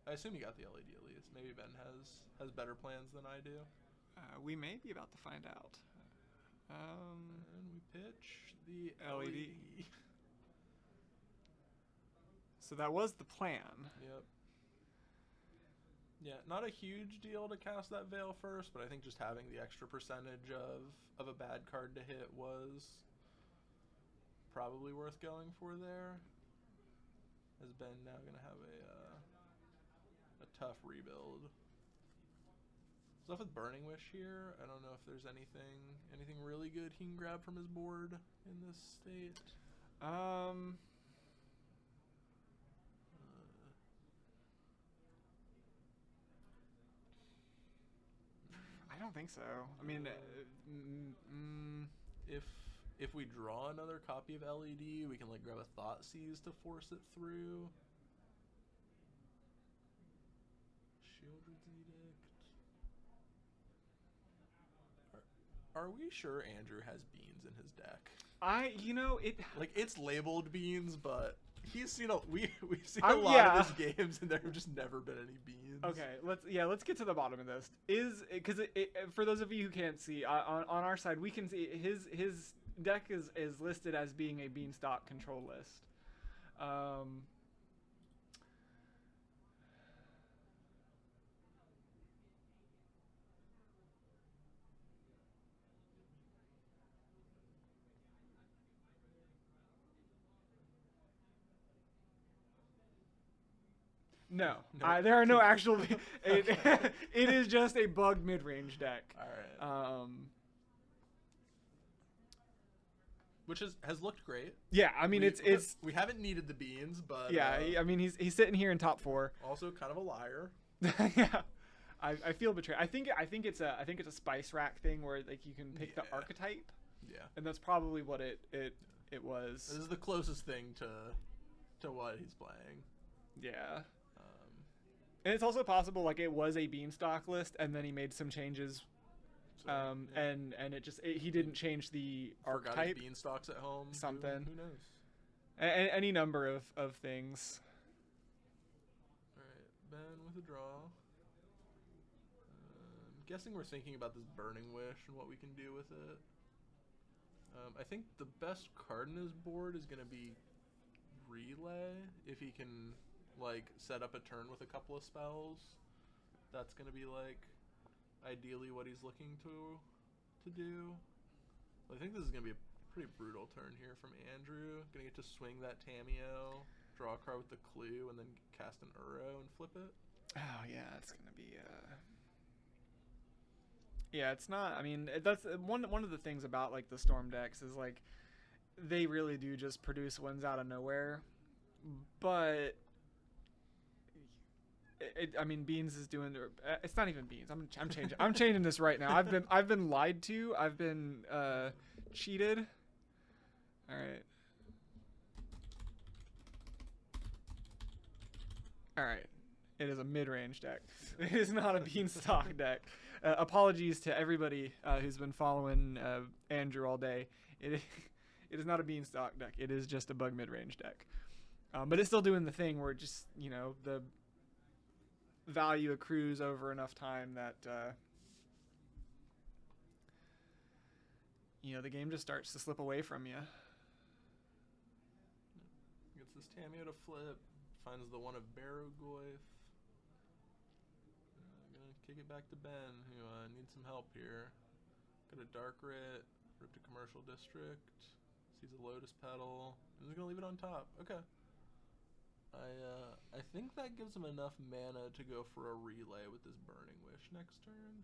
I assume you got the LED at least. Maybe Ben has better plans than I do. We may be about to find out. And we pitch the LED. LED. So that was the plan. Yep. Yeah, not a huge deal to cast that Veil first, but I think just having the extra percentage of a bad card to hit was probably worth going for there. As Ben now going to have a tough rebuild. Stuff with Burning Wish here. I don't know if there's anything really good he can grab from his board in this state. I don't think so. I mean, if we draw another copy of LED, we can like grab a Thoughtseize to force it through. Shieldred's Edict. Are we sure Andrew has beans in his deck? Like it's labeled beans, but he's seen we've seen a lot of his games, and there have just never been any beans. Okay, let's get to the bottom of this. Because for those of you who can't see, on our side we can see his deck is listed as being a Beanstalk control list. No, there are no actual. It is just a bug mid-range deck. All right. Which has looked great. Yeah, I mean we haven't needed the beans, but yeah, I mean he's sitting here in top 4. Also kind of a liar. Yeah, I feel betrayed. I think it's a spice rack thing where like you can pick the archetype. Yeah. And that's probably what it was. This is the closest thing to what he's playing. Yeah. And it's also possible like it was a Beanstalk list and then he made some changes. And he didn't change the archetype. Beanstalks at home. Something. Who knows? Any number of things. All right, Ben with a draw. I'm guessing we're thinking about this Burning Wish and what we can do with it. I think the best card in his board is going to be Relay. If he can like set up a turn with a couple of spells, that's going to be like ideally what he's looking to do. I think this is going to be a pretty brutal turn here from Andrew. Going to get to swing that Tamiyo, draw a card with the Clue, and then cast an Uro and flip it. Oh yeah, it's going to be yeah, it's not. I mean, that's one of the things about like the Storm decks is like they really do just produce wins out of nowhere. But I mean, Beans is doing. It's not even Beans. I'm changing. I'm changing this right now. I've been lied to. I've been cheated. All right. All right. It is a mid-range deck. It is not a Beanstalk deck. Apologies to everybody who's been following Andrew all day. It is not a Beanstalk deck. It is just a bug mid-range deck. But it's still doing the thing where just, the value accrues over enough time that, the game just starts to slip away from you. Gets this Tamiyo to flip. Finds the one of Barrogoyf. Gonna kick it back to Ben, who needs some help here. Got a Dark Writ, ripped a Commercial District, sees a Lotus Petal, and he's gonna leave it on top. Okay. I think that gives him enough mana to go for a Relay with this Burning Wish next turn.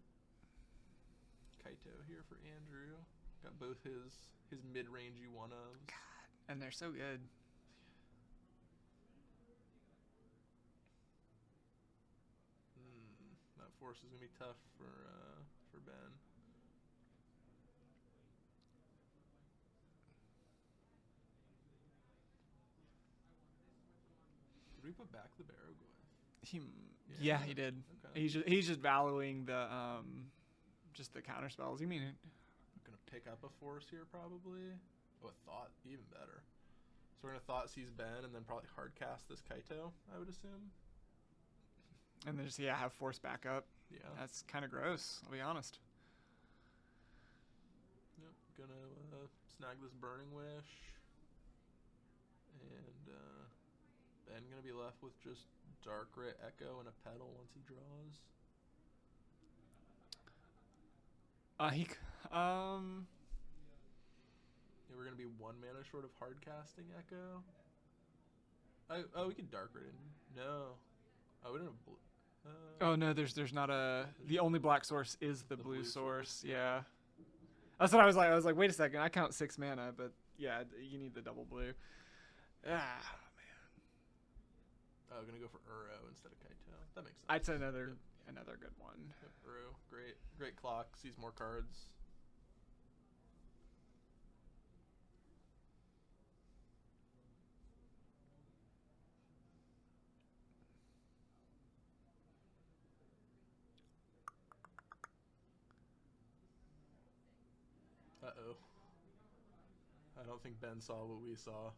Kaito here for Andrew. Got both his mid-rangey one-ofs. God, and they're so good. That force is gonna be tough for Ben. Did we put back the Barrogoyf? Yeah, he did. Okay. He's just valuing the just the counter spells. You mean? I'm gonna pick up a force here probably. Oh, a Thought, even better. So we're gonna Thoughtseize Ben and then probably hard cast this Kaito, I would assume. And then just have force backup. Yeah. That's kind of gross, I'll be honest. Yep, gonna snag this Burning Wish. And Ben gonna be left with just Darkrit Echo and a Petal once he draws. Yeah, we're gonna be 1 mana short of hard casting Echo. Oh, we could Darkrit in. No. Oh, we don't have oh no, there's not a. The only black source is the blue source. Yeah. That's what I was like. I was like, wait a second. I count 6 mana, but yeah, you need the double blue. Ah, man. Oh, gonna go for Uro instead of Kaito. That makes sense. That's another good one. Yep, Uro, great clock. Sees more cards. Uh-oh. I don't think Ben saw what we saw.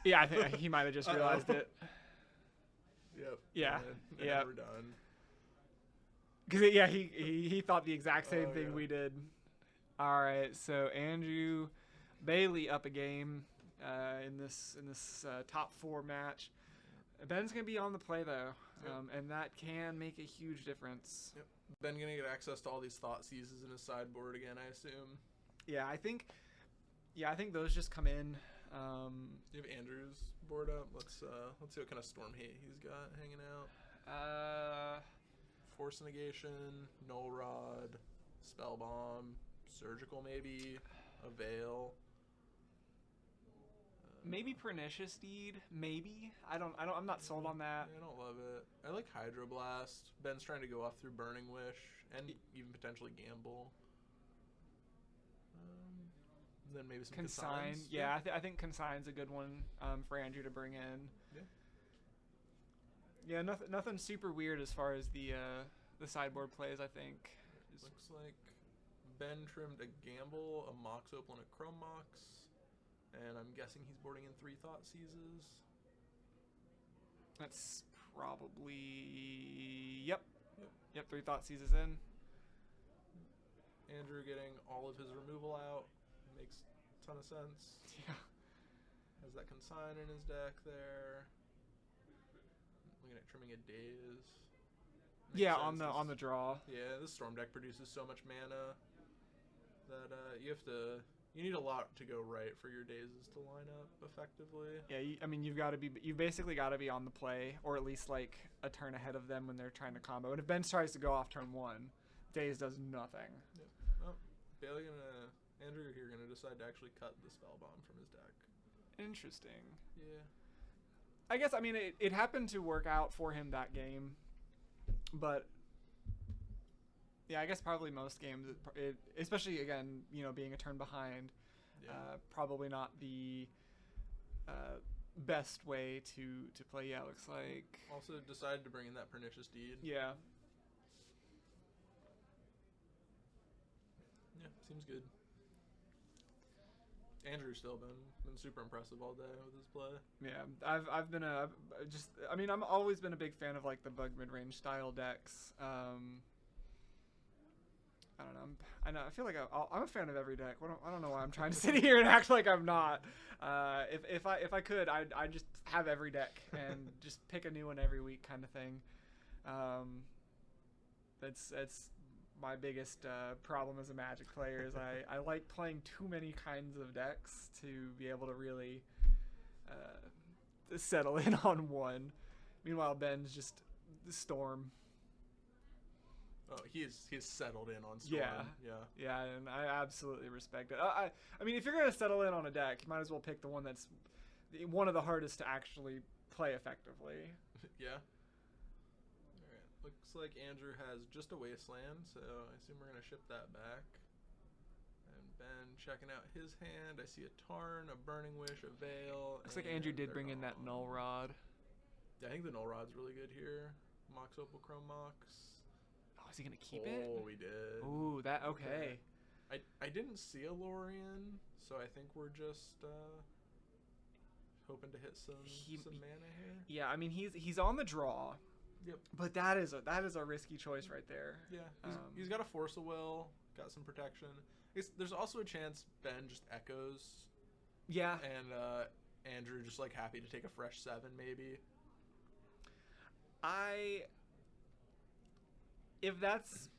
Yeah, I think he might have just realized it. Yep. Yeah. Yeah. We're done. Because yeah, he thought the exact same thing we did. All right, so Andrew Bailey up a game in this top 4 match. Ben's gonna be on the play though, and that can make a huge difference. Yep. Ben gonna get access to all these Thought Seizes in his sideboard again, I assume. Yeah, I think those just come in. You have Andrew's board up. Let's see what kind of Storm Hate he's got hanging out. Force Negation, Null Rod, Spell Bomb, Surgical maybe, a Veil. Maybe Pernicious Deed, maybe. I'm not sold on that. Yeah, I don't love it. I like Hydroblast. Ben's trying to go off through Burning Wish and even potentially gamble. Then maybe some Consign. Yeah, I think Consign's a good one for Andrew to bring in. Yeah, nothing super weird as far as the sideboard plays, I think. Looks like Ben trimmed a Gamble, a Mox Opal, and a Chrome Mox. And I'm guessing he's boarding in 3 Thought Seizes. That's probably... Yep, 3 Thought Seizes in. Andrew getting all of his removal out. Makes a ton of sense. Yeah. Has that Consign in his deck there. Looking at trimming a Daze. Yeah, on the draw. Yeah, this Storm deck produces so much mana that you need a lot to go right for your Dazes to line up effectively. Yeah, you've basically got to be on the play, or at least like a turn ahead of them when they're trying to combo. And if Ben tries to go off turn 1, Daze does nothing. Yep. Oh, Andrew here gonna decide to actually cut the Spellbomb from his deck. Interesting. Yeah. I guess it happened to work out for him that game, but yeah, I guess probably most games, especially again, being a turn behind, probably not the best way to play. Yeah, looks like. Also decided to bring in that Pernicious Deed. Yeah. Yeah, seems good. Andrew's still been super impressive all day with his play. Yeah, I'm always been a big fan of like the BUG mid-range style decks. I don't know. I feel like I'm a fan of every deck. I don't know why I'm trying to sit here and act like I'm not. If I could, I'd just have every deck and just pick a new one every week, kind of thing. That's my biggest problem as a Magic player is I like playing too many kinds of decks to be able to really settle in on one. Meanwhile, Ben's just the Storm. Oh, he's settled in on Storm. Yeah, and I absolutely respect it. I mean, if you're gonna settle in on a deck, you might as well pick the one that's one of the hardest to actually play effectively. Yeah. Looks like Andrew has just a Wasteland, so I assume we're going to ship that back. And Ben checking out his hand. I see a Tarn, a Burning Wish, a Veil. Looks like Andrew did bring in that Null Rod. Yeah, I think the Null Rod's really good here. Mox Opal, Chrome Mox. Oh, is he going to keep it? Oh, we did. Ooh, okay. I didn't see a Lorien, so I think we're just hoping to hit some mana here. Yeah, I mean, he's on the draw. Yep. But that is a risky choice right there. Yeah, he's got a Force of Will, got some protection. There's also a chance Ben just echoes. Yeah. And Andrew just like happy to take a fresh 7 maybe. If that's,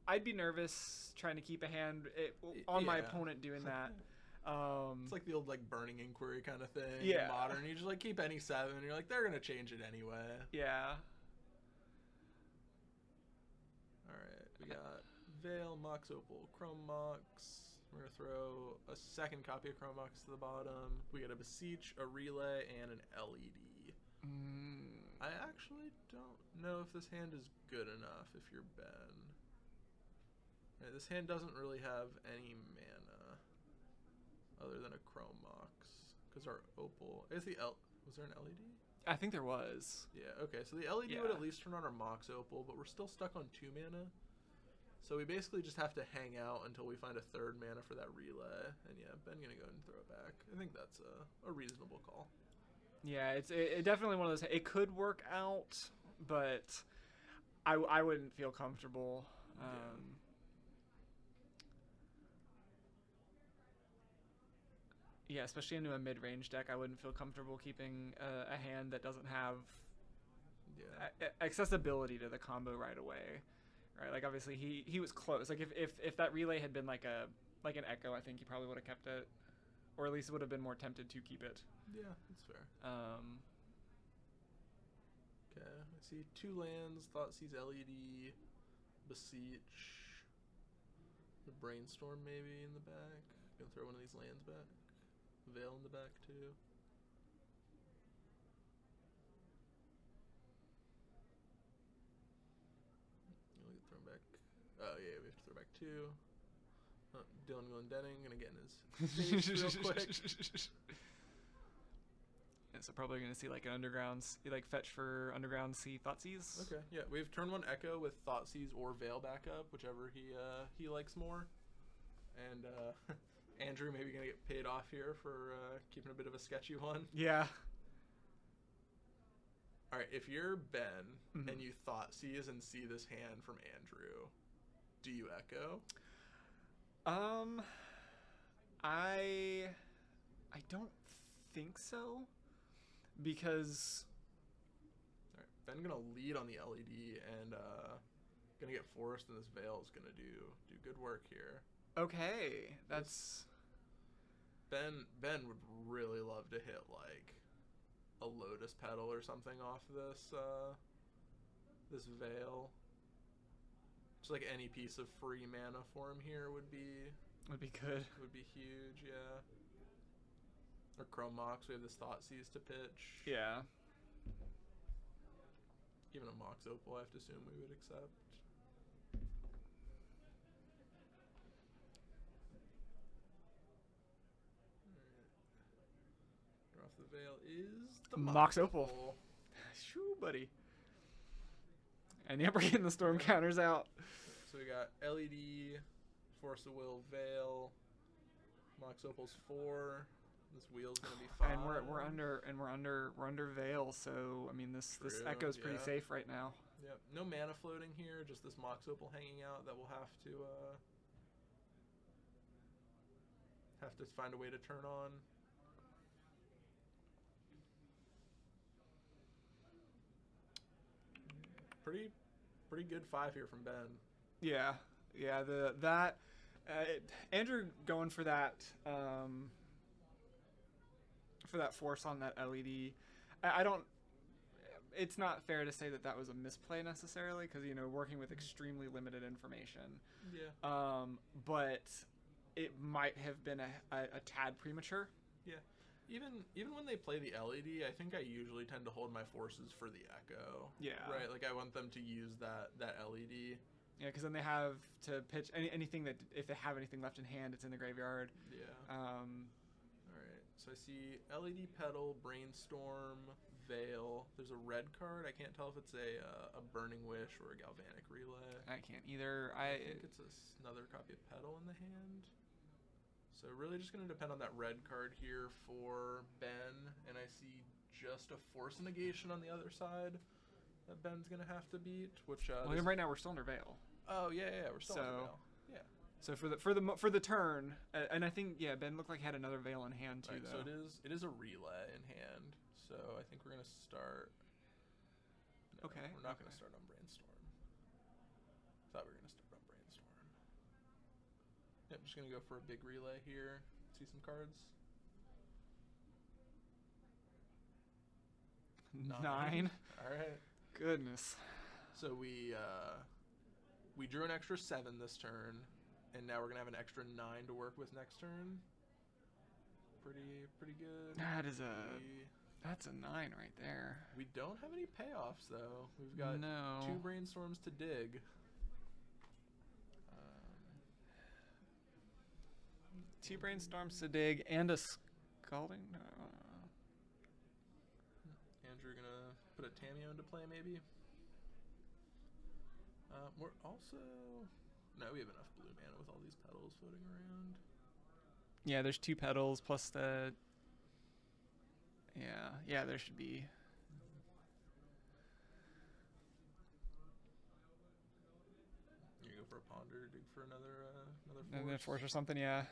I'd be nervous trying to keep a hand on my opponent doing that. It's like the old like Burning Inquiry kind of thing. Yeah. In Modern, you just like keep any 7. You're like, they're gonna change it anyway. Yeah. All right, we got Veil, Mox Opal, Chrome Mox. We're gonna throw a second copy of Chrome Mox to the bottom. We got a Beseech, a Relay, and an LED. I actually don't know if this hand is good enough if you're Ben. Right, this hand doesn't really have any mana other than a Chrome Mox. Because our Opal... Was there an LED? I think there was. Yeah, okay. So the LED would at least turn on our Mox Opal, but we're still stuck on 2 mana. So we basically just have to hang out until we find a 3rd mana for that Relay. And yeah, Ben gonna go ahead and throw it back. I think that's a reasonable call. Yeah, it's definitely one of those. It could work out, but I wouldn't feel comfortable. Yeah, especially into a mid-range deck, I wouldn't feel comfortable keeping a hand that doesn't have accessibility to the combo right away. Right, like obviously he was close. Like if that Relay had been like an Echo, I think he probably would have kept it, or at least would have been more tempted to keep it. Yeah, that's fair. Okay, I see 2 lands, Thoughtseize LED, Beseech, the Brainstorm maybe in the back. Gonna throw one of these lands back. Veil in the back too. We can throw back. Oh yeah, we have to throw back 2. Dylan Glendenning gonna get in his face real quick. Yeah, so probably gonna see like an underground, like fetch for underground sea Thoughtseize. Okay, yeah, we have turn 1 Echo with Thoughtseize or Veil backup, whichever he likes more. And Andrew maybe gonna get paid off here for keeping a bit of a sketchy one. Yeah. All right, if you're Ben and you Thoughtseize and see this hand from Andrew, do you Echo? I don't think so, because all right, Ben gonna lead on the LED and gonna get forced, and this Veil is gonna do good work here. Okay, that's Ben would really love to hit like a Lotus Petal or something off this this Veil. Just like any piece of free mana for him here would be good. Would be huge, yeah. Or Chrome Mox, we have this Thoughtseize to pitch. Yeah. Even a Mox Opal, I have to assume we would accept. Draw off the Veil is the Mox Opal. Shoo, buddy. And yeah, we're getting the storm counters out. So we got LED, Force of Will, Veil, Mox Opal's 4. This wheel's gonna be 5. And we're under Veil, so I mean this Echo's pretty safe right now. Yep. No mana floating here, just this Mox Opal hanging out that we'll have to find a way to turn on. Pretty good 5 here from Ben. Yeah. Andrew going for that force on that LED. I don't. It's not fair to say that was a misplay necessarily, because working with extremely limited information. Yeah. But it might have been a tad premature. Yeah. Even when they play the LED, I think I usually tend to hold my forces for the Echo. Yeah. Right. Like I want them to use that LED. Yeah, because then they have to pitch anything that, if they have anything left in hand, it's in the graveyard. Yeah. All right. So I see LED Petal, Brainstorm, Veil. There's a red card. I can't tell if it's a Burning Wish or a Galvanic Relay. I can't either. I think it's another copy of Petal in the hand. So really just going to depend on that red card here for Ben. And I see just a Force Negation on the other side. that Ben's gonna have to beat. Which Well, right now we're still under Veil. oh yeah, we're still under Veil. Yeah. So for the turn, and I think Ben looked like he had another Veil in hand too. Right, though. so it is a relay in hand. So I think we're gonna start. No, Okay. We're not gonna start on Brainstorm. Thought we were gonna start on Brainstorm. Yep, just gonna go for a big relay here. See some cards. 9. All right. Goodness. So we drew an extra 7 this turn, and now we're gonna have an extra 9 to work with next turn. Pretty good. That's a 9 right there. We don't have any payoffs though. We've got 2 Brainstorms to dig. 2 Brainstorms to dig and a Scalding. Andrew gonna put a Tamiyo into play maybe. We're also we have enough blue mana with all these petals floating around. Yeah, there's 2 petals plus the. Yeah, there should be. You go for a ponder, dig for another And then force or something, yeah.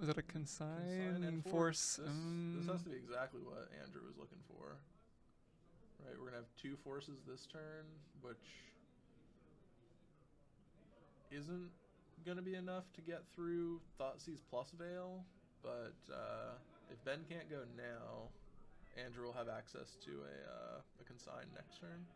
Was it a consign and force? This has to be exactly what Andrew was looking for. Right, we're gonna have 2 forces this turn, which isn't gonna be enough to get through Thoughtseize plus Veil, but if Ben can't go now, Andrew will have access to a consign next turn.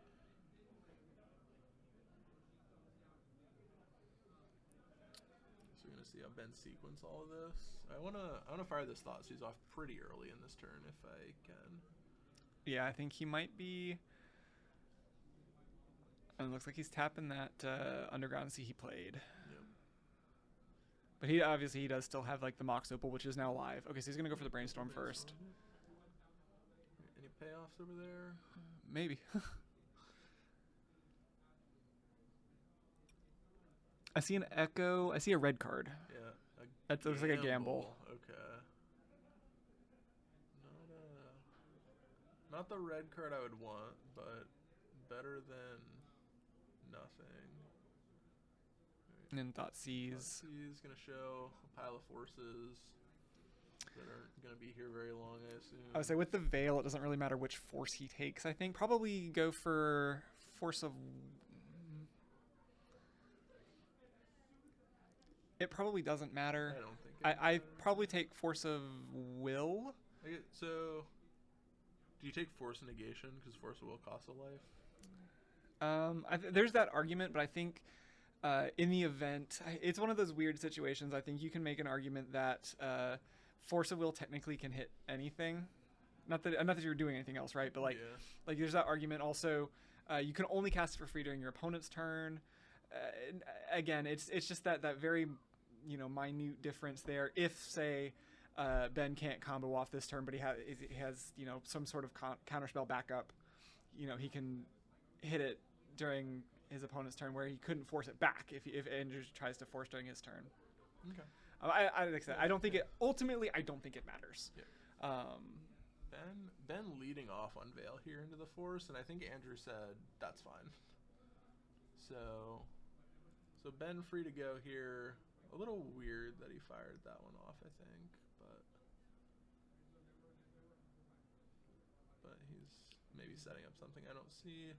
So we're gonna see how Ben sequence all of this. I wanna fire this Thoughtseize off pretty early in this turn if I can. Yeah, I think he might be. And it looks like he's tapping that Underground Sea he played. Yep. But he does still have like the Mox Opal, which is now live. Okay, so he's gonna go for the Brainstorm first. Any payoffs over there? Maybe. I see an Echo. I see a red card. Yeah. That looks like a gamble. Okay. Not the red card I would want, but better than nothing. And then Thoughtseize. Thoughtseize gonna show a pile of forces that aren't gonna be here very long, I assume. I would say with the Veil, it doesn't really matter which force he takes. I think probably go for Force of. It probably doesn't matter. I don't think. I probably take Force of Will. Okay, so. Do you take Force Negation because Force of Will costs a life? There's that argument, but I think in the event, it's one of those weird situations. I think you can make an argument that Force of Will technically can hit anything. Not that you're doing anything else, right? But like there's that argument. Also, you can only cast it for free during your opponent's turn. Again, it's just that very minute difference there. If say. Ben can't combo off this turn, but he has some sort of counterspell backup. He can hit it during his opponent's turn where he couldn't force it back if Andrew tries to force during his turn. Okay. I don't think it ultimately. I don't think it matters. Yeah. Ben leading off on Veil here into the force, and I think Andrew said that's fine. So Ben free to go here. A little weird that he fired that one off, I think. But he's maybe setting up something I don't see.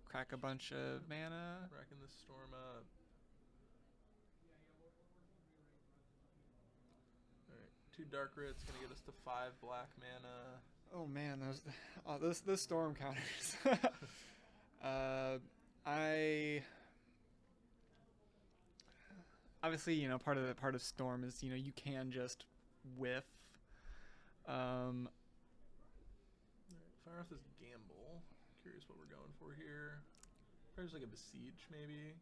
Crack a bunch of mana. Racking this storm up. Alright, 2 Dark Writs gonna get us to 5 black mana. Oh man, those storm counters. Obviously, part of storm is you can just whiff. Fire off this gamble. Curious what we're going for here. Probably just like a Beseech, maybe.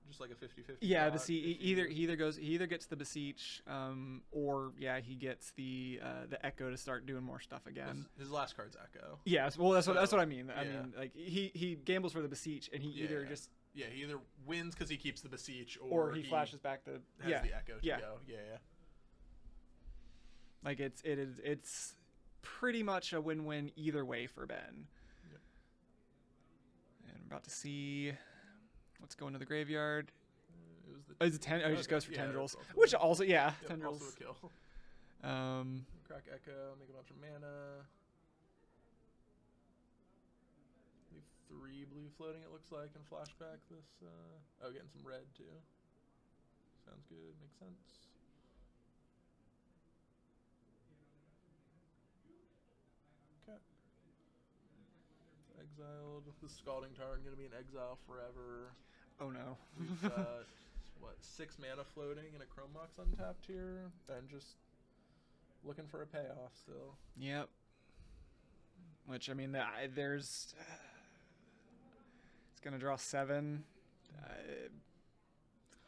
Just like a 50-50. Yeah, he either gets the Beseech, or he gets the Echo to start doing more stuff again. His last card's Echo. Yeah, well that's what I mean. I mean, like he gambles for the Beseech, and he either just he either wins because he keeps the Beseech, or he flashes back the the Echo to go. Yeah. Like it's pretty much a win-win either way for Ben. Yep. And I'm about to see what's going to the graveyard. It was the Oh, he just goes for yeah, tendrils, that's which also yep, tendrils. Also a kill. Crack Echo, make a bunch of mana. Leave 3 blue floating, it looks like, in flashback. This getting some red too. Sounds good, makes sense. Okay. Exiled. The Scalding Tarn gonna be in exile forever. Oh no. We've got what, 6 mana floating and a Chrome Mox untapped here, and just looking for a payoff still. Yep. Which, I mean, there's... it's going to draw 7.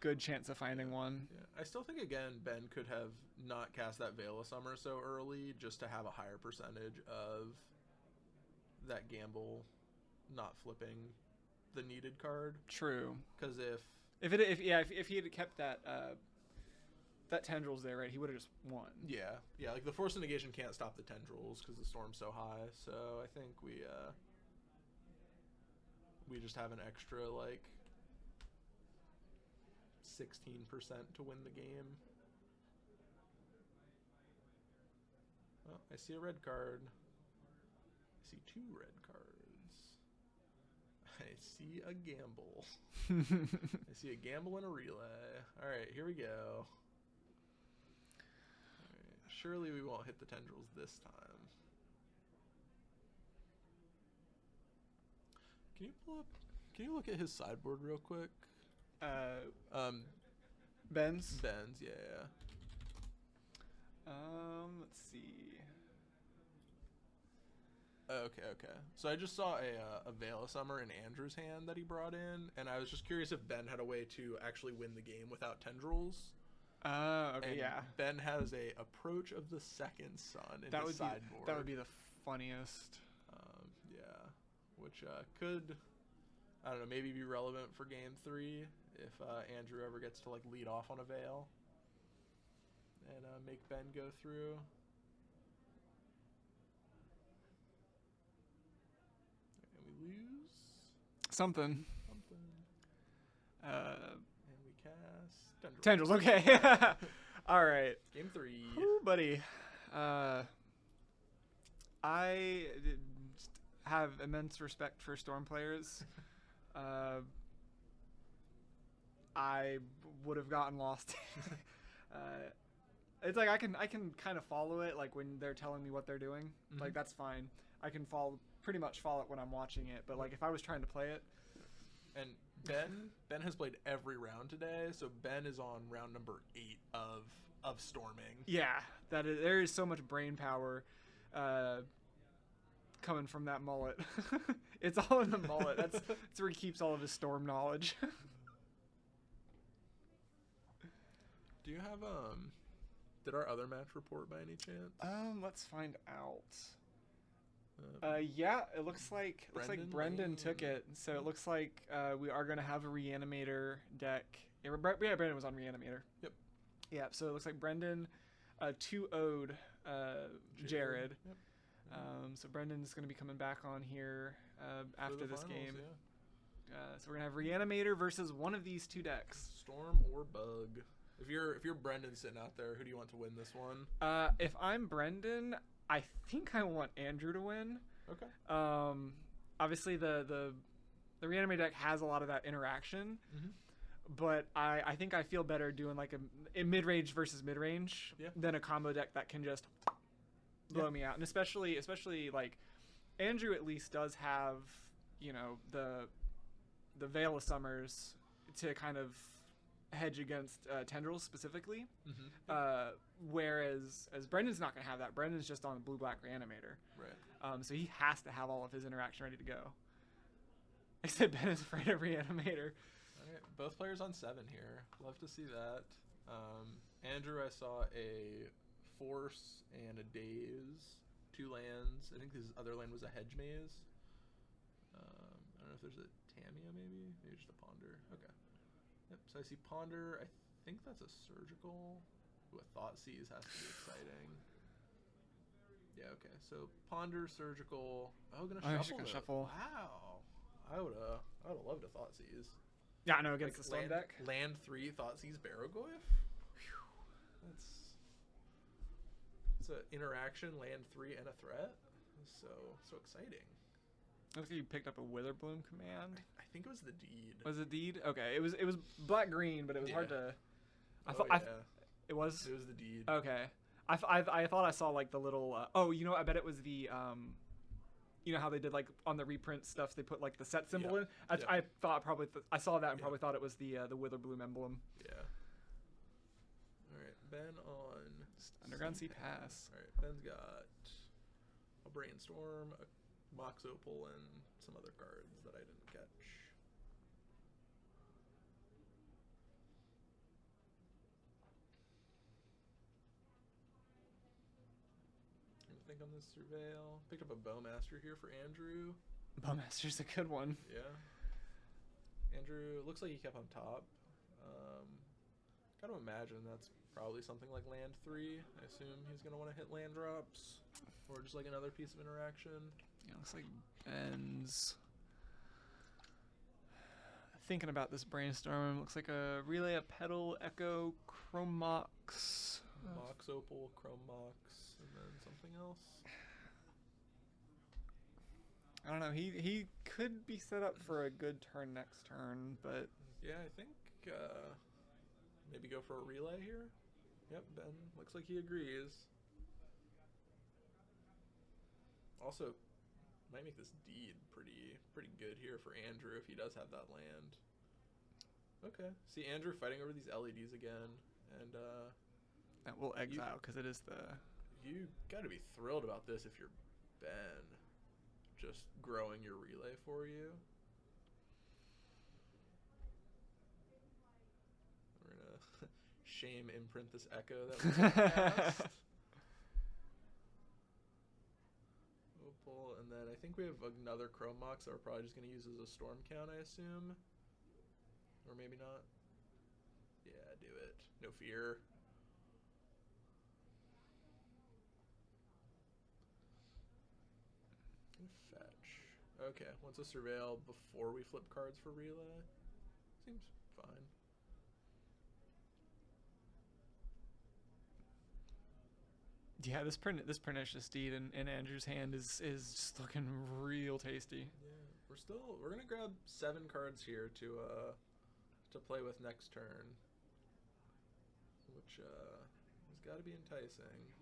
Good chance of finding one. Yeah. I still think, again, Ben could have not cast that Veil of Summer so early just to have a higher percentage of that gamble not flipping the needed card. True. Because if he had kept that tendrils there, right, he would have just won. Yeah, like the Force of Negation can't stop the tendrils because the storm's so high. So I think we just have an extra like 16% to win the game. Oh, I see a red card. I see 2 red cards. I see a gamble. I see a gamble and a relay. All right, here we go. Surely we won't hit the tendrils this time. Can you pull up? Can you look at his sideboard real quick? Ben's? Ben's, yeah. Let's see. Okay. So I just saw a Veil of Summer in Andrew's hand that he brought in, and I was just curious if Ben had a way to actually win the game without tendrils. Okay, and yeah. Ben has a Approach of the Second Sun in his sideboard. That would be the funniest. Yeah, which could, I don't know, maybe be relevant for Game 3 if Andrew ever gets to like lead off on a Veil and make Ben go through. And we lose Something. And we cast Tendrils. Okay. All right. Game 3. Ooh, buddy. I have immense respect for Storm players. I would have gotten lost. It's like I can kind of follow it, like when they're telling me what they're doing. Mm-hmm. Like that's fine. I can pretty much follow it when I'm watching it. But like if I was trying to play it, and Ben has played every round today, so Ben is on round number 8 of storming. Yeah, there is so much brain power coming from that mullet. It's all in the mullet. That's where he keeps all of his storm knowledge. Do you have did our other match report by any chance? Let's find out. Yeah, it looks like Brendan took it. So it looks like we are gonna have a Reanimator deck. Yeah, Brendan was on Reanimator. Yep. Yeah, so it looks like Brendan 2-0'd Jared. Yep. So Brendan's gonna be coming back on here after this finals, game. Yeah. So we're gonna have Reanimator versus one of these 2 decks. Storm or Bug. If you're Brendan sitting out there, who do you want to win this one? If I'm Brendan, I think I want Andrew to win. Okay. Obviously the Reanimator deck has a lot of that interaction, but I think I feel better doing like a mid-range versus mid-range than a combo deck that can just blow me out. And especially like Andrew at least does have, you know, the Veil of Summers to kind of hedge against tendrils specifically, whereas Brendan's not going to have that. Brendan's just on blue-black Reanimator. Right. So he has to have all of his interaction ready to go. Except Ben is afraid of Reanimator. All right, both players on 7 here. Love to see that. Andrew, I saw a Force and a Daze, 2 lands. I think his other land was a Hedge Maze. I don't know if there's a Tamiya maybe just a Ponder. Okay. Yep, so I see Ponder. I think that's a Surgical. Ooh, a Thoughtseize has to be exciting. Yeah, okay. So Ponder, Surgical. Oh, gonna Oh, you're just shuffle. gonna it. shuffle. Wow. I would have loved a Thoughtseize. Yeah, I know, against the Storm deck. Land 3 Thoughtseize Barrogoyf. That's an interaction, land 3 and a threat. So exciting. Looks like you picked up a Witherbloom command. I think it was the deed. Was it deed? Okay, it was black green, but it was hard to. It was. It was the deed. Okay, I thought I saw like the little. Oh, you know, I bet it was the. You know how they did like on the reprint stuff, they put like the set symbol in. I thought probably I saw that and probably thought it was the Witherbloom emblem. Yeah. All right, Ben on Underground Sea Pass. All right, Ben's got a Brainstorm, a Mox Opal, and some other cards that I didn't catch. I think on this Surveil. Picked up a Bowmaster here for Andrew. Bowmaster's a good one. Yeah. Andrew, looks like he kept on top. Gotta imagine that's probably something like land 3. I assume he's gonna want to hit land drops. Or just like another piece of interaction. Yeah, looks like Ben's thinking about this Brainstorm. Looks like a Relay, a Petal, Echo, Chrome Mox. Mox Opal, Chrome Mox, and then something else. I don't know. He could be set up for a good turn next turn, but yeah, I think maybe go for a Relay here. Yep, Ben looks like he agrees. Also, might make this deed pretty good here for Andrew if he does have that land. Okay, see Andrew fighting over these LEDs again, and that will exile because it is the. You got to be thrilled about this if you're Ben, just growing your Relay for you. We're gonna shame imprint this Echo that we cast. Opal, and then I think we have another Chrome Mox that we're probably just gonna use as a storm count, I assume, or maybe not. Yeah, do it. No fear. Fetch. Okay, once a Surveil before we flip cards for Relay. Seems fine. Yeah, this pernicious deed in Andrew's hand is just looking real tasty. Yeah, we're gonna grab 7 cards here to play with next turn, which has got to be enticing.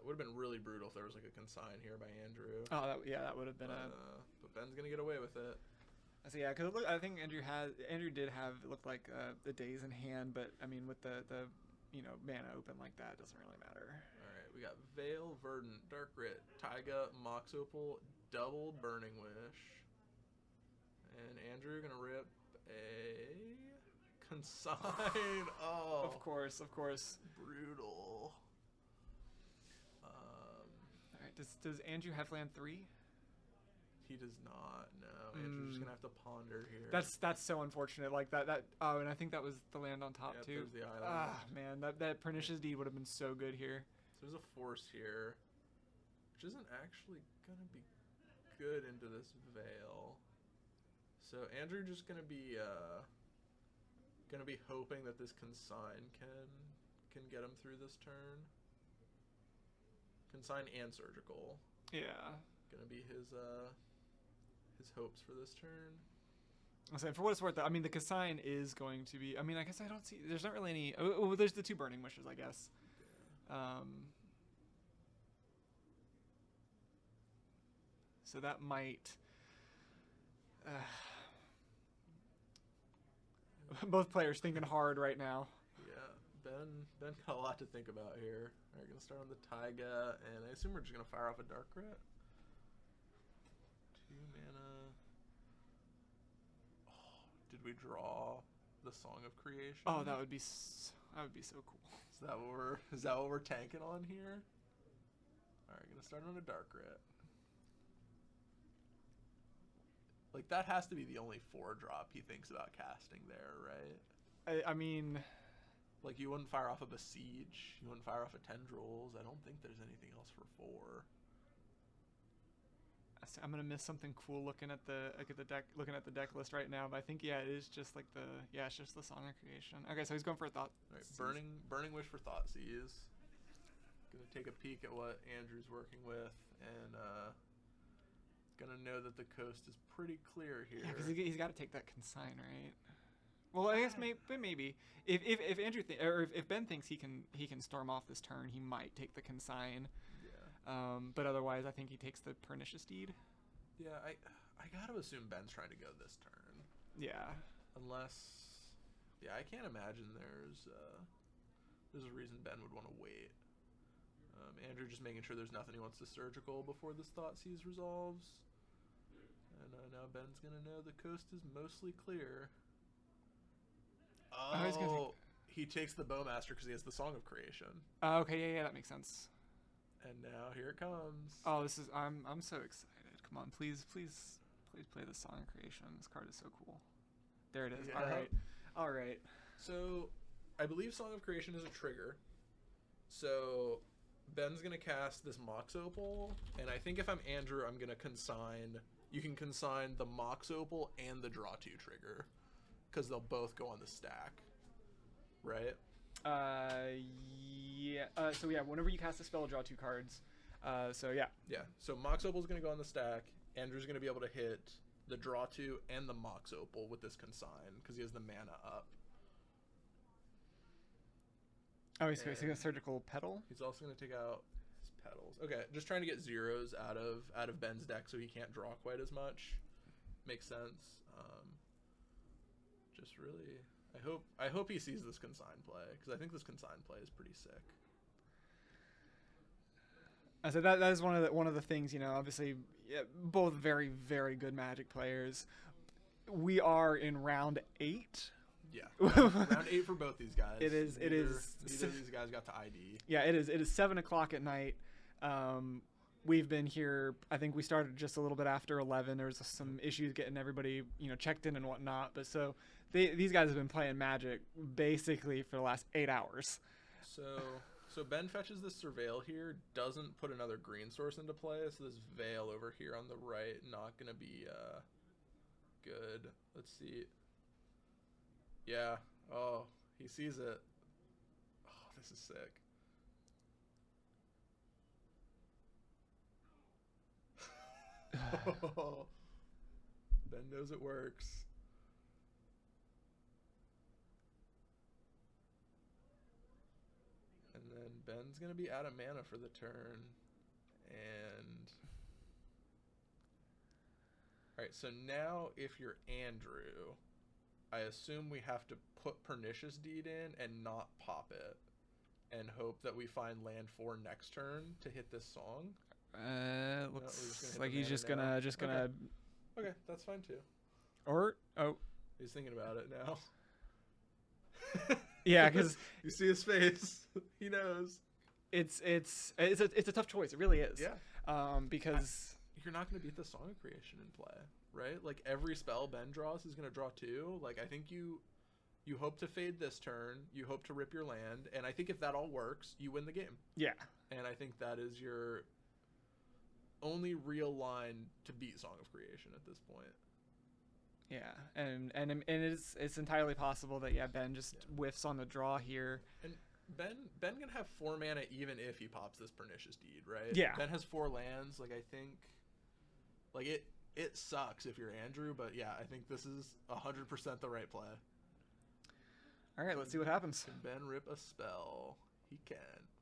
Would have been really brutal if there was like a consign here by Andrew. Oh, that would have been but Ben's gonna get away with it. So yeah, because I think Andrew did have it looked like the days in hand, but I mean with the mana open like that, it doesn't really matter. All right, we got Veil, Verdant, Dark Writ, Taiga, Mox Opal, double Burning Wish, and Andrew gonna rip a consign. Oh, of course, brutal. All right, does Andrew have land 3? He does not. No, Andrew's just gonna have to ponder here. That's so unfortunate. Like that. Oh, and I think that was the land on top too. There's the island. Ah, man, that pernicious deed would have been so good here. So there's a force here, which isn't actually gonna be good into this Veil. So Andrew just gonna be hoping that this consign can get him through this turn. Consign and surgical. Yeah. Gonna be his hopes for this turn. I'm saying for what it's worth, I mean the consign is going to be. I mean, I guess I don't see. There's not really any. Oh, there's the 2 burning wishes, I guess. Yeah. So that might. Both players thinking hard right now. Yeah, Ben got a lot to think about here. All right, gonna start on the Taiga, and I assume we're just gonna fire off a Dark Writ. 2 mana. Oh, did we draw the Song of Creation? Oh, that would be so cool. Is that what we're tanking on here? All right, gonna start on a Dark Writ. Like that has to be the only 4-drop he thinks about casting there, right? I mean, Like, you wouldn't fire off a Besiege. You wouldn't fire off a Tendrils. I don't think there's anything else for 4. I'm gonna miss something cool looking at the deck list right now, but I think it is just like it's just the Song of Creation. Okay, so he's going for a Thought. All right, burning Wish for Thoughtseize. Gonna take a peek at what Andrew's working with, and gonna know that the coast is pretty clear here. Yeah, because he's got to take that Consign, right? Well, I guess maybe if Andrew if Ben thinks he can storm off this turn, he might take the Consign. But otherwise, I think he takes the Pernicious Deed. Yeah, I gotta assume Ben's trying to go this turn. Yeah. Unless, I can't imagine there's a reason Ben would want to wait. Andrew just making sure there's nothing he wants to surgical before this Thoughtseize resolves. And now Ben's gonna know the coast is mostly clear. Oh, he takes the Bowmaster because he has the Song of Creation. Okay, yeah, that makes sense. And now here it comes. Oh, I'm so excited. Come on, please play the Song of Creation. This card is so cool. There it is. Yeah. All right. So, I believe Song of Creation is a trigger. So, Ben's gonna cast this Mox Opal, and I think if I'm Andrew, I'm gonna consign. You can consign the Mox Opal and the Draw 2 trigger, because they'll both go on the stack, right? Yeah. So yeah, whenever you cast a spell, draw 2 cards. So yeah. Yeah. So Mox Opal's gonna go on the stack. Andrew's gonna be able to hit the Draw 2 and the Mox Opal with this consign because he has the mana up. Oh, he's going to surgical petal. He's also gonna take out his petals. Okay, just trying to get zeros out of Ben's deck so he can't draw quite as much. Makes sense. Just really. I hope he sees this consign play because I think this consign play is pretty sick. So that is one of the things, obviously, both very, very good Magic players. We are in round 8. Yeah, round 8 for both these guys. It is. Neither of these guys got to ID. Yeah, it is. It is 7 o'clock at night. We've been here. I think we started just a little bit after 11. There was some issues getting everybody, checked in and whatnot. But so these guys have been playing Magic basically for the last 8 hours. So Ben fetches this Surveil here, doesn't put another green source into play. So this Veil over here on the right, not gonna be good. Let's see. Yeah. Oh, he sees it. Oh, this is sick. Ben knows it works. And then Ben's gonna be out of mana for the turn. And alright, so now if you're Andrew, I assume we have to put Pernicious Deed in and not pop it. And hope that we find land 4 next turn to hit this song. Looks like he's just gonna Okay, that's fine too. Or he's thinking about it now. Yeah, because you see his face. He knows. It's a tough choice. It really is. Yeah. Because you're not gonna beat the Song of Creation in play, right? Like every spell Ben draws is gonna draw 2. Like I think you hope to fade this turn. You hope to rip your land, and I think if that all works, you win the game. Yeah. And I think that is your only real line to beat Song of Creation at this point. Yeah, and it's entirely possible that Ben just whiffs on the draw here. And Ben can have 4 mana even if he pops this Pernicious Deed, right? Yeah. Ben has 4 lands. Like I think, like it sucks if you're Andrew, but yeah, I think this is 100% the right play. All right, let's see what happens. Can Ben rip a spell? He can.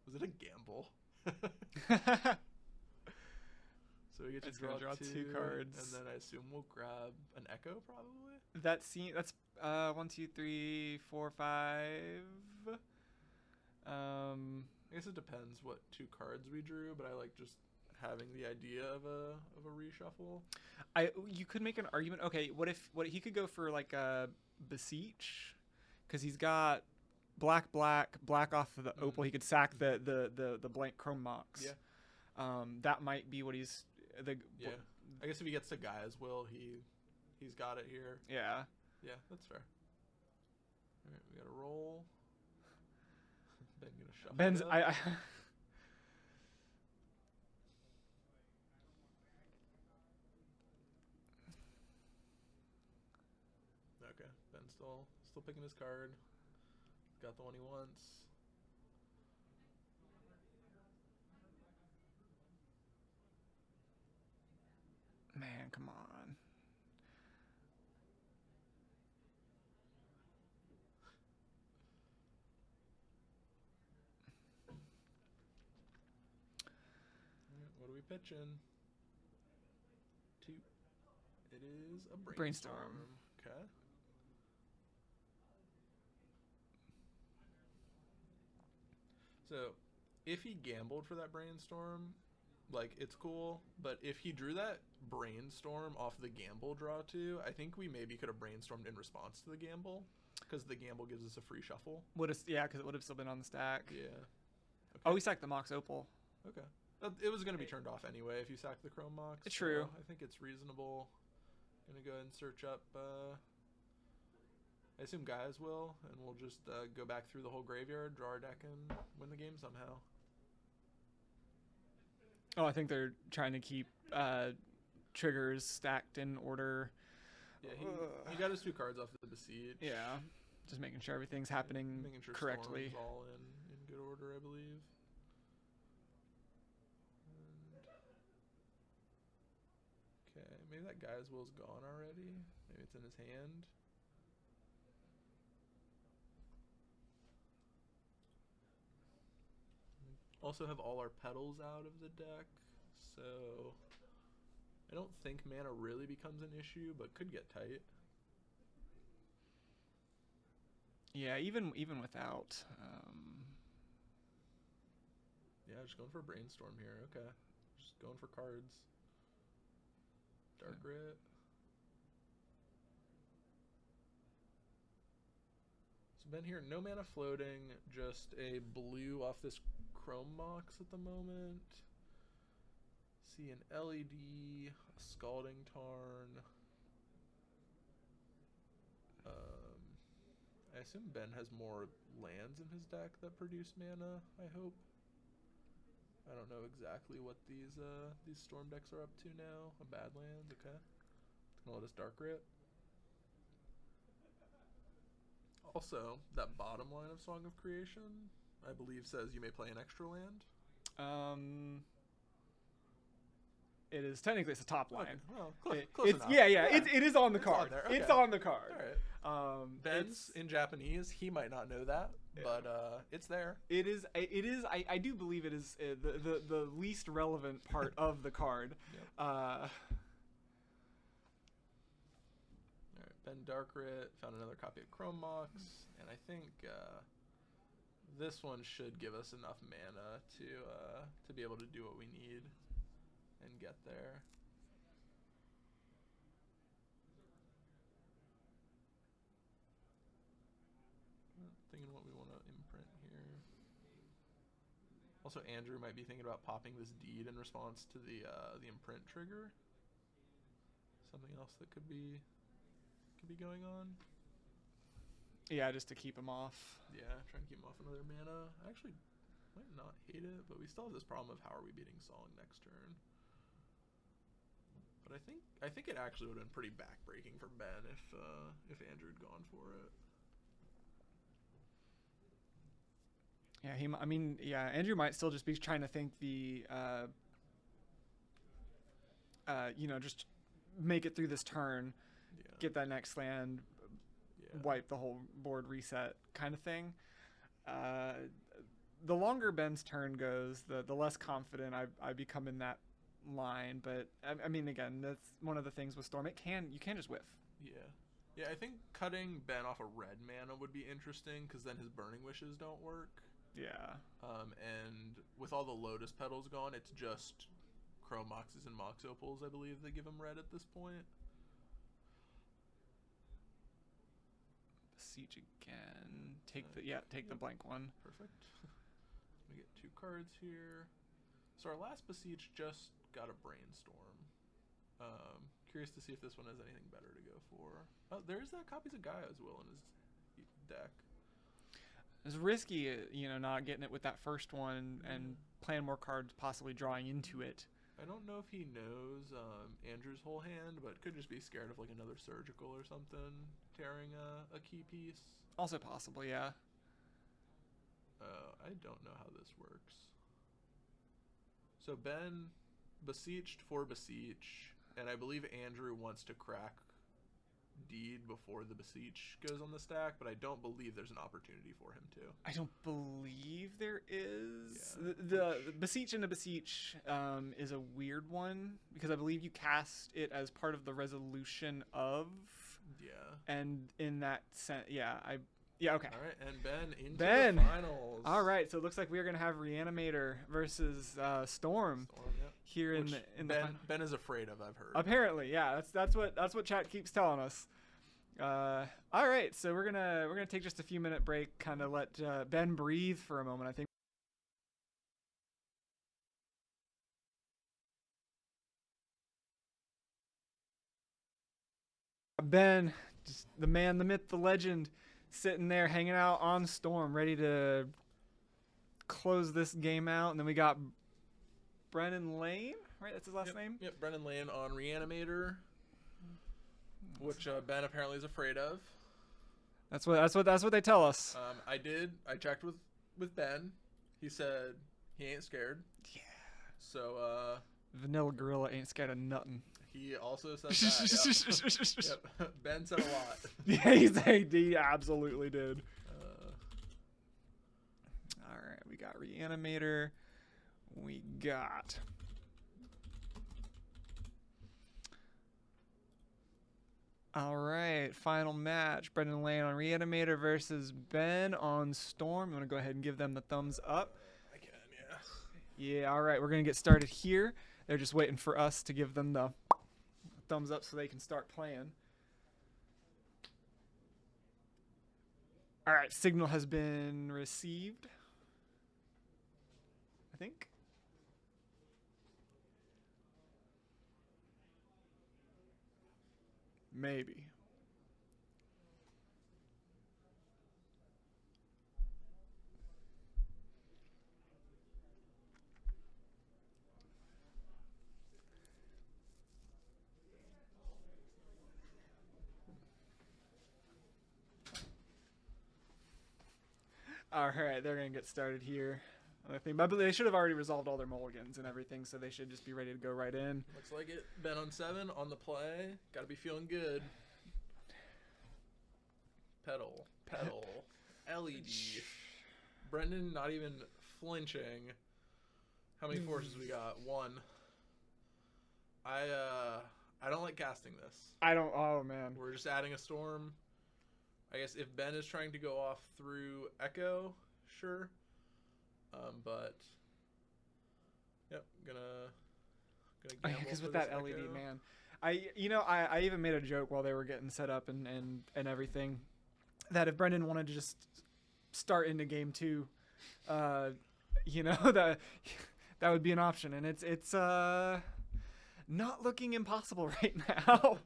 Was it a gamble? So we get to draw 2 cards, and then I assume we'll grab an Echo probably. That's 1, 2, 3, 4, 5. I guess it depends what 2 cards we drew, but I like just having the idea of a reshuffle. You could make an argument. Okay, what he could go for like a Beseech, because he's got black off of the Opal. He could sack the blank Chrome Mox. Yeah. That might be what he's. I guess if he gets to Gaia's Will, he's got it here. Yeah. Yeah, that's fair. All right, we got to roll. Ben gonna shuffle Ben's it up. I Okay, Ben's still picking his card. Got the one he wants. Man, come on. What are we pitching? 2. It is a brainstorm. Brainstorm. Okay. So, if he gambled for that brainstorm, like, it's cool. But if he drew that brainstorm off the gamble draw too, I think we maybe could have brainstormed in response to the gamble, because the gamble gives us a free shuffle. Yeah, because it would have still been on the stack. Yeah. Okay. Oh, we sacked the Mox Opal. Okay. It was going to be turned off anyway if you sack the Chrome Mox. It's true. I think it's reasonable. Gonna go ahead and search up. I assume guys will, and we'll just go back through the whole graveyard, draw our deck, and win the game somehow. Oh, I think they're trying to keep triggers stacked in order. Yeah, he got his 2 cards off the Besiege. Yeah, just making sure everything's happening making sure correctly. Storm's all in good order, I believe. Okay, maybe that guy's will's gone already. Maybe it's in his hand. Also have all our petals out of the deck, so I don't think mana really becomes an issue, but could get tight. Yeah, even without. Yeah, just going for a brainstorm here. Okay, just going for cards. Dark Grit. So Ben here, no mana floating, just a blue off this Chrome Mox at the moment. See an LED, a Scalding Tarn. I assume Ben has more lands in his deck that produce mana, I hope. I don't know exactly what these storm decks are up to now. A Badlands, okay. It's gonna let us Dark Grit. Also, that bottom line of Song of Creation, I believe, says you may play an extra land. It is technically, it's a top line. Okay. Well, close enough. Yeah, it is on the card. Okay. It's on the card. All right. Ben's in Japanese. He might not know that, but it's there. It is. I do believe it is the least relevant part of the card. Yep. All right. Ben Darkrit found another copy of Chrome Mox, and I think this one should give us enough mana to be able to do what we need and get there. Thinking what we want to imprint here. Also, Andrew might be thinking about popping this deed in response to the imprint trigger. Something else that could be going on. Yeah, just to keep him off. Yeah, trying to keep him off another mana. I actually might not hate it, but we still have this problem of how are we beating Song next turn. But I think it actually would have been pretty backbreaking for Ben if Andrew had gone for it. Yeah, Andrew might still just be trying to think just make it through this turn, get that next land, wipe the whole board, reset kind of thing. The longer Ben's turn goes, the less confident I become in that line. But I mean, again, that's one of the things with Storm. You can just whiff. Yeah, I think cutting Ben off a red mana would be interesting because then his Burning Wishes don't work. Yeah. And with all the Lotus Petals gone, it's just Chrome Moxes and Mox Opals, I believe, that give him red at this point. Siege again. Take the blank one. Perfect. We get 2 cards here. So our last Besiege just got a Brainstorm. Curious to see if this one has anything better to go for. Oh, there's that copies of Gaia's Will in his deck. It's risky, you know, not getting it with that first one and playing more cards, possibly drawing into it. I don't know if he knows Andrew's whole hand, but could just be scared of like another surgical or something tearing a key piece. Also possible, yeah. I don't know how this works. So Ben beseeched for beseech, and I believe Andrew wants to crack Deed before the beseech goes on the stack, but I don't believe there's an opportunity for him to. I don't believe there is. Yeah, The beseech and the beseech is a weird one because I believe you cast it as part of the resolution of. Yeah. And in that sense, okay. All right, and Ben into Ben. the finals. All right, so it looks like we're gonna have Reanimator versus Storm Yep. here in the final. Ben is afraid of. I've heard. Apparently, yeah, that's what chat keeps telling us. All right, so we're gonna take just a few minute break, kind of let Ben breathe for a moment. I think. Ben, just the man, the myth, the legend, sitting there hanging out on Storm, ready to close this game out. And then we got Brennan Lane, right? That's his last name? Yep, Brennan Lane on Reanimator, which Ben apparently is afraid of. That's what they tell us. I checked with Ben. He said he ain't scared. Yeah. So Vanilla Gorilla ain't scared of nothing. he also said that. Yep. Ben said a lot. Yeah, he absolutely did. All right, we got Reanimator. We got. All right, final match. Brendan Lane on Reanimator versus Ben on Storm. You want to go ahead and give them the thumbs up? I can, yeah. Yeah, all right, we're going to get started here. They're just waiting for us to give them the thumbs up so they can start playing. All right, signal has been received, I think. Maybe. All right, they're going to get started here. I think, but they should have already resolved all their mulligans and everything, so they should just be ready to go right in. Looks like it. Ben on 7 on the play. Got to be feeling good. Pedal. LED. Brendan not even flinching. How many forces we got? 1. I don't like casting this. I don't. Oh man. We're just adding a storm. I guess if Ben is trying to go off through Echo, sure. But yep, gonna gamble Because for with this that LED, Echo. man, I even made a joke while they were getting set up and everything, that if Brendan wanted to just start into game 2, that would be an option, and it's not looking impossible right now.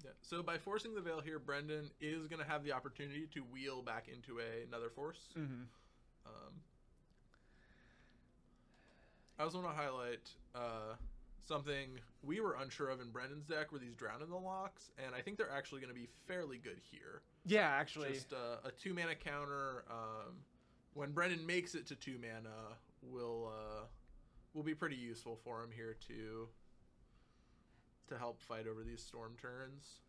Yeah. So by forcing the veil here, Brendan is going to have the opportunity to wheel back into another force. Mm-hmm. I also want to highlight something we were unsure of in Brendan's deck were these Drown in the Locks, and I think they're actually going to be fairly good here. Yeah, actually. Just a 2-mana counter. When Brendan makes it to 2 mana, will be pretty useful for him here to help fight over these storm turns.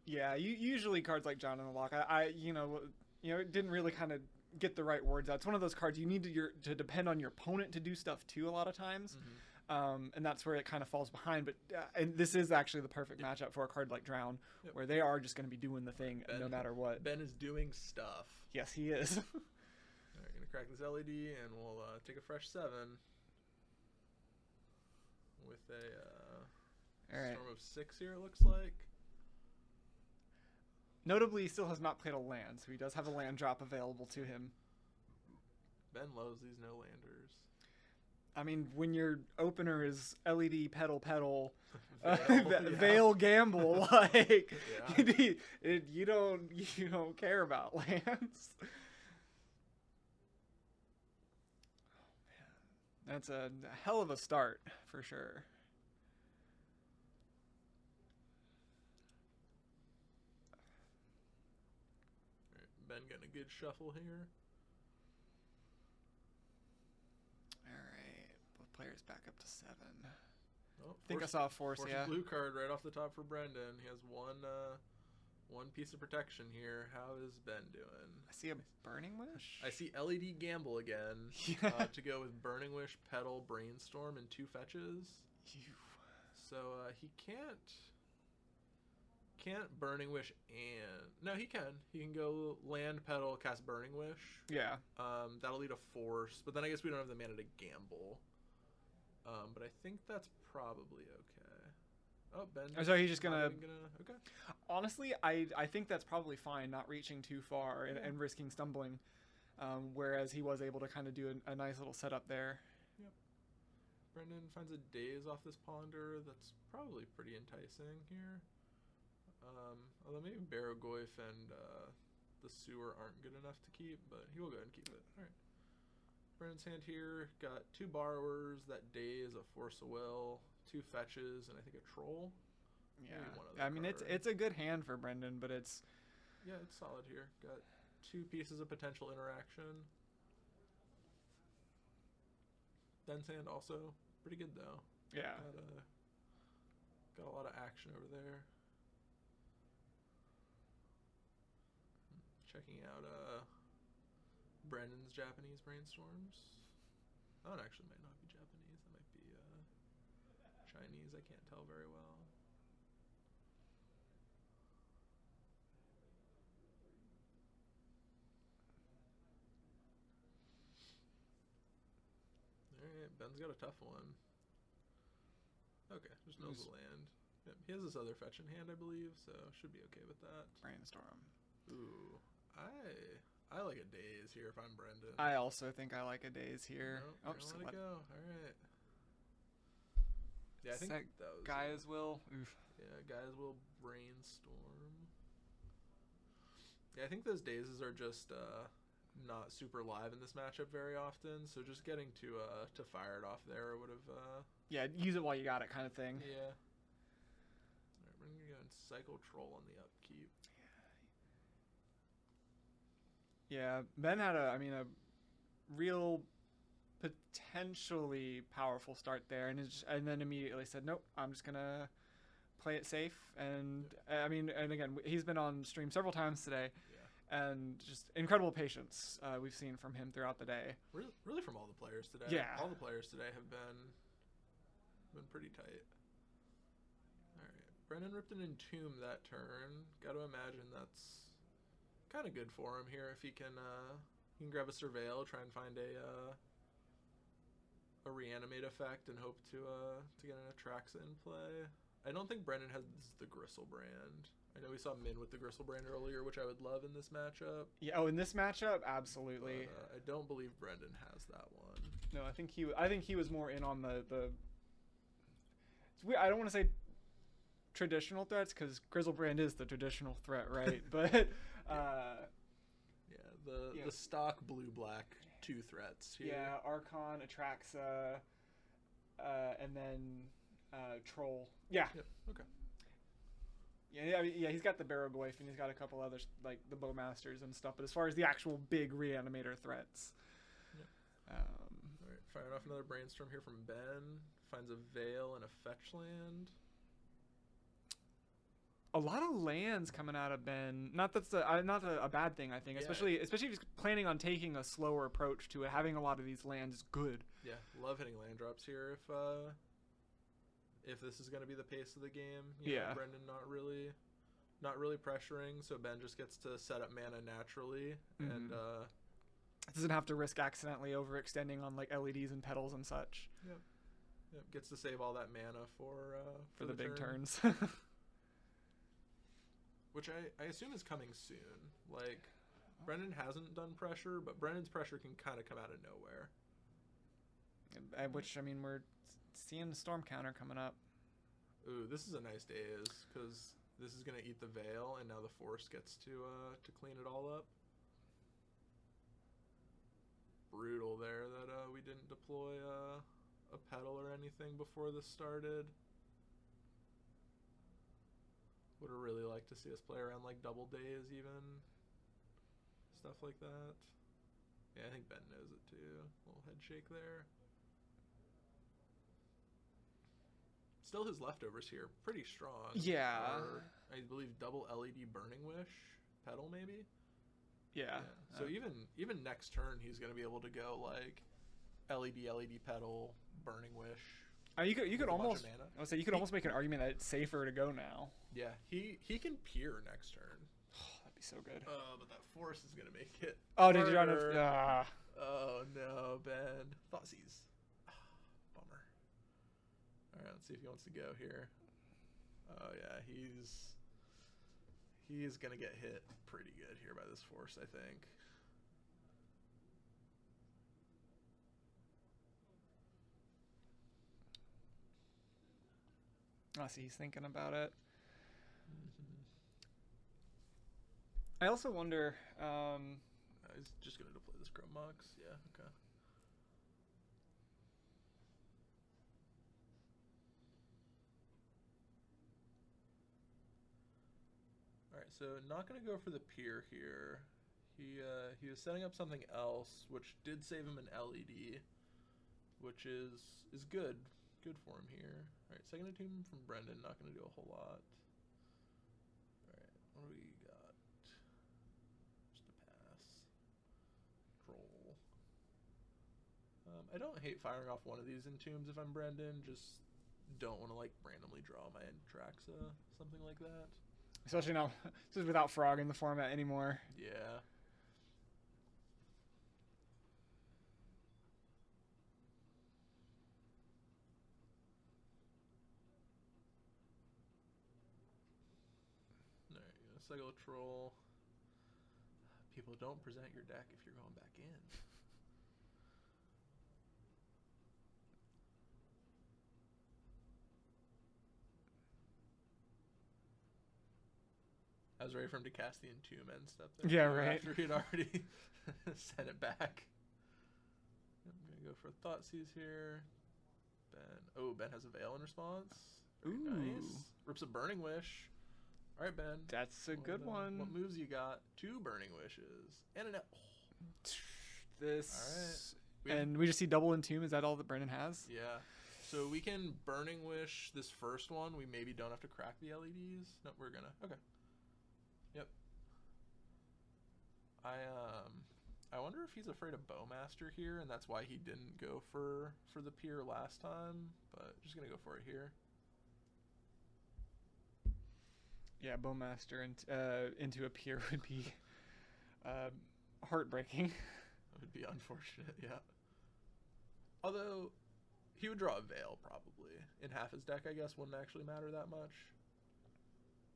Yeah, usually cards like John in the Lock, it didn't really kind of get the right words out. It's one of those cards you need to depend on your opponent to do stuff too a lot of times. Mm-hmm. And that's where it kind of falls behind. But and this is actually the perfect matchup for a card like Drown, where they are just going to be doing the thing no matter what. Ben is doing stuff. Yes, he is. All right, going to crack this LED, and we'll take a fresh 7 with a All right. storm of 6 here, it looks like. Notably, he still has not played a land, so he does have a land drop available to him. Ben loves these no-landers. I mean, when your opener is LED pedal, Yeah. Veil gamble, like Yeah. you don't care about lands. That's a hell of a start for sure. All right, Ben getting a good shuffle here. All right, both players back up to 7. Oh, I think I saw a force, yeah. Blue card right off the top for Brendan. He has one piece of protection here. How is Ben doing? I see a Burning Wish. I see LED Gamble again. Yeah. To go with Burning Wish, Petal, Brainstorm, and 2 fetches. So he can't Burning Wish and... No, he can. He can go land, Petal, cast Burning Wish. Yeah. That'll lead a force, but then I guess we don't have the mana to gamble. But I think that's probably okay. Oh, Ben. So he's just gonna... Okay. Honestly, I think that's probably fine, not reaching too far and risking stumbling. Whereas he was able to kind of do a nice little setup there. Yep. Brendan finds a Daze off this Ponder. That's probably pretty enticing here. Although maybe Barragoyf and the Sewer aren't good enough to keep, but he will go ahead and keep it. All right. Brendan's hand here got 2 Borrowers, that Daze, a Force of Will, 2 fetches, and I think a Troll. Yeah, I mean it's a good hand for Brendan, but it's solid here. Got 2 pieces of potential interaction. Ben's hand also pretty good though. Yeah, got a lot of action over there. Checking out Brendan's Japanese Brainstorms. Oh, it actually might not be Japanese. It might be Chinese. I can't tell very well. Alright, Ben's got a tough one. Okay, just knows the land. Yep, he has this other fetch in hand, I believe, so should be okay with that. Brainstorm. Ooh, I like a Daze here if I'm Brendan. I also think I like a Daze here. No, just let it go. All right. Yeah, I think that was Gaia's Will. Oof. Yeah, Gaia's Will, Brainstorm. Yeah, I think those Dazes are just not super live in this matchup very often, so just getting to fire it off there would have yeah, use it while you got it kind of thing. Yeah. Alright, we're gonna go and cycle Troll on the upkeep. Yeah, Ben had a real potentially powerful start there, and then immediately said, nope, I'm just gonna play it safe. And I mean, and again, he's been on stream several times today. And just incredible patience we've seen from him throughout the day. Really from all the players today. Yeah. All the players today have been pretty tight. Alright. Brendan ripped an Entomb that turn. Gotta imagine that's kind of good for him here if he can grab a Surveil, try and find a Reanimate effect and hope to get an Atraxa in play. I don't think Brendan has the Griselbrand. I know we saw Min with the Griselbrand earlier, which I would love in this matchup. Yeah, oh, in this matchup, absolutely. But, I don't believe Brendan has that one. No, I think he was more in on the it's weird, I don't want to say traditional threats because Griselbrand is the traditional threat, right? But the stock blue-black 2 threats here. Yeah, Archon, Atraxa, and then Troll. Yeah. Yep. Okay. Yeah, he's got the Barragoyf and he's got a couple others like the Bowmasters and stuff. But as far as the actual big Reanimator threats, all right, firing off another Brainstorm here from Ben. Finds a Veil and a fetch land. a lot of lands coming out of Ben. Not that's not a bad thing, I think. Yeah. Especially if he's planning on taking a slower approach to it. Having a lot of these lands is good. Yeah, love hitting land drops here. If this is going to be the pace of the game, you know, Brendan not really pressuring, so Ben just gets to set up mana naturally, and doesn't have to risk accidentally overextending on like LEDs and petals and such. Yep. Gets to save all that mana for the big turns. Which I assume is coming soon. Like, Brendan hasn't done pressure, but Brendan's pressure can kind of come out of nowhere. Which, I mean, we're seeing the storm counter coming up. Ooh, this is a nice daze, because this is going to eat the Veil, and now the Force gets to clean it all up. Brutal there that we didn't deploy a pedal or anything before this started. Would have really liked to see us play around like double days even. Stuff like that. Yeah, I think Ben knows it too. Little head shake there. Still his leftovers here. Pretty strong. Yeah. I believe double LED Burning Wish. Pedal maybe? Yeah. So even next turn he's going to be able to go like LED pedal, Burning Wish. You could almost I would say you could almost make an argument that it's safer to go now. Yeah, he can peer next turn. That'd be so good. But that Force is gonna make it. Oh, did you run it? Oh no, Ben. Thoughtseize. Bummer. All right, let's see if he wants to go here. Oh yeah, he's gonna get hit pretty good here by this Force, I think. I see he's thinking about it. I also wonder. He's just gonna deploy this Chrome Mox. Yeah. Okay. All right. So not gonna go for the Pier here. He was setting up something else, which did save him an LED, which is good. Good for him here. Alright, second team from Brendan, not going to do a whole lot. Alright, what do we got? Just a pass. Troll. I don't hate firing off one of these Entombs if I'm Brendan, just don't want to like randomly draw my Traxa, something like that. Especially now, just without Frog in the format anymore. Yeah. Cycle Troll. People, don't present your deck if you're going back in. I was ready for him to cast the Entomb and stuff there. Yeah, right. After he'd already sent it back. I'm gonna go for Thoughtseize here. Ben. Oh, Ben has a Veil in response. Very nice. Rips a Burning Wish. All right, Ben. That's a good one. What moves you got? 2 Burning Wishes. And an... This... All right. And we just see double Entomb. Is that all that Brendan has? Yeah. So we can Burning Wish this first one. We maybe don't have to crack the LEDs. No, we're gonna. Okay. Yep. I wonder if he's afraid of Bowmaster here, and that's why he didn't go for the Pier last time. But just gonna go for it here. Yeah, Bowmaster into a Pier would be heartbreaking. It would be unfortunate, yeah. Although, he would draw a Veil, probably. In half his deck, I guess, wouldn't actually matter that much.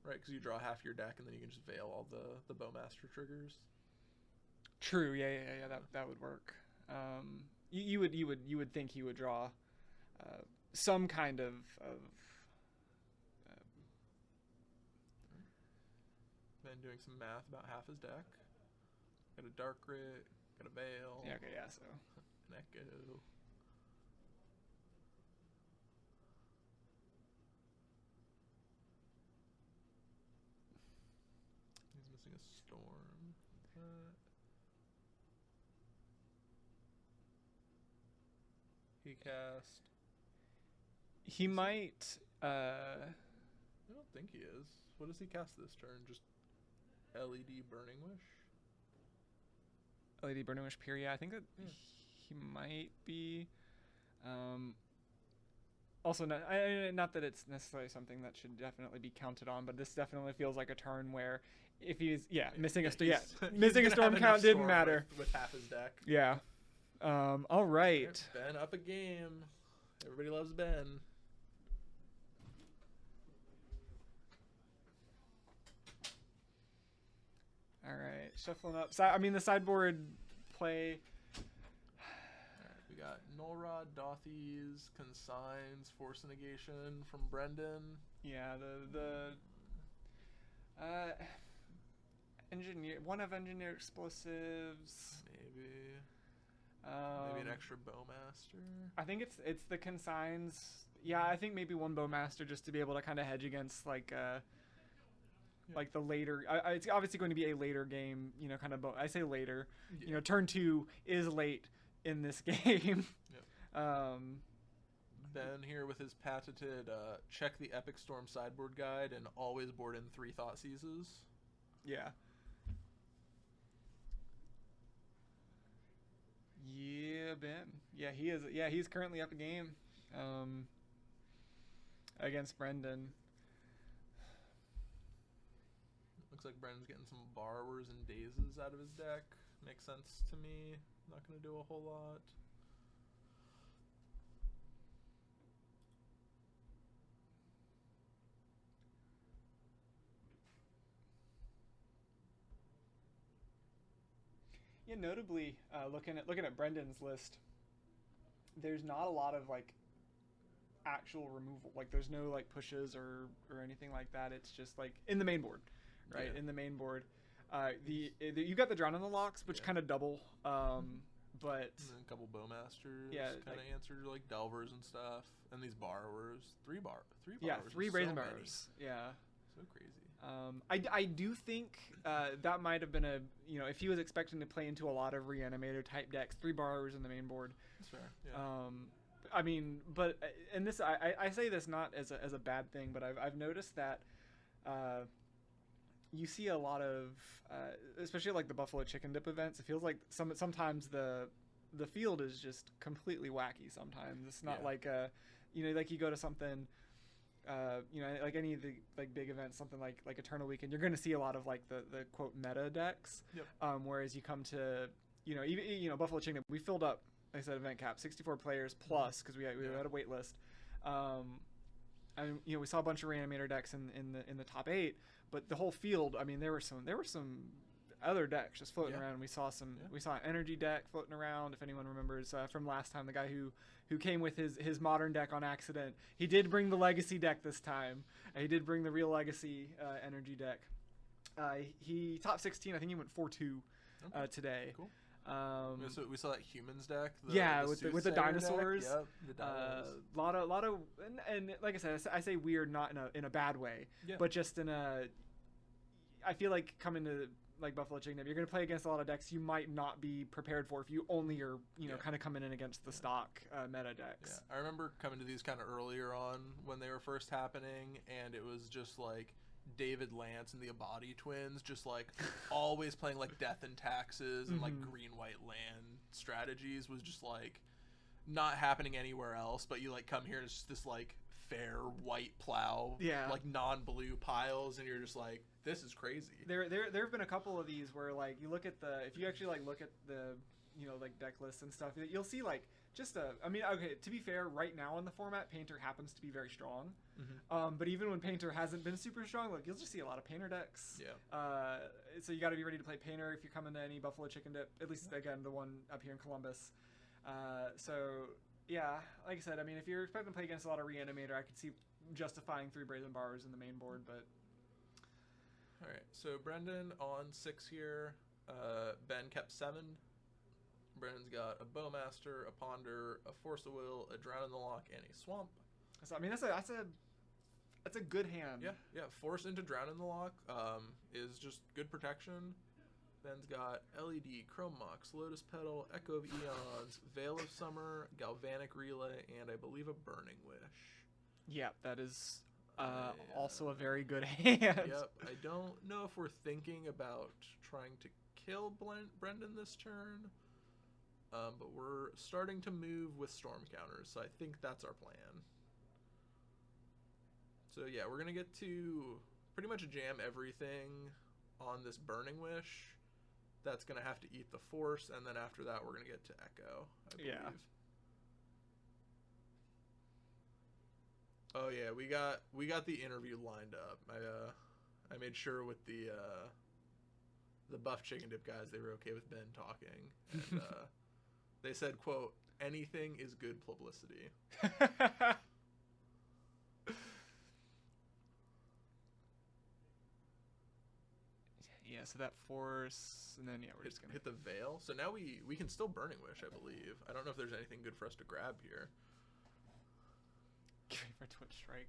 Right, because you draw half your deck, and then you can just Veil all the Bowmaster triggers. True, yeah, that would work. You would think he would draw some kind of Ben doing some math about half his deck. Got a Dark Grit, got a Veil. Yeah, okay, yeah, so. An Echo. He's missing a Storm. He cast. He might. I don't think he is. What does he cast this turn? Just LED Burning Wish? LED Burning Wish Pier, yeah. I think that he might be. Also, not that it's necessarily something that should definitely be counted on, but this definitely feels like a turn where if he's missing a missing a storm count didn't matter with half his deck. Yeah. All right. Ben up a game. Everybody loves Ben. All right, shuffling up. I mean, the sideboard play. All right, we got Null Rod, Dothies, Consigns, Force Negation from Brendan. Yeah, the engineer, one of engineer explosives. Maybe an extra Bowmaster. I think it's the consigns. Yeah, I think maybe one Bowmaster just to be able to kind of hedge against like the later. It's obviously going to be a later game, you know, kind of. I say later, you know, turn 2 is late in this game. Yep. Ben here with his patented check the Epic Storm sideboard guide and always board in 3 Thought Seizes. Yeah. Yeah, Ben. Yeah, he is. Yeah, he's currently up a game against Brendan. Looks like Brendan's getting some Borrowers and Dazes out of his deck. Makes sense to me. Not going to do a whole lot. Yeah, notably, looking at Brendan's list, there's not a lot of like actual removal. Like there's no like pushes or anything like that. It's just like in the main board, right? Yeah. In the main board, you got the Drown in the Locks, which kind of double, but and then a couple Bowmasters, yeah, kind of answer like Delvers and stuff, and these Borrowers, 3 Borrowers. Yeah, 3 so Brazen many. Borrowers. Yeah. So crazy. I do think that might have been a, you know, if he was expecting to play into a lot of Reanimator type decks, 3 Borrowers in the main board. That's fair. Yeah. I mean, but and this I say this not as a bad thing, but I've noticed that you see a lot of especially like the Buffalo Chicken Dip events. It feels like sometimes the field is just completely wacky. Sometimes it's not like you know, like you go to something. You know, like any of the like big events, something like Eternal Weekend, you're going to see a lot of like the quote meta decks. Yep. Whereas you come to, you know, even, you know, Buffalo Chicken, we filled up, like I said, event cap 64 players plus because we had a wait list. And you know, we saw a bunch of Reanimator decks in the top 8, but the whole field, I mean, there were some other decks just floating around. We saw we saw an energy deck floating around. If anyone remembers from last time, the guy who came with his modern deck on accident. He did bring the legacy deck this time. He did bring the real legacy energy deck. He top 16. I think he went 4-2 today. Cool. We saw that humans deck. With the dinosaurs. Yep, the dinos. Lot of, and like I said, I say weird not in a bad way, but just in a. I feel like coming to like Buffalo Chicken Dip, you're going to play against a lot of decks you might not be prepared for if you only are, you know, kind of coming in against the stock meta decks. Yeah. I remember coming to these kind of earlier on when they were first happening, and it was just like David Lance and the Abadi twins just like always playing like Death and Taxes and like green-white land strategies was just like not happening anywhere else, but you like come here and it's just this like fair white plow, like non-blue piles, and you're just like, this is crazy. There have been a couple of these where like you look at if you actually like look at the, you know, like deck lists and stuff, you'll see like just I mean, okay, to be fair, right now in the format, Painter happens to be very strong. But even when Painter hasn't been super strong, look, you'll just see a lot of Painter decks. So you got to be ready to play Painter if you come into any Buffalo Chicken Dip, at least again the one up here in Columbus. So yeah, like I said, I mean, if you're expecting to play against a lot of Reanimator, I could see justifying 3 Brazen Borrowers in the main board, but. All right, so Brendan on 6 here. Ben kept 7. Brendan's got a Bowmaster, a Ponder, a Force of Will, a Drown in the Lock, and a Swamp. So, I mean, that's a good hand. Yeah. Force into Drown in the Lock is just good protection. Ben's got LED, Chrome Mox, Lotus Petal, Echo of Eons, Veil of Summer, Galvanic Relay, and I believe a Burning Wish. Yeah, that is also a very good hand. Yep. I don't know if we're thinking about trying to kill Brendan this turn, but we're starting to move with storm counters, so I think that's our plan. So yeah, we're going to get to pretty much jam everything on this Burning Wish. That's going to have to eat the Force, and then after that we're going to get to Echo, I believe. Yeah. Oh yeah, we got the interview lined up. I made sure with the Buff Chicken Dip guys they were okay with Ben talking, and they said, quote, anything is good publicity. Yeah, so that force, and then yeah, we're just gonna hit the veil. So now we can still Burning Wish, I believe. I don't know if there's anything good for us to grab here. for Twitch Strike.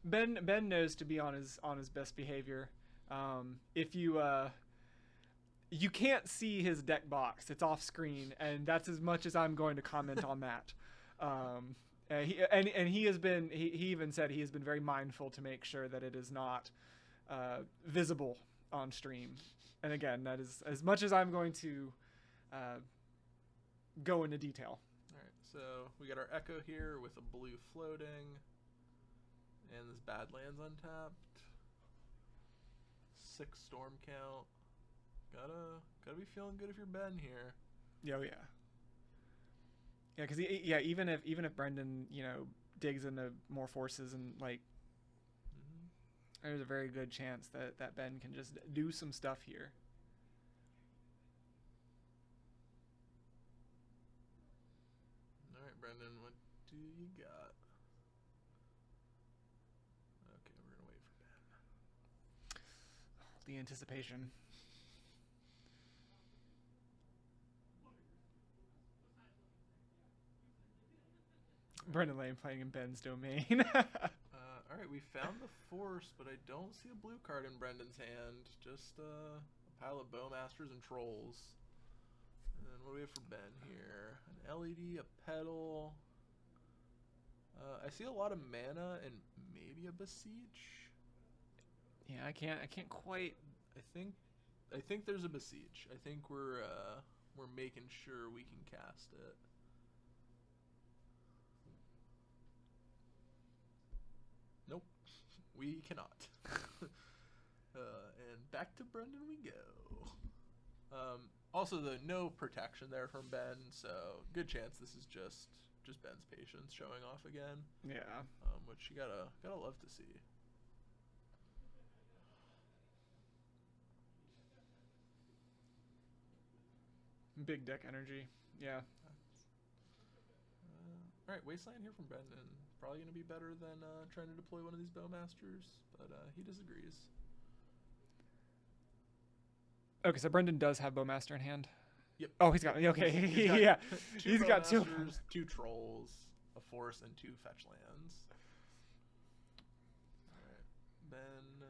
Ben knows to be on his best behavior. If you you can't see his deck box, it's off screen, and that's as much as I'm going to comment on that. He has been he even said he has been very mindful to make sure that it is not visible on stream. And again, that is as much as I'm going to go into detail. All right, so we got our Echo here with a blue floating, and this Badlands untapped. 6 storm count. Gotta be feeling good if you're Ben here. Oh yeah. Yeah, because even if Brendan digs into more forces and like, there's a very good chance that Ben can just do some stuff here. All right, Brendan, what do you got? Okay, we're gonna wait for Ben. The anticipation. Brendan Lane playing in Ben's domain. All right, we found the force, but I don't see a blue card in Brendan's hand. Just a pile of Bowmasters and Trolls. And what do we have for Ben here? An LED, a Petal. I see a lot of mana and maybe a Beseech. Yeah, I can't quite. I think there's a Beseech. I think we're making sure we can cast it. Nope, we cannot. And back to Brendan we go. Also, the no protection there from Ben, so good chance this is just Ben's patience showing off again. Yeah. Which you gotta love to see. Big deck energy. Yeah. All right, Wasteland here from Brendan. Probably going to be better than trying to deploy one of these Bowmasters, but he disagrees. Okay, so Brendan does have Bowmaster in hand? Yep. Oh, he's got... Okay, yeah. He's got 2 Trolls, a Force, and 2 Fetch lands. Alright, Ben...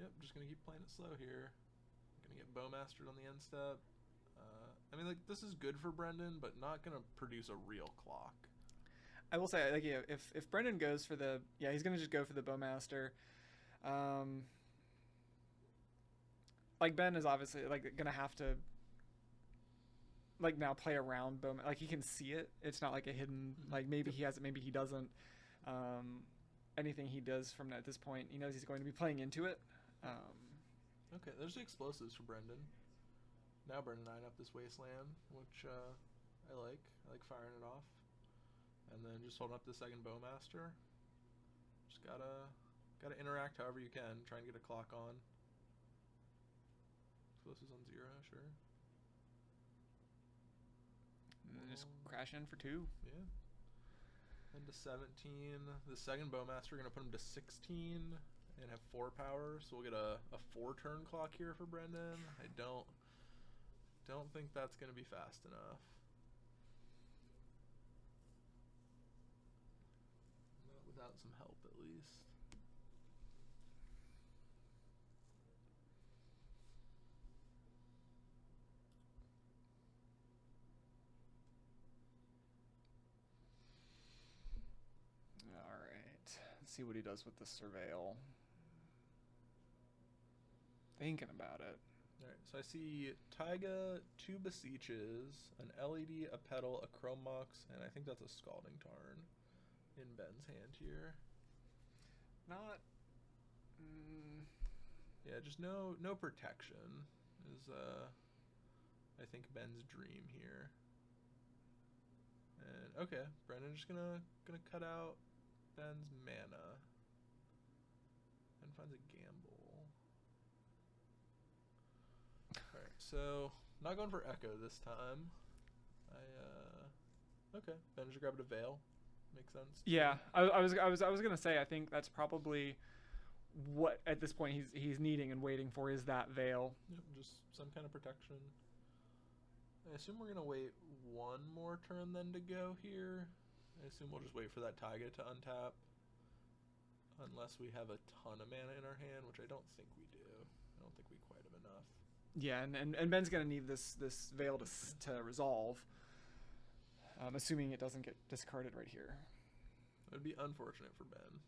yep, just going to keep playing it slow here. Going to get Bowmastered on the end step. I mean, like, this is good for Brendan, but not going to produce a real clock. I will say, like, yeah, if Brendan goes for the... Yeah, he's going to just go for the Bowmaster. Like, Ben is obviously, like, going to have to, like, now play around Bowmaster. Like, he can see it. It's not like a hidden... Like, maybe he has it, maybe he doesn't. Anything he does from at this point, he knows he's going to be playing into it. Okay, there's the explosives for Brendan. Now Brendan 9 up this Wasteland, which I like. I like firing it off. And then just holding up the second Bowmaster. Just gotta interact however you can. Try and get a clock on. Explosives on 0, sure. And then just crash in for 2. Yeah. Into 17. The second Bowmaster gonna put him to 16 and have 4 power. So we'll get a 4-turn clock here for Brendan. I don't think that's gonna be fast enough. Without some help, at least. All right. Let's see what he does with the Surveil. Thinking about it. All right. So I see Taiga, 2 Beseeches, an LED, a Petal, a Chrome Mox, and I think that's a Scalding Tarn in Ben's hand here. Not... Yeah, just no protection is I think Ben's dream here. And okay, Brendan's just gonna cut out Ben's mana and finds a gamble. Alright, so not going for Echo this time. Okay. Ben just grabbed a Veil. Makes sense. Yeah, I was gonna say I think that's probably what at this point he's needing and waiting for is that Veil. Yep, just some kind of protection. I assume we're gonna wait one more turn then to go here. I assume we'll just wait for that Taiga to untap. Unless we have a ton of mana in our hand, which I don't think we do. I don't think we quite have enough. Yeah, and Ben's gonna need this Veil to resolve. Assuming it doesn't get discarded right here. It would be unfortunate for Ben.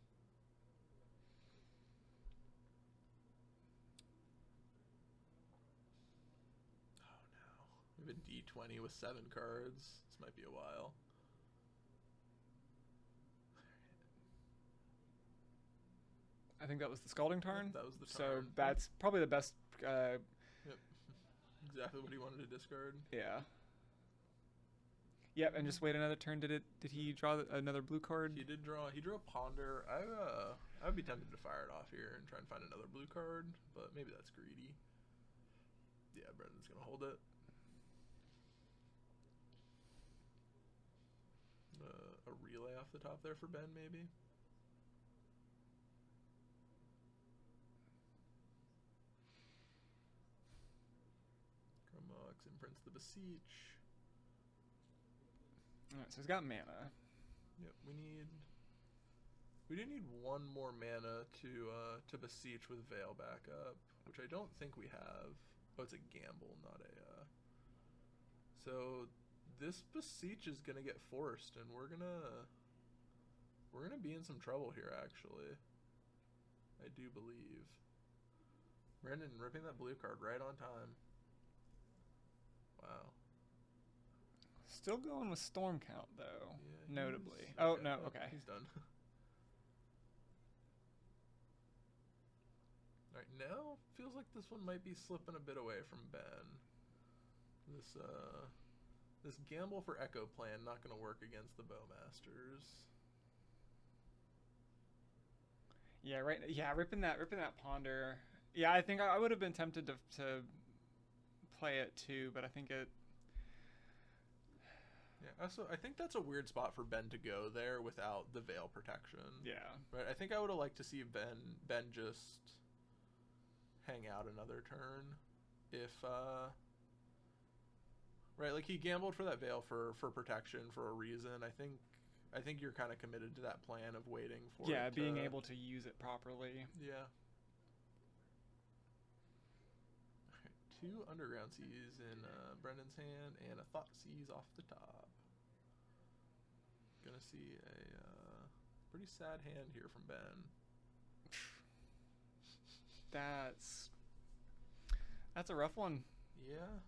Oh no. We have a D20 with 7 cards. This might be a while. I think that was the Scalding Tarn. That was the so Tarn. that's probably the best. Yep. Exactly what he wanted to discard. Yeah. Yep, and just wait another turn. Did he draw another blue card? He did draw. He drew a Ponder. I would be tempted to fire it off here and try and find another blue card, but maybe that's greedy. Yeah, Brendan's gonna hold it. A relay off the top there for Ben, maybe. Grummox imprints the Beseech. Alright, so he's got mana. Yep, we do need one more mana to Beseech with Veil back up, which I don't think we have. Oh, it's a gamble, not a so this Beseech is gonna get forced, and we're gonna be in some trouble here, actually. I do believe. Brendan ripping that blue card right on time. Wow. Still going with Storm Count, though, Yeah, notably. Oh, no, okay. He's done. Alright, now feels like this one might be slipping a bit away from Ben. This gamble for Echo plan not going to work against the Bowmasters. Yeah, right. Yeah, ripping that Ponder. Yeah, I think I would have been tempted to play it too, but I think it. Yeah, so I think that's a weird spot for Ben to go there without the Veil protection. Yeah. Right. I think I would have liked to see Ben just hang out another turn, if right, like he gambled for that Veil for protection for a reason. I think you're kind of committed to that plan of waiting for yeah, it being able to use it properly. Yeah. Two Underground Seas in Brendan's hand and a Thought Seize off the top. Gonna see a pretty sad hand here from Ben. That's a rough one. Yeah.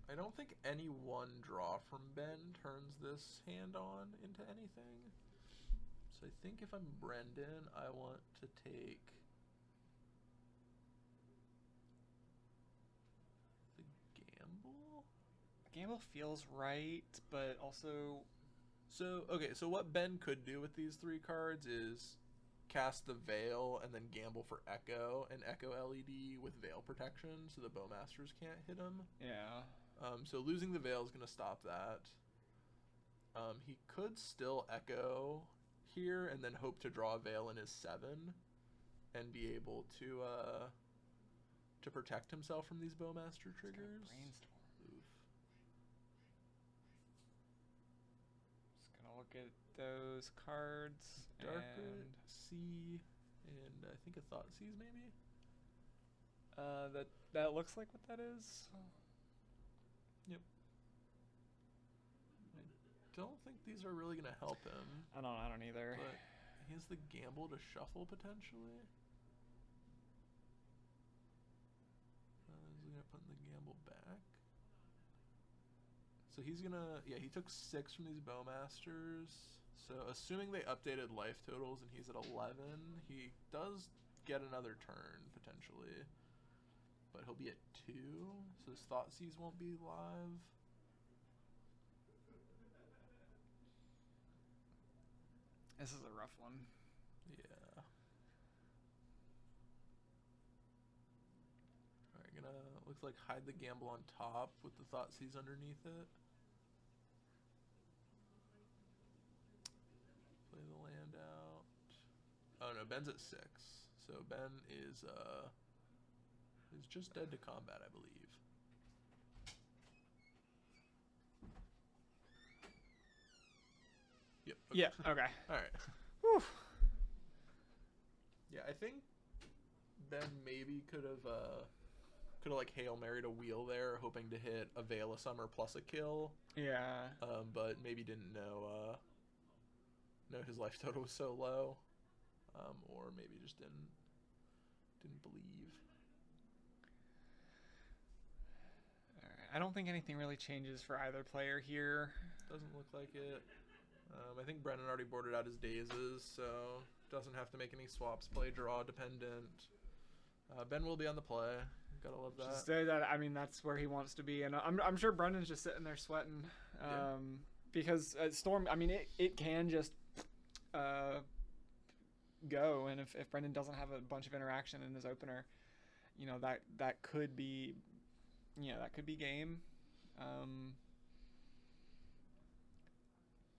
I don't think any one draw from Ben turns this hand on into anything. So I think if I'm Brendan, I want to take Gamble feels right, but also. So, okay, so what Ben could do with these 3 cards is cast the Veil and then gamble for Echo and Echo LED with Veil protection so the Bowmasters can't hit him. Yeah. So losing the Veil is going to stop that. He could still Echo here and then hope to draw a Veil in his 7 and be able to protect himself from these Bowmaster triggers. Look at those cards. Darkroot, Sea, and I think a Thought Seize maybe? That looks like what that is. Yep. I don't think these are really going to help him. I don't either. But he has the gamble to shuffle potentially. He's going to put the gamble back. So he's gonna, yeah, he took 6 from these Bowmasters. So assuming they updated life totals and he's at 11, he does get another turn potentially. But he'll be at 2, so his Thought Seize won't be live. This is a rough one. Yeah. Alright, gonna Looks like hide the gamble on top with the Thoughtseize underneath it. Play the land out. Oh no, Ben's at 6. So Ben is just dead to combat, I believe. Yep. Okay. Yeah. Okay. All right. Whew. Yeah, I think Ben maybe could have like Hail Married a wheel there, hoping to hit a Veil of Summer plus a kill. Yeah. But maybe didn't know his life total was so low, or maybe just didn't believe. All right. I don't think anything really changes for either player here. Doesn't look like it. I think Brennan already boarded out his dazes, so doesn't have to make any swaps. Play draw dependent. Ben will be on the play. Gotta love that. Just say that. I mean, that's where he wants to be, and I'm sure Brendan's just sitting there sweating, because Storm. I mean, it can just go, and if Brendan doesn't have a bunch of interaction in his opener, that could be, game.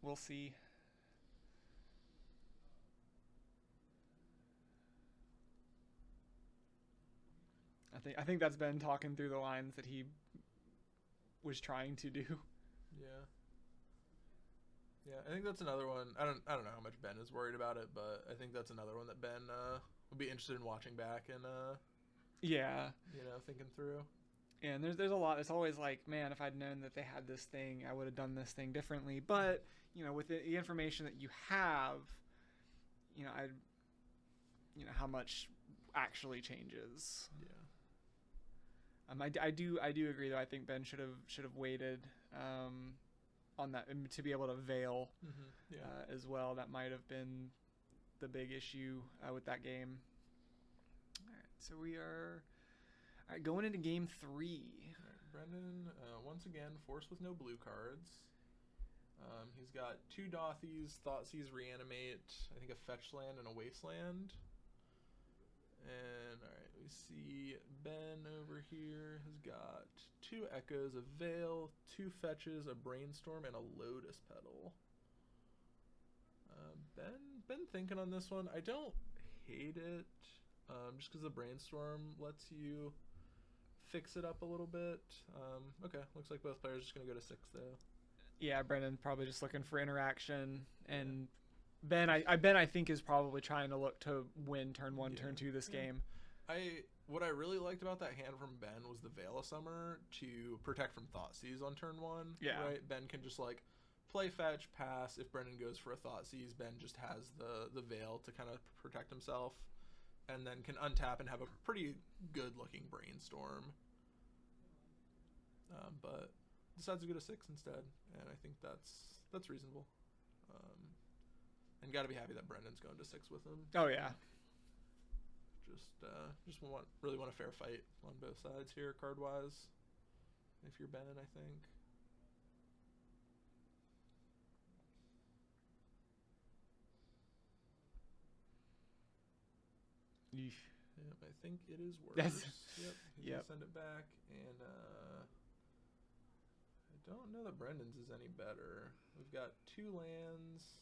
We'll see. I think that's Ben talking through the lines that he was trying to do. Yeah, I think that's another one. I don't know how much Ben is worried about it, but I think that's another one that Ben would be interested in watching back and thinking through. And there's a lot. It's always like, man, if I'd known that they had this thing, I would have done this thing differently. But with the information that you have, how much actually changes. Yeah. I do agree though. I think Ben should have waited on that to be able to veil as well. That might have been the big issue with that game. All right, so we are going into game 3. All right, Brendan once again forced with no blue cards. He's got 2 Dothies, Thoughtseize, Reanimate, I think a fetch land and a wasteland. And alright, we see Ben over here has got 2 Echoes, a Veil, 2 Fetches, a Brainstorm, and a Lotus Petal. Ben thinking on this one. I don't hate it, just because the Brainstorm lets you fix it up a little bit. Okay, looks like both players are just going to go to 6 though. Yeah, Brendan probably just looking for interaction, and Ben, I think is probably trying to look to win turn 1, turn 2 this game. What I really liked about that hand from Ben was the Veil of Summer to protect from Thoughtseize on turn 1. Yeah. Right? Ben can just like play fetch, pass. If Brendan goes for a Thoughtseize, Ben just has the Veil to kind of protect himself, and then can untap and have a pretty good looking Brainstorm. But decides to go to 6 instead, and I think that's reasonable. And got to be happy that Brendan's going to 6 with him. Oh yeah. Just really want a fair fight on both sides here, card wise. If you're Ben, I think. Yep, I think it is worse. Yep. He's Yep. gonna send it back, and I don't know that Brendan's is any better. We've got 2 lands.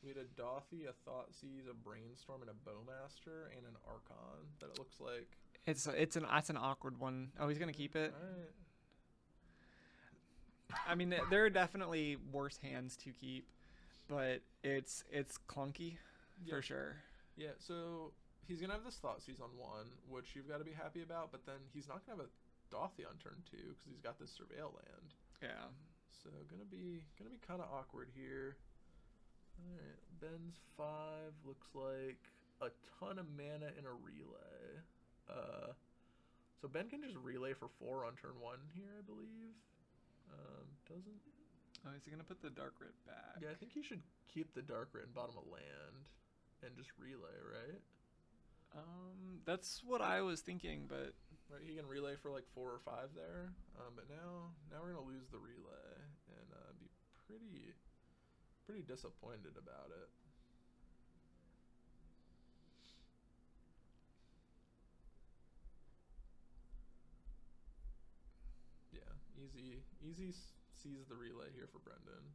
We had a Dothy, a Thoughtseize, a Brainstorm, and a Bowmaster, and an Archon that it looks like. That's an awkward one. Oh, he's gonna keep it. All right. I mean, there are definitely worse hands to keep, but it's clunky for sure. Yeah. So he's gonna have this Thoughtseize on 1, which you've got to be happy about. But then he's not gonna have a Dothy on turn 2 because he's got this Surveil land. Yeah. So gonna be kind of awkward here. Alright, Ben's 5 looks like a ton of mana in a relay. So Ben can just relay for 4 on turn 1 here, I believe. Doesn't. Oh, is he gonna put the Dark Rit back? Yeah, I think he should keep the Dark Rit in bottom of land and just relay, right? That's what I was thinking, but Right, he can relay for like 4 or 5 there. But now we're gonna lose the relay and be pretty disappointed about it. Easy sees the relay here for Brendan.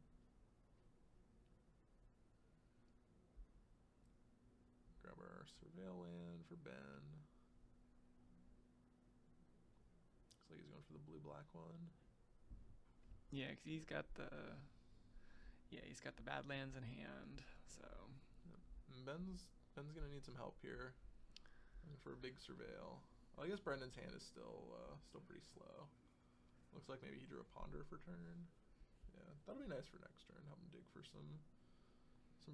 Grab our Surveil land for Ben. Looks like he's going for the blue-black one. Yeah, 'cause he's got the Badlands in hand, so. Yep. Ben's gonna need some help here. Looking for a big Surveil. Well, I guess Brendan's hand is still pretty slow. Looks like maybe he drew a Ponder for turn. Yeah, that'll be nice for next turn. Help him dig for some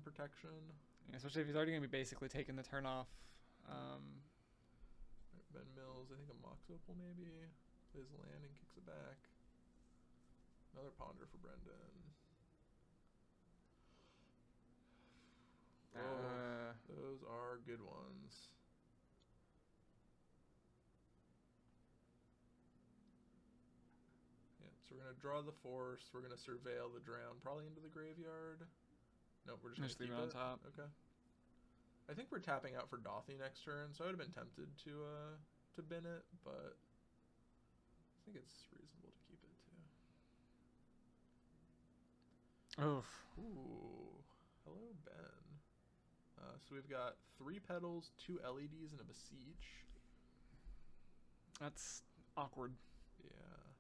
protection. Yeah, especially if he's already gonna be basically taking the turn off. Right, Ben mills. I think a Mox Opal maybe plays land and kicks it back. Another Ponder for Brendan. Oh, those are good ones. Yeah, so we're gonna draw the force. We're gonna surveil the drown, probably into the graveyard. No, we're just gonna leave keep it on top. Okay. I think we're tapping out for Dothy next turn, so I would have been tempted to bin it, but I think it's reasonable to keep it too. Oof. Ooh, hello Ben. So we've got 3 petals, 2 LEDs, and a Besiege. That's awkward. Yeah.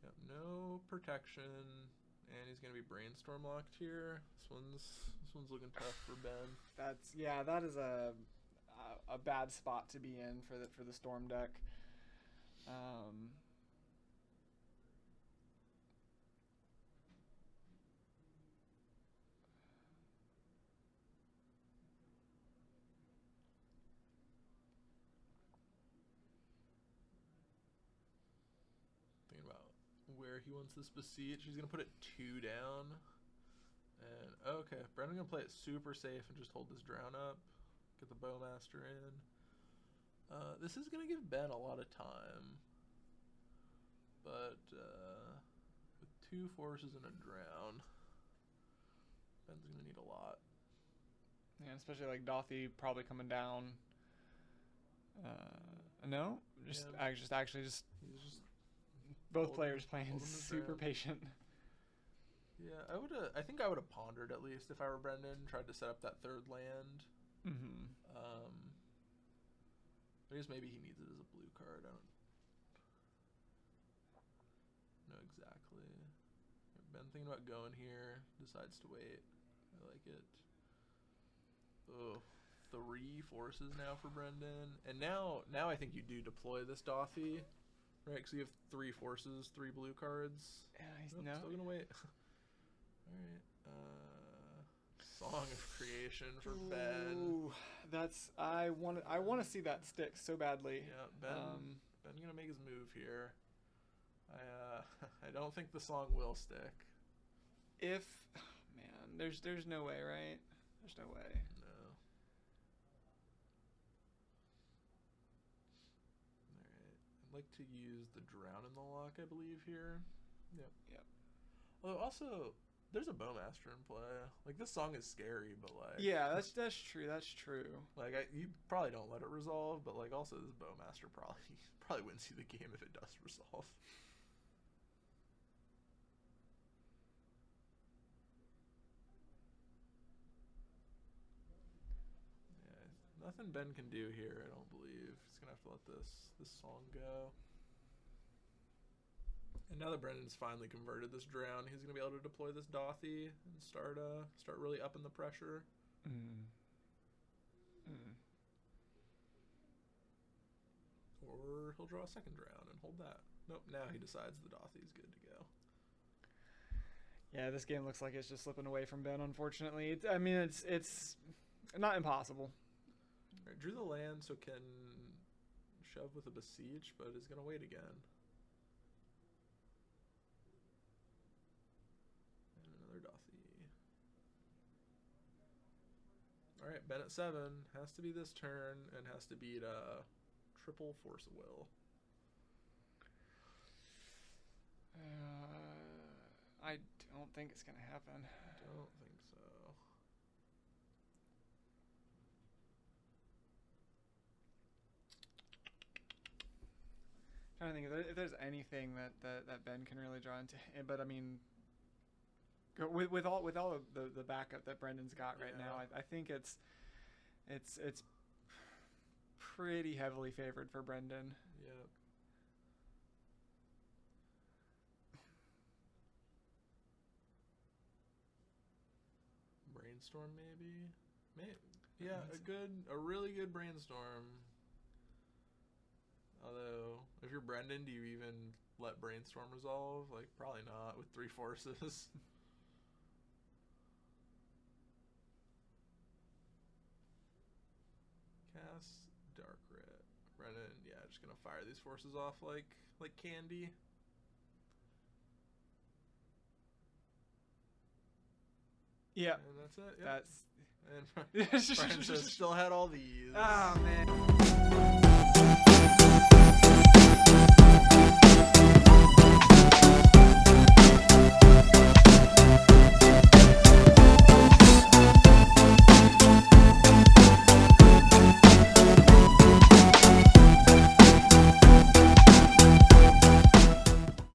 Yep, no protection, and he's gonna be brainstorm locked here. This one's looking tough for Ben. That is a bad spot to be in for the Storm deck. Thinking about where he wants this Besiege. He's gonna put it 2 down. And okay, Brendan's gonna play it super safe and just hold this drown up. Get the Bowmaster in. This is gonna give Ben a lot of time. But with 2 forces and a drown, Ben's gonna need a lot. Yeah, especially like Dothy probably coming down. No, just Yeah. just He's just both holding- players playing holding the super drown. patient. Yeah, I think I would have pondered at least if I were Brendan, tried to set up that 3rd land. Mm-hmm. I guess maybe he needs it as a blue card. I don't know exactly. Ben thinking about going here, decides to wait. I like it. Oh, 3 forces now for Brendan, and now I think you do deploy this Dothy, right? Because you have 3 forces, 3 blue cards. Yeah, he's Nope, no. still gonna wait. All right. Song of Creation for Ben. Ooh, I want to see that stick so badly. Yeah, Ben gonna make his move here. I don't think the song will stick. Man, there's no way, right? There's no way. No. Alright. I'd like to use the Drown in the Lock, I believe, here. Yep. Although also, there's a Bowmaster in play. Like, this song is scary, but like... Yeah, that's true. That's true. Like, you probably don't let it resolve, but like, also this Bowmaster probably wins you the game if it does resolve. Yeah, nothing Ben can do here, I don't believe. He's gonna have to let this song go. And now that Brendan's finally converted this Drown, he's gonna be able to deploy this Dothy and start really upping the pressure. Or he'll draw a second Drown and hold that. Nope, now he decides the Dothy's good to go. Yeah, this game looks like it's just slipping away from Ben, unfortunately. It's not impossible. Alright, drew the land, so can shove with a Besiege, but is gonna wait again. And another Dothy. Alright, Ben at 7. Has to be this turn and has to beat triple Force of Will. I don't think it's gonna happen. Don't think so. trying to think if there's anything that Ben can really draw into, but I mean, with all of the backup that Brendan's got right now, I think it's pretty heavily favored for Brendan. Yep. Brainstorm maybe. Yeah, a really good brainstorm. Although, if you're Brendan, do you even let brainstorm resolve? Like, probably not with 3 forces. Cast Dark Red. Brendan, yeah, just gonna fire these forces off like candy. Yeah, and that's it. Yep. That's and Francis still had all these. Oh man.